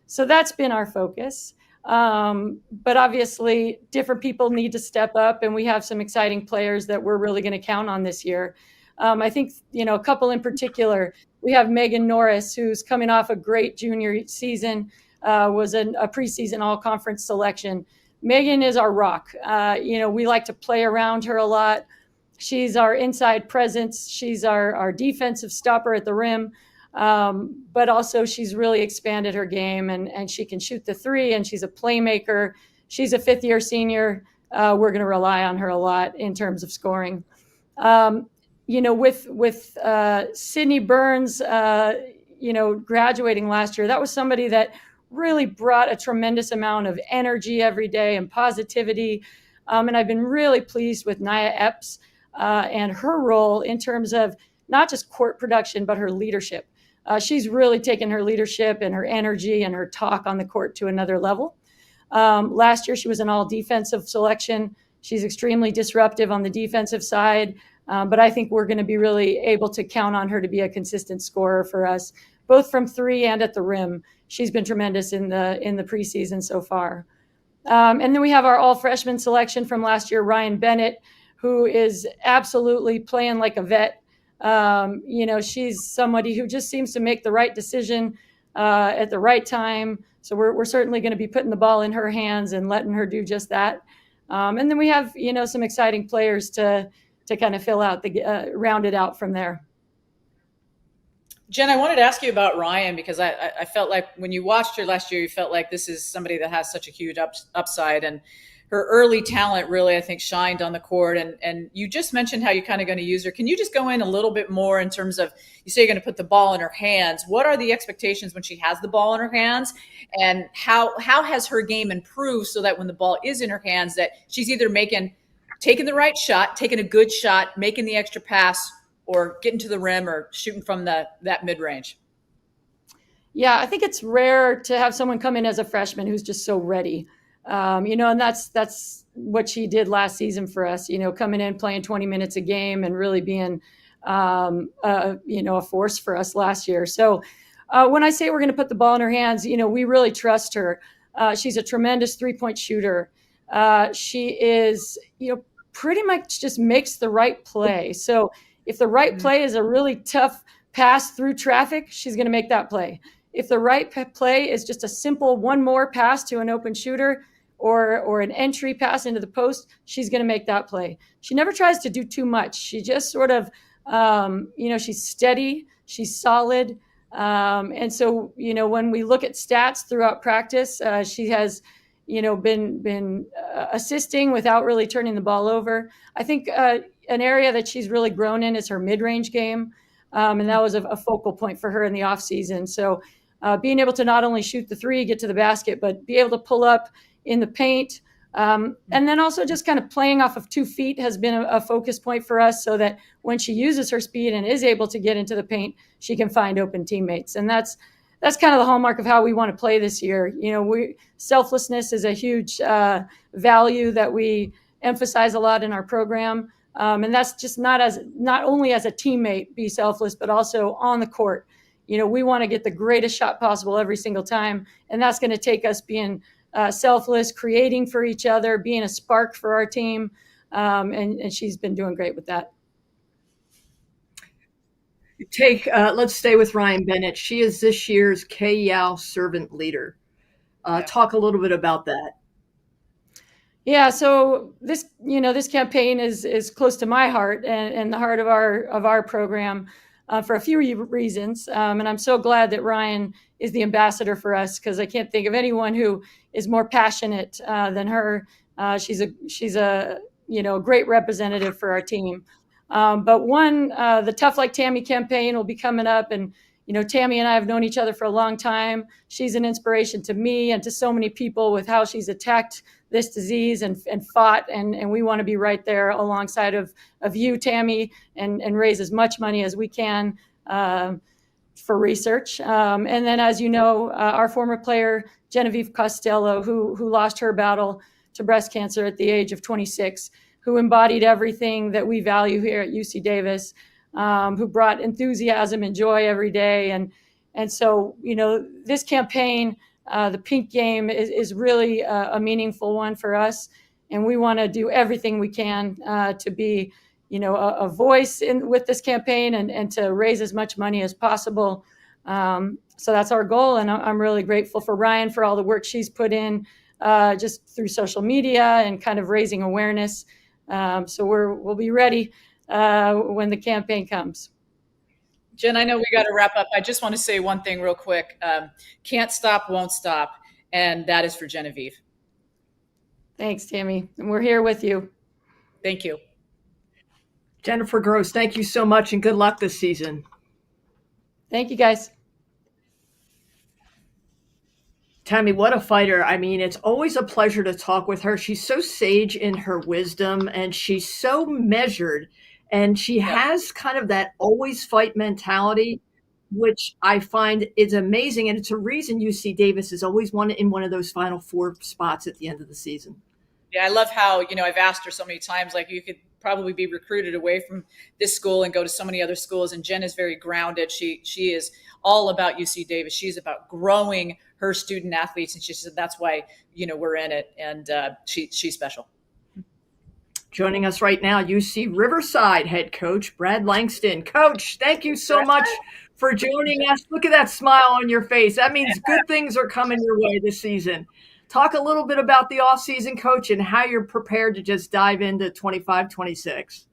S3: So that's been our focus. But obviously, different people need to step up, and we have some exciting players that we're really going to count on this year. I think, a couple in particular. We have Megan Norris, who's coming off a great junior season, was a preseason all-conference selection. Megan is our rock. We like to play around her a lot. She's our inside presence. She's our defensive stopper at the rim. But also she's really expanded her game, and she can shoot the three, and she's a playmaker. She's a fifth-year senior. We're going to rely on her a lot in terms of scoring. With Sydney Burns, graduating last year, that was somebody that really brought a tremendous amount of energy every day and positivity. And I've been really pleased with Nia Epps and her role in terms of not just court production, but her leadership. She's really taken her leadership and her energy and her talk on the court to another level. Last year, she was an all-defensive selection. She's extremely disruptive on the defensive side. But I think we're going to be really able to count on her to be a consistent scorer for us, both from three and at the rim. She's been tremendous in the preseason so far. And then we have our all-freshman selection from last year, Ryan Bennett, who is absolutely playing like a vet. She's somebody who just seems to make the right decision at the right time. So we're certainly going to be putting the ball in her hands and letting her do just that. And then we have, some exciting players to kind of round it out from there.
S19: Jen, I wanted to ask you about Ryan, because I felt like when you watched her last year, you felt like this is somebody that has such a huge upside, and her early talent really, I think, shined on the court. And you just mentioned how you're kind of going to use her. Can you just go in a little bit more in terms of, you say you're going to put the ball in her hands. What are the expectations when she has the ball in her hands? And how has her game improved so that when the ball is in her hands, that she's either taking the right shot, taking a good shot, making the extra pass, or getting to the rim or shooting from that mid-range?
S3: Yeah, I think it's rare to have someone come in as a freshman who's just so ready. And that's what she did last season for us, coming in, playing 20 minutes a game and really being, a force for us last year. So when I say we're going to put the ball in her hands, we really trust her. She's a tremendous three-point shooter. She is, pretty much just makes the right play. So if the right play is a really tough pass through traffic, she's going to make that play. If the right play is just a simple one more pass to an open shooter or an entry pass into the post, she's going to make that play. She never tries to do too much. She just sort of, she's steady, she's solid. And so, when we look at stats throughout practice, she has, been assisting without really turning the ball over. I think an area that she's really grown in is her mid-range game. And that was a focal point for her in the offseason. So being able to not only shoot the three, get to the basket, but be able to pull up in the paint. And then also just kind of playing off of 2 feet has been a focus point for us, so that when she uses her speed and is able to get into the paint, she can find open teammates. And that's kind of the hallmark of how we want to play this year. Selflessness is a huge value that we emphasize a lot in our program. And that's just not only as a teammate be selfless, but also on the court. We want to get the greatest shot possible every single time. And that's going to take us being selfless, creating for each other, being a spark for our team. And she's been doing great with that.
S21: Let's stay with Ryan Bennett. She is this year's K-Yow servant leader. Talk a little bit about that.
S3: Yeah, so this campaign is close to my heart and the heart of our program for a few reasons. And I'm so glad that Ryan is the ambassador for us, because I can't think of anyone who is more passionate than her. She's a great representative for our team. But the Tough Like Tammy campaign will be coming up, and Tammy and I have known each other for a long time. She's an inspiration to me and to so many people with how she's attacked this disease and fought. And we want to be right there alongside of you, Tammy, and raise as much money as we can for research. And then, as you know, our former player, Genevieve Costello, who lost her battle to breast cancer at the age of 26, who embodied everything that we value here at UC Davis, who brought enthusiasm and joy every day. And so, this campaign, the Pink Game, is really a meaningful one for us. And we want to do everything we can to be, a voice with this campaign and to raise as much money as possible. So that's our goal. And I'm really grateful for Ryan for all the work she's put in just through social media and kind of raising awareness. So we'll be ready when the campaign comes.
S19: Jen, I know we got to wrap up. I just want to say one thing real quick. Can't stop, won't stop. And that is for Genevieve.
S3: Thanks, Tammy. And we're here with you.
S19: Thank you.
S21: Jennifer Gross, thank you so much and good luck this season.
S3: Thank you, guys.
S21: Tammy, what a fighter. I mean, it's always a pleasure to talk with her. She's so sage in her wisdom and she's so measured. And she has kind of that always fight mentality, which I find is amazing. And it's a reason UC Davis is always in one of those Final Four spots at the end of the season.
S19: Yeah, I love how, I've asked her so many times, like, you could probably be recruited away from this school and go to so many other schools. And Jen is very grounded. She is all about UC Davis. She's about growing her student athletes. And she said, that's why, we're in it. And she's special.
S21: Joining us right now, UC Riverside head coach, Brad Langston. Coach, thank you so much for joining us. Look at that smile on your face. That means good things are coming your way this season. Talk a little bit about the offseason, Coach, and how you're prepared to just dive into 25-26.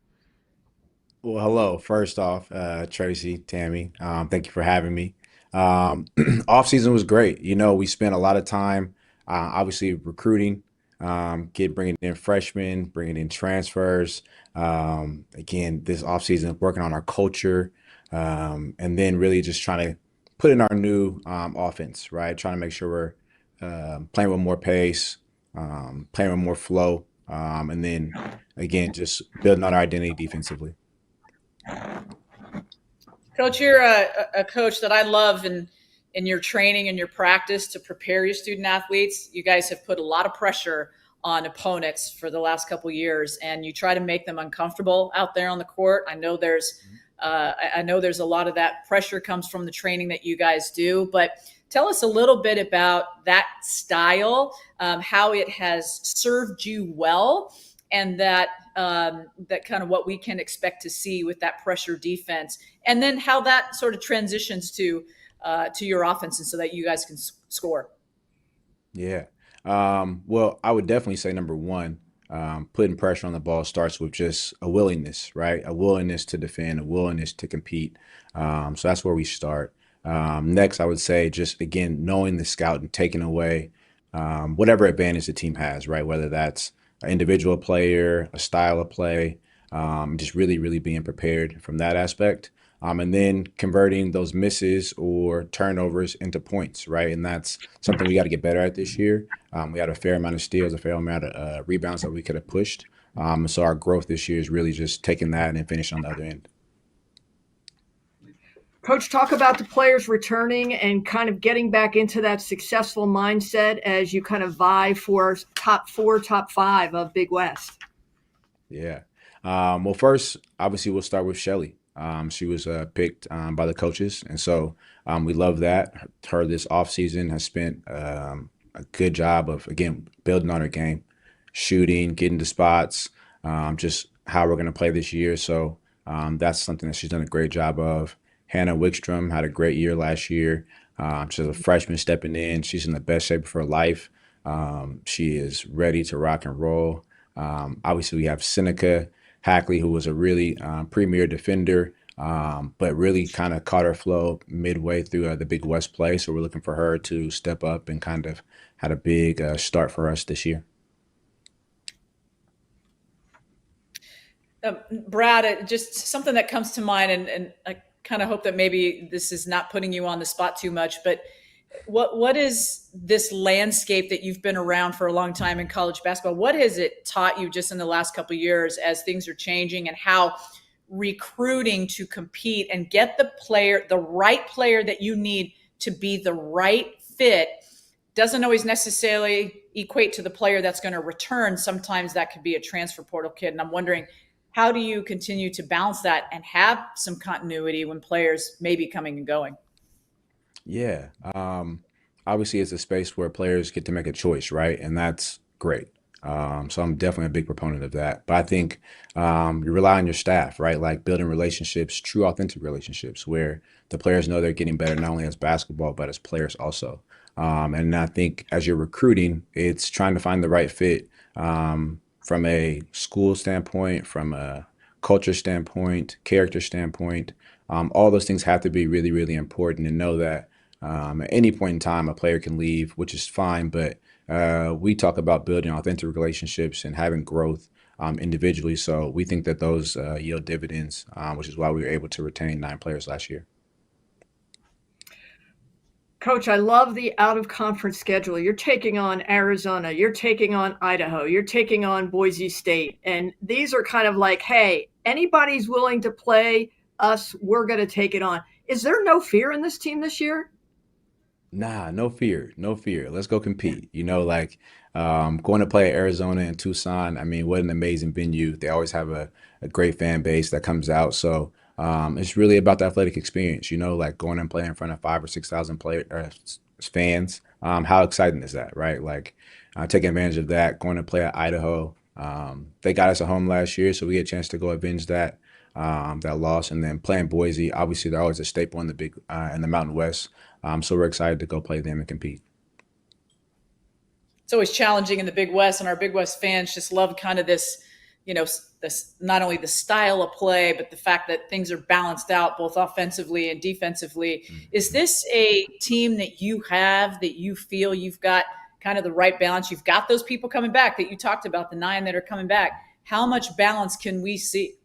S4: Well, hello. First off, Tracy, Tammy, thank you for having me. Offseason was great. We spent a lot of time, obviously, recruiting, bringing in freshmen, bringing in transfers. Again, this offseason, working on our culture, and then really just trying to put in our new offense, right? Trying to make sure we're playing with more pace, playing with more flow, and then, again, just building on our identity defensively.
S19: Coach, you're a coach that I love in your training and your practice to prepare your student athletes. You guys have put a lot of pressure on opponents for the last couple of years, and you try to make them uncomfortable out there on the court. I know there's a lot of that pressure comes from the training that you guys do, but tell us a little bit about that style, how it has served you well, and that kind of what we can expect to see with that pressure defense, and then how that sort of transitions to your offense, and so that you guys can score.
S4: Yeah. Well, I would definitely say number one, putting pressure on the ball starts with just a willingness, right? A willingness to defend, a willingness to compete. So that's where we start. Next, I would say just, again, knowing the scout and taking away whatever advantage the team has, right? Whether that's an individual player, a style of play, just really, really being prepared from that aspect. And then converting those misses or turnovers into points, right? And that's something we got to get better at this year. We had a fair amount of steals, a fair amount of rebounds that we could have pushed. So our growth this year is really just taking that and then finishing on the other end.
S21: Coach, talk about the players returning and kind of getting back into that successful mindset as you kind of vie for top 4, top 5 of Big West.
S4: Yeah. Well, first, obviously, we'll start with Shelly. She was picked by the coaches, and so we love that. Her this offseason has spent a good job of, again, building on her game, shooting, getting to spots, just how we're going to play this year. So that's something that she's done a great job of. Hannah Wickstrom had a great year last year. She's a freshman stepping in. She's in the best shape of her life. She is ready to rock and roll. Obviously, we have Seneca Hackley, who was a really premier defender, but really kind of caught her flow midway through the Big West play. So we're looking for her to step up and kind of had a big start for us this year.
S19: Brad, just something that comes to mind, and kind of hope that maybe this is not putting you on the spot too much, but what is this landscape that you've been around for a long time in college basketball? What has it taught you just in the last couple of years as things are changing, and how recruiting to compete and get the right player that you need to be the right fit doesn't always necessarily equate to the player that's going to return. Sometimes that could be a transfer portal kid. And I'm wondering, how do you continue to balance that and have some continuity when players may be coming and going?
S4: Yeah. Obviously, it's a space where players get to make a choice, right? And that's great. So I'm definitely a big proponent of that. But I think you rely on your staff, right? Like building relationships, true, authentic relationships, where the players know they're getting better not only as basketball, but as players also. And I think as you're recruiting, it's trying to find the right fit from a school standpoint, from a culture standpoint, character standpoint. All those things have to be really, really important, and know that at any point in time, a player can leave, which is fine. But we talk about building authentic relationships and having growth individually. So we think that those yield dividends, which is why we were able to retain 9 players last year.
S21: Coach, I love the out-of-conference schedule. You're taking on Arizona. You're taking on Idaho. You're taking on Boise State. And these are kind of like, hey, anybody's willing to play us, we're going to take it on. Is there no fear in this team this year?
S4: Nah, no fear, no fear. Let's go compete. Going to play at Arizona and Tucson. I mean, what an amazing venue. They always have a great fan base that comes out. So it's really about the athletic experience, like going and playing in front of 5,000 or 6,000 fans. How exciting is that, right? Like taking advantage of that, going to play at Idaho. They got us at home last year, so we get a chance to go avenge that loss, and then playing Boise. Obviously, they're always a staple in the Mountain West. So we're excited to go play them and compete.
S19: It's always challenging in the Big West, and our Big West fans just love kind of this, this not only the style of play, but the fact that things are balanced out both offensively and defensively. Mm-hmm. Is this a team that you feel you've got kind of the right balance? You've got those people coming back that you talked about, the 9 that are coming back. How much balance can we see?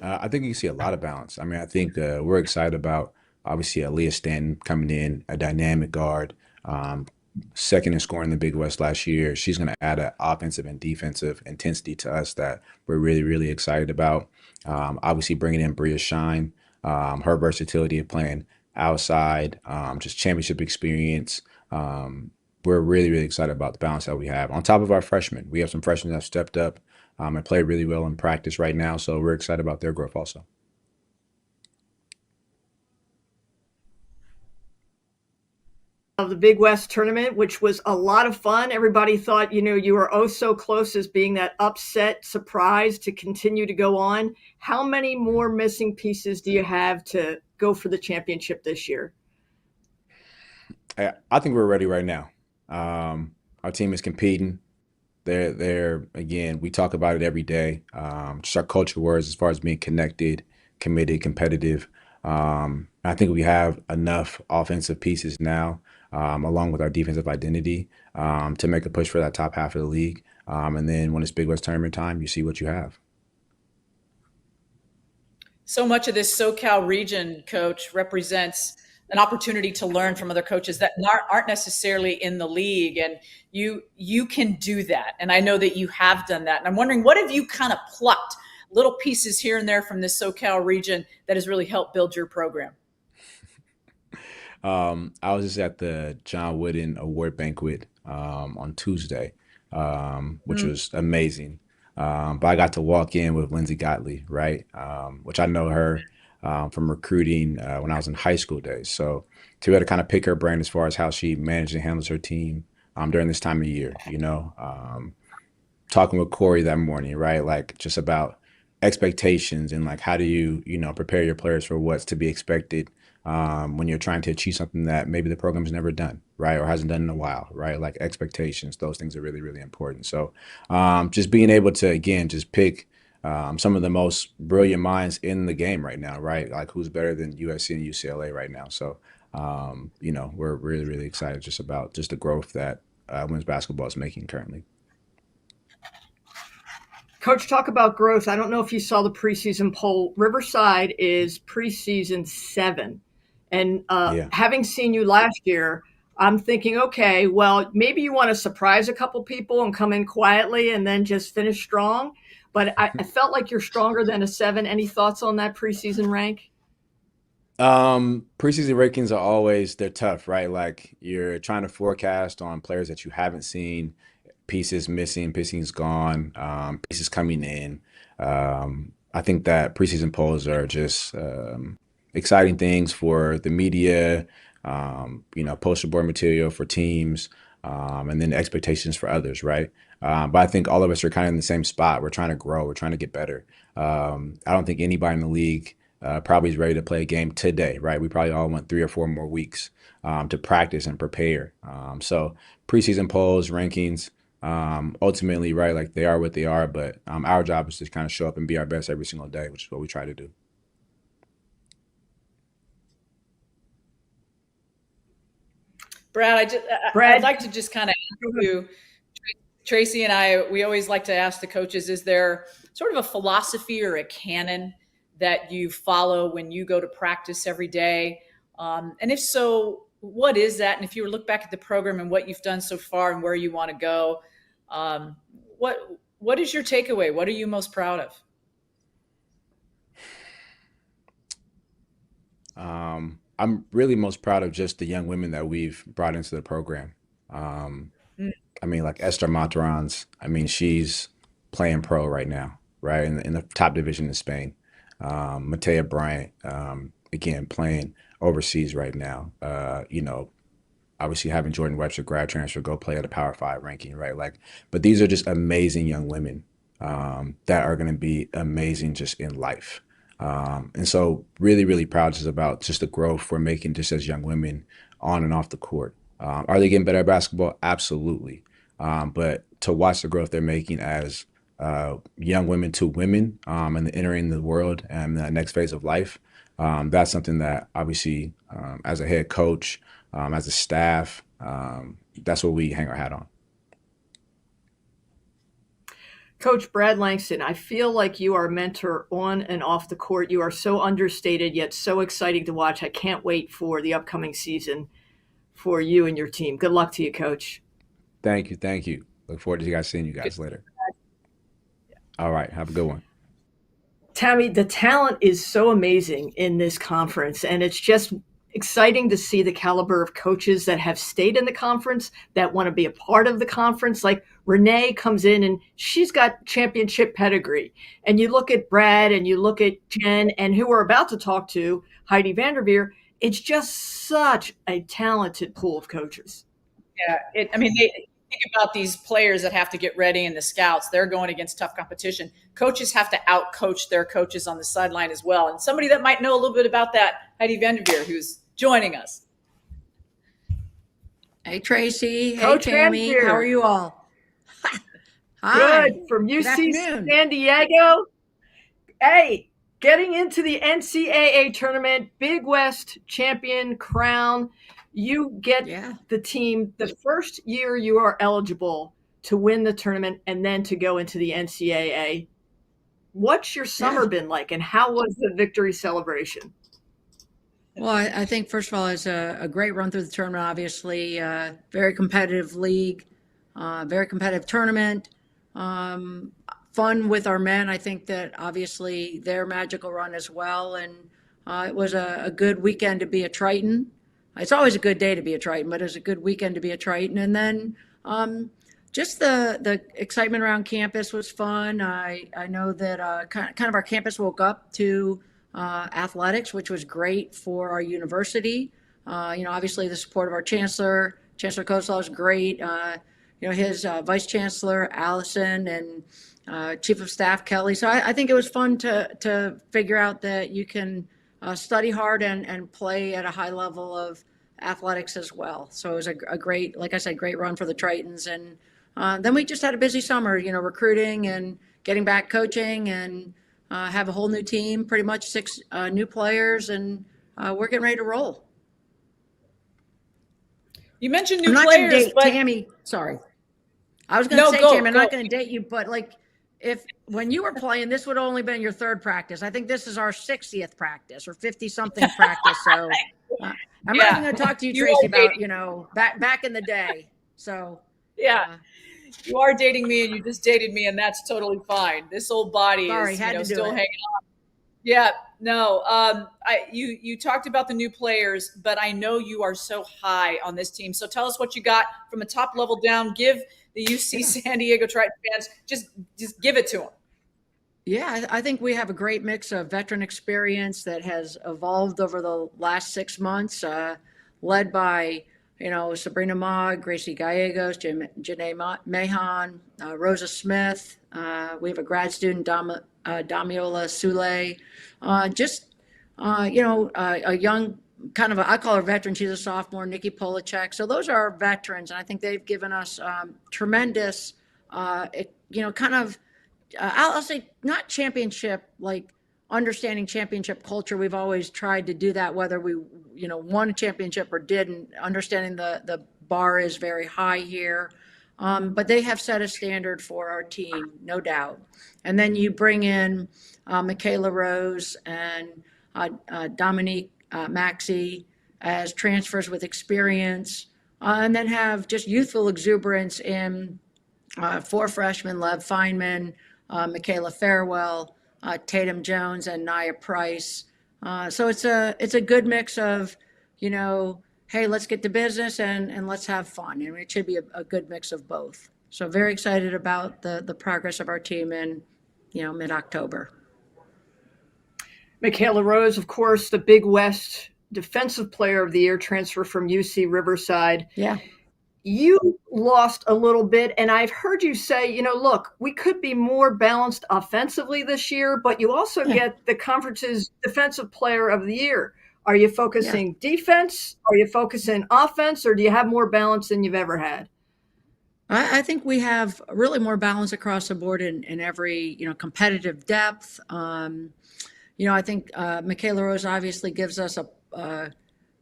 S4: I think you see a lot of balance. I mean, I think we're excited about, obviously, Aaliyah Stanton coming in, a dynamic guard, second in scoring in the Big West last year. She's going to add an offensive and defensive intensity to us that we're really, really excited about. Obviously, bringing in Bria Shine, her versatility of playing outside, just championship experience. We're really, really excited about the balance that we have. On top of our freshmen, we have some freshmen that have stepped up and play really well in practice right now. So we're excited about their growth also.
S21: Of the Big West tournament, which was a lot of fun. Everybody thought, you were oh so close as being that upset surprise to continue to go on. How many more missing pieces do you have to go for the championship this year?
S4: I think we're ready right now. Our team is competing. They're again, we talk about it every day. Just our culture words as far as being connected, committed, competitive. I think we have enough offensive pieces now, along with our defensive identity, to make a push for that top half of the league. And then when it's Big West tournament time, you see what you have.
S19: So much of this SoCal region, Coach, represents an opportunity to learn from other coaches that aren't necessarily in the league. And you can do that. And I know that you have done that. And I'm wondering, what have you kind of plucked little pieces here and there from this SoCal region that has really helped build your program?
S4: I was just at the John Wooden Award Banquet on Tuesday, which was amazing. But I got to walk in with Lindsay Gottlieb, right? Which I know her from recruiting when I was in high school days. So to be able to kind of pick her brain as far as how she manages and handles her team during this time of year, talking with Corey that morning, right? Like just about expectations and like how do you, prepare your players for what's to be expected when you're trying to achieve something that maybe the program's never done, right? Or hasn't done in a while, right? Like expectations, those things are really, really important. So just being able to, again, just pick some of the most brilliant minds in the game right now, right? Like who's better than USC and UCLA right now. So, we're really, really excited just about just the growth that women's basketball is making currently.
S21: Coach, talk about growth. I don't know if you saw the preseason poll. Riverside is preseason 7. And
S4: Yeah.
S21: having seen you last year, I'm thinking, okay, well, maybe you want to surprise a couple people and come in quietly and then just finish strong. But I felt like you're stronger than a 7. Any thoughts on that preseason rank?
S4: Preseason rankings are they're tough, right? Like you're trying to forecast on players that you haven't seen, pieces missing, pieces gone, pieces coming in. I think that preseason polls are just exciting things for the media, poster board material for teams, and then expectations for others, right? But I think all of us are kind of in the same spot. We're trying to grow. We're trying to get better. I don't think anybody in the league probably is ready to play a game today, right? We probably all want 3 or 4 more weeks to practice and prepare. So preseason polls, rankings, ultimately, right, like they are what they are, but our job is to kind of show up and be our best every single day, which is what we try to do.
S19: Brad, I'd like to just kind of ask you, Tracy and I, we always like to ask the coaches, is there sort of a philosophy or a canon that you follow when you go to practice every day? And if so, what is that? And if you look back at the program and what you've done so far and where you want to go, what is your takeaway? What are you most proud of?
S4: I'm really most proud of just the young women that we've brought into the program. I mean, like Esther Matarans, I mean, she's playing pro right now, right, in the top division in Spain. Matea Bryant, again, playing overseas right now. Obviously having Jordan Webster grad transfer go play at a Power 5 ranking, right? Like, but these are just amazing young women that are going to be amazing just in life. And so really, really proud just about just the growth we're making just as young women on and off the court. Are they getting better at basketball? Absolutely. But to watch the growth they're making as young women to women and entering the world and the next phase of life, that's something that obviously as a head coach, as a staff, that's what we hang our hat on.
S21: Coach Brad Langston, I feel like you are a mentor on and off the court. You are so understated, yet so exciting to watch. I can't wait for the upcoming season for you and your team. Good luck to you, Coach.
S4: Thank you. Thank you. Look forward to seeing you guys later. All right. Have a good one.
S21: Tammy, the talent is so amazing in this conference, and it's just exciting to see the caliber of coaches that have stayed in the conference, that want to be a part of the conference. Like Renee comes in and she's got championship pedigree. And you look at Brad and you look at Jen and who we're about to talk to, Heidi VanDerveer. It's just such a talented pool of coaches.
S19: Yeah. They think about these players that have to get ready and the scouts. They're going against tough competition. Coaches have to out-coach their coaches on the sideline as well. And somebody that might know a little bit about that, Heidi VanDerveer, who's joining us.
S5: Hey, Tracy.
S21: Coach
S5: hey, Tammy.
S21: VanDerveer.
S5: How are you all? Hi.
S21: Good. From
S5: Good
S21: UC
S5: afternoon.
S21: San Diego. Hey, getting into the NCAA tournament, Big West champion crown. You get the team the first year you are eligible to win the tournament and then to go into the NCAA. What's your summer been like, and how was the victory celebration?
S5: Well, I think, first of all, it's a great run through the tournament, obviously. Very competitive league, very competitive tournament. Fun with our men. I think that, obviously, their magical run as well. And it was a good weekend to be a Triton. It's always a good day to be a Triton, but it was a good weekend to be a Triton. And then just the excitement around campus was fun. I know that kind of our campus woke up to athletics, which was great for our university. Obviously the support of our Chancellor Koslaw is great. His Vice Chancellor, Allison, and Chief of Staff, Kelly. So I think it was fun to figure out that you can study hard and play at a high level of athletics as well. So it was a great, like I said, great run for the Tritons. And then we just had a busy summer, recruiting and getting back coaching, and have a whole new team, pretty much 6 new players, and we're getting ready to roll.
S19: You mentioned
S5: I'm
S19: new
S5: not
S19: players,
S5: gonna date
S19: but
S5: Tammy. Sorry, I was going to say, Tammy, I'm not going to date you, but like if when you were playing, this would only been your third practice. I think this is our 60th practice or 50 something practice. So I'm not even going to talk to you, Tracy, about, back in the day. So
S19: yeah, you are dating me and you just dated me, and that's totally fine. This old body
S5: sorry,
S19: is
S5: had to do
S19: still
S5: it.
S19: hanging on. Yeah, no. You talked about the new players, but I know you are so high on this team. So tell us what you got from a top level down. Give the UC San Diego Triton fans just give it to them.
S5: Yeah, I think we have a great mix of veteran experience that has evolved over the last 6 months, led by Sabrina Mogg, Gracie Gallegos, Janae Mahan, Rosa Smith. We have a grad student, Damiola Sule. A young kind of I call her veteran. She's a sophomore, Nikki Polacek. So those are our veterans, and I think they've given us tremendous, I'll say not championship, like understanding championship culture. We've always tried to do that, whether we, won a championship or didn't. Understanding the bar is very high here. But they have set a standard for our team, no doubt. And then you bring in Michaela Rose and Dominique Maxey as transfers with experience, and then have just youthful exuberance in 4 freshmen, Lev Feynman, Michaela Farewell, Tatum Jones, and Nia Price. So it's a good mix of, hey, let's get to business and let's have fun. And it should be a good mix of both. So very excited about the progress of our team in, mid-October.
S21: Michaela Rose, of course, the Big West Defensive Player of the Year, transfer from UC Riverside.
S5: Yeah.
S21: You lost a little bit, and I've heard you say, look, we could be more balanced offensively this year, but you also get the conference's Defensive Player of the Year. Are you focusing defense? Are you focusing offense? Or do you have more balance than you've ever had?
S5: I think we have really more balance across the board in every, competitive depth. I think Michaela Rose obviously gives us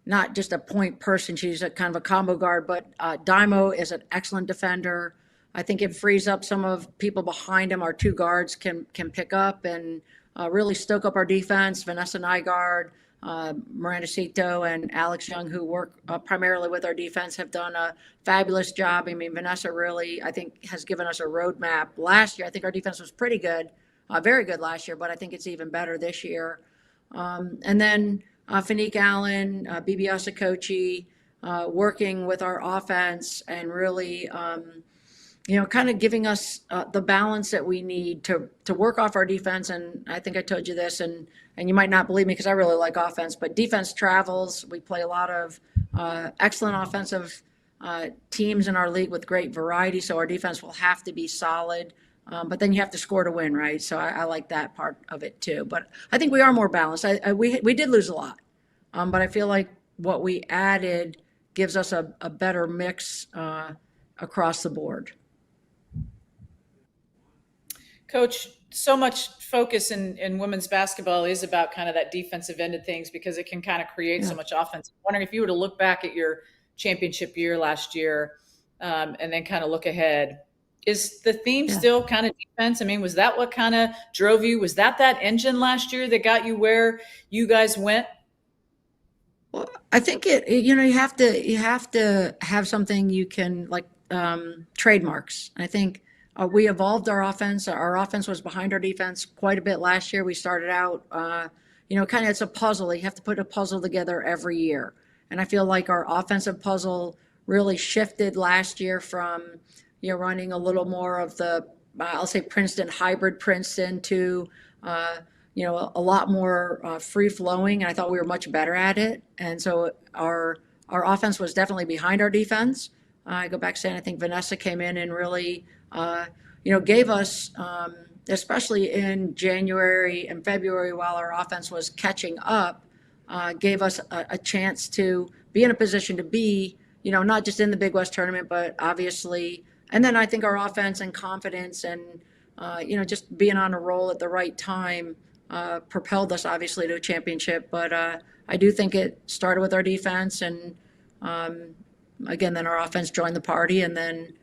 S5: not just a point person. She's a kind of a combo guard, but Dymo is an excellent defender. I think it frees up some of people behind him. Our 2 guards can pick up and really stoke up our defense. Vanessa Nygaard, Miranda Cito, and Alex Young, who work primarily with our defense, have done a fabulous job. I mean, Vanessa really, I think, has given us a roadmap. Last year, I think our defense was pretty good, very good last year, but I think it's even better this year. And then Fanique Allen, Bibi Asakochi, working with our offense and really, kind of giving us the balance that we need to work off our defense. And I think I told you this, and you might not believe me because I really like offense, but defense travels. We play a lot of excellent offensive teams in our league with great variety, so our defense will have to be solid. But then you have to score to win, right? So I like that part of it too. But I think we are more balanced. We did lose a lot, but I feel like what we added gives us a better mix across the board.
S19: Coach, so much focus in women's basketball is about kind of that defensive end of things because it can kind of create so much offense. I'm wondering if you were to look back at your championship year last year and then kind of look ahead, is the theme still kind of defense? I mean, was that what kind of drove you? Was that engine last year that got you where you guys went?
S5: Well, I think you have to have something you can trademarks. I think we evolved our offense. Our offense was behind our defense quite a bit last year. We started out, kind of it's a puzzle. You have to put a puzzle together every year. And I feel like our offensive puzzle really shifted last year from, running a little more of the, I'll say Princeton, hybrid Princeton to, a lot more free flowing. And I thought we were much better at it. And so our offense was definitely behind our defense. I go back saying I think Vanessa came in and really, gave us, especially in January and February while our offense was catching up, gave us a chance to be in a position to be, not just in the Big West tournament, but obviously, and then I think our offense and confidence and, just being on a roll at the right time propelled us obviously to a championship. But I do think it started with our defense and, again, then our offense joined the party and then,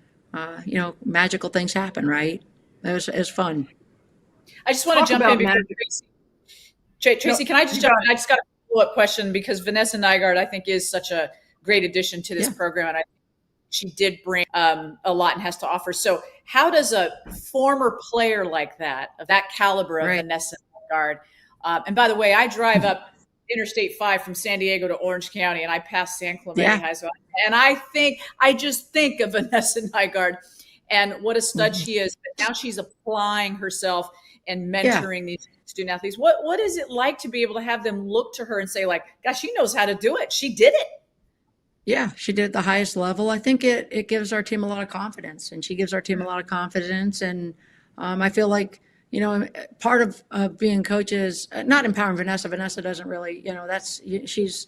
S5: magical things happen, right? it was fun.
S19: I just want to jump in before Tracy.
S21: No,
S19: can I just jump in? I just got a follow-up question because Vanessa Nygaard, I think, is such a great addition to this program. And I think she did bring a lot and has to offer. So how does a former player like that, of that caliber of Vanessa Nygaard, and by the way, I drive up Interstate 5 from San Diego to Orange County, and I pass San Clemente High School. And I just think of Vanessa Nygaard and what a stud she is. But now she's applying herself and mentoring these student athletes. What is it like to be able to have them look to her and say, like, gosh, she knows how to do it. She did it.
S5: Yeah, she did at the highest level. I think it gives our team a lot of confidence, and she gives our team a lot of confidence. And I feel like, part of being coaches, not empowering Vanessa. Vanessa doesn't really, she's,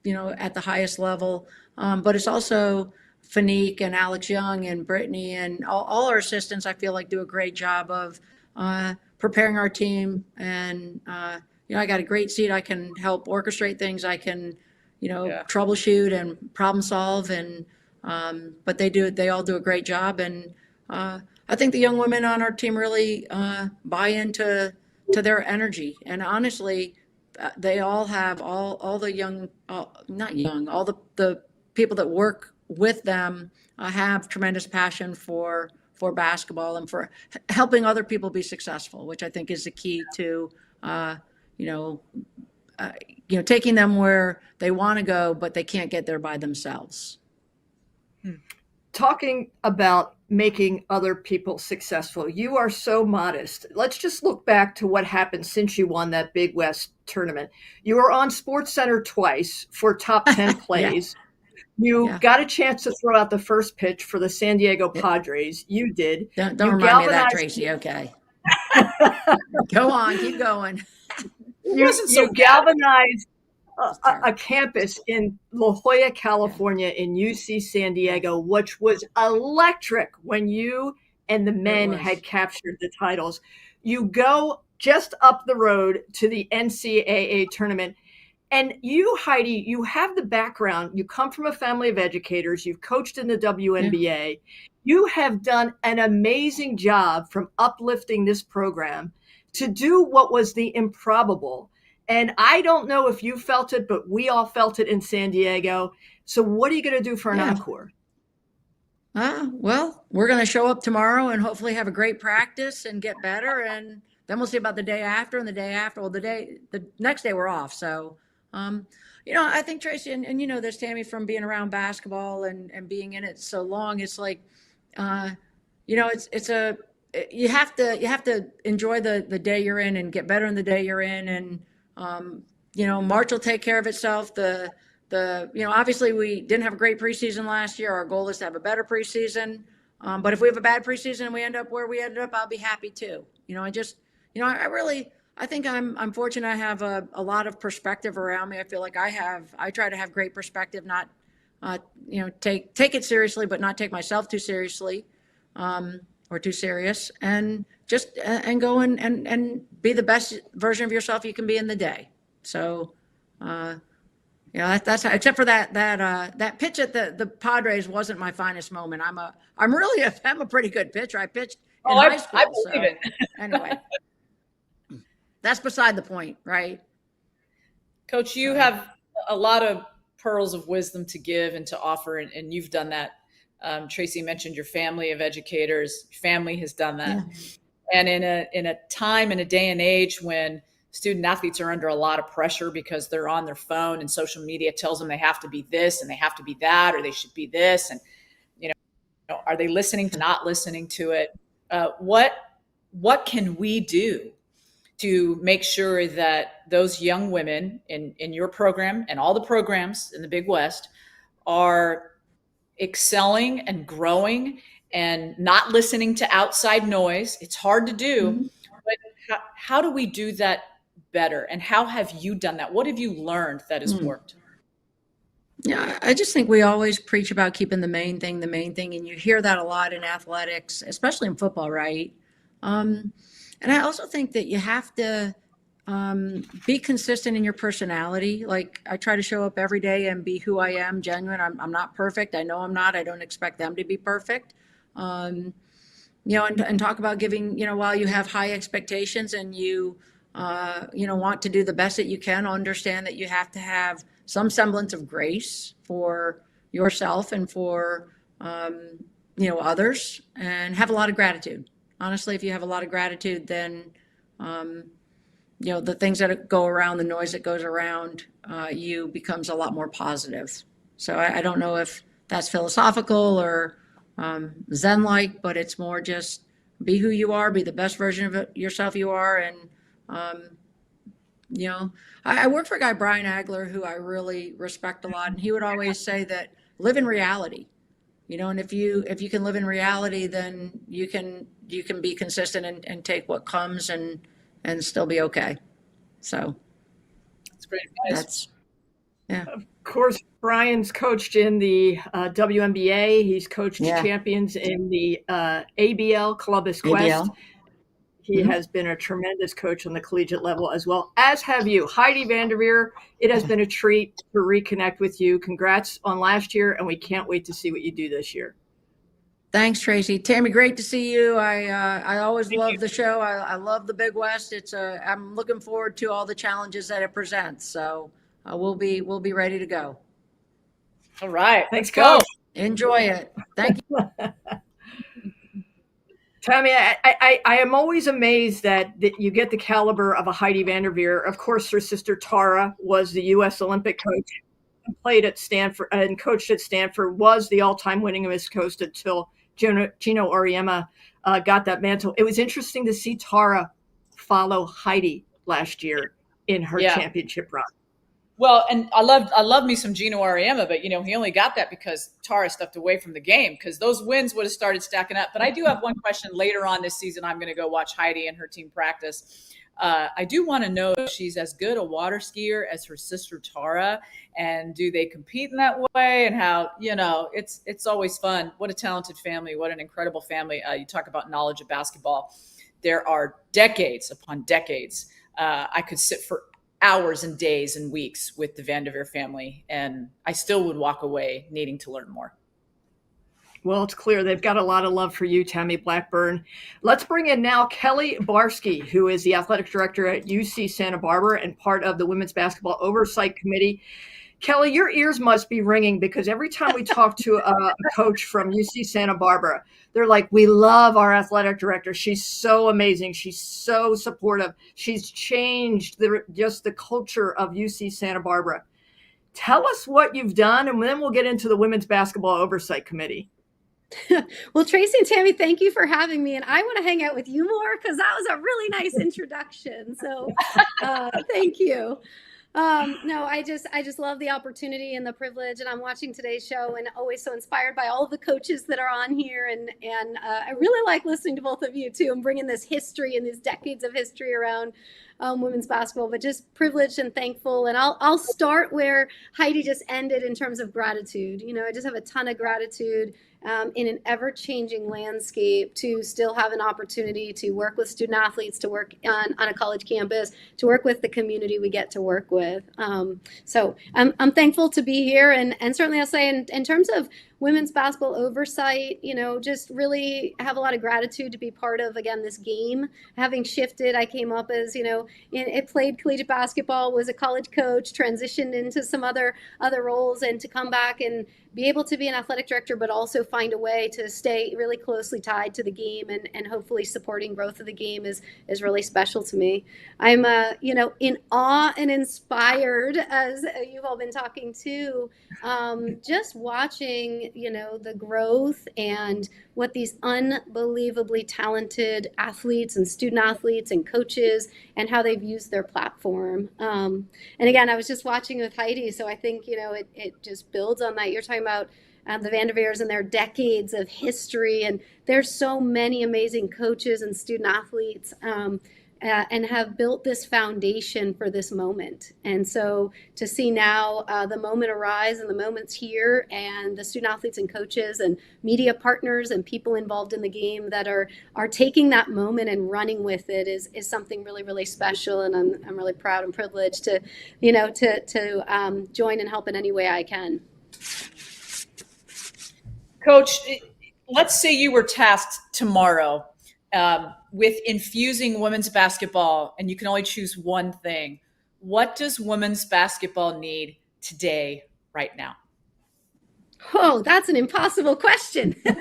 S5: at the highest level. But it's also Fanique and Alex Young and Brittany and all our assistants, I feel like, do a great job of preparing our team. And, I got a great seat. I can help orchestrate things. I can, troubleshoot and problem solve. And, but they all do a great job. And, I think the young women on our team really buy into their energy. And honestly, they all have all the young, not young, all the people that work with them have tremendous passion for basketball and for helping other people be successful, which I think is the key to, taking them where they want to go, but they can't get there by themselves.
S21: Talking about making other people successful, you are so modest. Let's just look back to what happened since you won that Big West tournament. You were on SportsCenter twice for top 10 plays. You got a chance to throw out the first pitch for the San Diego Padres. You did.
S5: Don't remind me of that, Tracy. Okay. Go on. Keep going.
S21: You galvanized a campus in La Jolla, California, in UC San Diego, which was electric when you and the men had captured the titles. You go just up the road to the NCAA tournament. And you, Heidi, you have the background. You come from a family of educators. You've coached in the WNBA. Yeah. You have done an amazing job from uplifting this program to do what was the improbable. And I don't know if you felt it, but we all felt it in San Diego. So what are you going to do for an encore?
S5: Well, we're going to show up tomorrow and hopefully have a great practice and get better. And then we'll see about the day after and the day after. Well, the next day we're off. So, I think, Tracy, and there's Tammy from being around basketball and being in it so long. It's like, you have to enjoy the day you're in and get better in the day you're in. And, March will take care of itself. Obviously we didn't have a great preseason last year. Our goal is to have a better preseason. But if we have a bad preseason and we end up where we ended up, I'll be happy too. I think I'm fortunate. I have a lot of perspective around me. I feel like I try to have great perspective, not, take it seriously, but not take myself too seriously, or too serious, and just, and go and be the best version of yourself you can be in the day. So, that's except for that pitch at the Padres wasn't my finest moment. I'm a pretty good pitcher. I pitched in high school.
S19: I believe it.
S5: Anyway. That's beside the point, right?
S19: Coach, you have a lot of pearls of wisdom to give and to offer, and you've done that. Tracy mentioned your family of educators. Your family has done that. Yeah. And in a time and a day and age when student athletes are under a lot of pressure because they're on their phone and social media tells them they have to be this and they have to be that, or they should be this. And, are they listening to not listening to it? What can we do to make sure that those young women in your program and all the programs in the Big West are excelling and growing and not listening to outside noise? It's hard to do, but how do we do that better? And how have you done that? What have you learned that has worked?
S5: Yeah, I just think we always preach about keeping the main thing. And you hear that a lot in athletics, especially in football, right? And I also think that you have to be consistent in your personality. Like, I try to show up every day and be who I am, genuine. I'm not perfect. I know I'm not. I don't expect them to be perfect. and talk about giving, while you have high expectations and you, want to do the best that you can, understand that you have to have some semblance of grace for yourself and for, others, and have a lot of gratitude. Honestly, if you have a lot of gratitude, then, the things that go around, the noise that goes around you becomes a lot more positive. So I don't know if that's philosophical or Zen-like, but it's more just be who you are, be the best version of yourself you are. And, I work for a guy, Brian Agler, who I really respect a lot. And he would always say that live in reality, and if you can live in reality, then you can be consistent and take what comes and still be okay. So
S19: that's great advice.
S5: Yeah.
S21: Of course, Brian's coached in the WNBA. He's coached champions in the ABL, Columbus Quest.
S5: ABL.
S21: He has been a tremendous coach on the collegiate level as well, as have you. Heidi VanDerveer, it has been a treat to reconnect with you. Congrats on last year, and we can't wait to see what you do this year.
S5: Thanks, Tracy. Tammy, great to see you. I always love the show. I love the Big West. I'm looking forward to all the challenges that it presents. So we'll be ready to go.
S19: All right.
S21: Thanks, Coach.
S5: Enjoy it. Thank you.
S21: Tammy, I am always amazed that you get the caliber of a Heidi VanDerveer. Of course, her sister Tara was the U.S. Olympic coach, played at Stanford and coached at Stanford, was the all-time winningest coach until Gino Auriemma got that mantle. It was interesting to see Tara follow Heidi last year in her championship run.
S19: Well, and I love me some Gino Auriemma, but he only got that because Tara stepped away from the game, because those wins would have started stacking up. But I do have one question later on this season. I'm going to go watch Heidi and her team practice. I do want to know if she's as good a water skier as her sister Tara, and do they compete in that way? And how, it's always fun. What a talented family. What an incredible family. You talk about knowledge of basketball. There are decades upon decades. I could sit for hours and days and weeks with the VanDerveer family, and I still would walk away needing to learn more.
S21: Well, it's clear they've got a lot of love for you, Tammy Blackburn. Let's bring in now Kelly Barsky, who is the athletic director at UC Santa Barbara and part of the Women's Basketball Oversight Committee. Kelly, your ears must be ringing, because every time we talk to a coach from UC Santa Barbara, they're like, we love our athletic director. She's so amazing. She's so supportive. She's changed just the culture of UC Santa Barbara. Tell us what you've done, and then we'll get into the Women's Basketball Oversight Committee.
S6: Well, Tracy and Tammy, thank you for having me. And I want to hang out with you more, because that was a really nice introduction. So thank you. No, I just love the opportunity and the privilege, and I'm watching today's show and always so inspired by all of the coaches that are on here. And I really like listening to both of you too, and bringing this history and these decades of history around women's basketball, but just privileged and thankful. And I'll start where Heidi just ended in terms of gratitude. I just have a ton of gratitude in an ever-changing landscape to still have an opportunity to work with student athletes, to work on a college campus, to work with the community we get to work with. So I'm thankful to be here. And certainly I'll say in terms of women's basketball oversight, just really have a lot of gratitude to be part of, again, this game. Having shifted, I came up as, it played collegiate basketball, was a college coach, transitioned into some other roles, and to come back and be able to be an athletic director, but also find a way to stay really closely tied to the game and hopefully supporting growth of the game is really special to me. I'm, in awe and inspired, as you've all been talking to, just watching, the growth and what these unbelievably talented athletes and student athletes and coaches and how they've used their platform. And again, I was just watching with Heidi, so I think, it just builds on that. You're talking about the VanDerveers and their decades of history, and there's so many amazing coaches and student athletes and have built this foundation for this moment. And so to see now the moment arise, and the moment's here, and the student athletes and coaches and media partners and people involved in the game that are taking that moment and running with it is something really, really special. And I'm really proud and privileged to join and help in any way I can.
S19: Coach, let's say you were tasked tomorrow with infusing women's basketball, and you can only choose one thing. What does women's basketball need today, right now?
S6: Oh, that's an impossible question. What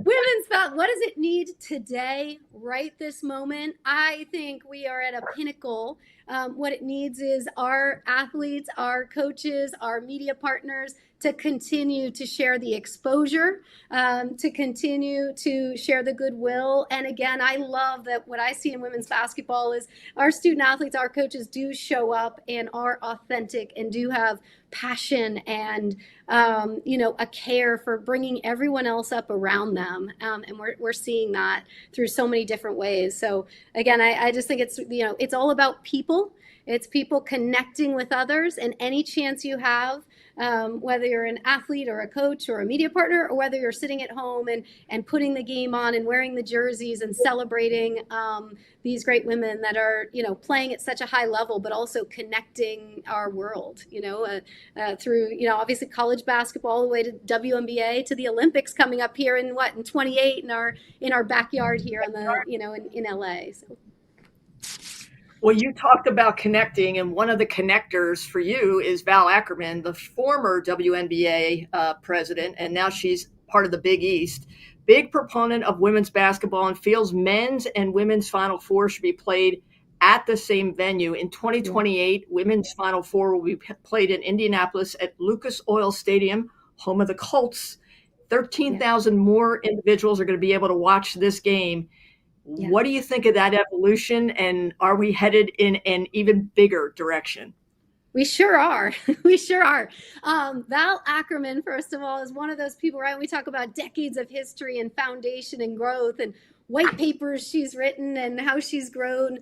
S6: does it need today, right this moment? I think we are at a pinnacle. What it needs is our athletes, our coaches, our media partners to continue to share the exposure, to continue to share the goodwill. And again, I love that what I see in women's basketball is our student athletes, our coaches do show up and are authentic and do have passion and a care for bringing everyone else up around them, and we're seeing that through so many different ways. So again, I just think it's all about people. It's people connecting with others, and any chance you have, whether you're an athlete or a coach or a media partner, or whether you're sitting at home and putting the game on and wearing the jerseys and celebrating these great women that are playing at such a high level, but also connecting our world through obviously college basketball all the way to WNBA to the Olympics coming up here in 28 in our backyard here on the in LA. So.
S21: Well, you talked about connecting, and one of the connectors for you is Val Ackerman, the former WNBA president, and now she's part of the Big East. Big proponent of women's basketball and feels men's and women's Final Four should be played at the same venue. In 2028, women's Final Four will be played in Indianapolis at Lucas Oil Stadium, home of the Colts. 13,000 more individuals are going to be able to watch this game. Yeah. What do you think of that evolution, and are we headed in an even bigger direction?
S6: We sure are. We sure are. Val Ackerman, first of all, is one of those people, right? We talk about decades of history and foundation and growth and white papers she's written and how she's grown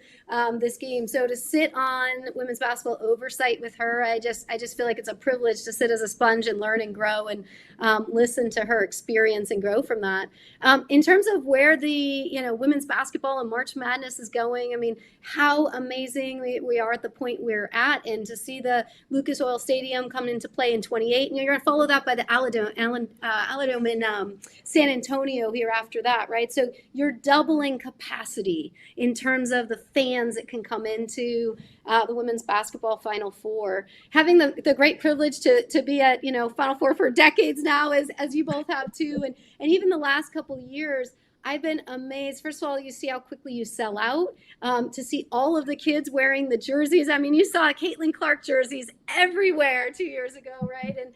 S6: this game. So to sit on women's basketball oversight with her, I just feel like it's a privilege to sit as a sponge and learn and grow and listen to her experience and grow from that. In terms of where the women's basketball and March Madness is going, I mean, how amazing we are at the point we're at, and to see the Lucas Oil Stadium come into play in 28, and you're going to follow that by the Alladome in San Antonio here after that, right? So you're doubling capacity in terms of the fans that can come into the women's basketball Final Four. Having the great privilege to be at Final Four for decades now, as you both have too, and even the last couple of years, I've been amazed. First of all, you see how quickly you sell out, to see all of the kids wearing the jerseys. I mean, you saw Caitlin Clark jerseys everywhere 2 years ago, right? And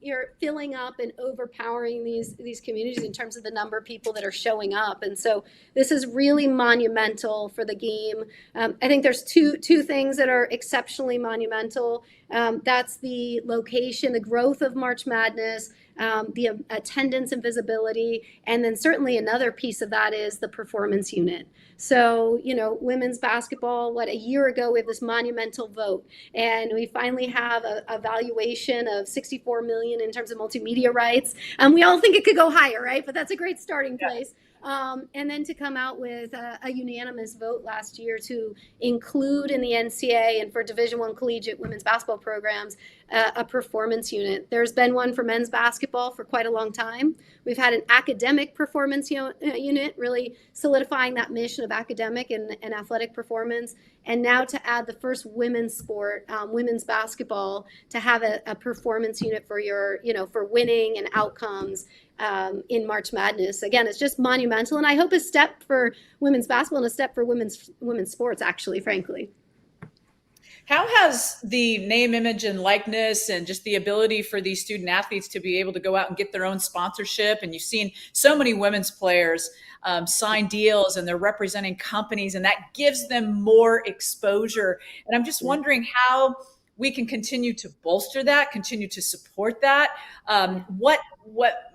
S6: you're filling up and overpowering these communities in terms of the number of people that are showing up. And so this is really monumental for the game. I think there's two things that are exceptionally monumental. That's the location, the growth of March Madness, the attendance and visibility, and then certainly another piece of that is the performance unit. So, women's basketball, a year ago, we have this monumental vote, and we finally have a valuation of $64 million in terms of multimedia rights. We all think it could go higher, right? But that's a great starting place. And then to come out with a unanimous vote last year to include in the NCAA and for Division I collegiate women's basketball programs a performance unit. There's been one for men's basketball for quite a long time. We've had an academic performance unit, really solidifying that mission of academic and athletic performance. And now to add the first women's sport, women's basketball, to have a performance unit for for winning and outcomes in March Madness. Again, it's just monumental, and I hope a step for women's basketball and a step for women's sports, actually, frankly.
S19: How has the name, image, and likeness and just the ability for these student athletes to be able to go out and get their own sponsorship? And you've seen so many women's players sign deals, and they're representing companies, and that gives them more exposure. And I'm just wondering how we can continue to bolster that, continue to support that. What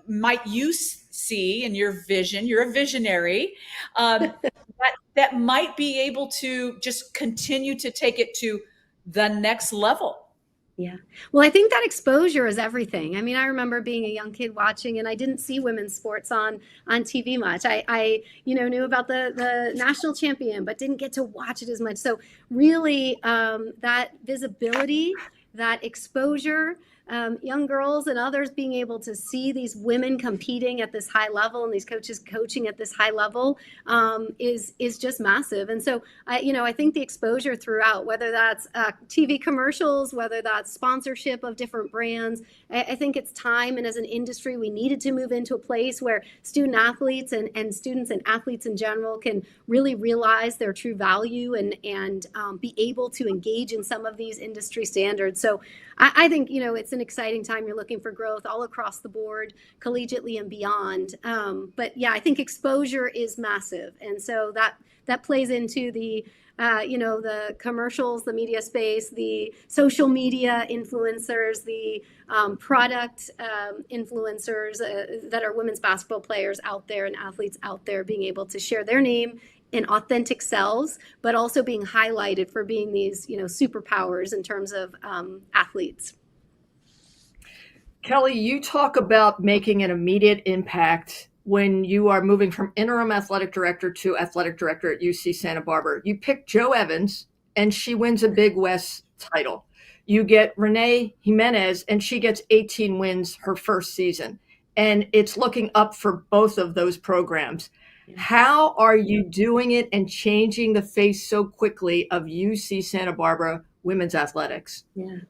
S19: might you see in your vision? You're a visionary, that might be able to just continue to take it to the next level.
S6: Yeah. Well, I think that exposure is everything. I mean, I remember being a young kid watching, and I didn't see women's sports on TV much. I knew about the national champion, but didn't get to watch it as much. So really, that visibility, that exposure, young girls and others being able to see these women competing at this high level and these coaches coaching at this high level is just massive. And so I think the exposure throughout, whether that's TV commercials, whether that's sponsorship of different brands, I think it's time. And as an industry, we needed to move into a place where student athletes and students and athletes in general can really realize their true value and be able to engage in some of these industry standards. So I think, it's an exciting time. You're looking for growth all across the board, collegiately and beyond. But yeah, I think exposure is massive. And so that plays into the commercials, the media space, the social media influencers, the product influencers that are women's basketball players out there and athletes out there being able to share their name in authentic selves, but also being highlighted for being these, superpowers in terms of athletes.
S21: Kelly, you talk about making an immediate impact when you are moving from interim athletic director to athletic director at UC Santa Barbara. You pick Jo Evans, and she wins a Big West title. You get Renee Jimenez, and she gets 18 wins her first season. And it's looking up for both of those programs. How are you doing it and changing the face so quickly of UC Santa Barbara women's athletics?
S6: Yeah.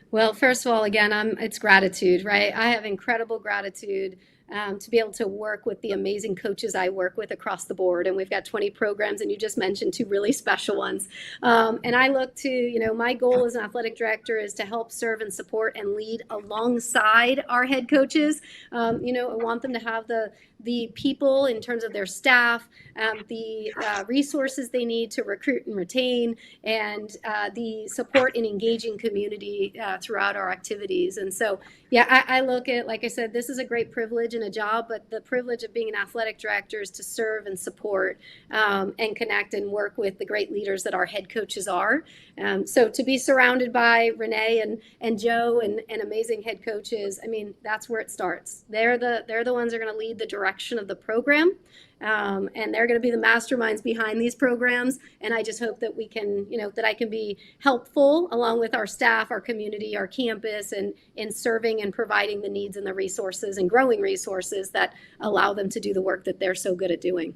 S6: Well, first of all, again, it's gratitude, right? I have incredible gratitude to be able to work with the amazing coaches I work with across the board. And we've got 20 programs, and you just mentioned 2 really special ones. And I look to, my goal as an athletic director is to help serve and support and lead alongside our head coaches. I want them to have the people in terms of their staff, the resources they need to recruit and retain, and the support and engaging community throughout our activities. And so, yeah, I look at, like I said, this is a great privilege and a job, but the privilege of being an athletic director is to serve and support and connect and work with the great leaders that our head coaches are. So to be surrounded by Renee and Jo and amazing head coaches, that's where it starts. They're the ones that are going to lead the direction of the program. And they're going to be the masterminds behind these programs. And I just hope that we can, that I can be helpful along with our staff, our community, our campus, and in serving and providing the needs and the resources and growing resources that allow them to do the work that they're so good at doing.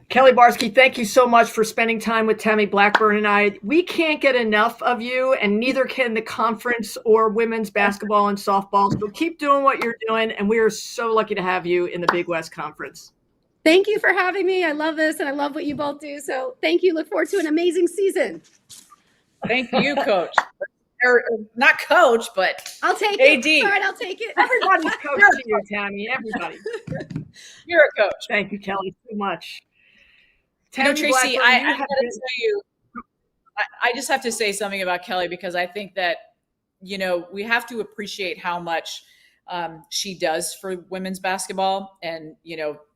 S21: Kelly Barsky, thank you so much for spending time with Tammy Blackburn and I. We can't get enough of you, and neither can the conference or women's basketball and softball. So keep doing what you're doing, and we are so lucky to have you in the Big West Conference.
S6: Thank you for having me. I love this, and I love what you both do. So thank you. Look forward to an amazing season.
S19: Thank you, Coach. Or not coach, but
S6: I'll take
S19: AD.
S6: it. All right, I'll take it.
S21: Everybody's coach to you, Tammy. Everybody.
S19: You're a coach.
S21: Thank you, Kelly, so much.
S19: Tracy, I got to tell you, I just have to say something about Kelly, because I think that, we have to appreciate how much she does for women's basketball. And,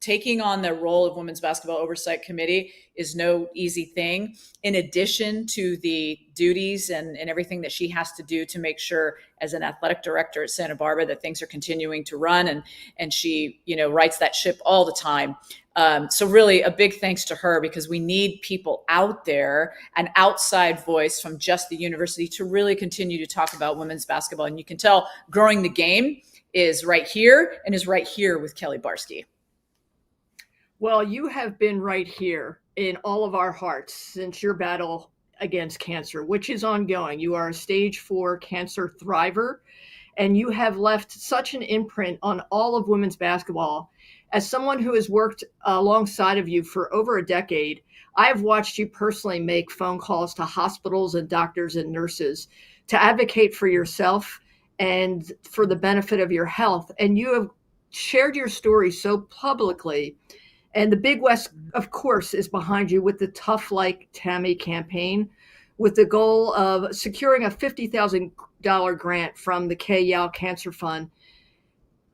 S19: taking on the role of Women's Basketball Oversight Committee is no easy thing, in addition to the duties and everything that she has to do to make sure, as an athletic director at Santa Barbara, that things are continuing to run, and she, rights that ship all the time. So really a big thanks to her, because we need people out there, an outside voice from just the university, to really continue to talk about women's basketball. And you can tell growing the game is right here, and is right here with Kelly Barsky.
S21: Well, you have been right here in all of our hearts since your battle against cancer, which is ongoing. You are a stage 4 cancer thriver, and you have left such an imprint on all of women's basketball. As someone who has worked alongside of you for over a decade, I have watched you personally make phone calls to hospitals and doctors and nurses to advocate for yourself and for the benefit of your health. And you have shared your story so publicly. And the Big West, of course, is behind you with the Tough Like Tammy campaign, with the goal of securing a $50,000 grant from the Kay Yow Cancer Fund.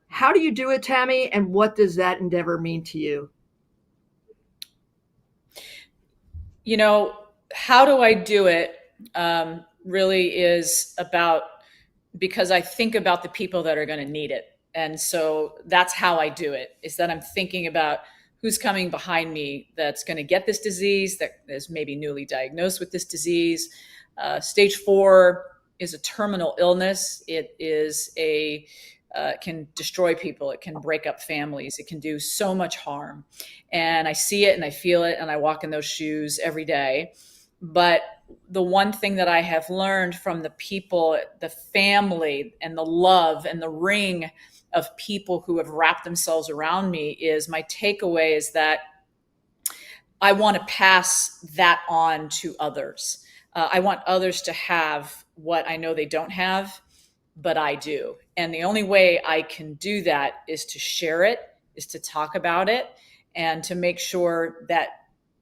S21: How do you do it, Tammy, and what does that endeavor mean to you?
S19: How do I do it really is about, because I think about the people that are going to need it. And so that's how I do it, is that I'm thinking about who's coming behind me that's going to get this disease, that is maybe newly diagnosed with this disease. Stage 4 is a terminal illness. It is can destroy people. It can break up families. It can do so much harm. And I see it and I feel it and I walk in those shoes every day. But the one thing that I have learned from the people, the family and the love and the ring of people who have wrapped themselves around me is my takeaway is that I want to pass that on to others. I want others to have what I know they don't have, but I do. And the only way I can do that is to share it, is to talk about it, and to make sure that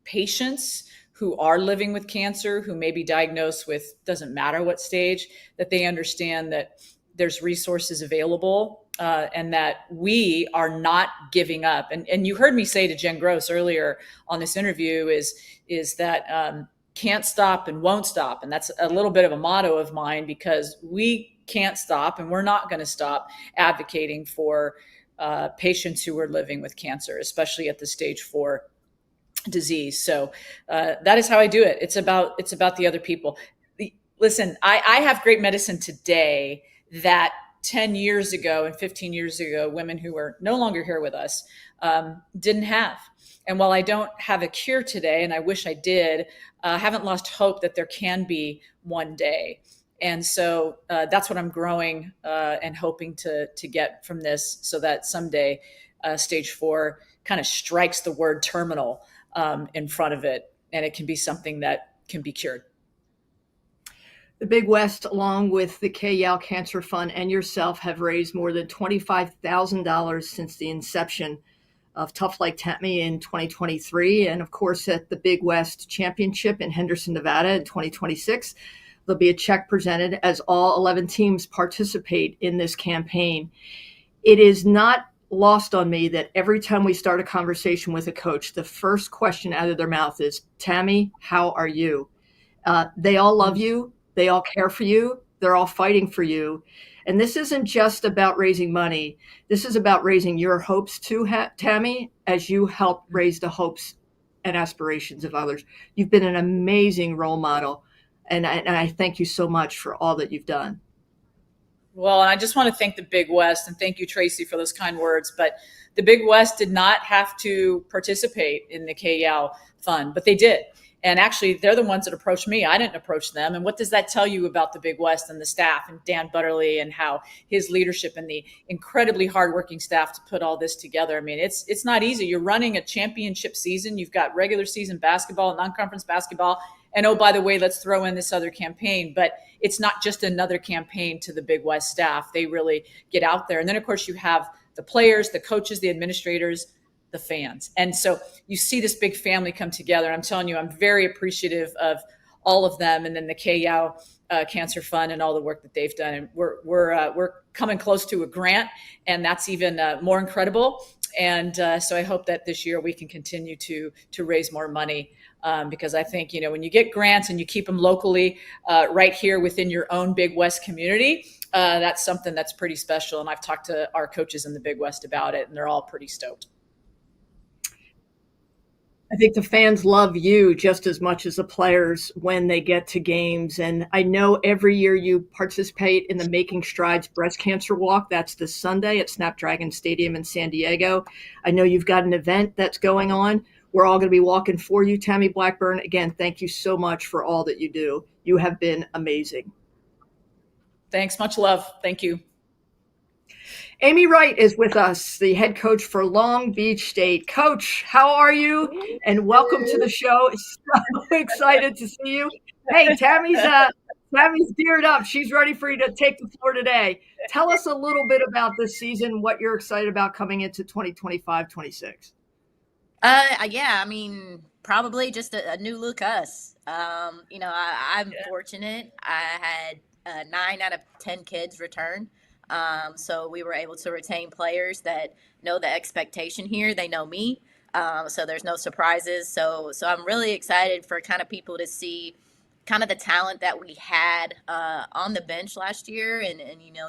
S19: patients who are living with cancer, who may be diagnosed with, doesn't matter what stage, that they understand that there's resources available and that we are not giving up. And you heard me say to Jen Gross earlier on this interview is that can't stop and won't stop. And that's a little bit of a motto of mine, because we can't stop and we're not going to stop advocating for patients who are living with cancer, especially at the stage 4 disease. So that is how I do it. It's about the other people. Listen, I have great medicine today that 10 years ago and 15 years ago, women who are no longer here with us didn't have. And while I don't have a cure today, and I wish I did, I haven't lost hope that there can be one day. And so that's what I'm growing and hoping to get from this, so that someday stage 4 kind of strikes the word terminal in front of it, and it can be something that can be cured.
S21: The Big West, along with the K-Yao Cancer Fund and yourself, have raised more than $25,000 since the inception of Tough Like Tammy in 2023. And of course, at the Big West Championship in Henderson, Nevada in 2026, there'll be a check presented as all 11 teams participate in this campaign. It is not lost on me that every time we start a conversation with a coach, the first question out of their mouth is, Tammy, how are you? They all love you. They all care for you. They're all fighting for you. And this isn't just about raising money. This is about raising your hopes too, Tammy, as you help raise the hopes and aspirations of others. You've been an amazing role model. And I thank you so much for all that you've done.
S19: Well, and I just want to thank the Big West, and thank you, Tracy, for those kind words. But the Big West did not have to participate in the K-Yao Fund, but they did. And actually, they're the ones that approached me. I didn't approach them. And what does that tell you about the Big West and the staff and Dan Butterly and how his leadership and the incredibly hardworking staff to put all this together? I mean, it's not easy. You're running a championship season. You've got regular season basketball, non-conference basketball. And oh, by the way, let's throw in this other campaign. But it's not just another campaign to the Big West staff. They really get out there. And then, of course, you have the players, the coaches, the administrators, the fans. And so you see this big family come together. I'm telling you, I'm very appreciative of all of them. And then the K-Yao Cancer Fund and all the work that they've done. And we're coming close to a grant, and that's even more incredible. And so I hope that this year we can continue to raise more money. Because I think, when you get grants and you keep them locally right here within your own Big West community, that's something that's pretty special. And I've talked to our coaches in the Big West about it, and they're all pretty stoked.
S21: I think the fans love you just as much as the players when they get to games. And I know every year you participate in the Making Strides Breast Cancer Walk. That's this Sunday at Snapdragon Stadium in San Diego. I know you've got an event that's going on. We're all going to be walking for you, Tammy Blackburn. Again, thank you so much for all that you do. You have been amazing.
S19: Thanks. Much love. Thank you.
S21: Amy Wright is with us, the head coach for Long Beach State. Coach, how are you? And welcome to the show. So excited to see you. Hey, Tammy's geared up. She's ready for you to take the floor today. Tell us a little bit about this season, what you're excited about coming into 2025-26.
S8: Yeah, I mean, probably just a new look us. I'm fortunate. I had 9 out of 10 kids return. So we were able to retain players that know the expectation here. They know me. So there's no surprises. So I'm really excited for kind of people to see kind of the talent that we had on the bench last year and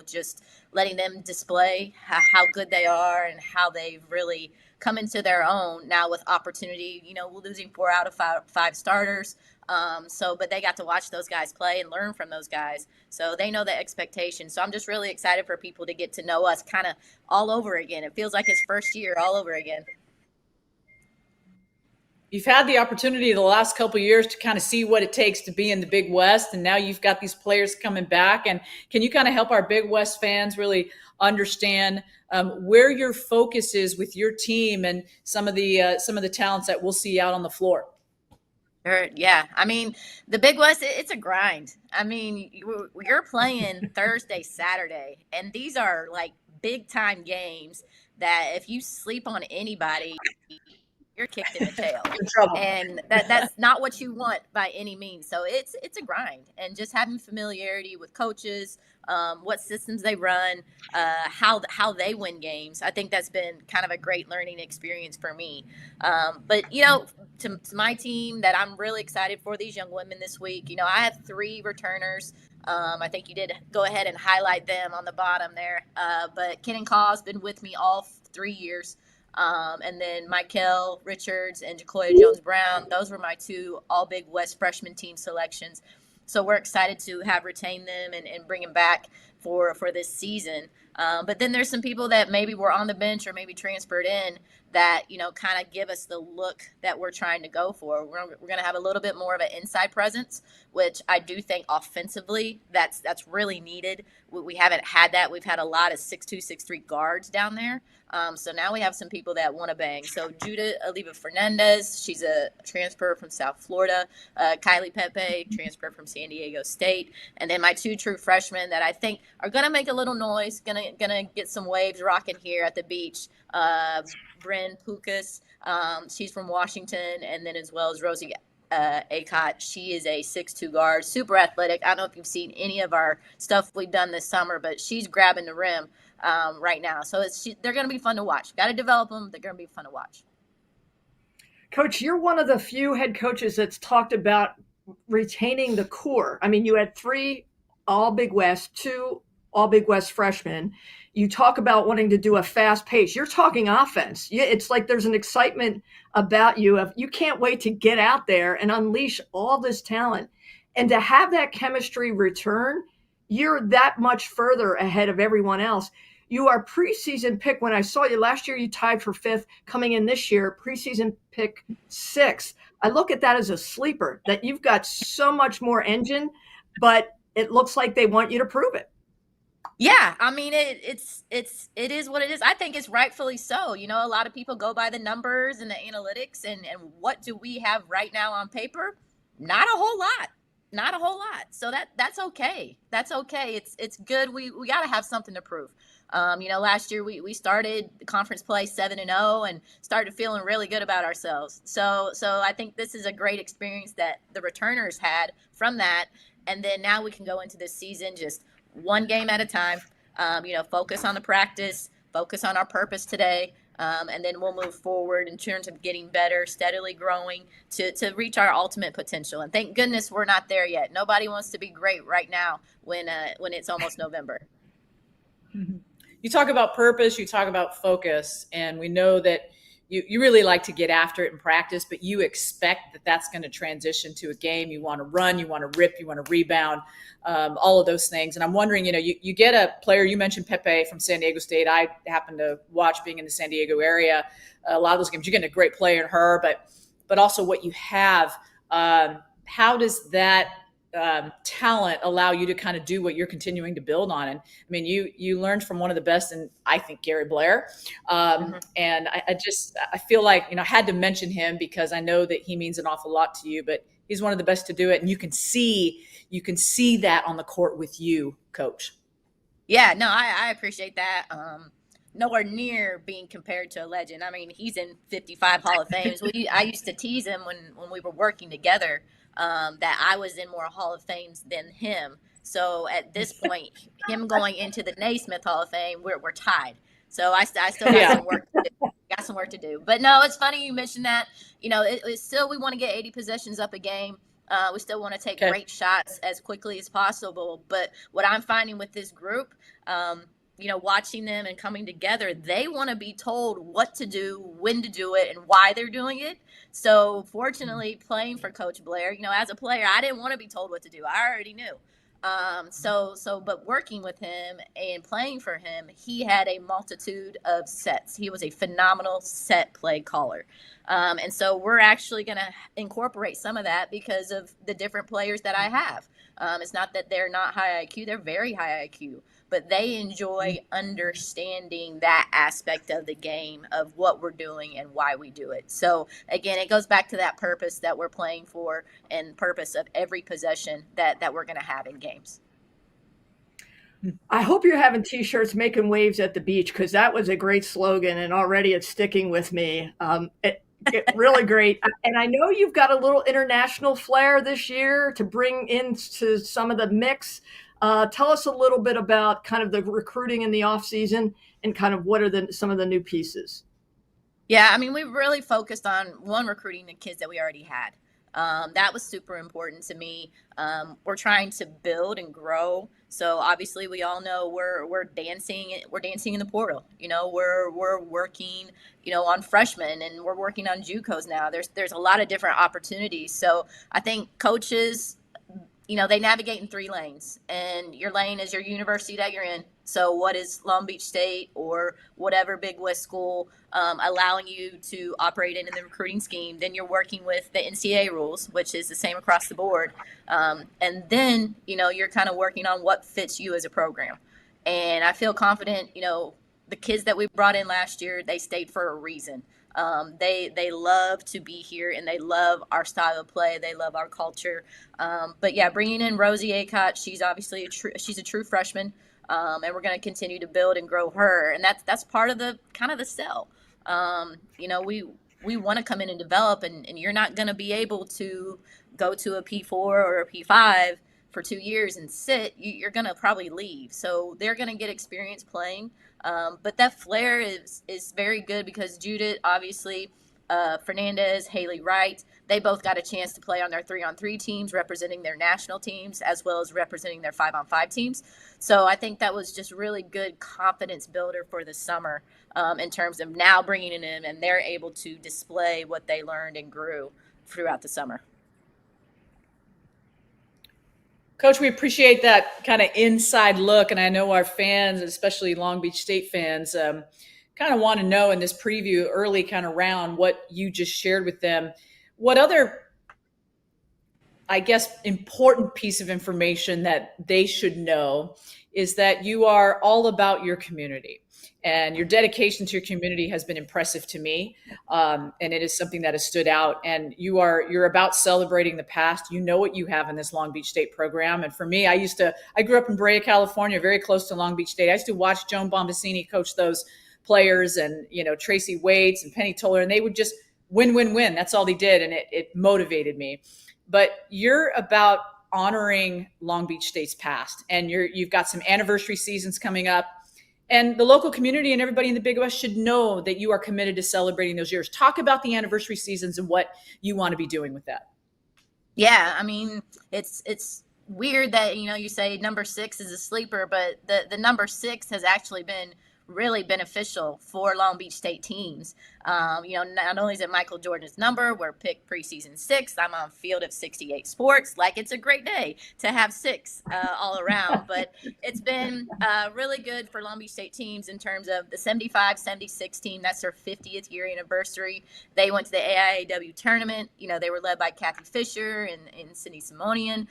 S8: just letting them display how good they are and how they've really come into their own now with opportunity. We're losing 4 out of 5 starters. But they got to watch those guys play and learn from those guys. So they know the expectation. So I'm just really excited for people to get to know us kind of all over again. It feels like his first year all over again.
S19: You've had the opportunity the last couple of years to kind of see what it takes to be in the Big West, and now you've got these players coming back. And can you kind of help our Big West fans really understand where your focus is with your team and some of the talents that we'll see out on the floor?
S8: Sure. Yeah. I mean, the Big West, it's a grind. I mean, you're playing Thursday, Saturday, and these are like big time games that if you sleep on anybody, you're kicked in the tail. And that's not what you want by any means. So it's a grind, and just having familiarity with coaches, what systems they run, how they win games. I think that's been kind of a great learning experience for me. But to my team that I'm really excited for, these young women this week, I have 3 returners. I think you did go ahead and highlight them on the bottom there. But Ken and Kaw has been with me all 3 years. And then Michael Richards and Jacoya Jones-Brown, those were my 2 all Big West freshman team selections. So we're excited to have retained them and bring them back for this season. But then there's some people that maybe were on the bench or maybe transferred in that, kind of give us the look that we're trying to go for. We're going to have a little bit more of an inside presence, which I do think offensively that's really needed. We haven't had that. We've had a lot of 6'2", 6'3" guards down there. So now we have some people that want to bang. So Judah Oliva Fernandez, she's a transfer from South Florida. Kylie Pepe, transfer from San Diego State. And then my 2 true freshmen that I think are going to make a little noise, gonna get some waves rocking here at the beach. Bryn Pukas, she's from Washington, and then as well as Rosie Acott. She is a 6'2" guard, super athletic. I don't know if you've seen any of our stuff we've done this summer, but she's grabbing the rim right now. So they're going to be fun to watch. Got to develop them. They're going to be fun to watch.
S21: Coach, you're one of the few head coaches that's talked about retaining the core. I mean, you had 3 all Big West, 2 all Big West freshmen. You talk about wanting to do a fast pace. You're talking offense. It's like there's an excitement about you of you can't wait to get out there and unleash all this talent. And to have that chemistry return, you're that much further ahead of everyone else. You are preseason pick. When I saw you last year, you tied for 5th. Coming in this year, preseason pick 6th. I look at that as a sleeper, that you've got so much more engine, but it looks like they want you to prove it.
S8: Yeah, I mean, it is what it is. I think it's rightfully so. A lot of people go by the numbers and the analytics, and what do we have right now on paper? Not a whole lot. So that's okay. That's okay. It's good. We got to have something to prove. Last year we started the conference play 7-0 and started feeling really good about ourselves. So I think this is a great experience that the returners had from that, and then now we can go into this season just one game at a time, focus on the practice, focus on our purpose today, and then we'll move forward in terms of getting better, steadily growing to reach our ultimate potential. And thank goodness we're not there yet. Nobody wants to be great right now when it's almost November.
S19: You talk about purpose, you talk about focus, and we know that you really like to get after it in practice, but you expect that that's going to transition to a game. You want to run, you want to rip, you want to rebound, all of those things. And I'm wondering, you get a player, you mentioned Pepe from San Diego State. I happen to watch being in the San Diego area. A lot of those games, you're getting a great player in her, but also what you have. How does that talent allow you to kind of do what you're continuing to build on? And I mean, you learned from one of the best, and I think Gary Blair. And I feel like, I had to mention him because I know that he means an awful lot to you, but he's one of the best to do it. And you can see that on the court with you, Coach.
S8: Yeah, no, I appreciate that. Nowhere near being compared to a legend. I mean, he's in 55 Hall of Fames. I used to tease him when we were working together, that I was in more Hall of Fames than him. So at this point, him going into the Naismith Hall of Fame, we're tied. So I still got some work to do. But no, it's funny you mentioned that. It's still, we want to get 80 possessions up a game. We still want to take great shots as quickly as possible. But what I'm finding with this group, watching them and coming together, they want to be told what to do, when to do it, and why they're doing it. So fortunately, playing for Coach Blair, as a player, I didn't want to be told what to do. I already knew. But working with him and playing for him, he had a multitude of sets. He was a phenomenal set play caller. And so we're actually going to incorporate some of that because of the different players that I have. It's not that they're not high IQ, they're very high IQ, but they enjoy understanding that aspect of the game of what we're doing and why we do it. So again, it goes back to that purpose that we're playing for and purpose of every possession that we're going to have in games.
S21: I hope you're having T-shirts making waves at the beach, because that was a great slogan and already it's sticking with me. Really great. And I know you've got a little international flair this year to bring into some of the mix. Tell us a little bit about kind of the recruiting in the off season and kind of what are some of the new pieces.
S8: Yeah, I mean, we really focused on recruiting the kids that we already had. That was super important to me. We're trying to build and grow. So obviously we all know we're dancing in the portal. We're working, on freshmen, and we're working on JUCOs now. There's a lot of different opportunities. So I think coaches, they navigate in 3 lanes, and your lane is your university that you're in. So what is Long Beach State or whatever Big West school allowing you to operate in the recruiting scheme? Then you're working with the NCAA rules, which is the same across the board. And then, you're kind of working on what fits you as a program. And I feel confident, the kids that we brought in last year, they stayed for a reason. They love to be here, and they love our style of play. They love our culture. But yeah, bringing in Rosie Acott, she's obviously she's a true freshman. And we're going to continue to build and grow her. And that's part of the kind of the sell. We want to come in and develop, and you're not going to be able to go to a P4 or a P5 for 2 years and sit. You're going to probably leave. So they're going to get experience playing. But that flair is very good because Judith, obviously, Fernandez, Haley Wright, they both got a chance to play on their 3-on-3 teams, representing their national teams, as well as representing their 5-on-5 teams. So I think that was just really good confidence builder for the summer in terms of now bringing it in, and they're able to display what they learned and grew throughout the summer.
S19: Coach, we appreciate that kind of inside look. And I know our fans, especially Long Beach State fans, kind of want to know in this preview early kind of round what you just shared with them. What other, I guess, important piece of information that they should know is that you are all about your community, and your dedication to your community has been impressive to me. And it is something that has stood out, and you're about celebrating the past. You know what you have in this Long Beach State program. And for me, I grew up in Brea, California, very close to Long Beach State. I used to watch Joan Bombacini coach those players, and, Tracy Waits and Penny Toller, and they would just win. That's all they did. And it motivated me. But you're about honoring Long Beach State's past, and you've got some anniversary seasons coming up, and the local community and everybody in the Big West should know that you are committed to celebrating those years. Talk about the anniversary seasons and what you want to be doing with that.
S8: Yeah, I mean, it's weird that, you say number 6 is a sleeper, but the number 6 has actually been really beneficial for Long Beach State teams. Not only is it Michael Jordan's number, we're picked preseason 6th. I'm on field of 68 sports. Like, it's a great day to have 6 all around. But it's been really good for Long Beach State teams in terms of the 75-76 team. That's their 50th year anniversary. They went to the AIAW tournament. They were led by Kathy Fisher and Cindy Simonian.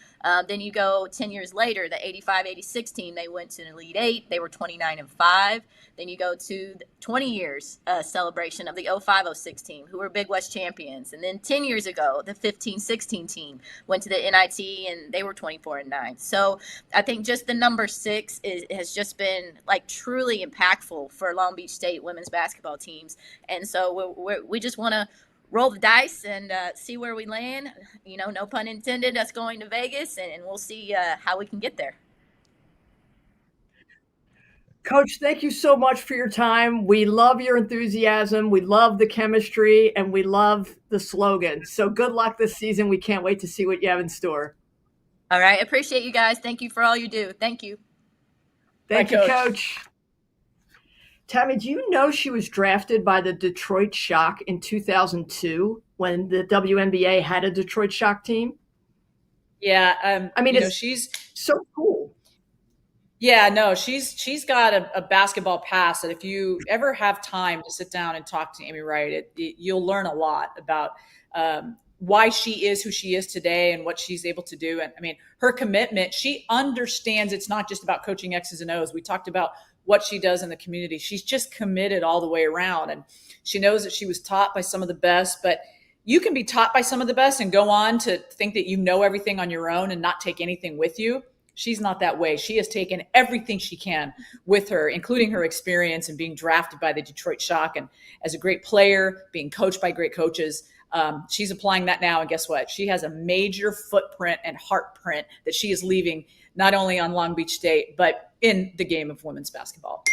S8: Then you go 10 years later, the 85-86 team, they went to an Elite 8. They were 29-5. Then you go to 20 years celebration of the 05-06 team, who were Big West champions. And then 10 years ago, the 15-16 team went to the NIT, and they were 24-9. So I think just the number 6 has just been truly impactful for Long Beach State women's basketball teams. And so we just want to roll the dice and see where we land. No pun intended, us going to Vegas, and we'll see how we can get there.
S21: Coach, thank you so much for your time. We love your enthusiasm. We love the chemistry, and we love the slogan. So good luck this season. We can't wait to see what you have in store.
S8: All right. Appreciate you guys. Thank you for all you do. Thank you.
S21: Thank you, Coach. Tammy, do you know she was drafted by the Detroit Shock in 2002 when the WNBA had a Detroit Shock team?
S19: Yeah,
S21: I mean, it's
S19: she's
S21: so cool.
S19: Yeah, no, she's got a basketball past that if you ever have time to sit down and talk to Amy Wright, you'll learn a lot about why she is who she is today and what she's able to do. And I mean, her commitment, she understands it's not just about coaching X's and O's. We talked about what she does in the community. She's just committed all the way around. And she knows that she was taught by some of the best, but you can be taught by some of the best and go on to think that you know everything on your own and not take anything with you. She's not that way. She has taken everything she can with her, including her experience and being drafted by the Detroit Shock. And as a great player, being coached by great coaches, she's applying that now. And guess what? She has a major footprint and heartprint that she is leaving not only on Long Beach State, but in the game of women's basketball.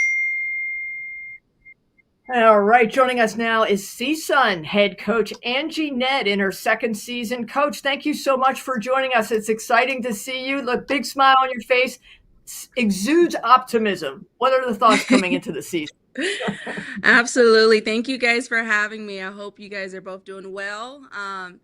S21: All right, joining us now is CSUN head coach Angie Ned in her second season. Coach, thank you so much for joining us. It's exciting to see you. Look, big smile on your face, exudes optimism. What are the thoughts coming into the season?
S9: Absolutely. Thank you guys for having me. I hope you guys are both doing well.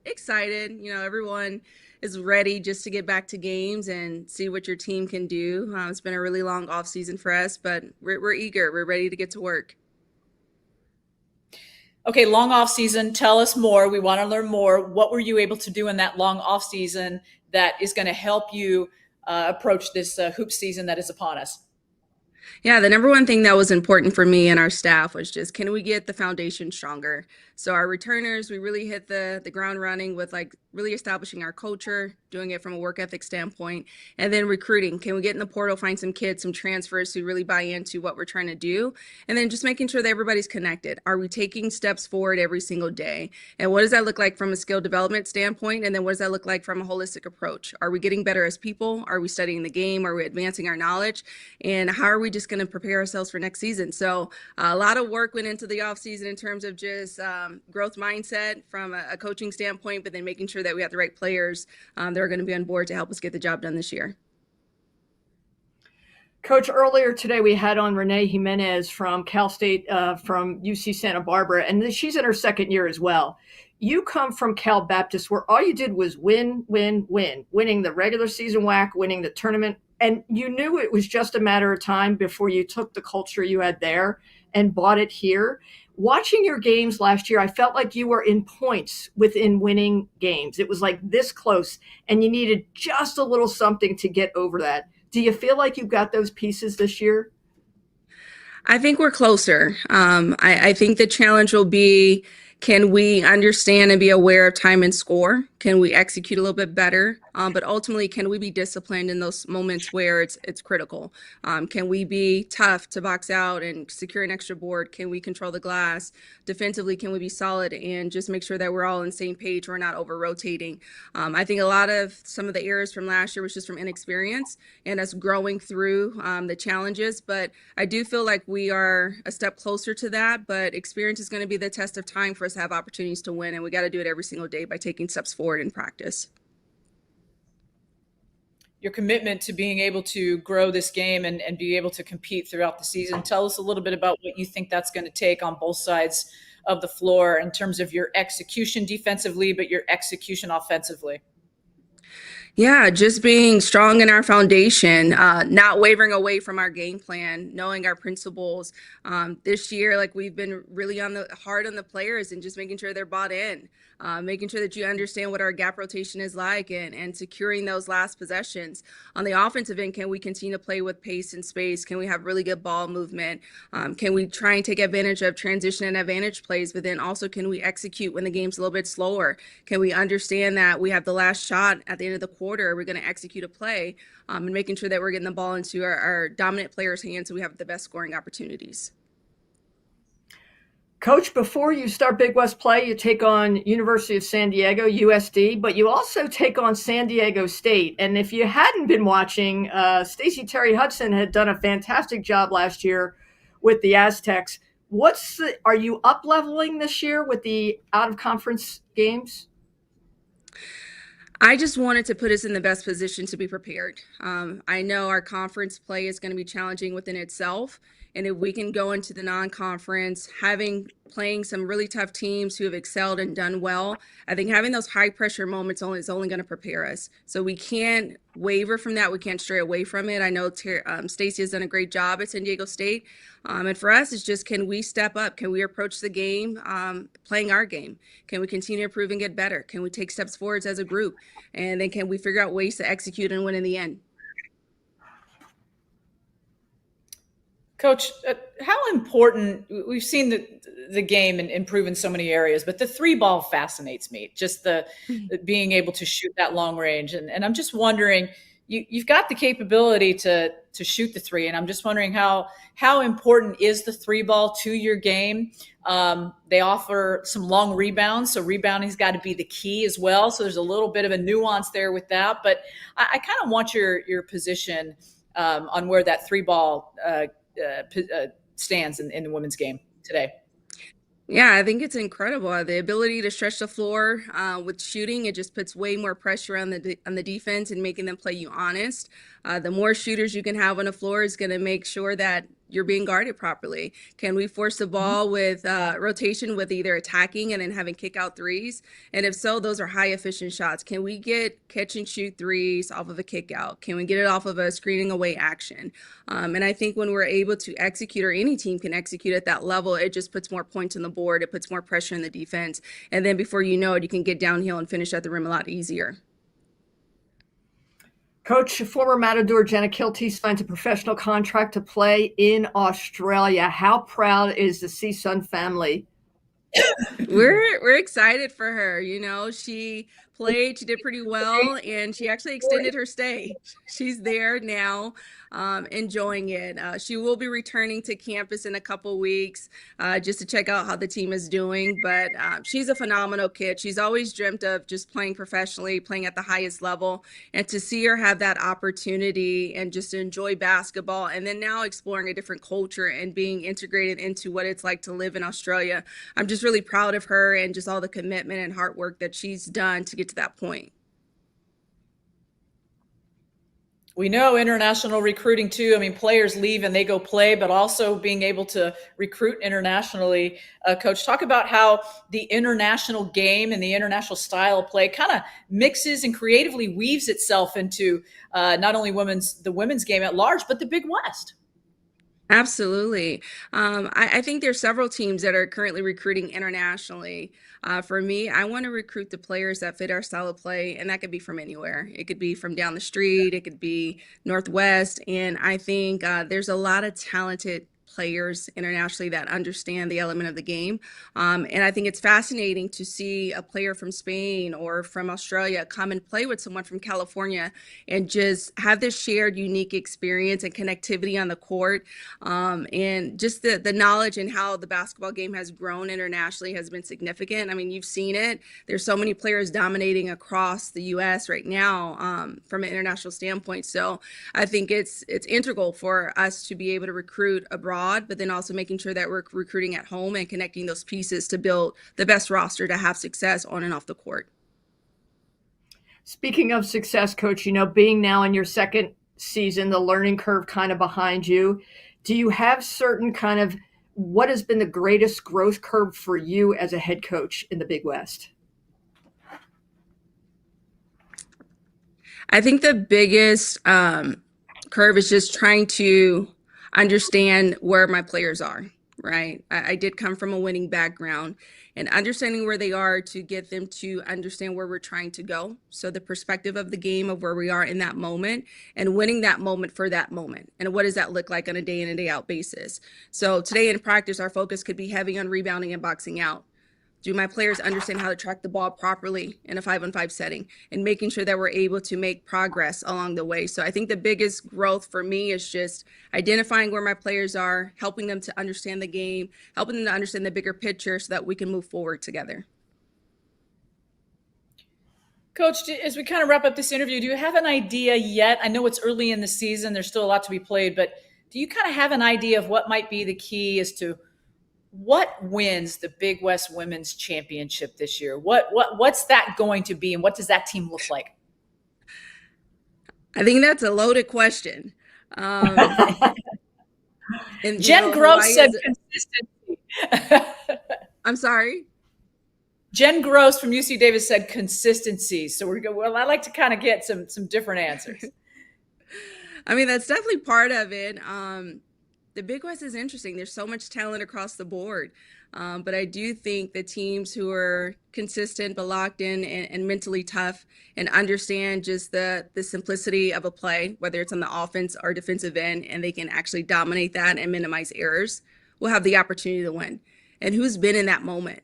S9: Excited. You know, everyone is ready just to get back to games and see what your team can do. It's been a really long off season for us, but we're eager. We're ready to get to work.
S19: Okay, long off season. Tell us more. We want to learn more. What were you able to do in that long off season that is going to help you approach this hoop season that is upon us?
S9: Yeah, the number one thing that was important for me and our staff was just, can we get the foundation stronger? So our returners, we really hit the ground running with like really establishing our culture, doing it from a work ethic standpoint, and then recruiting. Can we get in the portal, find some kids, some transfers who really buy into what we're trying to do? And then just making sure that everybody's connected. Are we taking steps forward every single day? And what does that look like from a skill development standpoint? And then what does that look like from a holistic approach? Are we getting better as people? Are we studying the game? Are we advancing our knowledge? And how are we just going to prepare ourselves for next season? So a lot of work went into the off season in terms of just growth mindset from a coaching standpoint, but then making sure that we have the right players that are going to be on board to help us get the job done this year.
S21: Coach, earlier today we had on Renee Jimenez from Cal State, from UC Santa Barbara, and she's in her second year as well. You come from Cal Baptist, where all you did was win, winning the regular season WAC, winning the tournament, and you knew it was just a matter of time before you took the culture you had there and brought it here. Watching your games last year, I felt like you were in points within winning games. It was like this close, and you needed just a little something to get over that. Do you feel like you've got those pieces this year?
S9: I think we're closer. I think the challenge will be, can we understand and be aware of time and score? Can we execute a little bit better? But ultimately, can we be disciplined in those moments where it's critical? Can we be tough to box out and secure an extra board? Can we control the glass? Defensively, can we be solid and just make sure that we're all on the same page? We're not over rotating. I think a lot of some of the errors from last year was just from inexperience and us growing through the challenges. But I do feel like we are a step closer to that. But experience is going to be the test of time for us to have opportunities to win. And we got to do it every single day by taking steps forward in practice.
S19: Your commitment to being able to grow this game and be able to compete throughout the season. Tell us a little bit about what you think that's going to take on both sides of the floor in terms of your execution defensively, but your execution offensively.
S9: Yeah, just being strong in our foundation, not wavering away from our game plan, knowing our principles. This year, like we've been really hard on the players and just making sure they're bought in, making sure that you understand what our gap rotation is like and securing those last possessions. On the offensive end, can we continue to play with pace and space? Can we have really good ball movement? Can we try and take advantage of transition and advantage plays, but then also can we execute when the game's a little bit slower? Can we understand that we have the last shot at the end of the quarter? We're going to execute a play and making sure that we're getting the ball into our dominant players' hands so we have the best scoring opportunities.
S21: Coach, before you start Big West play, you take on University of San Diego, USD, but you also take on San Diego State. And if you hadn't been watching, Stacey Terry Hudson had done a fantastic job last year with the Aztecs. Are you up-leveling this year with the out-of-conference games?
S9: I just wanted to put us in the best position to be prepared. I know our conference play is going to be challenging within itself. And if we can go into the non-conference, playing some really tough teams who have excelled and done well, I think having those high pressure moments is only going to prepare us. So we can't waver from that. We can't stray away from it. I know Stacey has done a great job at San Diego State. And for us, it's just, can we step up? Can we approach the game playing our game? Can we continue to improve and get better? Can we take steps forwards as a group? And then can we figure out ways to execute and win in the end?
S19: Coach, how important, we've seen the game improve in so many areas, but the three ball fascinates me, just the being able to shoot that long range. And I'm just wondering, you've got the capability to shoot the three, and I'm just wondering how important is the three ball to your game? They offer some long rebounds, so rebounding's got to be the key as well. So there's a little bit of a nuance there with that, but I kind of want your position on where that three ball stands in the women's game today.
S9: Yeah, I think it's incredible. The ability to stretch the floor with shooting, it just puts way more pressure on the defense and making them play you honest. The more shooters you can have on the floor is going to make sure that you're being guarded properly. Can we force the ball with rotation with either attacking and then having kick out threes? And if so, those are high efficient shots. Can we get catch and shoot threes off of a kick out? Can we get it off of a screening away action? And I think when we're able to execute, or any team can execute at that level, it just puts more points on the board. It puts more pressure in the defense. And then before you know it, you can get downhill and finish at the rim a lot easier.
S21: Coach, former Matador Jenna Kilty signs a professional contract to play in Australia. How proud is the CSUN family?
S9: We're excited for her. You know, she played, she did pretty well, and she actually extended her stay. She's there now, enjoying it. She will be returning to campus in a couple weeks just to check out how the team is doing. But she's a phenomenal kid. She's always dreamt of just playing professionally, playing at the highest level, and to see her have that opportunity and just enjoy basketball, and then now exploring a different culture and being integrated into what it's like to live in Australia. I'm just really proud of her and just all the commitment and hard work that she's done to get to that point.
S19: We know international recruiting too. I mean, players leave and they go play, but also being able to recruit internationally. Coach, talk about how the international game and the international style of play kind of mixes and creatively weaves itself into not only the women's game at large, but the Big West.
S9: Absolutely. I think there's several teams that are currently recruiting internationally. For me, I want to recruit the players that fit our style of play, and that could be from anywhere. It could be from down the street, it could be Northwest, and I think there's a lot of talented players internationally that understand the element of the game. And I think it's fascinating to see a player from Spain or from Australia come and play with someone from California and just have this shared unique experience and connectivity on the court. And just the knowledge and how the basketball game has grown internationally has been significant. I mean, you've seen it. There's so many players dominating across the U.S. right now from an international standpoint. So I think it's integral for us to be able to recruit abroad, but then also making sure that we're recruiting at home and connecting those pieces to build the best roster to have success on and off the court.
S21: Speaking of success, Coach, you know, being now in your second season, the learning curve kind of behind you, do you have certain kind of, what has been the greatest growth curve for you as a head coach in the Big West?
S9: I think the biggest curve is just trying to understand where my players are, right? I did come from a winning background, and understanding where they are to get them to understand where we're trying to go. So the perspective of the game of where we are in that moment and winning that moment for that moment. And what does that look like on a day in and day out basis? So today in practice, our focus could be heavy on rebounding and boxing out. Do my players understand how to track the ball properly in a 5-on-5 setting, and making sure that we're able to make progress along the way? So I think the biggest growth for me is just identifying where my players are, helping them to understand the game, helping them to understand the bigger picture so that we can move forward together.
S19: Coach, as we kind of wrap up this interview, do you have an idea yet? I know it's early in the season, there's still a lot to be played, but do you kind of have an idea of what might be the key as to what wins the Big West Women's Championship this year? What's that going to be, and what does that team look like?
S9: I think that's a loaded question.
S20: And
S19: Jen Gross
S20: Hawaii
S19: said
S20: is.
S19: consistency.
S20: I'm sorry.
S19: Jen Gross from UC Davis said consistency. So we're good. Well, I like to kind of get some different answers.
S9: I mean, that's definitely part of it. The Big West is interesting. There's so much talent across the board. But I do think the teams who are consistent but locked in and mentally tough and understand just the simplicity of a play, whether it's on the offense or defensive end, and they can actually dominate that and minimize errors, will have the opportunity to win. And who's been in that moment?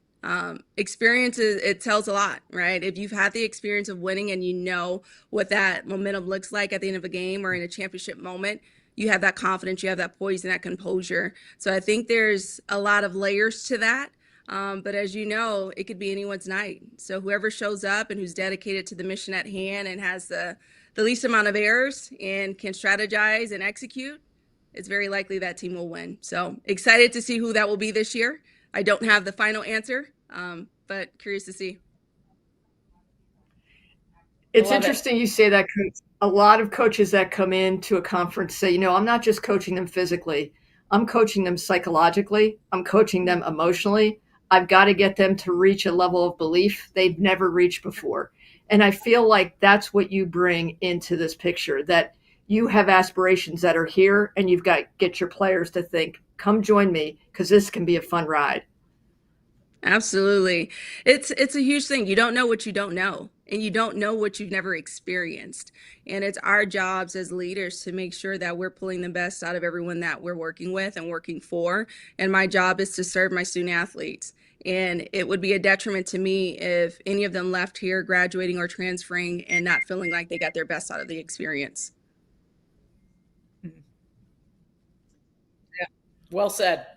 S9: Experience, it tells a lot, right? If you've had the experience of winning and you know what that momentum looks like at the end of a game or in a championship moment, you have that confidence, you have that poise and that composure. So I think there's a lot of layers to that. But as you know, it could be anyone's night. So whoever shows up and who's dedicated to the mission at hand and has the least amount of errors and can strategize and execute, it's very likely that team will win. So excited to see who that will be this year. I don't have the final answer, but curious to see.
S21: It's interesting you say that, Coach. A lot of coaches that come into a conference say, I'm not just coaching them physically. I'm coaching them psychologically. I'm coaching them emotionally. I've got to get them to reach a level of belief they've never reached before. And I feel like that's what you bring into this picture, that you have aspirations that are here and you've got to get your players to think, come join me because this can be a fun ride.
S9: Absolutely. It's a huge thing. You don't know what you don't know, and you don't know what you've never experienced. And it's our jobs as leaders to make sure that we're pulling the best out of everyone that we're working with and working for. And my job is to serve my student athletes. And it would be a detriment to me if any of them left here graduating or transferring and not feeling like they got their best out of the experience.
S19: Yeah. Well said.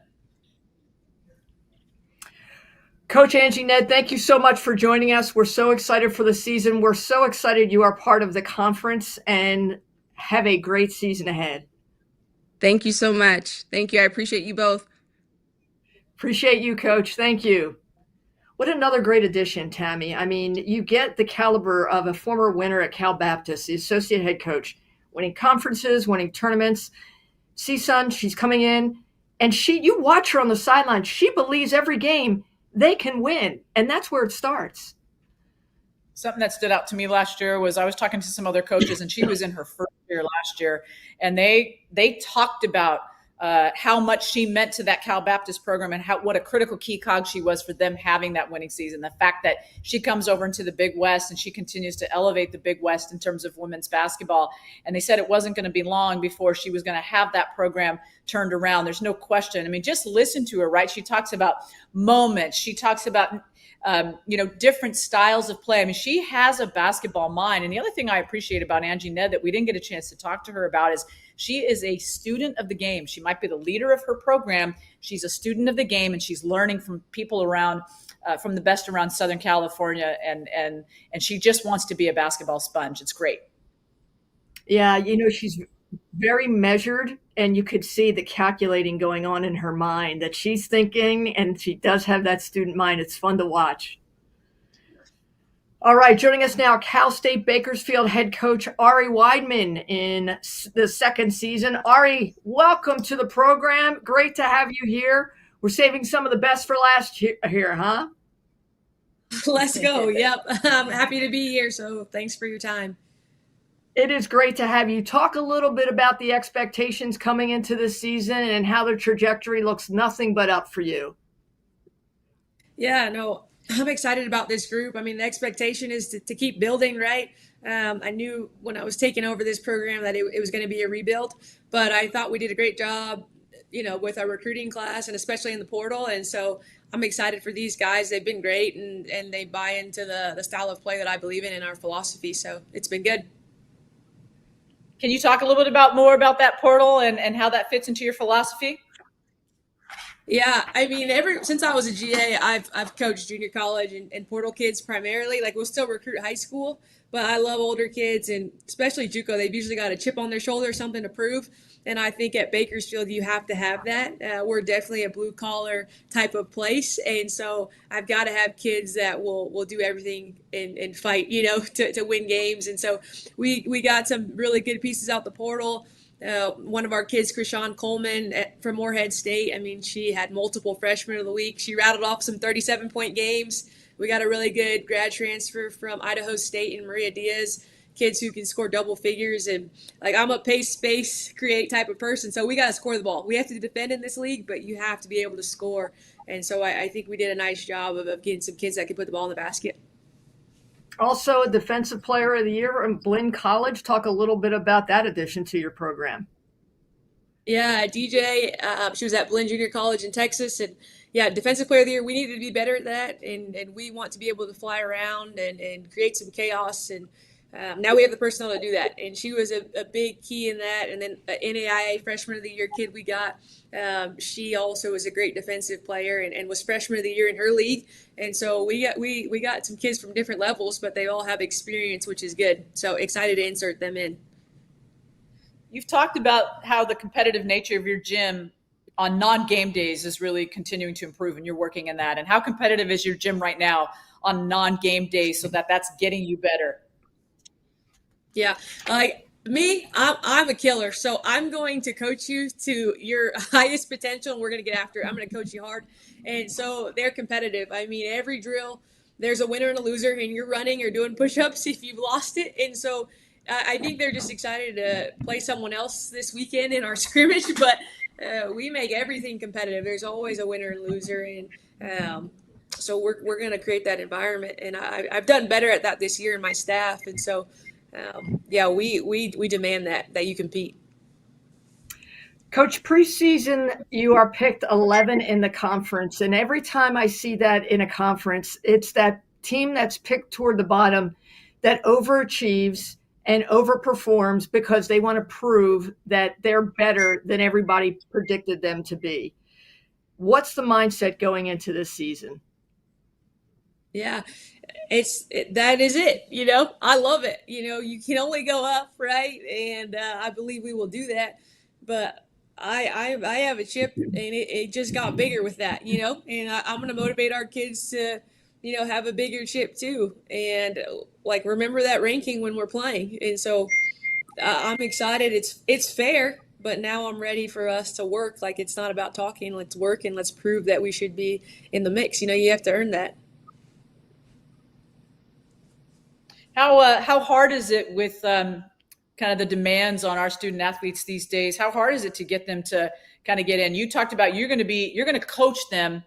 S21: Coach Angie, Ned, thank you so much for joining us. We're so excited for the season. We're so excited you are part of the conference, and have a great season ahead.
S9: Thank you so much. Thank you. I appreciate you both.
S21: Appreciate you, Coach. Thank you. What another great addition, Tammy. I mean, you get the caliber of a former winner at Cal Baptist, the associate head coach, winning conferences, winning tournaments. CSUN, she's coming in, and you watch her on the sideline. She believes every game they can win, and that's where it starts.
S19: Something that stood out to me last year was I was talking to some other coaches, and she was in her first year last year, and they talked about how much she meant to that Cal Baptist program and what a critical key cog she was for them having that winning season. The fact that she comes over into the Big West and she continues to elevate the Big West in terms of women's basketball. And they said it wasn't going to be long before she was going to have that program turned around. There's no question. I mean, just listen to her, right? She talks about moments. She talks about different styles of play. I mean, she has a basketball mind. And the other thing I appreciate about Angie, Ned, that we didn't get a chance to talk to her about is she is a student of the game. She might be the leader of her program. She's a student of the game, and she's learning from people around, from the best around Southern California. And she just wants to be a basketball sponge. It's great.
S21: Yeah, she's very measured, and you could see the calculating going on in her mind, that she's thinking, and she does have that student mind. It's fun to watch. All right, joining us now, Cal State Bakersfield head coach Ari Wideman in the second season. Ari, welcome to the program. Great to have you here. We're saving some of the best for last here, huh?
S10: Let's go. Yep. I'm happy to be here, so thanks for your time.
S21: It is great to have you. Talk a little bit about the expectations coming into this season and how the trajectory looks nothing but up for you.
S10: Yeah, no, I'm excited about this group. I mean, the expectation is to keep building, right? I knew when I was taking over this program that it was going to be a rebuild, but I thought we did a great job, with our recruiting class and especially in the portal. And so I'm excited for these guys. They've been great, and they buy into the style of play that I believe in our philosophy. So it's been good.
S19: Can you talk a little bit more about that portal and how that fits into your philosophy?
S10: Yeah, I mean, since I was a GA, I've coached junior college and portal kids primarily. Like, we'll still recruit high school, but I love older kids, and especially JUCO. They've usually got a chip on their shoulder, something to prove. And I think at Bakersfield, you have to have that. We're definitely a blue collar type of place. And so I've got to have kids that will do everything and fight, to win games. And so we got some really good pieces out the portal. One of our kids, Krishan Coleman from Morehead State, I mean, she had multiple freshman of the week. She rattled off some 37-point games. We got a really good grad transfer from Idaho State and Maria Diaz, kids who can score double figures. And like, I'm a pace, space, create type of person. So we got to score the ball. We have to defend in this league, but you have to be able to score. And so I think we did a nice job of getting some kids that could put the ball in the basket.
S21: Also, a Defensive Player of the Year from Blinn College. Talk a little bit about that addition to your program.
S10: Yeah, DJ, she was at Blinn Junior College in Texas. And yeah, Defensive Player of the Year, we needed to be better at that. And we want to be able to fly around and create some chaos. And now we have the personnel to do that. And she was a big key in that. And then NAIA Freshman of the Year kid we got, she also was a great defensive player and was Freshman of the Year in her league. And so we got some kids from different levels, but they all have experience, which is good. So excited to insert them in.
S19: You've talked about how the competitive nature of your gym on non-game days is really continuing to improve, and you're working in that. And how competitive is your gym right now on non-game days so that that's getting you better?
S10: Yeah, like me, I'm a killer. So I'm going to coach you to your highest potential, and we're going to get after it. I'm going to coach you hard. And so they're competitive. I mean, every drill, there's a winner and a loser, and you're running or doing push-ups if you've lost it. And so I think they're just excited to play someone else this weekend in our scrimmage, but we make everything competitive. There's always a winner and loser. And so we're going to create that environment. And I've done better at that this year in my staff. And so, yeah, we demand that you compete.
S21: Coach, preseason, you are picked 11 in the conference. And every time I see that in a conference, it's that team that's picked toward the bottom that overachieves and overperforms because they want to prove that they're better than everybody predicted them to be. What's the mindset going into this season?
S10: Yeah, that is it. You know, I love it. You know, you can only go up, right? And I believe we will do that. But I have a chip, and it just got bigger with that, you know, and I'm going to motivate our kids to, you know, have a bigger chip too. And like, remember that ranking when we're playing. And so I'm excited. It's fair, but now I'm ready for us to work. Like, it's not about talking. Let's work and let's prove that we should be in the mix. You know, you have to earn that.
S19: How hard is it with kind of the demands on our student athletes these days? How hard is it to get them to kind of get in? You talked about you're going to coach them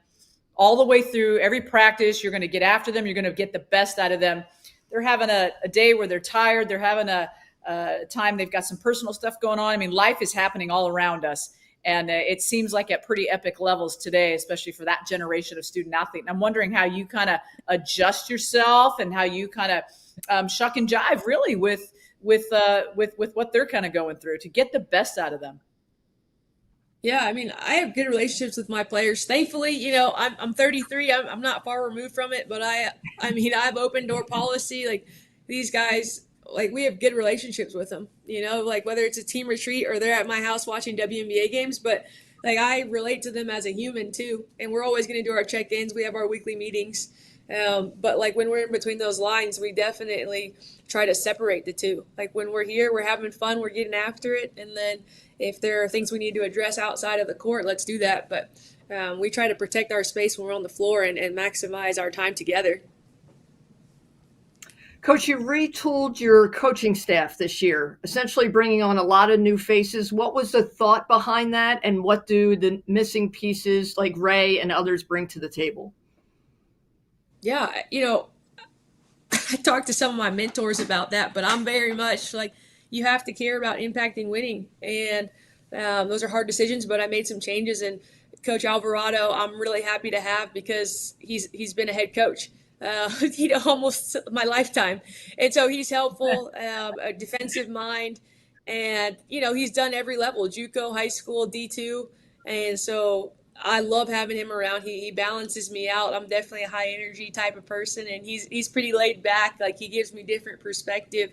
S19: all the way through every practice. You're going to get after them. You're going to get the best out of them. They're having a day where they're tired. They're having a time. They've got some personal stuff going on. I mean, life is happening all around us. And it seems like at pretty epic levels today, especially for that generation of student athlete. And I'm wondering how you kind of adjust yourself and how you kind of shuck and jive really with what they're kind of going through to get the best out of them.
S10: Yeah, I mean, I have good relationships with my players. Thankfully, you know, I'm 33. I'm not far removed from it, but I mean, I have open door policy. Like, these guys, like, we have good relationships with them, you know, like whether it's a team retreat or they're at my house watching WNBA games, but like, I relate to them as a human too. And we're always going to do our check-ins. We have our weekly meetings. But like, when we're in between those lines, we definitely try to separate the two. Like, when we're here, we're having fun, we're getting after it. And then if there are things we need to address outside of the court, let's do that. But we try to protect our space when we're on the floor and maximize our time together.
S21: Coach, you retooled your coaching staff this year, essentially bringing on a lot of new faces. What was the thought behind that? And what do the missing pieces like Ray and others bring to the table?
S10: Yeah, you know, I talked to some of my mentors about that, but I'm very much like, you have to care about impacting winning. And those are hard decisions, but I made some changes. And Coach Alvarado, I'm really happy to have, because he's been a head coach, you know, almost my lifetime. And so he's helpful, a defensive mind. And, you know, he's done every level, JUCO, high school, D2. And so I love having him around. He balances me out. I'm definitely a high energy type of person, and he's pretty laid back. Like, he gives me different perspective.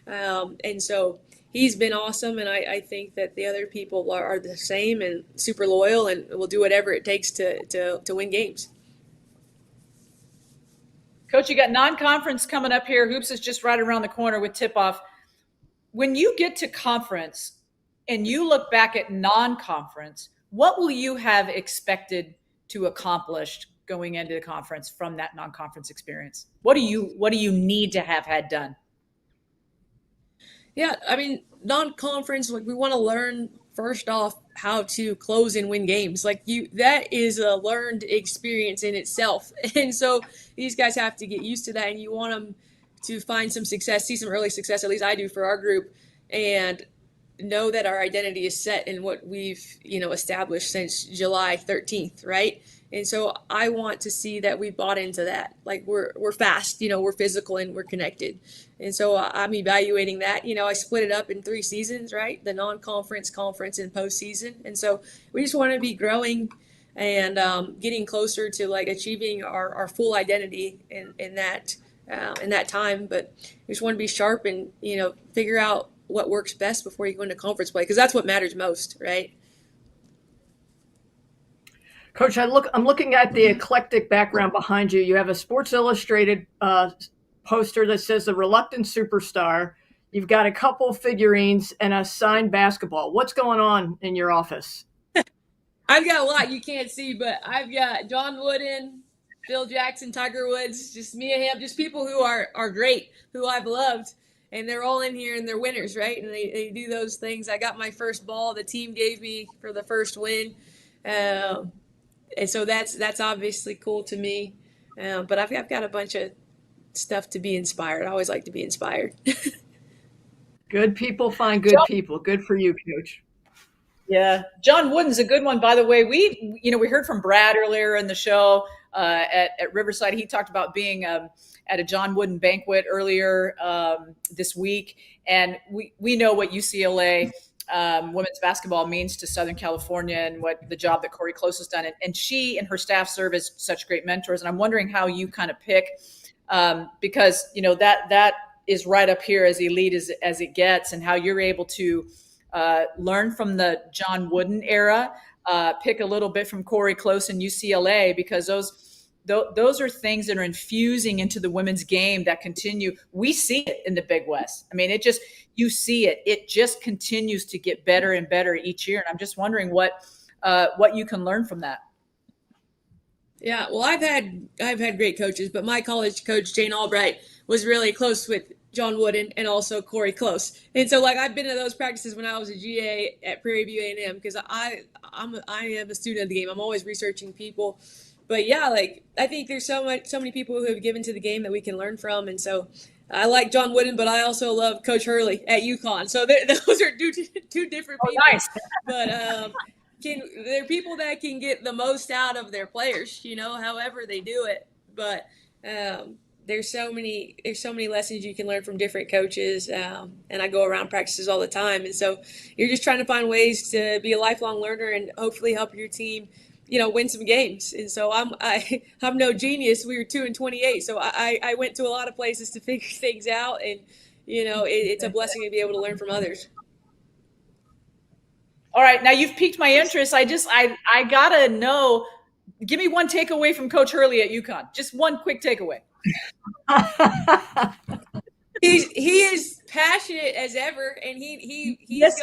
S10: And so he's been awesome. And I think that the other people are the same and super loyal and will do whatever it takes to win games.
S19: Coach, you got non-conference coming up here. Hoops is just right around the corner with tip-off. When you get to conference, and you look back at non-conference, what will you have expected to accomplish going into the conference from that non-conference experience? What do you need to have had done?
S10: Yeah, I mean, non-conference, like we want to learn first off how to close and win games. Like that is a learned experience in itself. And so these guys have to get used to that, and you want them to find some success, see some early success, at least I do for our group, and know that our identity is set in what we've, established since July 13th, right? And so I want to see that we bought into that. Like we're fast, we're physical and we're connected. And so I'm evaluating that. I split it up in 3 seasons, right? The non-conference, conference, and postseason. And so we just want to be growing and getting closer to like achieving our full identity in that time. But we just want to be sharp and, figure out what works best before you go into conference play, because that's what matters most, right?
S21: Coach, I'm looking at the eclectic background behind you. You have a Sports Illustrated poster that says the reluctant superstar. You've got a couple figurines and a signed basketball. What's going on in your office?
S10: I've got a lot you can't see, but I've got John Wooden, Phil Jackson, Tiger Woods, just me and him, just people who are great, who I've loved. And they're all in here and they're winners, right? And they do those things. I got my first ball the team gave me for the first win. And so that's obviously cool to me. But I've got a bunch of stuff to be inspired. I always like to be inspired.
S21: Good people find good people. Good for you, Coach.
S19: Yeah. John Wooden's a good one, by the way. We heard from Brad earlier in the show at Riverside. He talked about being at a John Wooden banquet earlier this week. And we know what UCLA women's basketball means to Southern California and what the job that Corey Close has done. And she and her staff serve as such great mentors. And I'm wondering how you kind of pick, because, that is right up here as elite as it gets, and how you're able to learn from the John Wooden era, pick a little bit from Corey Close and UCLA, because those are things that are infusing into the women's game that continue. We see it in the Big West. I mean, you see it. It just continues to get better and better each year. And I'm just wondering what you can learn from that.
S10: Yeah, well, I've had great coaches, but my college coach, Jane Albright, was really close with John Wooden and also Corey Close. And so like I've been to those practices when I was a GA at Prairie View A&M, because I am a student of the game. I'm always researching people. But yeah, like I think there's so many people who have given to the game that we can learn from. And so I like John Wooden, but I also love Coach Hurley at UConn. So those are two different people.
S19: Nice.
S10: But they're people that can get the most out of their players, however they do it. But there's so many lessons you can learn from different coaches. And I go around practices all the time. And so you're just trying to find ways to be a lifelong learner and hopefully help your team, win some games. And so I'm no genius. We were 2-28. So I went to a lot of places to figure things out. And, it's a blessing to be able to learn from others.
S19: All right. Now you've piqued my interest. I gotta know, give me one takeaway from Coach Hurley at UConn. Just one quick takeaway.
S10: He is passionate as ever, and he is.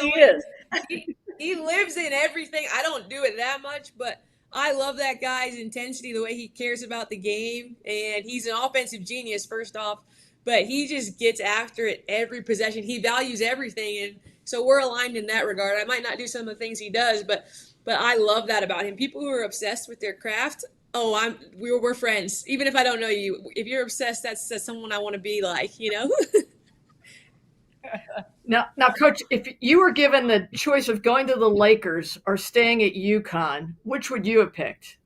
S10: He lives in everything. I don't do it that much, but I love that guy's intensity, the way he cares about the game, and he's an offensive genius first off, but he just gets after it every possession. He values everything, and so we're aligned in that regard. I might not do some of the things he does, but I love that about him. People who are obsessed with their craft, we're friends. Even if I don't know you, if you're obsessed, that's someone I want to be like,
S21: Now, Coach, if you were given the choice of going to the Lakers or staying at UConn, which would you have picked?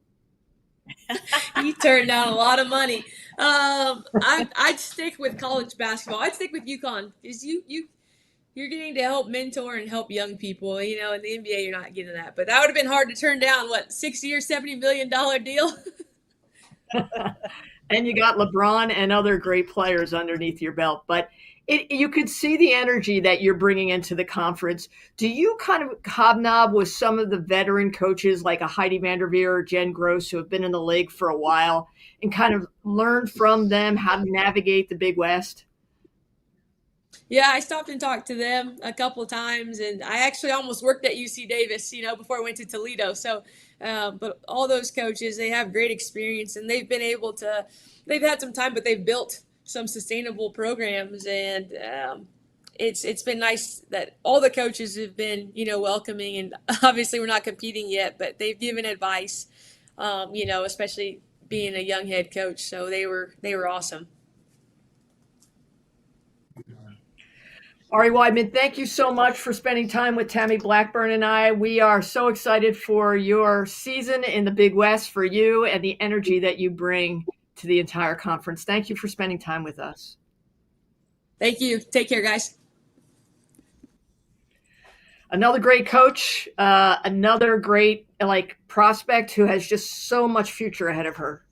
S10: You turned down a lot of money. I'd stick with college basketball. I'd stick with UConn because you're getting to help mentor and help young people. In the NBA, you're not getting that. But that would have been hard to turn down. 6-year, $70 million deal?
S21: And you got LeBron and other great players underneath your belt. But you could see the energy that you're bringing into the conference. Do you kind of hobnob with some of the veteran coaches like a Heidi VanDerveer or Jen Gross who have been in the league for a while and kind of learn from them how to navigate the Big West?
S10: Yeah, I stopped and talked to them a couple of times, and I actually almost worked at UC Davis, before I went to Toledo. So, but all those coaches, they have great experience, and they've been able to. They've had some time, but they've built some sustainable programs, and it's been nice that all the coaches have been welcoming, and obviously we're not competing yet, but they've given advice, especially being a young head coach. So they were awesome.
S21: Ari Wideman, thank you so much for spending time with Tammy Blackburn and I. We are so excited for your season in the Big West, for you and the energy that you bring to the entire conference. Thank you for spending time with us.
S10: Thank you. Take care, guys.
S21: Another great coach, another great prospect who has just so much future ahead of her.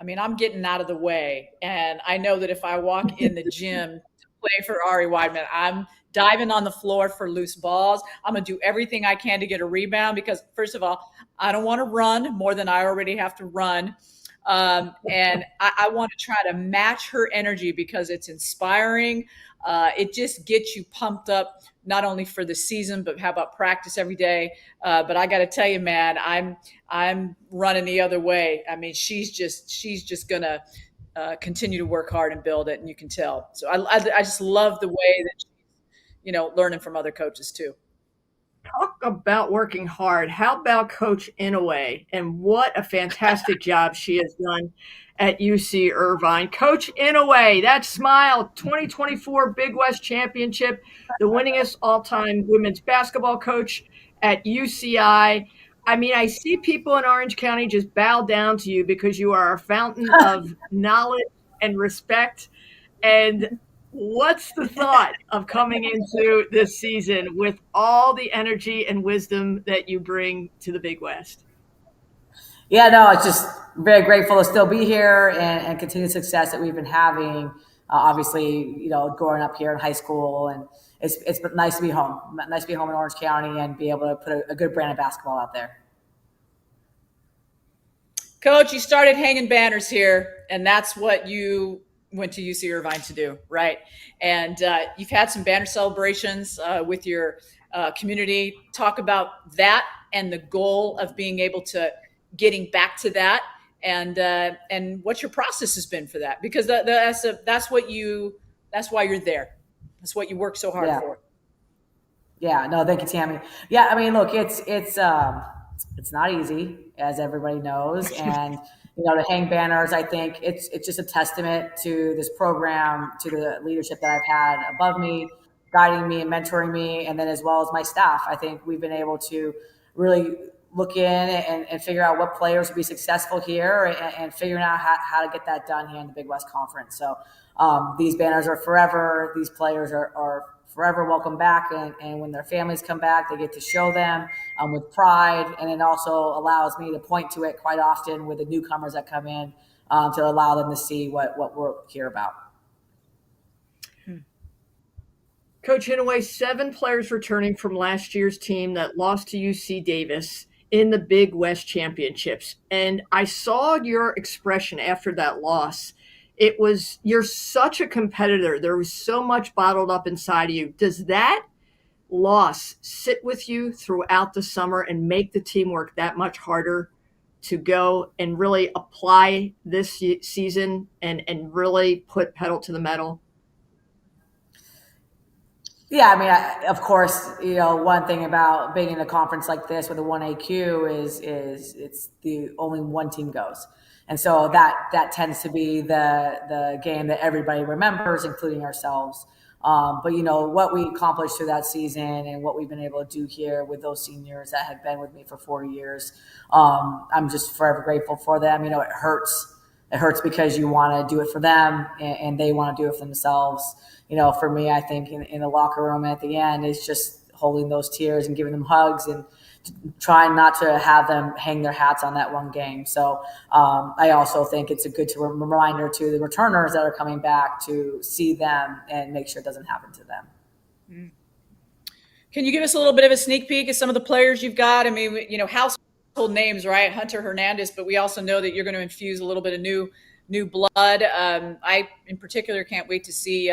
S19: I mean, I'm getting out of the way, and I know that if I walk in the gym to play for Ari Wideman, I'm diving on the floor for loose balls. I'm going to do everything I can to get a rebound because, first of all, I don't want to run more than I already have to run. And I want to try to match her energy because it's inspiring. It just gets you pumped up, not only for the season, but how about practice every day? But I got to tell you, man, I'm running the other way. I mean, she's just going to continue to work hard and build it, and you can tell. So I just love the way that she's, learning from other coaches too.
S21: Talk about working hard. How about Coach Inouye? And what a fantastic job she has done at UC Irvine. Coach Inouye, that smile, 2024 Big West Championship, the winningest all-time women's basketball coach at UCI. I mean, I see people in Orange County just bow down to you because you are a fountain of knowledge and respect. And what's the thought of coming into this season with all the energy and wisdom that you bring to the Big West?
S11: Yeah, no, it's just very grateful to still be here and continue the success that we've been having. Obviously, growing up here in high school, and it's been nice to be home. Nice to be home in Orange County and be able to put a good brand of basketball out there.
S19: Coach, you started hanging banners here, and that's what you went to UC Irvine to do, right? And you've had some banner celebrations with your community. Talk about that and the goal of being able to getting back to that, and what your process has been for that, because that's why you're there. That's what you work so hard for.
S11: Yeah, no, thank you, Tammy. Yeah, I mean, look, it's not easy, as everybody knows, and to hang banners, I think it's just a testament to this program, to the leadership that I've had above me, guiding me and mentoring me, and then as well as my staff. I think we've been able to really look in and figure out what players will be successful here and figuring out how to get that done here in the Big West Conference. So these banners are forever. These players are forever welcome back. And when their families come back, they get to show them with pride. And it also allows me to point to it quite often with the newcomers that come in to allow them to see what we're here about.
S21: Coach Inouye, 7 players returning from last year's team that lost to UC Davis in the Big West Championships. And I saw your expression after that loss. It was, you're such a competitor. There was so much bottled up inside of you. Does that loss sit with you throughout the summer and make the teamwork that much harder to go and really apply this season and really put pedal to the metal?
S11: Yeah, I mean, of course, one thing about being in a conference like this with a 1AQ is it's the only one team goes. And so that tends to be the game that everybody remembers, including ourselves. But what we accomplished through that season and what we've been able to do here with those seniors that have been with me for 4 years, I'm just forever grateful for them. It hurts. It hurts because you want to do it for them and they want to do it for themselves. For me, I think in the locker room at the end is just holding those tears and giving them hugs and trying not to have them hang their hats on that one game. So I also think it's a good reminder to the returners that are coming back to see them and make sure it doesn't happen to them.
S19: Can you give us a little bit of a sneak peek of some of the players you've got? I mean, household names, right? Hunter Hernandez, but we also know that you're going to infuse a little bit of new new blood. I, in particular, can't wait to see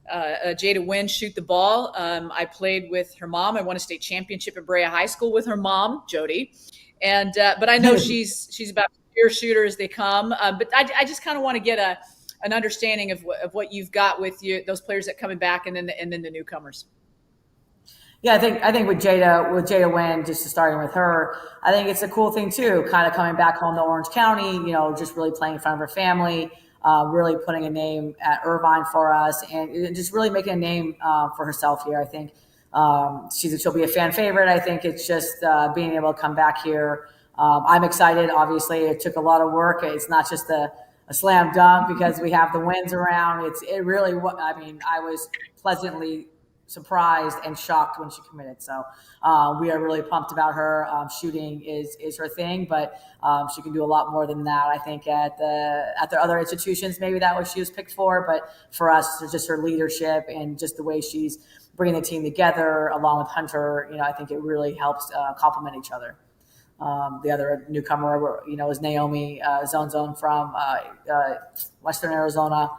S19: Jada Wynn shoot the ball. I played with her mom. I won a state championship at Brea High School with her mom, Jody. And but I know she's about as pure shooter as they come. But I just kind of want to get an understanding of what you've got with those players that coming back, and then the newcomers.
S11: Yeah, I think with Jada Wynn, just starting with her, I think it's a cool thing too, kind of coming back home to Orange County, just really playing in front of her family, really putting a name at Irvine for us, and just really making a name for herself here. I think she'll be a fan favorite. I think it's just being able to come back here. I'm excited. Obviously, it took a lot of work. It's not just a slam dunk because we have the wins around. I was pleasantly surprised and shocked when she committed. So we are really pumped about her. Shooting is her thing, but she can do a lot more than that. I think at the other institutions, maybe that was she was picked for, but for us, it's just her leadership and just the way she's bringing the team together along with Hunter. I think it really helps complement each other. The other newcomer, is Naomi Zone from Western Arizona.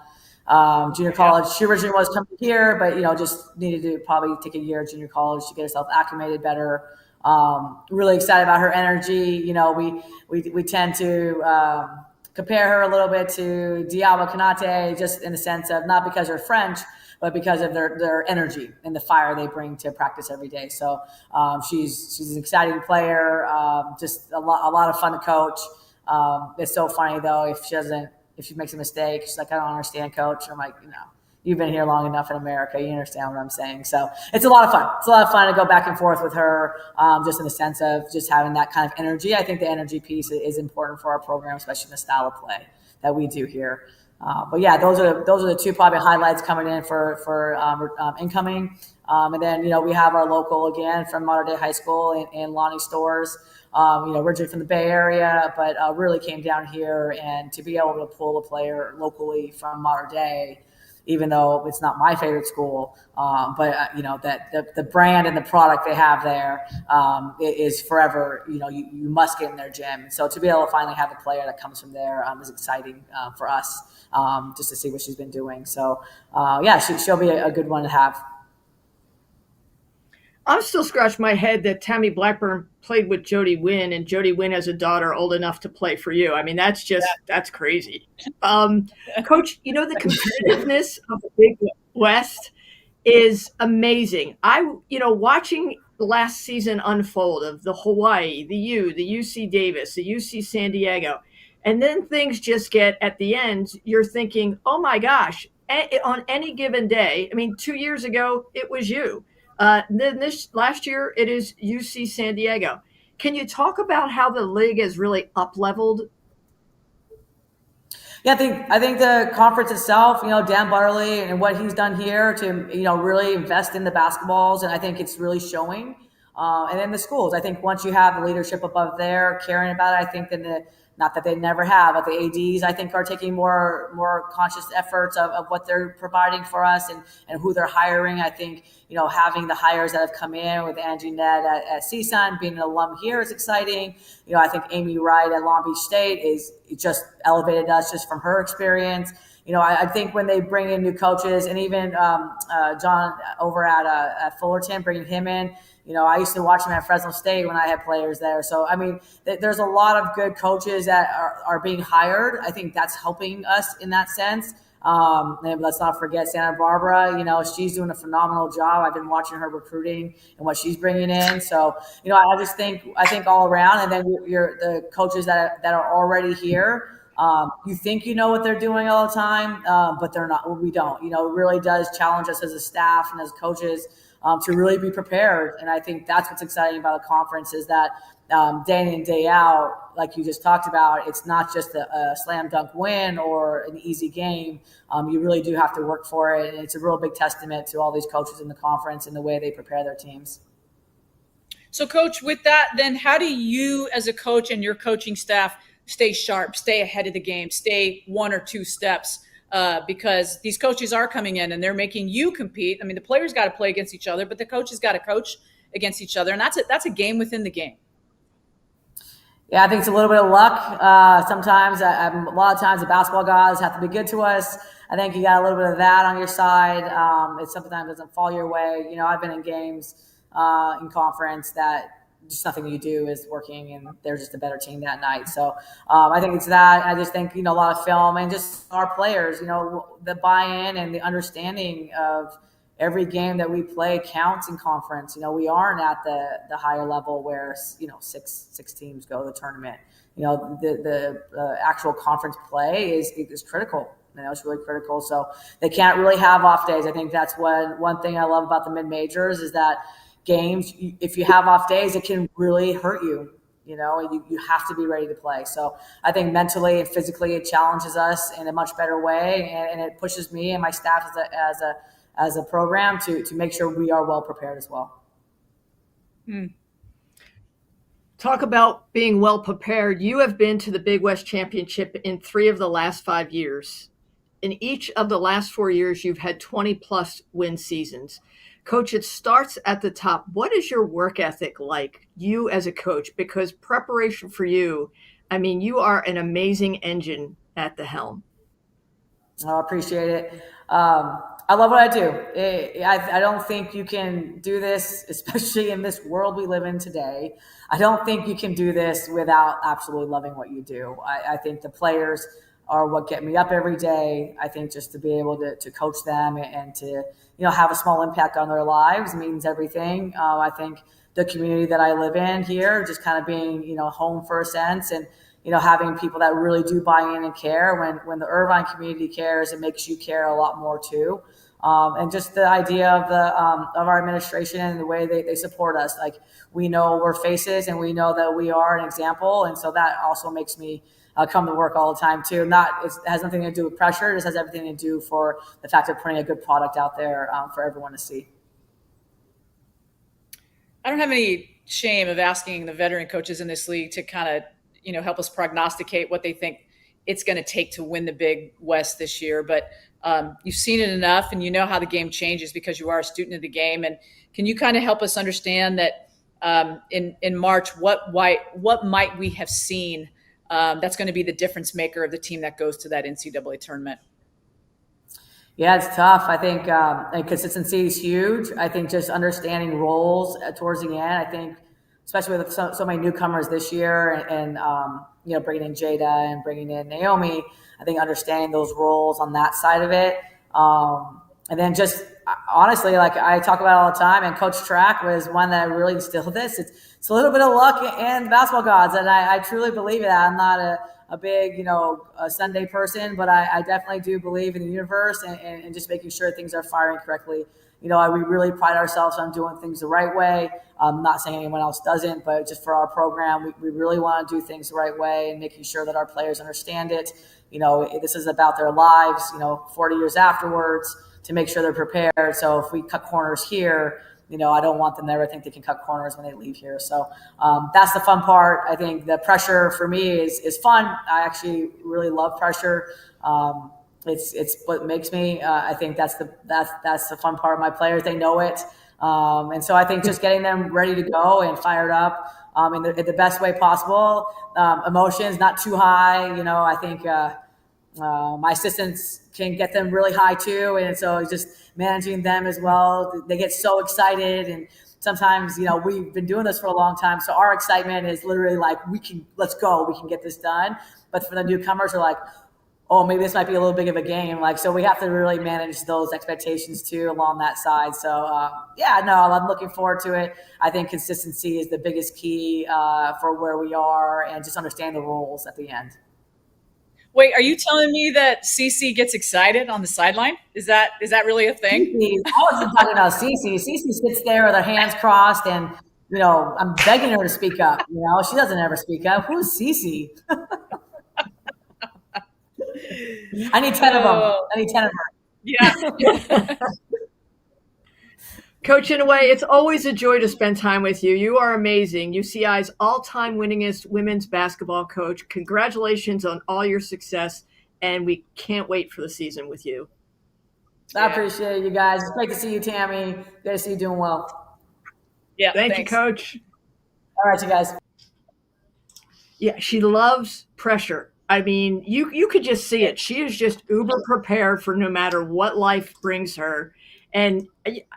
S11: Junior college. She originally was coming here, but just needed to probably take a year at junior college to get herself acclimated better. Really excited about her energy. We tend to compare her a little bit to Diallo Kanate, just in the sense of not because they're French, but because of their energy and the fire they bring to practice every day. So she's an exciting player, just a lot of fun to coach. It's so funny though if she makes a mistake, she's like, I don't understand, coach. I'm like, you've been here long enough in America. You understand what I'm saying. So it's a lot of fun. It's a lot of fun to go back and forth with her, just in the sense of just having that kind of energy. I think the energy piece is important for our program, especially in the style of play that we do here. But yeah, those are the two probably highlights coming in for incoming. And then, we have our local again from Mater Dei High School and Lonnie Stores. Originally from the Bay Area, but really came down here, and to be able to pull a player locally from Mater Dei, even though it's not my favorite school, but that the brand and the product they have there is forever. You must get in their gym. And so to be able to finally have a player that comes from there is exciting for us, just to see what she's been doing. So she'll be a good one to have.
S21: I'm still scratching my head that Tammy Blackburn played with Jody Wynn, and Jody Wynn has a daughter old enough to play for you. I mean, that's crazy. Coach, the competitiveness of the Big West is amazing. Watching the last season unfold of the Hawaii, the UC Davis, the UC San Diego, and then things just get at the end, you're thinking, oh my gosh, on any given day. I mean, 2 years ago, it was you. Then this last year, it is UC San Diego. Can you talk about how the league has really up-leveled?
S11: Yeah, I think the conference itself, Dan Butterly and what he's done here to, really invest in the basketballs, and I think it's really showing. And then the schools, I think once you have the leadership above there caring about it, I think then not that they never have, but the ADs, I think, are taking more conscious efforts of what they're providing for us and who they're hiring. I think, having the hires that have come in with Angie Ned at CSUN, being an alum here is exciting. I think Amy Wright at Long Beach State is just elevated us just from her experience. I think when they bring in new coaches, and even John over at Fullerton, bringing him in, I used to watch him at Fresno State when I had players there. So, I mean, there's a lot of good coaches that are being hired. I think that's helping us in that sense. And let's not forget Santa Barbara. She's doing a phenomenal job. I've been watching her recruiting and what she's bringing in. So, I just think all around, and then the coaches that are already here. You think you know what they're doing all the time, but they're not. We don't. It really does challenge us as a staff and as coaches to really be prepared. And I think that's what's exciting about the conference is that day in and day out, like you just talked about, it's not just a slam dunk win or an easy game. You really do have to work for it. And it's a real big testament to all these coaches in the conference and the way they prepare their teams.
S19: So, Coach, with that, then how do you as a coach and your coaching staff stay sharp, stay ahead of the game, stay one or two steps? Because these coaches are coming in and they're making you compete. I mean, the players got to play against each other, but the coaches got to coach against each other. And that's a game within the game.
S11: Yeah, I think it's a little bit of luck. Sometimes, a lot of times, the basketball guys have to be good to us. I think you got a little bit of that on your side. It sometimes doesn't fall your way. You know, I've been in games in conference that just nothing you do is working, and they're just a better team that night. So I think it's that. I just think, you know, a lot of film and just our players, you know, the buy-in and the understanding of every game that we play counts in conference. You know, we aren't at the higher level where, you know, six teams go to the tournament. You know, the actual conference play is critical. You know, it's really critical. So they can't really have off days. I think that's one thing I love about the mid-majors is that games, if you have off days, it can really hurt you. You know, you have to be ready to play. So I think mentally and physically it challenges us in a much better way, and it pushes me and my staff as a program to make sure we are well prepared as well.
S21: Talk about being well prepared. You have been to the Big West Championship in 3 of the last 5 years. In each of the last 4 years, you've had 20-plus win seasons. Coach, it starts at the top. What is your work ethic like, you as a coach? Because preparation for you, I mean, you are an amazing engine at the helm.
S11: I appreciate it. I love what I do. I don't think you can do this, especially in this world we live in today. I don't think you can do this without absolutely loving what you do. I think the players are what get me up every day. I think just to be able to coach them and to, you know, have a small impact on their lives means everything. I think the community that I live in here, just kind of being, you know, home for a sense, and, you know, having people that really do buy in and care. When the Irvine community cares, it makes you care a lot more too. And just the idea of our administration and the way they support us. Like, we know we're faces and we know that we are an example. And so that also makes me come to work all the time too. It has nothing to do with pressure. It just has everything to do for the fact of putting a good product out there for everyone to see.
S19: I don't have any shame of asking the veteran coaches in this league to kind of, you know, help us prognosticate what they think it's going to take to win the Big West this year. But you've seen it enough, and you know how the game changes because you are a student of the game. And can you kind of help us understand that in March, what might we have seen that's going to be the difference maker of the team that goes to that NCAA tournament?
S11: Yeah, it's tough. I think and consistency is huge. I think just understanding roles towards the end. I think, especially with so many newcomers this year, and you know, bringing in Jada and bringing in Naomi, I think understanding those roles on that side of it, and then just honestly, like I talk about all the time, and Coach Track was one that really instilled this. It's a little bit of luck and basketball gods, and I truly believe that. I'm not a big, you know, a Sunday person, but I definitely do believe in the universe and just making sure things are firing correctly. You know, we really pride ourselves on doing things the right way. I'm not saying anyone else doesn't, but just for our program, we really want to do things the right way and making sure that our players understand it. You know, this is about their lives, you know, 40 years afterwards, to make sure they're prepared. So if we cut corners here, you know, I don't want them to ever think they can cut corners when they leave here. So that's the fun part. I think the pressure for me is fun. I actually really love pressure. It's what makes me. I think that's the fun part of my players. They know it, and so I think just getting them ready to go and fired up in the best way possible. Emotions not too high. You know, I think my assistants can get them really high too, and so just managing them as well. They get so excited, and sometimes, you know, we've been doing this for a long time, so our excitement is literally like, let's go, we can get this done. But for the newcomers, are like, oh, maybe this might be a little big of a game. Like, so we have to really manage those expectations too along that side. So yeah, no, I'm looking forward to it. I think consistency is the biggest key for where we are, and just understand the roles at the end.
S19: Wait, are you telling me that Cece gets excited on the sideline? Is that really a thing?
S11: I wasn't talking about Cece. Cece sits there with her hands crossed, and, you know, I'm begging her to speak up. You know, she doesn't ever speak up. Who's Cece? I need 10 of them.
S19: Yeah.
S21: Coach, in a way, it's always a joy to spend time with you. You are amazing. UCI's all-time winningest women's basketball coach. Congratulations on all your success, and we can't wait for the season with you.
S11: I appreciate you guys. It's great to see you, Tammy. Good to see you doing well.
S19: Yeah,
S21: Thank you, Coach.
S11: All right, you guys.
S21: Yeah, she loves pressure. I mean, you could just see it. She is just uber prepared for no matter what life brings her. And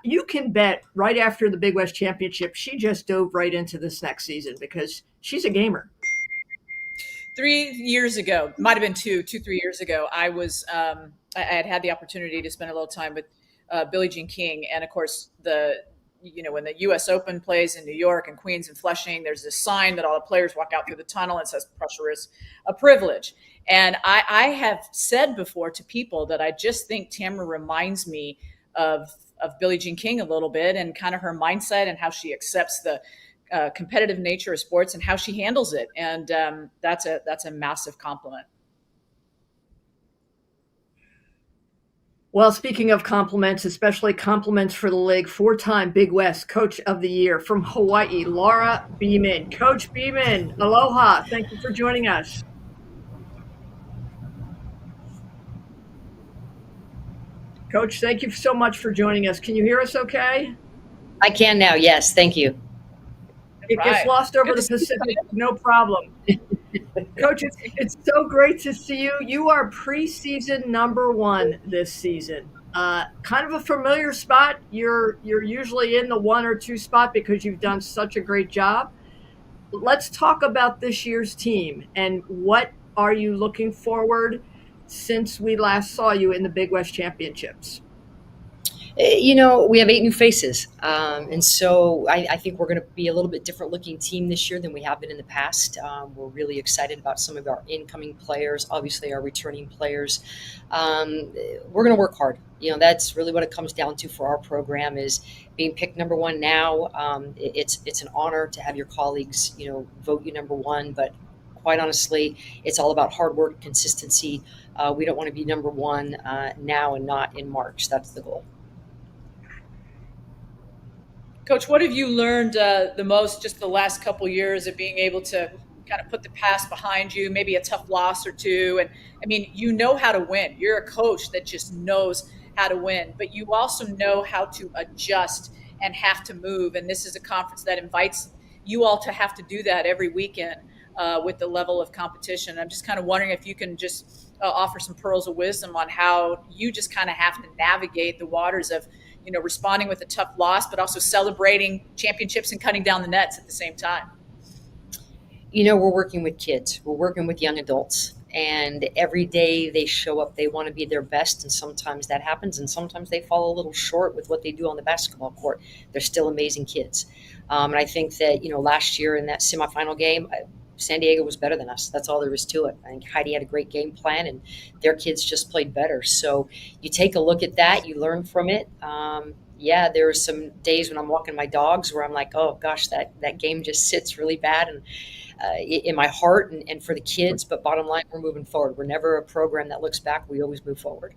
S21: you can bet right after the Big West Championship, she just dove right into this next season because she's a gamer.
S19: 3 years ago, might have been 3 years ago, I had the opportunity to spend a little time with Billie Jean King, and of course when the U.S. Open plays in New York and Queens and Flushing, there's this sign that all the players walk out through the tunnel and says pressure is a privilege. And I have said before to people that I just think Tamara reminds me of Billie Jean King a little bit, and kind of her mindset and how she accepts the competitive nature of sports and how she handles it. And that's a massive compliment.
S21: Well, speaking of compliments, especially compliments for the league, 4-time Big West Coach of the Year from Hawaii, Laura Beeman. Coach Beeman, aloha. Thank you for joining us. Coach, thank you so much for joining us. Can you hear us okay?
S12: I can now, yes. Thank you.
S21: It gets lost over the Pacific, no problem. Coach, it's so great to see you. You are preseason number 1 this season. Kind of a familiar spot. You're usually in the 1 or 2 spot because you've done such a great job. Let's talk about this year's team and what are you looking forward since we last saw you in the Big West Championships?
S12: We have 8 new faces. And so I think we're going to be a little bit different looking team this year than we have been in the past. We're really excited about some of our incoming players, obviously our returning players. We're going to work hard. That's really what it comes down to for our program is being picked number 1 now. It's an honor to have your colleagues, vote you number 1, but quite honestly, it's all about hard work, consistency. We don't want to be number 1 now and not in March. That's the goal.
S19: Coach, what have you learned the most just the last couple of years of being able to kind of put the past behind you, maybe a tough loss or two? And I mean, you know how to win. You're a coach that just knows how to win, but you also know how to adjust and have to move. And this is a conference that invites you all to have to do that every weekend with the level of competition. I'm just kind of wondering if you can just offer some pearls of wisdom on how you just kind of have to navigate the waters of responding with a tough loss, but also celebrating championships and cutting down the nets at the same time.
S12: We're working with kids. We're working with young adults. And every day they show up, they want to be their best. And sometimes that happens. And sometimes they fall a little short with what they do on the basketball court. They're still amazing kids. And I think that, last year in that semifinal game, San Diego was better than us. That's all there is to it. I think Heidi had a great game plan and their kids just played better. So you take a look at that, you learn from it. There are some days when I'm walking my dogs where I'm like, oh gosh, that game just sits really bad and in my heart and for the kids. But bottom line, we're moving forward. We're never a program that looks back. We always move forward.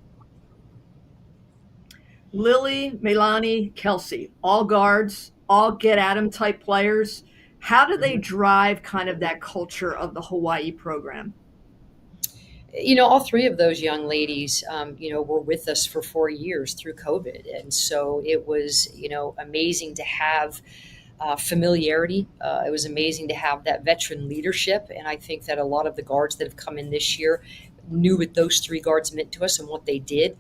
S21: Lily, Melanie, Kelsey, all guards, all get at 'em type players. How do they drive kind of that culture of the Hawaii program?
S12: All 3 of those young ladies, were with us for 4 years through COVID. And so it was, amazing to have familiarity. It was amazing to have that veteran leadership. And I think that a lot of the guards that have come in this year knew what those 3 guards meant to us and what they did.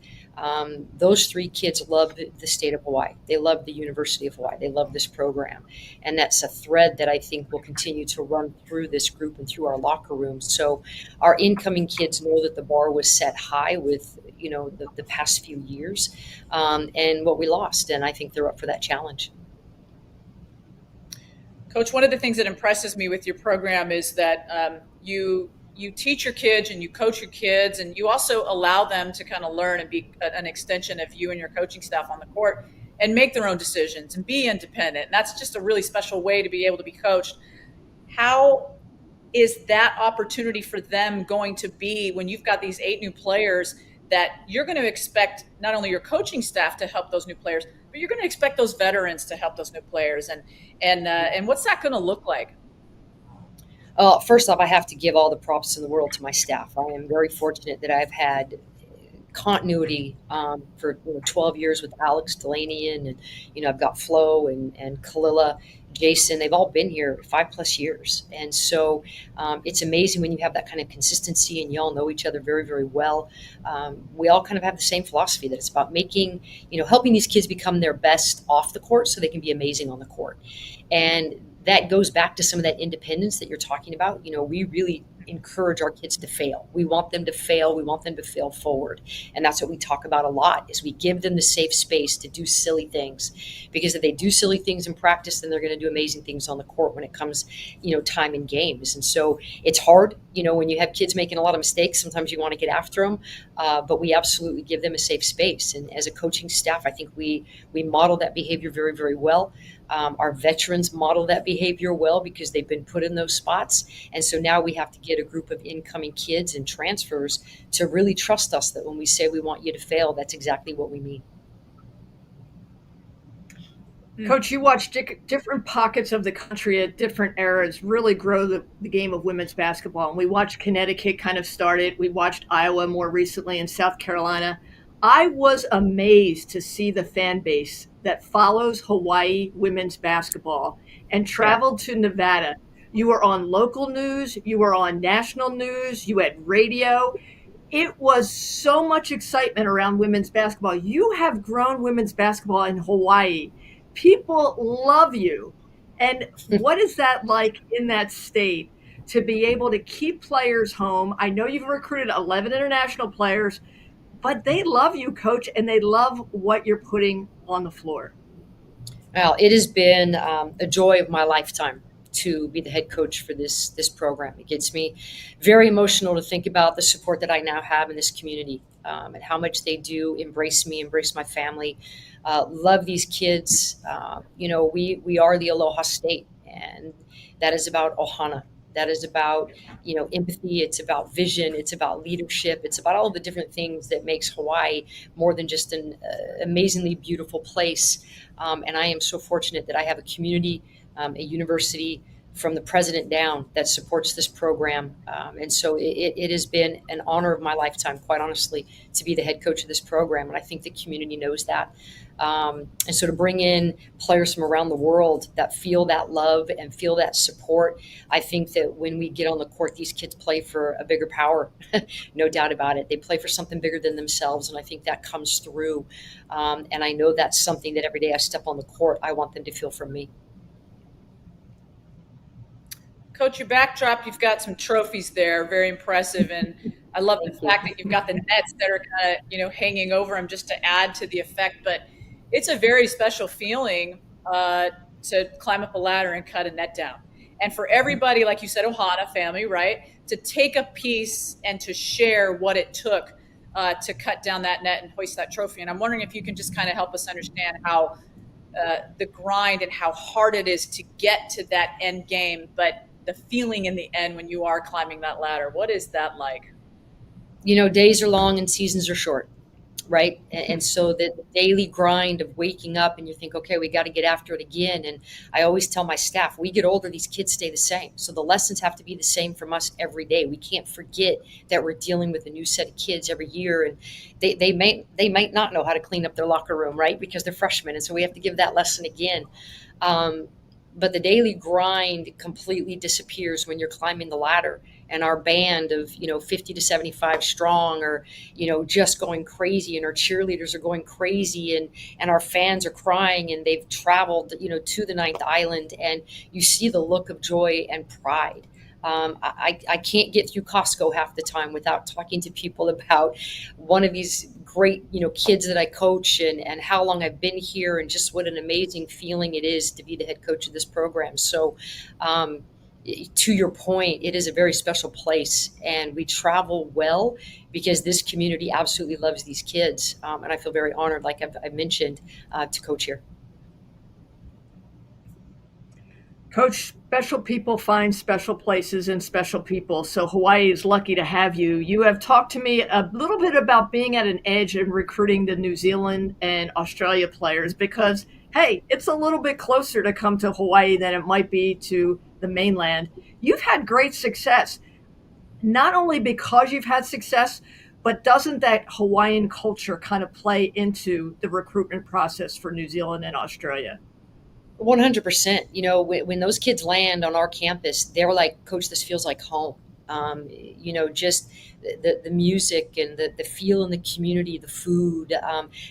S12: Those 3 kids love the state of Hawaii. They love the University of Hawaii. They love this program. And that's a thread that I think will continue to run through this group and through our locker rooms. So our incoming kids know that the bar was set high with, the past few years and what we lost. And I think they're up for that challenge.
S19: Coach, one of the things that impresses me with your program is that you teach your kids and you coach your kids, and you also allow them to kind of learn and be an extension of you and your coaching staff on the court and make their own decisions and be independent. And that's just a really special way to be able to be coached. How is that opportunity for them going to be when you've got these 8 new players that you're going to expect not only your coaching staff to help those new players, but you're going to expect those veterans to help those new players? And what's that going to look like?
S12: First off, I have to give all the props in the world to my staff. I am very fortunate that I've had continuity for 12 years with Alex Delaney, and I've got Flo and Kalila Jason, they've all been here 5+ years. And so it's amazing when you have that kind of consistency and you all know each other very, very well. We all kind of have the same philosophy that it's about making, helping these kids become their best off the court so they can be amazing on the court. And that goes back to some of that independence that you're talking about. We really encourage our kids to fail. We want them to fail. We want them to fail forward. And that's what we talk about a lot, is we give them the safe space to do silly things, because if they do silly things in practice, then they're going to do amazing things on the court when it comes, time in games. And so it's hard, when you have kids making a lot of mistakes, sometimes you want to get after them, but we absolutely give them a safe space. And as a coaching staff, I think we model that behavior very, very well. Our veterans model that behavior well because they've been put in those spots. And so now we have to get a group of incoming kids and transfers to really trust us that when we say we want you to fail, that's exactly what we mean.
S21: Coach, you watch different pockets of the country at different eras really grow the game of women's basketball. And we watched Connecticut kind of start it. We watched Iowa more recently and South Carolina. I was amazed to see the fan base that follows Hawaii women's basketball and traveled to Nevada. You were on local news, you were on national news, you had radio. It was so much excitement around women's basketball. You have grown women's basketball in Hawaii. People love you. And what is that like in that state to be able to keep players home? I know you've recruited 11 international players, but they love you, Coach, and they love what you're putting on the floor.
S12: Well, it has been a joy of my lifetime to be the head coach for this program. It gets me very emotional to think about the support that I now have in this community, and how much they do embrace me, embrace my family, love these kids. We are the Aloha State, and that is about ohana. That is about, empathy. It's about vision. It's about leadership. It's about all the different things that makes Hawaii more than just an amazingly beautiful place. And I am so fortunate that I have a community, a university from the president down that supports this program. And so it has been an honor of my lifetime, quite honestly, to be the head coach of this program. And I think the community knows that. And so to bring in players from around the world that feel that love and feel that support, I think that when we get on the court, these kids play for a bigger power, no doubt about it. They play for something bigger than themselves, and I think that comes through. And I know that's something that every day I step on the court, I want them to feel from me.
S19: Coach, your backdrop, you've got some trophies there, very impressive. And I love the fact that you've got the nets that are kind of, hanging over them just to add to the effect. But it's a very special feeling to climb up a ladder and cut a net down. And for everybody, like you said, Ohana family, right, to take a piece and to share what it took to cut down that net and hoist that trophy. And I'm wondering if you can just kind of help us understand how the grind and how hard it is to get to that end game, but the feeling in the end when you are climbing that ladder. What is that like?
S12: Days are long and seasons are short, right? And so the daily grind of waking up and you think, okay, we got to get after it again. And I always tell my staff, we get older, these kids stay the same. So the lessons have to be the same from us every day. We can't forget that we're dealing with a new set of kids every year. And they might not know how to clean up their locker room, right? Because they're freshmen. And so we have to give that lesson again. But the daily grind completely disappears when you're climbing the ladder, and our band of, 50 to 75 strong are, just going crazy, and our cheerleaders are going crazy, and our fans are crying, and they've traveled, to the ninth island, and you see the look of joy and pride. I can't get through Costco half the time without talking to people about one of these great, kids that I coach and how long I've been here and just what an amazing feeling it is to be the head coach of this program. So, to your point, it is a very special place, and we travel well because this community absolutely loves these kids. And I feel very honored, like I've mentioned, to coach here.
S21: Coach, special people find special places and special people. So Hawaii is lucky to have you. You have talked to me a little bit about being at an edge and recruiting the New Zealand and Australia players because, hey, it's a little bit closer to come to Hawaii than it might be to the mainland. You've had great success, not only because you've had success, but doesn't that Hawaiian culture kind of play into the recruitment process for New Zealand and Australia?
S12: 100%. You know, when those kids land on our campus, they're like, Coach, this feels like home. You know, just the music and the feel in the community, the food,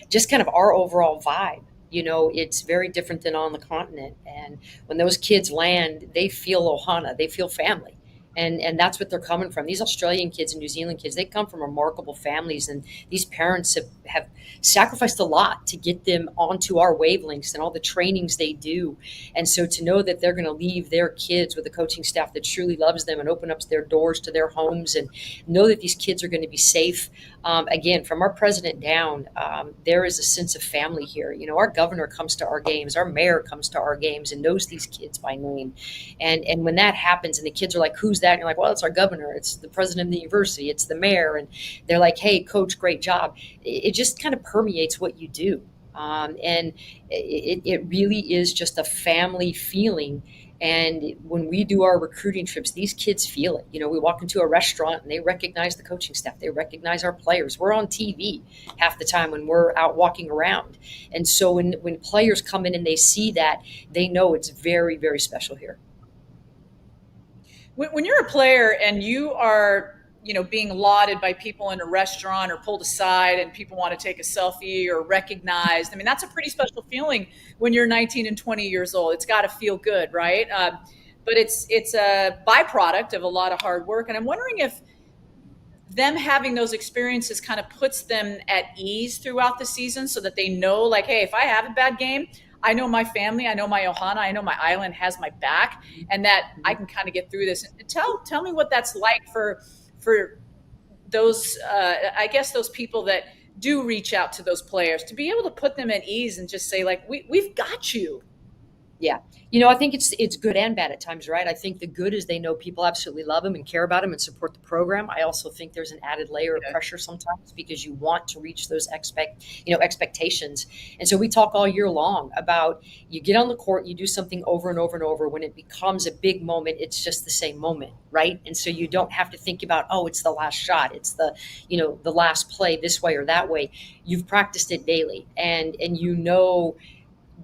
S12: just kind of our overall vibe. You know, it's very different than on the continent. And when those kids land, they feel Ohana, they feel family. And that's what they're coming from. These Australian kids and New Zealand kids, they come from remarkable families. And these parents have sacrificed a lot to get them onto our wavelengths and all the trainings they do. And so to know that they're going to leave their kids with a coaching staff that truly loves them and open up their doors to their homes and know that these kids are going to be safe. Again, from our president down, there is a sense of family here. You know, our governor comes to our games, our mayor comes to our games and knows these kids by name. And when that happens and the kids are like, who's that? And you're like, well, it's our governor. It's the president of the university. It's the mayor. And they're like, hey, coach, great job. It just kind of permeates what you do. And it really is just a family feeling. And when we do our recruiting trips, these kids feel it. You know, we walk into a restaurant and they recognize the coaching staff. They recognize our players. We're on TV half the time when we're out walking around. And so when players come in and they see that, they know it's very, very special here.
S19: When you're a player and you are, you know, being lauded by people in a restaurant or pulled aside and people want to take a selfie or recognized, I mean, that's a pretty special feeling when you're 19 and 20 years old. It's got to feel good, right? But it's a byproduct of a lot of hard work. And I'm wondering if them having those experiences kind of puts them at ease throughout the season so that they know, like, hey, if I have a bad game, I know my family, I know my Ohana, I know my island has my back, and that I can kind of get through this. Tell me what that's like for those, I guess, those people that do reach out to those players, to be able to put them at ease and just say, like, we've got you.
S12: Yeah. You know, I think it's good and bad at times, right? I think the good is they know people absolutely love them and care about them and support the program. I also think there's an added layer of pressure sometimes because you want to reach those expectations. And so we talk all year long about you get on the court, you do something over and over and over. When it becomes a big moment, it's just the same moment, right? And so you don't have to think about, oh, it's the last shot. It's the last play this way or that way. You've practiced it daily and you know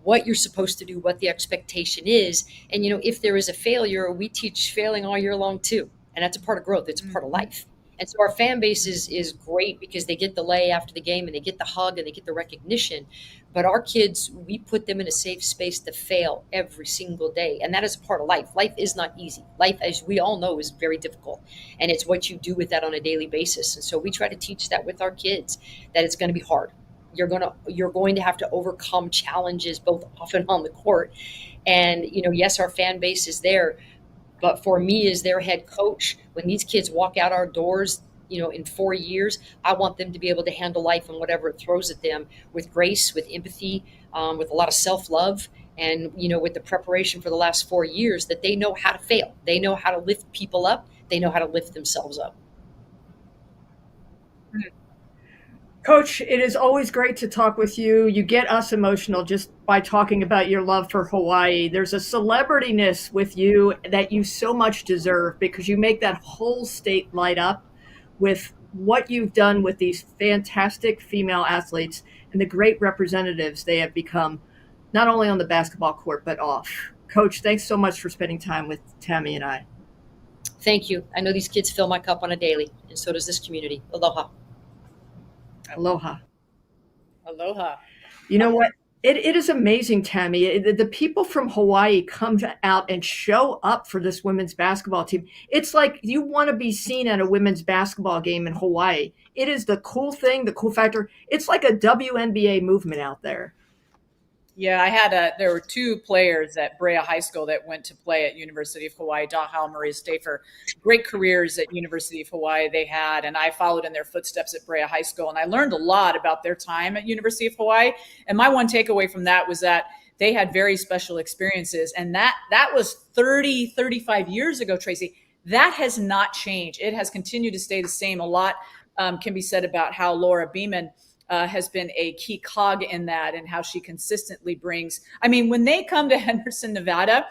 S12: what you're supposed to do, what the expectation is. And, you know, if there is a failure, we teach failing all year long too. And that's a part of growth. It's a part of life. And so our fan base is great because they get the lay after the game and they get the hug and they get the recognition. But our kids, we put them in a safe space to fail every single day. And that is a part of life. Life is not easy. Life, as we all know, is very difficult. And it's what you do with that on a daily basis. And so we try to teach that with our kids, that it's going to be hard. You're going to have to overcome challenges both off and on the court. And, you know, yes, our fan base is there. But for me as their head coach, when these kids walk out our doors, you know, in 4 years, I want them to be able to handle life and whatever it throws at them with grace, with empathy, with a lot of self-love. And, you know, with the preparation for the last 4 years, that they know how to fail. They know how to lift people up. They know how to lift themselves up.
S21: Coach, it is always great to talk with you. You get us emotional just by talking about your love for Hawaii. There's a celebrityness with you that you so much deserve because you make that whole state light up with what you've done with these fantastic female athletes and the great representatives they have become, not only on the basketball court, but off. Coach, thanks so much for spending time with Tammy and I.
S12: Thank you. I know these kids fill my cup on a daily, and so does this community. Aloha.
S21: Aloha.
S19: Aloha.
S21: You know what? It is amazing, Tammy. The people from Hawaii come out and show up for this women's basketball team. It's like you want to be seen at a women's basketball game in Hawaii. It is the cool thing, the cool factor. It's like a WNBA movement out there.
S19: Yeah, there were two players at Brea High School that went to play at University of Hawaii, Dahal and Maria Stafer. Great careers at University of Hawaii they had, and I followed in their footsteps at Brea High School, and I learned a lot about their time at University of Hawaii. And my one takeaway from that was that they had very special experiences, and that was 35 years ago, Tracy. That has not changed. It has continued to stay the same. A lot can be said about how Laura Beeman has been a key cog in that and how she consistently brings, I mean, when they come to Henderson, Nevada,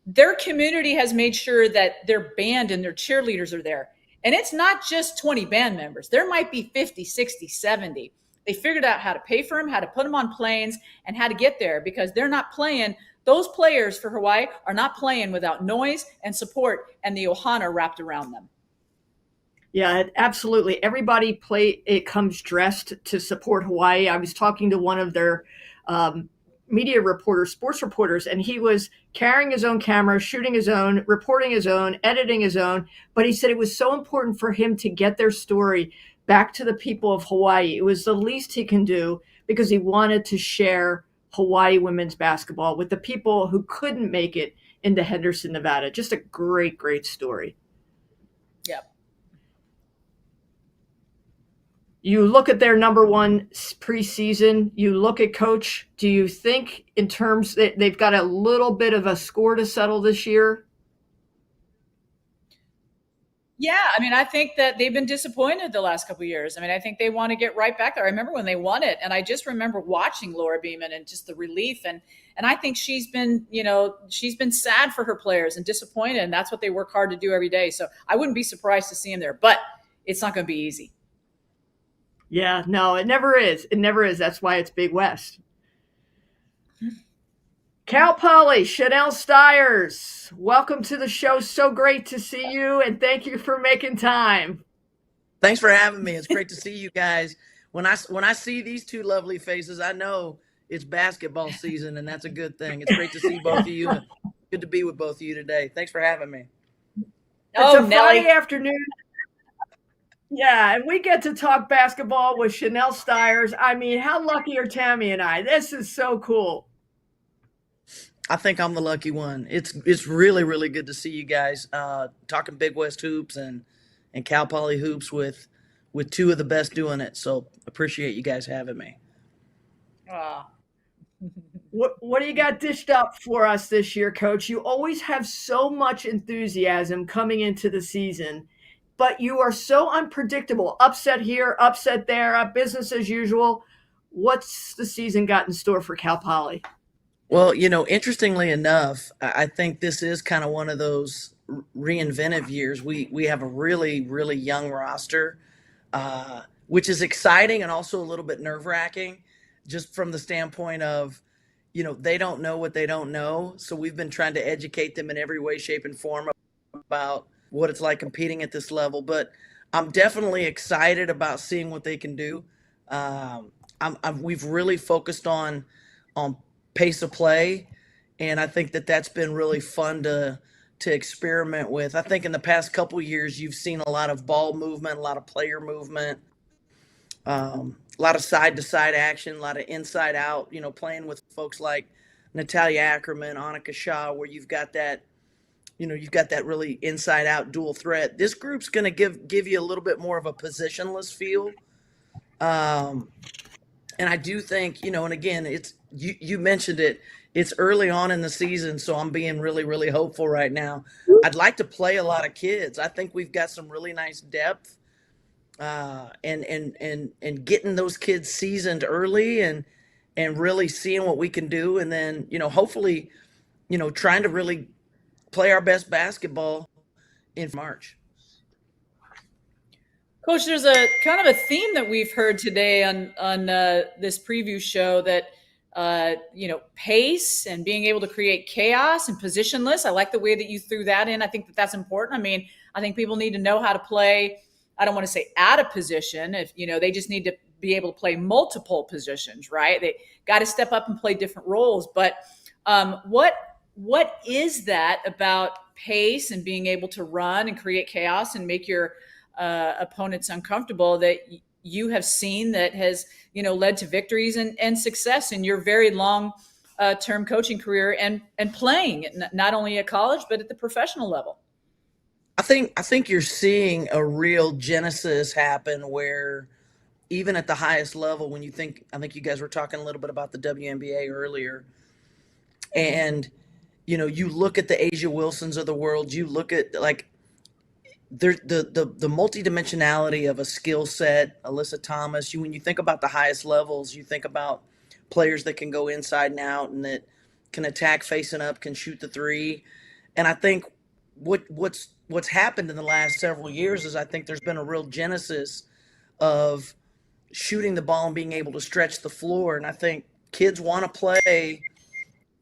S19: their community has made sure that their band and their cheerleaders are there. And it's not just 20 band members. There might be 50, 60, 70. They figured out how to pay for them, how to put them on planes, and how to get there because they're not playing those players for Hawaii are not playing without noise and support and the ohana wrapped around them.
S21: Yeah, absolutely. Everybody it comes dressed to support Hawaii. I was talking to one of their media reporters, sports reporters, and he was carrying his own camera, shooting his own, reporting his own, editing his own. But he said it was so important for him to get their story back to the people of Hawaii. It was the least he can do because he wanted to share Hawaii women's basketball with the people who couldn't make it into Henderson, Nevada. Just a great, great story.
S19: Yep.
S21: You look at their number one preseason, you look at coach, do you think in terms that they've got a little bit of a score to settle this year?
S19: Yeah, I mean, I think that they've been disappointed the last couple of years. I mean, I think they want to get right back there. I remember when they won it, and I just remember watching Laura Beeman and just the relief. And I think she's been sad for her players and disappointed, and that's what they work hard to do every day. So I wouldn't be surprised to see them there, but it's not going to be easy.
S21: Yeah, no, it never is. It never is. That's why it's Big West. Cal Poly, Chanel Stiers, welcome to the show. So great to see you, and thank you for making time.
S13: Thanks for having me. It's great to see you guys. When I see these two lovely faces, I know it's basketball season, and that's a good thing. It's great to see both of you. Good to be with both of you today. Thanks for having me.
S21: It's a Friday afternoon. Yeah, and we get to talk basketball with Chanel Stiers. I mean, how lucky are Tammy and I? This is so cool.
S13: I think I'm the lucky one. It's really, really good to see you guys talking Big West hoops and Cal Poly hoops with two of the best doing it. So appreciate you guys having me.
S21: What do you got dished up for us this year, Coach? You always have so much enthusiasm coming into the season, but you are so unpredictable. Upset here, upset there, business as usual. What's the season got in store for Cal Poly?
S13: Well, interestingly enough, I think this is kind of one of those reinventive years. We have a really, really young roster, which is exciting and also a little bit nerve-wracking, just from the standpoint of, they don't know what they don't know. So we've been trying to educate them in every way, shape, and form about what it's like competing at this level. But I'm definitely excited about seeing what they can do. We've really focused on pace of play, and I think that's been really fun to experiment with. I think in the past couple of years, you've seen a lot of ball movement, a lot of player movement, a lot of side-to-side action, a lot of inside-out, playing with folks like Natalia Ackerman, Annika Shaw, where you've got that really inside-out dual threat. This group's going to give you a little bit more of a positionless feel. And I do think, and again, it's you mentioned it. It's early on in the season, so I'm being really, really hopeful right now. I'd like to play a lot of kids. I think we've got some really nice depth, and getting those kids seasoned early and really seeing what we can do, and then hopefully, trying to really play our best basketball in March.
S19: Coach, there's a kind of a theme that we've heard today on this preview show that, pace and being able to create chaos and positionless. I like the way that you threw that in. I think that's important. I mean, I think people need to know how to play. I don't want to say out of position. If, they just need to be able to play multiple positions, right? They got to step up and play different roles. But what is that about pace and being able to run and create chaos and make your opponents uncomfortable that you have seen that has, led to victories and success in your very long term coaching career and playing not only at college, but at the professional level?
S13: I think you're seeing a real genesis happen where even at the highest level, when I think you guys were talking a little bit about the WNBA earlier, and, you look at the Asia Wilsons of the world, you look at the multidimensionality of a skill set, Alyssa Thomas. When you think about the highest levels, you think about players that can go inside and out and that can attack facing up, can shoot the three. And I think what's happened in the last several years is I think there's been a real genesis of shooting the ball and being able to stretch the floor. And I think kids want to play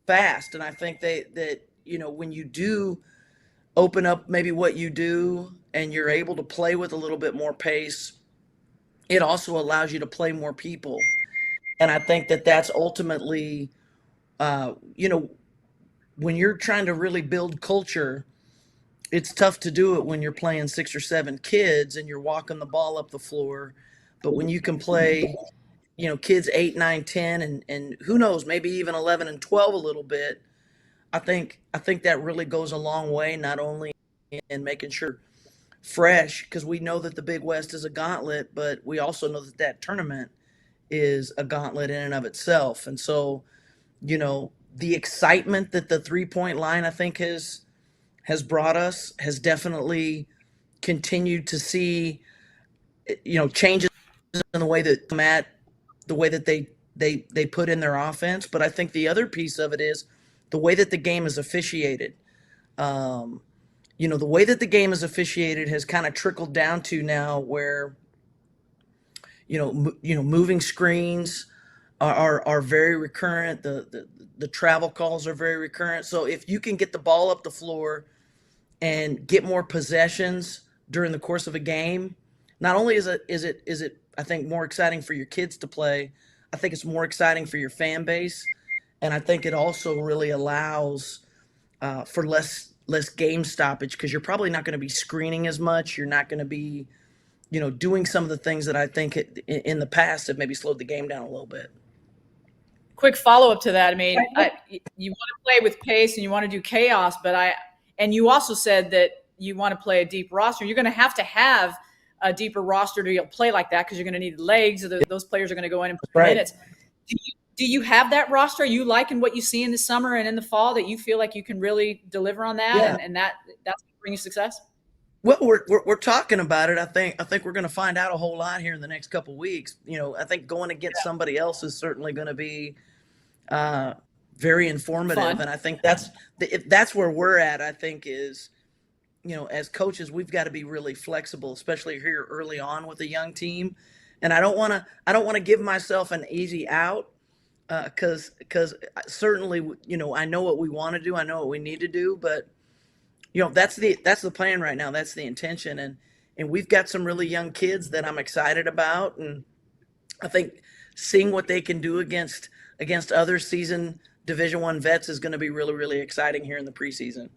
S13: fast. And I think that, when you do open up maybe what you do and you're able to play with a little bit more pace, it also allows you to play more people. And I think that that's ultimately, when you're trying to really build culture, it's tough to do it when you're playing 6 or 7 kids and you're walking the ball up the floor. But when you can play, kids 8, 9, 10, and who knows, maybe even 11 and 12 a little bit, I think that really goes a long way, not only in making sure fresh, because we know that the Big West is a gauntlet, but we also know that that tournament is a gauntlet in and of itself. And so, the excitement that the 3-point line, I think, has brought us has definitely continued to see, changes in the way that the way that they put in their offense. But I think the other piece of it is the way that the game is officiated. The way that the game is officiated has kind of trickled down to now where, moving screens are very recurrent. The travel calls are very recurrent. So if you can get the ball up the floor and get more possessions during the course of a game, not only is it I think more exciting for your kids to play, I think it's more exciting for your fan base, and I think it also really allows for less game stoppage, because you're probably not going to be screening as much. You're not going to be, doing some of the things that I think in the past have maybe slowed the game down a little bit.
S19: Quick follow-up to that. I mean, you want to play with pace and you want to do chaos, and you also said that you want to play a deep roster. You're going to have a deeper roster to be able to play like that, because you're going to need legs. Those players are going to go in and play minutes. Do you have that roster? Are you liking what you see in the summer and in the fall, that you feel like you can really deliver on that?
S13: Yeah.
S19: And that's going to bring you success?
S13: Well, we're talking about it. I think we're going to find out a whole lot here in the next couple of weeks. I think going against somebody else is certainly going to be very informative.
S19: Fun.
S13: And I think that's where we're at. I think is, as coaches, we've got to be really flexible, especially here early on with a young team. And I don't want to give myself an easy out, because certainly, I know what we want to do. I know what we need to do, but that's the plan right now. That's the intention. And we've got some really young kids that I'm excited about. And I think seeing what they can do against other seasoned Division I vets is going to be really, really exciting here in the preseason.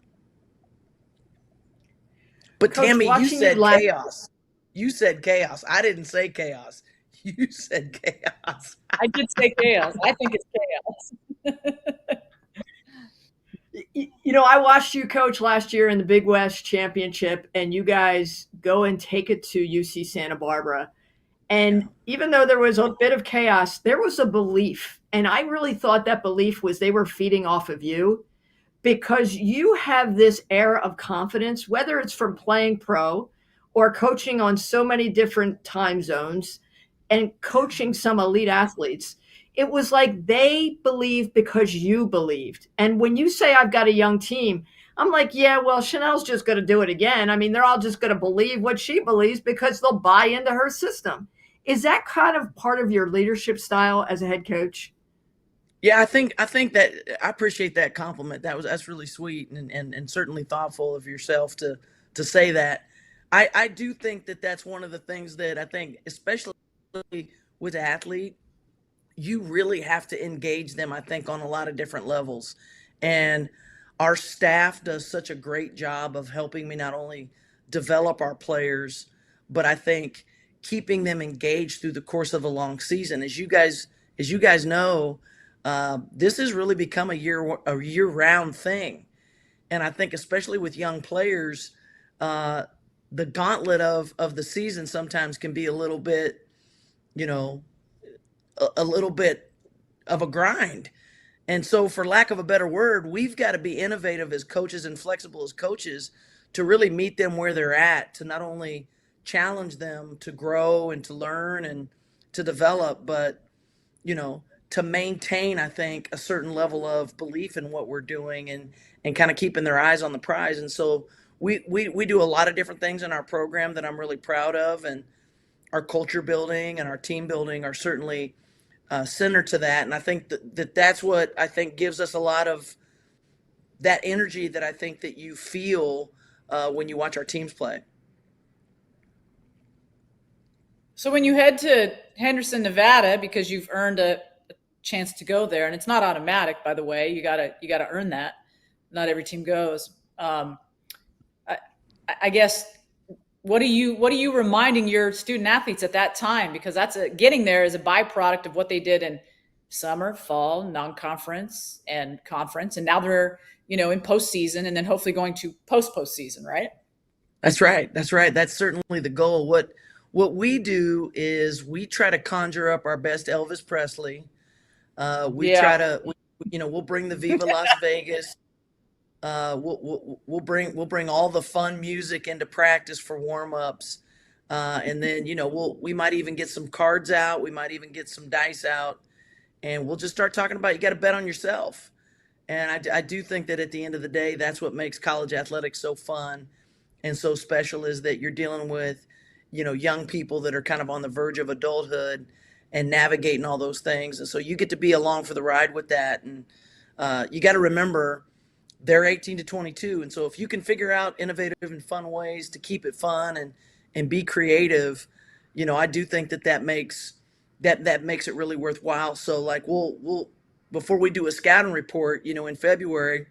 S13: But
S21: Coach,
S13: Tammy, you said
S21: watching
S13: chaos. You said chaos. I didn't say chaos. You said chaos.
S19: I did say chaos. I think it's chaos.
S21: I watched you coach last year in the Big West Championship, and you guys go and take it to UC Santa Barbara. And even though there was a bit of chaos, there was a belief. And I really thought that belief was they were feeding off of you, because you have this air of confidence, whether it's from playing pro or coaching on so many different time zones and coaching some elite athletes. It was like they believed because you believed. And when you say I've got a young team, I'm like, yeah, well, Chanel's just going to do it again. I mean, they're all just going to believe what she believes because they'll buy into her system. Is that kind of part of your leadership style as a head coach?
S13: Yeah, I think that I appreciate that compliment. That's really sweet and certainly thoughtful of yourself to say that. I do think that that's one of the things that I think, especially with an athlete, you really have to engage them, I think, on a lot of different levels. And our staff does such a great job of helping me not only develop our players, but I think keeping them engaged through the course of a long season. As you guys know, this has really become a year-round thing. And I think especially with young players, the gauntlet of the season sometimes can be a little bit, a little bit of a grind. And so, for lack of a better word, we've got to be innovative as coaches and flexible as coaches to really meet them where they're at, to not only challenge them to grow and to learn and to develop, but, to maintain, I think, a certain level of belief in what we're doing and kind of keeping their eyes on the prize. And so we do a lot of different things in our program that I'm really proud of, and our culture building and our team building are certainly center to that. And I think that's what I think gives us a lot of that energy that I think that you feel when you watch our teams play.
S19: So when you head to Henderson, Nevada, because you've earned a chance to go there, and it's not automatic, by the way, you gotta earn that. Not every team goes. I guess what are you reminding your student athletes at that time? Because getting there is a byproduct of what they did in summer, fall, non-conference, and conference, and now they're in postseason, and then hopefully going to postseason, right?
S13: That's right. That's certainly the goal. What we do is we try to conjure up our best Elvis Presley. We'll bring the Viva Las Vegas. We'll bring all the fun music into practice for warm-ups. And then, we might even get some cards out. We might even get some dice out, and we'll just start talking about, you got to bet on yourself. And I do think that at the end of the day, that's what makes college athletics so fun and so special, is that you're dealing with, young people that are kind of on the verge of adulthood and navigating all those things. And so you get to be along for the ride with that. And you got to remember, they're 18 to 22. And so if you can figure out innovative and fun ways to keep it fun and be creative, I do think that makes it really worthwhile. So like we'll before we do a scouting report, in February,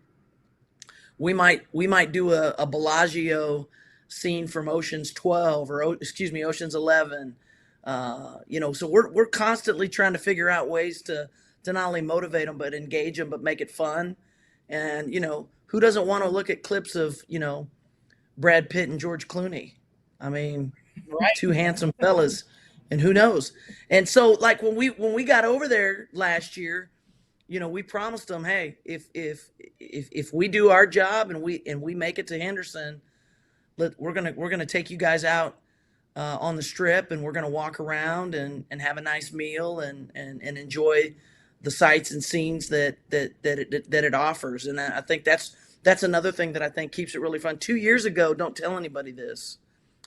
S13: we might do a Bellagio scene from Ocean's 12 or Ocean's 11. So we're constantly trying to figure out ways to not only motivate them, but engage them, but make it fun. And, who doesn't want to look at clips of, Brad Pitt and George Clooney? I mean, right. Two handsome fellas, and who knows? And so like when we got over there last year, we promised them, hey, if we do our job and we make it to Henderson, we're gonna take you guys out on the strip, and we're gonna walk around and have a nice meal and enjoy the sights and scenes that it offers. And I think that's another thing that I think keeps it really fun. 2 years ago, don't tell anybody this,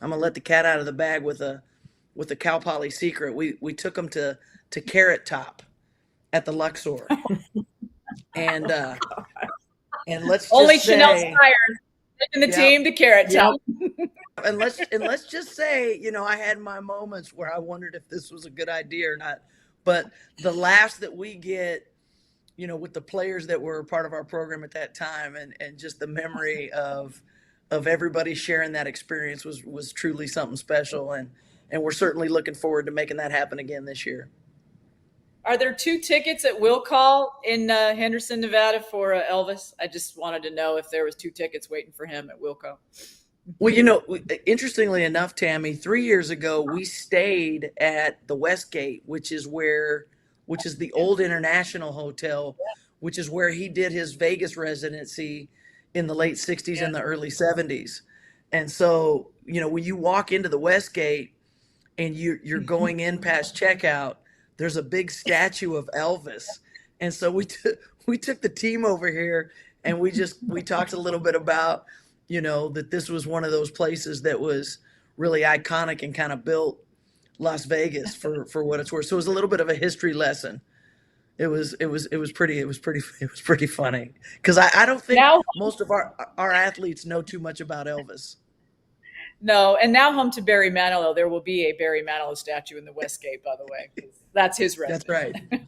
S13: I'm gonna let the cat out of the bag with a Cal Poly secret. We took them to Carrot Top at the Luxor, and let's just
S19: only
S13: say,
S19: Chanel Stires taking the team to Carrot Top.
S13: And let's just say, I had my moments where I wondered if this was a good idea or not. But the laughs that we get, with the players that were part of our program at that time, and just the memory of everybody sharing that experience was truly something special. And we're certainly looking forward to making that happen again this year.
S19: Are there 2 tickets at Will Call in Henderson, Nevada for Elvis? I just wanted to know if there was 2 tickets waiting for him at Will Call.
S13: Well, interestingly enough, Tammy, 3 years ago, we stayed at the Westgate, which is the old International Hotel, which is where he did his Vegas residency in the late 60s and the early 70s. And so, when you walk into the Westgate and you're going in past checkout, there's a big statue of Elvis. And so we took the team over here, and we talked a little bit about, that this was one of those places that was really iconic and kind of built Las Vegas for what it's worth. So it was a little bit of a history lesson. It was pretty funny, because I don't think most of our athletes know too much about Elvis.
S19: No, and now home to Barry Manilow, there will be a Barry Manilow statue in the Westgate, by the way. That's his residence.
S13: That's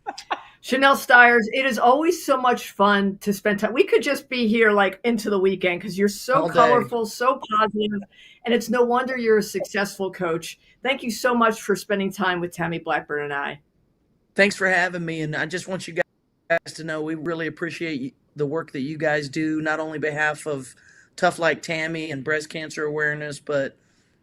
S13: right.
S21: Chanel Stires, it is always so much fun to spend time. We could just be here like into the weekend, because you're so colorful, so positive, and it's no wonder you're a successful coach. Thank you so much for spending time with Tammy Blackburn and I.
S13: Thanks for having me, and I just want you guys to know we really appreciate the work that you guys do, not only behalf of Tough Like Tammy and breast cancer awareness, but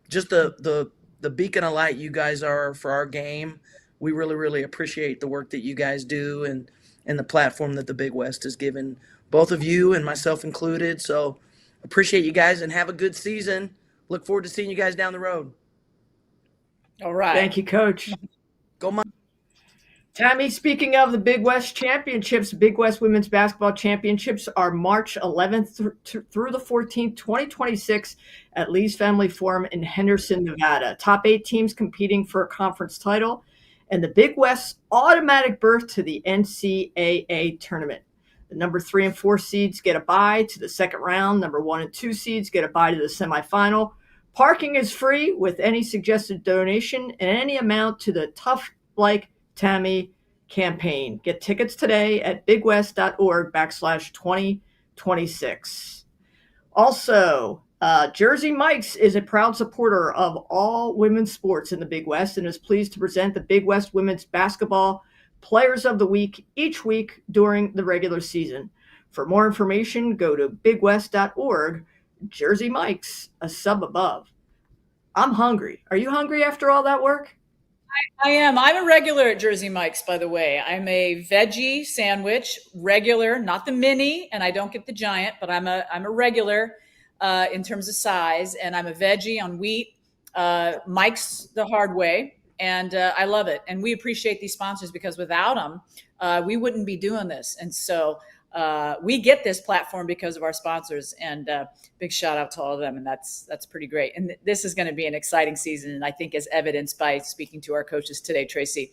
S13: just the beacon of light you guys are for our game. We really, really appreciate the work that you guys do and the platform that the Big West has given both of you and myself included. So appreciate you guys, and have a good season. Look forward to seeing you guys down the road.
S19: All right.
S21: Thank you, Coach.
S13: Go Mon-
S21: Tammy, speaking of the Big West Championships, Big West Women's Basketball Championships are March 11th through the 14th, 2026 at Lee's Family Forum in Henderson, Nevada. Top 8 teams competing for a conference title. and the Big West's automatic berth to the NCAA tournament. The number 3 and 4 seeds get a bye to the second round. Number 1 and 2 seeds get a bye to the semifinal. Parking is free with any suggested donation and any amount to the Tough Like Tammy campaign. Get tickets today at bigwest.org/2026. Also, Jersey Mike's is a proud supporter of all women's sports in the Big West and is pleased to present the Big West Women's Basketball Players of the Week each week during the regular season. For more information, go to bigwest.org. Jersey Mike's, a sub above. I'm hungry. Are you hungry after all that work?
S19: I am. I'm a regular at Jersey Mike's, by the way. I'm a veggie sandwich, regular, not the mini, and I don't get the giant, but I'm a regular in terms of size, and I'm a veggie on wheat. Mike's the hard way, and I love it. And we appreciate these sponsors because without them, we wouldn't be doing this. And so we get this platform because of our sponsors, and big shout out to all of them. And that's pretty great. And this is going to be an exciting season. And I think as evidenced by speaking to our coaches today, Tracy,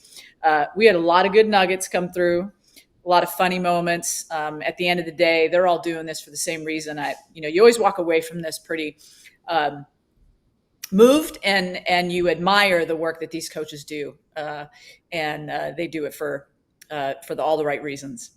S19: we had a lot of good nuggets come through, a lot of funny moments. At the end of the day, they're all doing this for the same reason. You always walk away from this pretty moved, and you admire the work that these coaches do. And they do it for all the right reasons.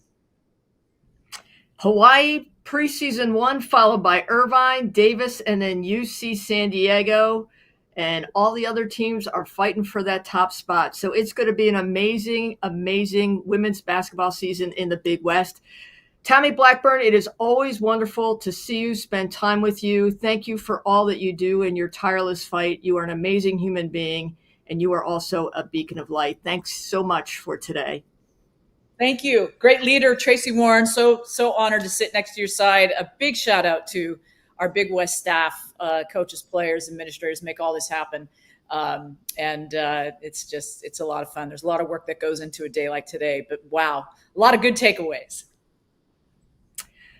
S21: Hawaii preseason 1, followed by Irvine, Davis, and then UC San Diego. And all the other teams are fighting for that top spot. So it's going to be an amazing, amazing women's basketball season in the Big West. Tammy Blackburn, it is always wonderful to see you, spend time with you. Thank you for all that you do in your tireless fight. You are an amazing human being, and you are also a beacon of light. Thanks so much for today.
S19: Thank you. Great leader, Tracy Warren. So honored to sit next to your side. A big shout out to our Big West staff, coaches, players, administrators, make all this happen. It's a lot of fun. There's a lot of work that goes into a day like today, but wow, a lot of good takeaways.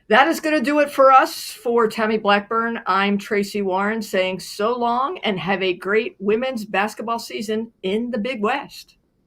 S21: That is going to do it for us. For Tammy Blackburn, I'm Tracy Warren saying so long and have a great women's basketball season in the Big West.